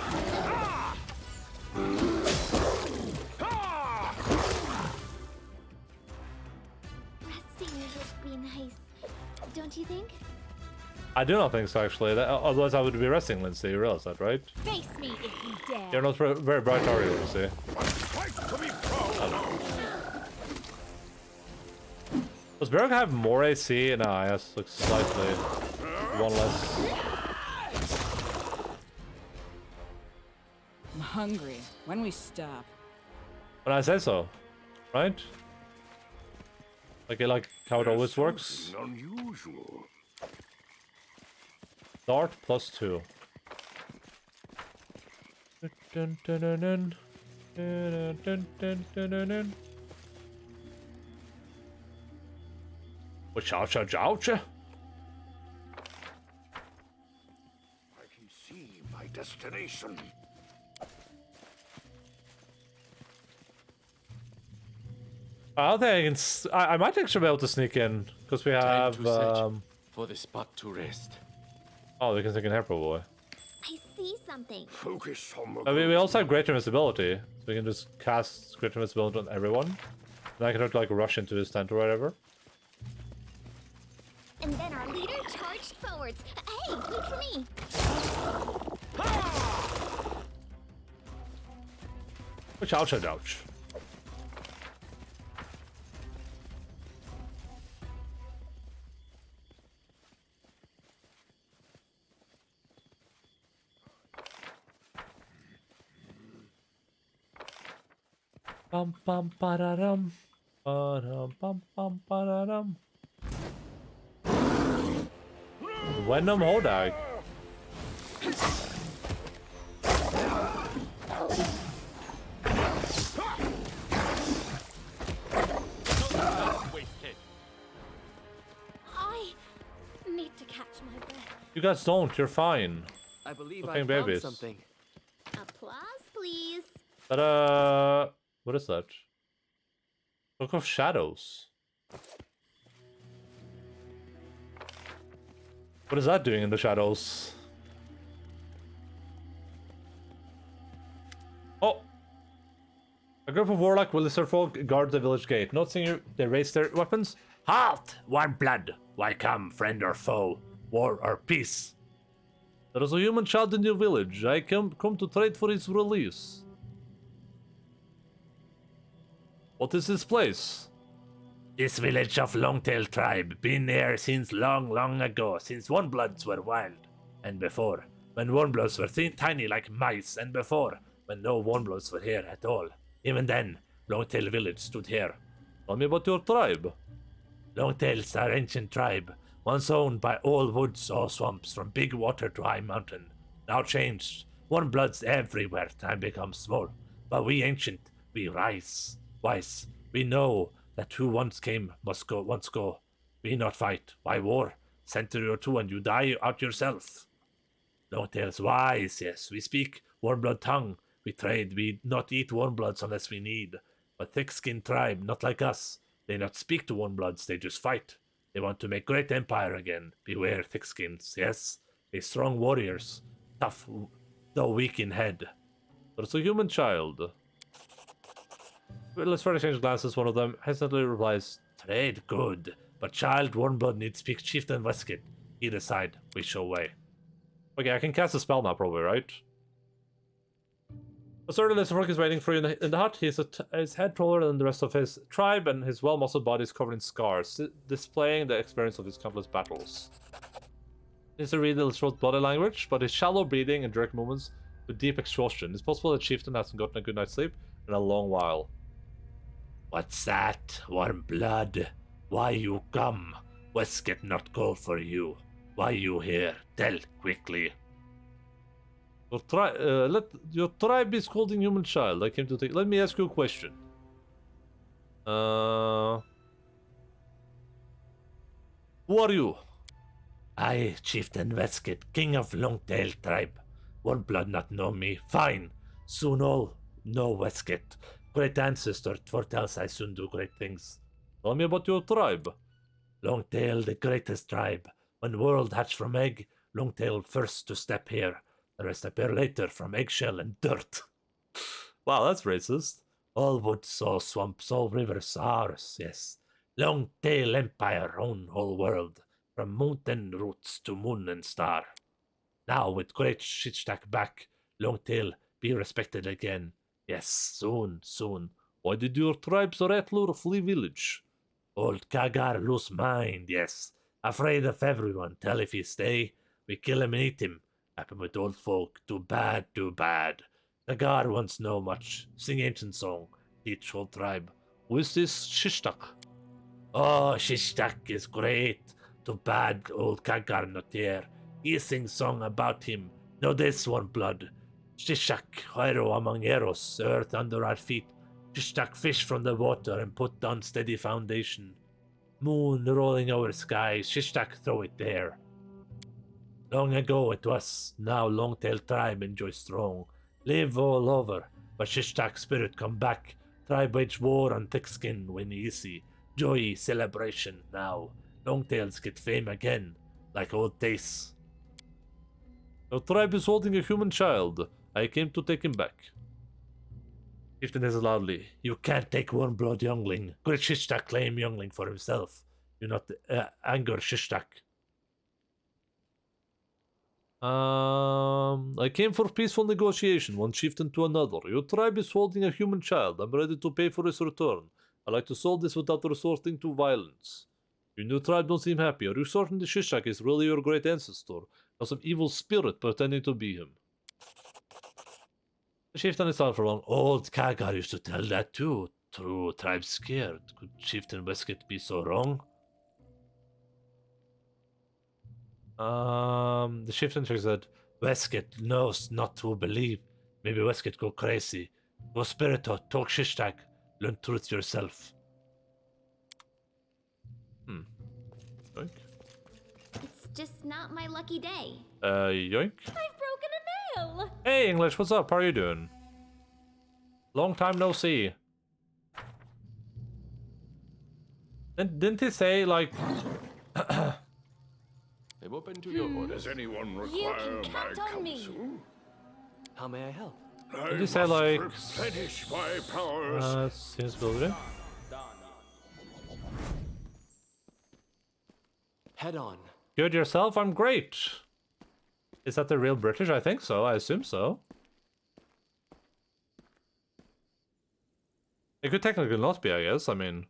Resting would be nice, don't you think? I do not think so, actually. Otherwise, I would be resting, Lindsay. You realize that, right? Face me if you dare. You're not very bright, are you, Lindsay? Does Berg have more AC? No, yes, looks slightly. One less. I'm hungry. When we stop? When I say so, right? Like how it always works. Unusual. Start +2. Dun, dun, dun, dun. Dun, dun, dun, dun, dun, dun. Ouch, ouch, ouch. I can see my destination. I don't think I can. I might actually be able to sneak in because we have. For the spot to rest. Oh, we can sneak in here, probably. I see something. Focus on the We also have great invisibility, so we can just cast great invisibility on everyone. And I can like rush into his tent or whatever. And then our leader charged forwards. Hey, wait for me. Ouch, ouch, ouch, ouch. Bum bum ba-da-dum. Ba-dum bum bum ba-da-dum. Venom Hodag. I need to catch my breath. You guys don't, you're fine. I believe Looking I babies. found something. Applause, please. But what is that? Book of Shadows. What is that doing in the shadows? Oh! A group of warlock Williser folk guard the village gate. Noticing you, they raise their weapons. Halt! Warm blood! Why come, friend or foe? War or peace? There is a human child in your village. I come to trade for his release. What is this place? This village of Longtail tribe, been here since long, long ago, since one bloods were wild. And before, when warmbloods were tiny like mice, and before, when no warmbloods were here at all. Even then, Longtail Village stood here. Tell me about your tribe. Longtail's our ancient tribe, once owned by all woods or swamps from big water to high mountain. Now changed, warmbloods everywhere, time becomes small. But we ancient, we rise, wise. We know that who once came must go once go. We not fight, why war? Century or two and you die out yourself. Longtail's wise, yes, we speak warmblood tongue. We trade, we not eat warmbloods unless we need. But thick-skinned tribe, not like us. They not speak to warmbloods, they just fight. They want to make great empire again. Beware thick-skins, yes. They strong warriors. Tough, though weak in head. But it's a human child. Let's try to exchange glances. One of them hesitantly replies, Trade good, but child warmblood needs speak Chieftain Westgate. He decide, we show way. Okay, I can cast a spell now, probably, right? A certain Listenfrock is waiting for you in the hut. He's his head taller than the rest of his tribe, and his well-muscled body is covered in scars, displaying the experience of his countless battles. He needs to read the short body language, but his shallow breathing and direct movements with deep exhaustion. It's possible that Chieftain hasn't gotten a good night's sleep in a long while. What's that? Warm blood? Why you come? Westgate not call for you. Why you here? Tell quickly. Your tribe is called in human child. I came to take. Let me ask you a question. Who are you? I, Chieftain Westgate, king of Longtail tribe. One blood not know me. Fine. Soon all know Westgate. Great ancestor foretells I soon do great things. Tell me about your tribe. Longtail, the greatest tribe. When world hatched from egg, Longtail first to step here. The rest appear later from eggshell and dirt. Wow, that's racist. All woods, all swamps, all rivers ours, yes. Longtail Empire own whole world, from mountain roots to moon and star. Now with great shitstack back, Longtail be respected again. Yes, soon, soon. Why did your tribe's rattler flee village? Old Kagar lose mind, yes. Afraid of everyone, tell if he stay, we kill him and eat him. Happen with old folk, too bad, too bad. Kagar wants know much, sing ancient song, teach whole tribe. Who is this Shishtak? Oh, Shishtak is great. Too bad old Kagar not here. He sing song about him. Know this one blood. Shishak, hero among heroes, earth under our feet. Shishak fish from the water and put down steady foundation. Moon rolling over sky, Shishak throw it there. Long ago it was, now Longtail tribe enjoy strong. Live all over, but Shishak spirit come back. Tribe wage war on thick skin, win easy. Joy, celebration now. Longtails get fame again, like old days. Your tribe is holding a human child. I came to take him back. Chieftain says loudly, you can't take one blood youngling. Great Shishak claim youngling for himself. You not anger Shishak. I came for peaceful negotiation, one chieftain to another. Your tribe is holding a human child. I'm ready to pay for his return. I like to solve this without resorting to violence. Your new tribe don't seem happy. Are you certain the Shishak is really your great ancestor? Or some evil spirit pretending to be him? The chieftain is silent for long. Old Kagar used to tell that too. True, tribe scared. Could Chieftain Westgate be so wrong? The chieftain said, Westgate knows not to believe. Maybe Westgate go crazy. Go spirito, talk Shishtak. Learn truth yourself. Yoink. It's just not my lucky day. Yoink. I've broken a nail! Hey, English, what's up? How are you doing? Long time no see. Didn't he say, like... I'm open to your orders. Does anyone You require can my count on me. counsel? How may I help? Did you say, like... Replenish my powers. Seems ability? Head on. Good yourself? I'm great. Is that the real British? I think so. I assume so. It could technically not be, I guess. I mean...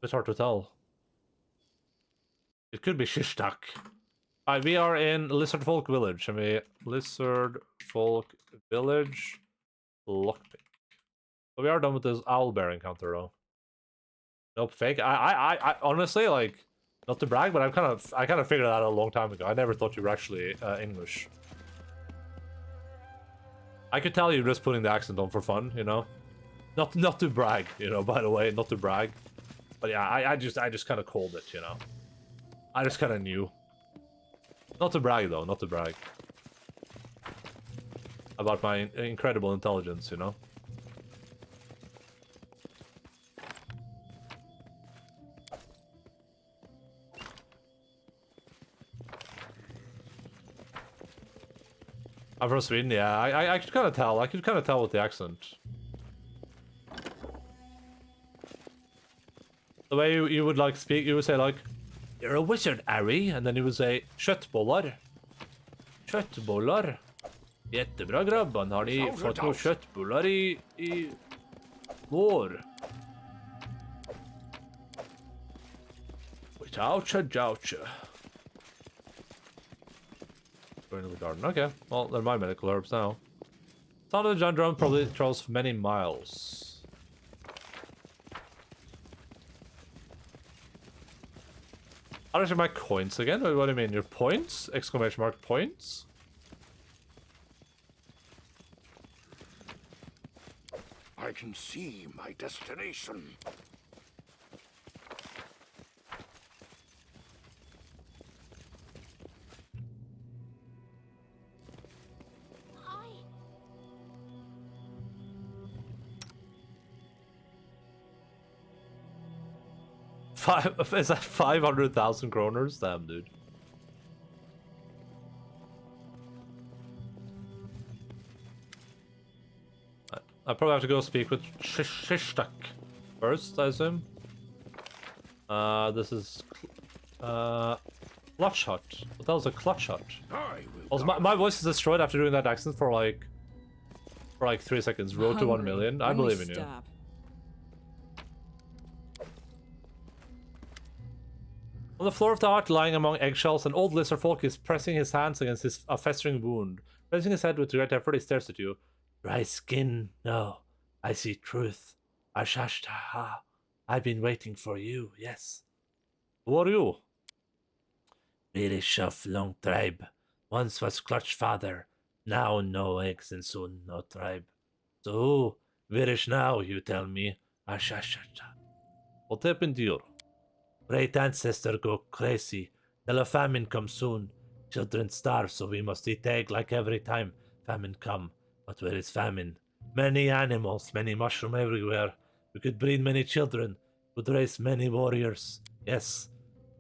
It's hard to tell. It could be Shishtak. We are in Lizard Folk Village. I mean, Lizard Folk Village, lockpick. So we are done with this owl bear encounter, though. Nope, fake. I honestly, like, not to brag, but I kind of figured that out a long time ago. I never thought you were actually English. I could tell you just putting the accent on for fun, you know. Not to brag, you know. By the way, not to brag. But yeah, I just kind of called it, you know. I just kind of knew. Not to brag though, not to brag. About my incredible intelligence, you know. I'm from Sweden, yeah. I could kind of tell. I could kind of tell with the accent. The way you would like speak, you would say like, "You're a wizard, Harry," and then you would say, "Kjøttbollar. Kjøttbollar. Jättebra grabban, har ni fått några köttbullar i vår?" Oucha. Going to the garden. Okay, well, they're my medical herbs now. Sound of the giant drum probably travels many miles. How do I my coins again? What do you mean? Your points? Exclamation mark points? I can see my destination. Is that 500,000 kroners? Damn, dude. I probably have to go speak with Shishtak first, I assume. This is Clutch Hut. What the hell is a Clutch Hut? Also, my voice is destroyed after doing that accent for like 3 seconds. Road to 1 million. I believe in you. On the floor of the hut, lying among eggshells, an old lizard folk is pressing his hands against a festering wound. Raising his head with great effort, he stares at you. Dry skin? No. I see truth. Ashashtaha. I've been waiting for you, yes. Who are you? British of long tribe. Once was Clutch father. Now no eggs and soon no tribe. So who? British now, you tell me. Ashashta. What happened to you? Great ancestor go crazy. Tell a famine come soon. Children starve, so we must eat egg like every time famine come. But where is famine? Many animals, many mushroom everywhere. We could breed many children. Could raise many warriors. Yes.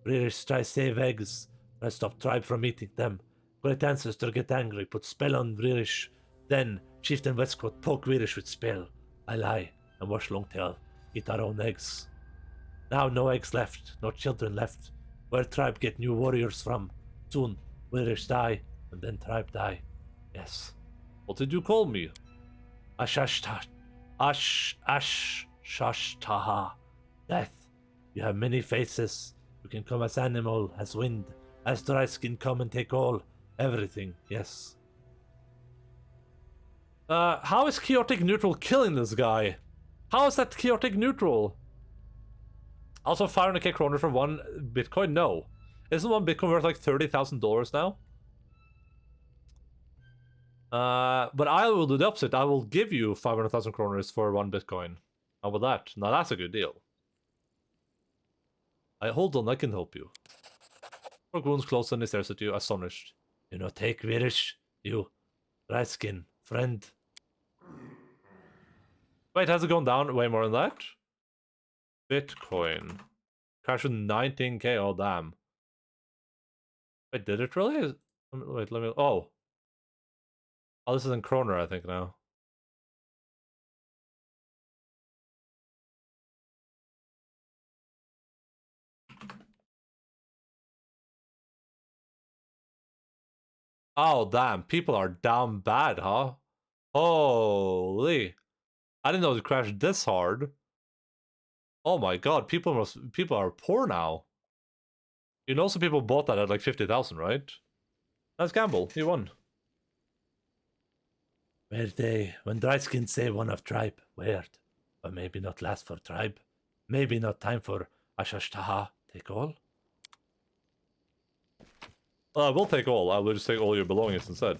British try save eggs. Try stop tribe from eating them. Great ancestor get angry, put spell on British. Then Chieftain Westcoat poke British with spell. I lie and wash Longtail. Eat our own eggs. Now no eggs left, no children left. Where tribe get new warriors from? Soon, British die, and then tribe die. Yes. What did you call me? Ashashtaha. Shashtaha. Death. You have many faces. You can come as animal, as wind, as dry skin come and take all. Everything, yes. How is chaotic neutral killing this guy? How is that chaotic neutral? Also, 500k kroner for 1 Bitcoin? No. Isn't 1 Bitcoin worth like $30,000 now? But I will do the opposite. I will give you 500,000 kroners for 1 Bitcoin. How about that? Now that's a good deal. Hold on, I can help you. Rock wounds close and he stares at you, astonished. You know, take Virish, you, dry skin, friend. Wait, has it gone down way more than that? Bitcoin. Crashed with 19k, oh damn. Wait, did it really? Wait, let me, oh. Oh, this is in kroner, I think, now. Oh, damn. People are down bad, huh? Holy. I didn't know it crashed this hard. Oh my god, people are poor now. You know some people bought that at like 50,000, right? Nice gamble. You won. Where they, when dry skins say one of tribe, weird. But maybe not last for tribe. Maybe not time for Ashashtaha. Take all? We'll take all. I will just take all your belongings instead.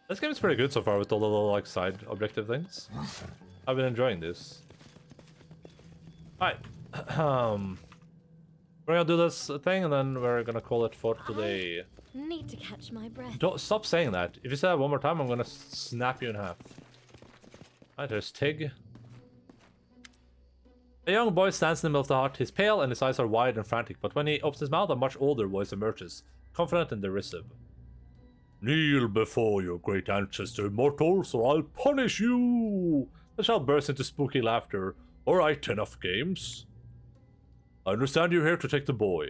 This game is pretty good so far with all the little like side objective things. I've been enjoying this. Alright. We're gonna do this thing and then we're gonna call it for today. Need to catch my breath. Don't stop saying that. If you say that one more time, I'm gonna snap you in half. Alright, there's Tig. A young boy stands in the middle of the hut. He's pale and his eyes are wide and frantic, but when he opens his mouth, a much older voice emerges, confident and derisive. Kneel before your great ancestor, mortals, or I'll punish you! The child bursts into spooky laughter. Alright, enough games. I understand you're here to take the boy.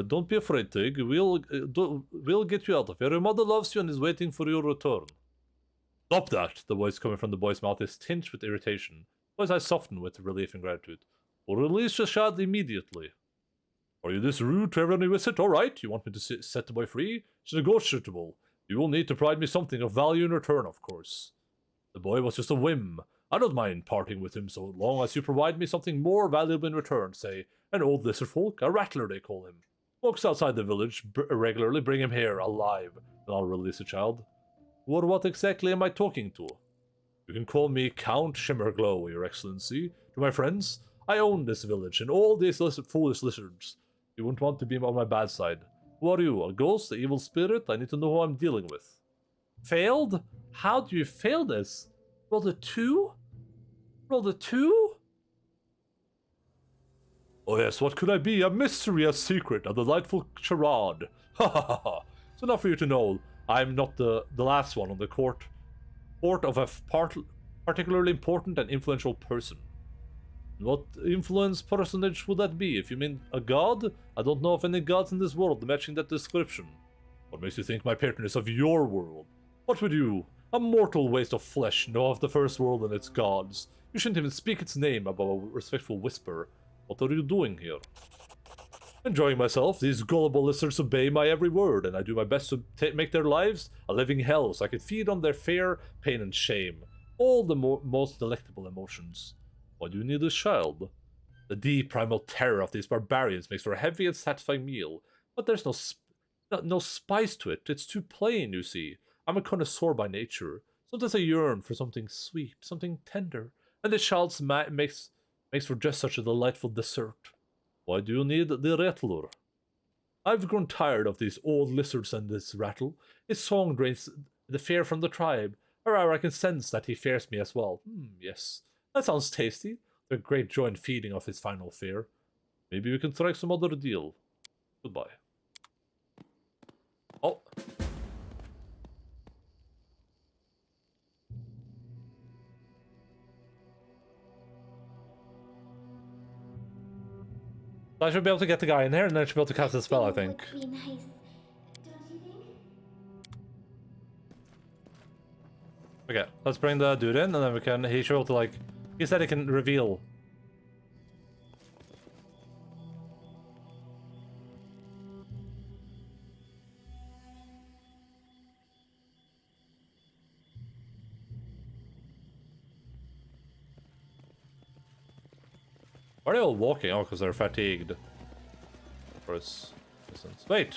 Don't be afraid, Tig. We'll get you out of here. Your mother loves you and is waiting for your return. Stop that! The voice coming from the boy's mouth is tinged with irritation. The boy's eyes soften with relief and gratitude. Or release the child immediately. Are you this rude to everyone you visit? Alright, you want me to set the boy free? It's negotiable. You will need to provide me something of value in return, of course. The boy was just a whim. I don't mind parting with him so long as you provide me something more valuable in return, say, an old lizard folk, a rattler they call him. Walks outside the village regularly, bring him here, alive, and I'll release the child. Or what exactly am I talking to? You can call me Count Shimmerglow, your excellency. To my friends, I own this village and all these foolish lizards. You wouldn't want to be on my bad side. Who are you, a ghost, an evil spirit? I need to know who I'm dealing with. Failed? How do you fail this? Roll a 2? Roll a 2? Oh yes, what could I be? A mystery, a secret, a delightful charade. Ha ha ha ha. It's enough for you to know I'm not the last one on the court of a particularly important and influential person. What influence personage would that be? If you mean a god? I don't know of any gods in this world matching that description. What makes you think my patron is of your world? What would you, a mortal waste of flesh, know of the first world and its gods? You shouldn't even speak its name above a respectful whisper. What are you doing here? Enjoying myself. These gullible lizards obey my every word, and I do my best to make their lives a living hell so I can feed on their fear, pain, and shame. All the most delectable emotions. Why do you need a child? The deep primal terror of these barbarians makes for a heavy and satisfying meal, but there's no spice to it. It's too plain, you see. I'm a connoisseur by nature. Sometimes I yearn for something sweet, something tender, and the child's makes for just such a delightful dessert. Why do you need the rattler? I've grown tired of these old lizards and this rattle. His song drains the fear from the tribe. However, I can sense that he fears me as well. Yes, that sounds tasty. There's great joy in feeding off his final fear. Maybe we can strike some other deal. Goodbye. Oh. I should be able to get the guy in here, and then I should be able to cast the spell, I think. Would be nice, don't you think? Okay, let's bring the dude in, and then we can... He should be able to, like... He said he can reveal. Why are they all walking? Oh, because they're fatigued. For his distance. Wait!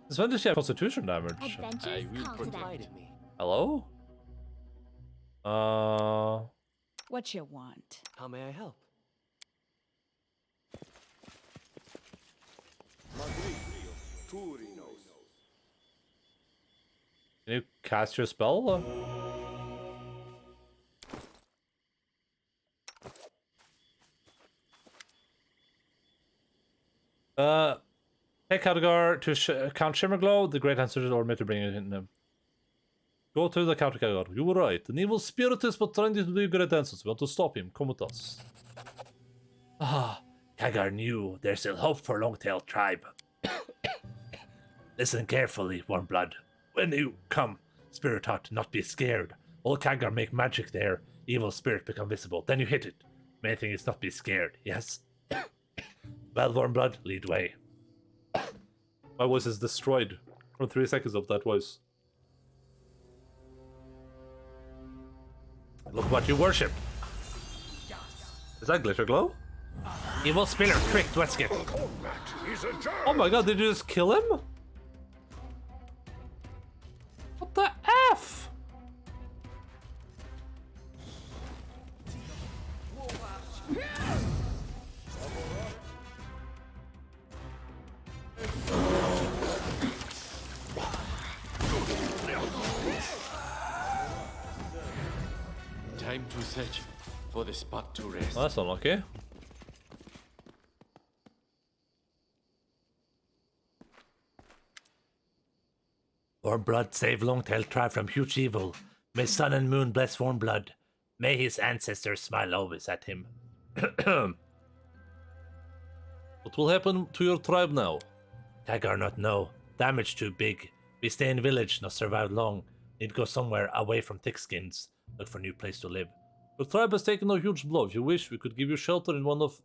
This one does she have constitution damage? Adventures call to that. Hello? What you want? How may I help? Can you cast your spell? Take Khadgar to Count Shimmerglow, the great ancestor ordered me to bring it in him. Go to the Count Khadgar. You were right. An evil spirit is but trying to do great ancestors. We want to stop him. Come with us. Ah, Khadgar knew there's still hope for Longtail tribe. Listen carefully, Warmblood. When you come, Spirit Hut, not be scared. All Khadgar make magic there. Evil spirit become visible. Then you hit it. Main thing is not be scared, yes? Well, warm blood, lead way. My voice is destroyed from 3 seconds of that voice. Look what you worship. Is that Glitter Glow? Evil spiller tricked Westgate. Oh my god, did you just kill him? What the F? Time to search for the spot to rest. Well, that's unlucky. Warm blood save Longtail tribe from huge evil. May sun and moon bless warm blood. May his ancestors smile always at him. What will happen to your tribe now? Tagar not know. Damage too big. We stay in village, not survive long. Need go somewhere away from thick skins. Look for new place to live. Your tribe has taken a huge blow. If you wish, we could give you shelter in one of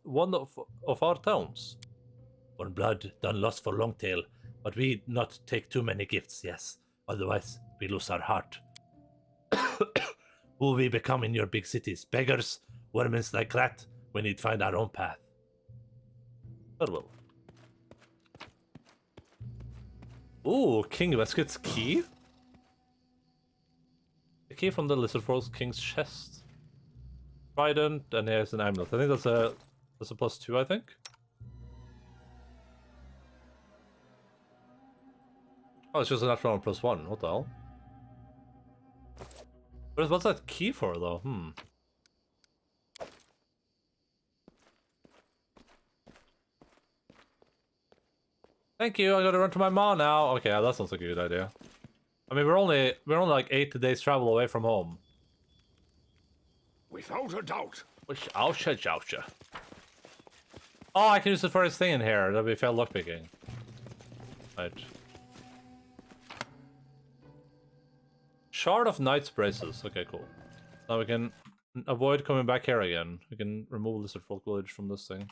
our towns. Warm blood done lost for Longtail, but we not take too many gifts, yes. Otherwise, we lose our heart. Who we become in your big cities? Beggars? Wormins like that? We need find our own path. Farewell. Ooh, King Westgate's key? The key from the Lizard Forest King's chest. Trident, and here's an amulet. I think that's a +2, I think. Oh, it's just a natural +1. What the hell? What's that key for, though? Thank you. I gotta run to my mom now. Okay, that sounds like a good idea. I mean, we're only like 8 days travel away from home. Without a doubt. Which oucha. Oh, I can use the first thing in here. That'll be fair lockpicking. Right. Shard of Knight's Braces. Okay, cool. Now we can avoid coming back here again. We can remove Lizard Folk Village from this thing.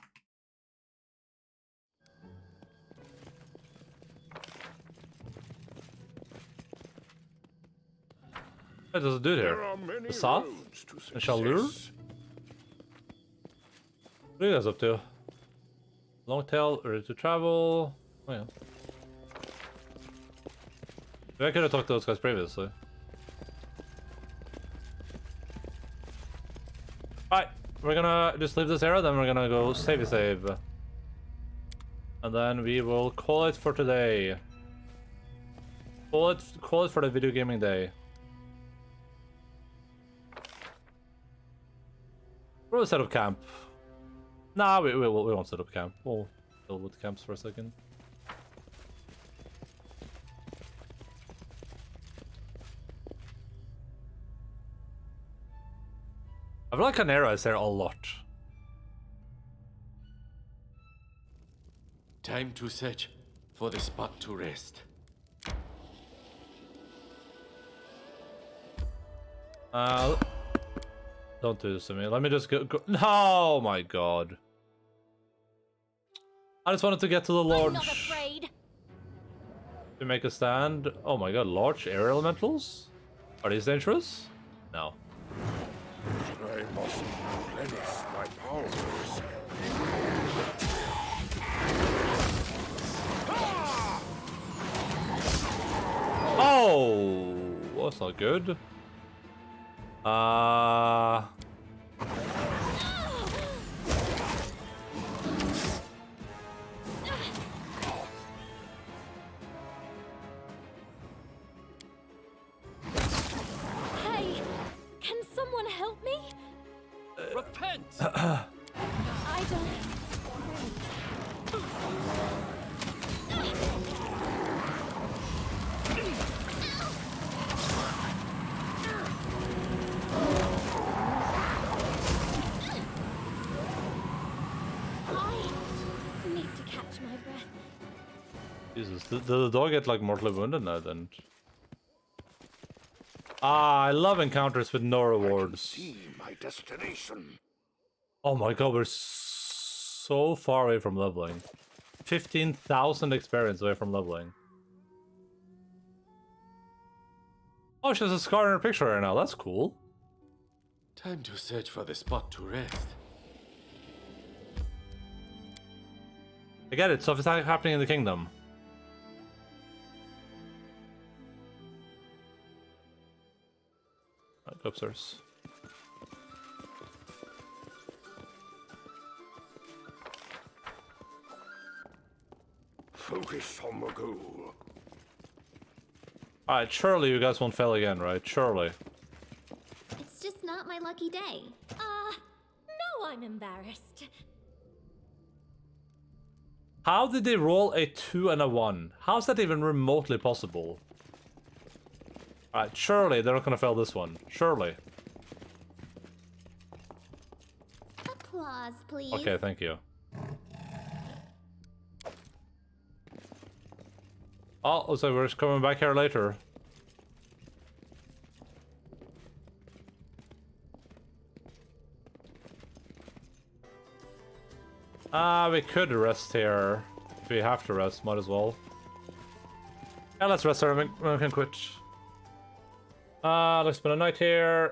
What does it do here? The south? And Chaleur? What are you guys up to? Longtail, ready to travel. Oh yeah. Maybe I could have talked to those guys previously. Alright, we're gonna just leave this area, then we're gonna go save. And then we will call it for today. Call it for the video gaming day. We'll set up camp. Nah, we won't set up camp. We'll deal with camps for a second. I feel like Canera is there a lot. Time to search for the spot to rest. Don't do this to me. Let me just go. Oh my god. I just wanted to get to the lodge. I'm not afraid. To make a stand. Oh my god, large air elementals? Are these dangerous? No. I must replenish my powers. Oh, that's not good. Hey, can someone help me? Repent! I don't... I need to catch my breath. Jesus, did the dog get like mortally wounded? No, it didn't. Ah, I love encounters with no rewards. See my destination. Oh my god, we're so far away from leveling. 15,000 experience away from leveling. Oh, she has a scar in her picture right now. That's cool. Time to search for the spot to rest. I get it. Stuff is happening in the kingdom. Right, go upstairs. Focus on the goal. Alright, surely you guys won't fail again, right? Surely. It's just not my lucky day. No, I'm embarrassed. How did they roll a 2 and a 1? How's that even remotely possible? Alright, surely they're not gonna fail this one. Surely. Applause, please. Okay, thank you. Oh, looks like we're just coming back here later. We could rest here. If we have to rest, might as well. Yeah, let's rest here, we can quit. Let's spend a night here.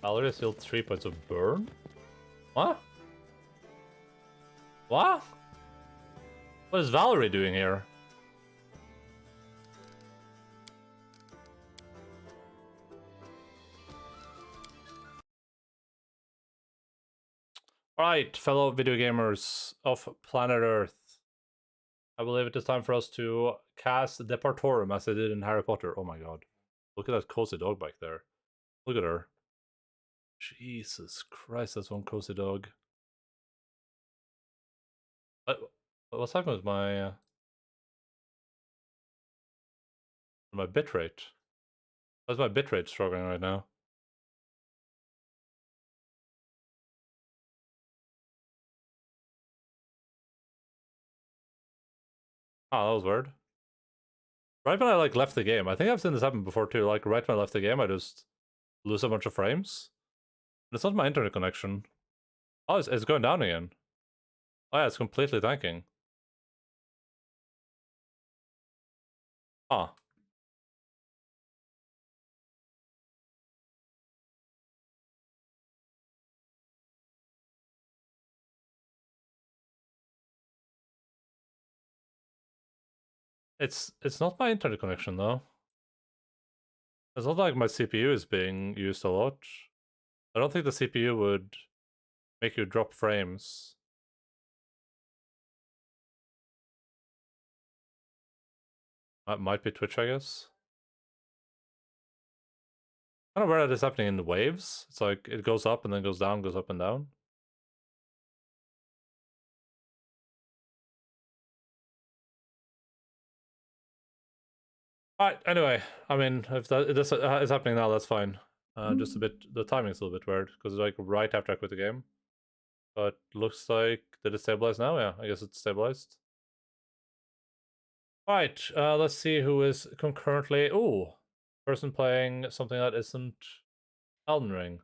Valerie is healed 3 points of burn? What? What? What is Valerie doing here? Alright, fellow video gamers of planet Earth. I believe it is time for us to cast Departorum as I did in Harry Potter. Oh my god. Look at that cozy dog back there. Look at her. Jesus Christ, that's one cozy dog. What's happening with my bitrate? Why's my bitrate struggling right now? Oh, that was weird. Right when I left the game, I think I've seen this happen before too. Right when I left the game, I just lose a bunch of frames. But it's not my internet connection. Oh, it's going down again. Oh yeah, it's completely tanking. Ah. It's not my internet connection though. It's not like my CPU is being used a lot. I don't think the CPU would make you drop frames. That might be Twitch, I guess. I don't know where that is happening in the waves. It's like it goes up and then goes down, goes up and down. Alright, anyway, I mean, if this is happening now, that's fine. Just a bit, the timing's a little bit weird, because it's like right after I quit the game. But looks like, did it stabilize now? Yeah, I guess it's stabilized. Alright, let's see who is concurrently, ooh, person playing something that isn't Elden Ring.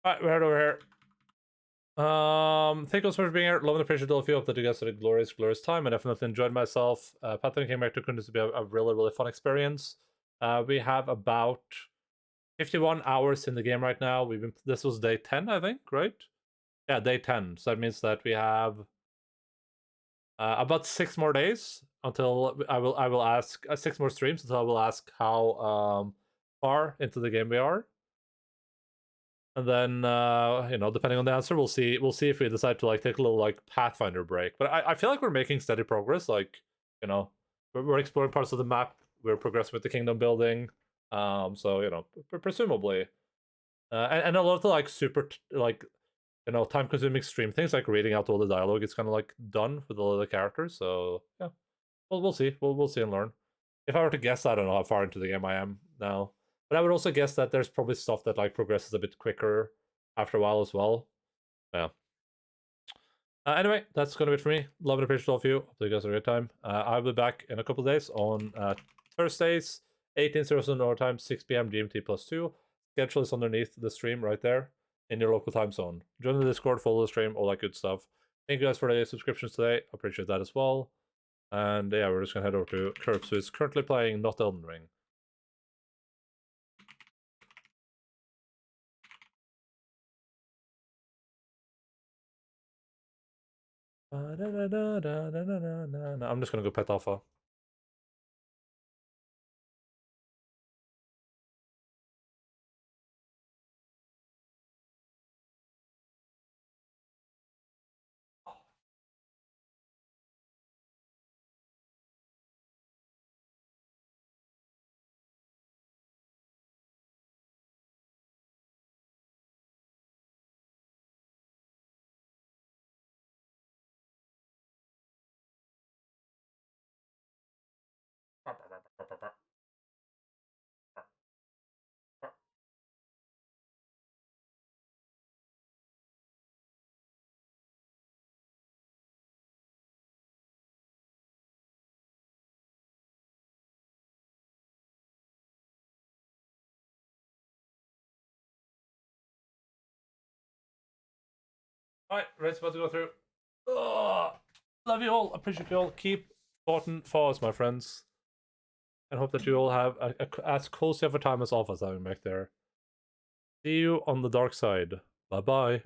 Alright, we're head over here. Thank you so much for being here. Love and appreciate all of you. Hope that you guys had a glorious time. I definitely enjoyed myself. Pathfinder and Kingmaker continues to be a really fun experience. We have about 51 hours in the game right now. This was day 10, I think, right? Yeah, day 10. So that means that we have about 6 more days until I will ask 6 more streams until I will ask how far into the game we are. And then, you know, depending on the answer, we'll see if we decide to take a little Pathfinder break. But I feel like we're making steady progress. You know, we're exploring parts of the map. We're progressing with the kingdom building. So you know, presumably, and a lot of the super you know, time-consuming stream things like reading out all the dialogue. It's kind of done with all of the characters. So yeah, we'll see. We'll see and learn. If I were to guess, I don't know how far into the game I am now. But I would also guess that there's probably stuff that progresses a bit quicker after a while as well. Yeah. Anyway, that's going to be it for me. Love and appreciate all of you. Hope you guys had a great time. I'll be back in a couple of days on Thursdays, 18:00 North time, 6 p.m. GMT +2. Schedule is underneath the stream right there in your local time zone. Join the Discord, follow the stream, all that good stuff. Thank you guys for the subscriptions today. Appreciate that as well. And yeah, we're just going to head over to Curbs, who is currently playing Not Elden Ring. I'm just going to go pet Alpha. Alright, race about to go through. Oh, love you all. Appreciate you all. Keep fighting for us, my friends. And hope that you all have as cozy of a time as Alpha's having back there. See you on the dark side. Bye-bye.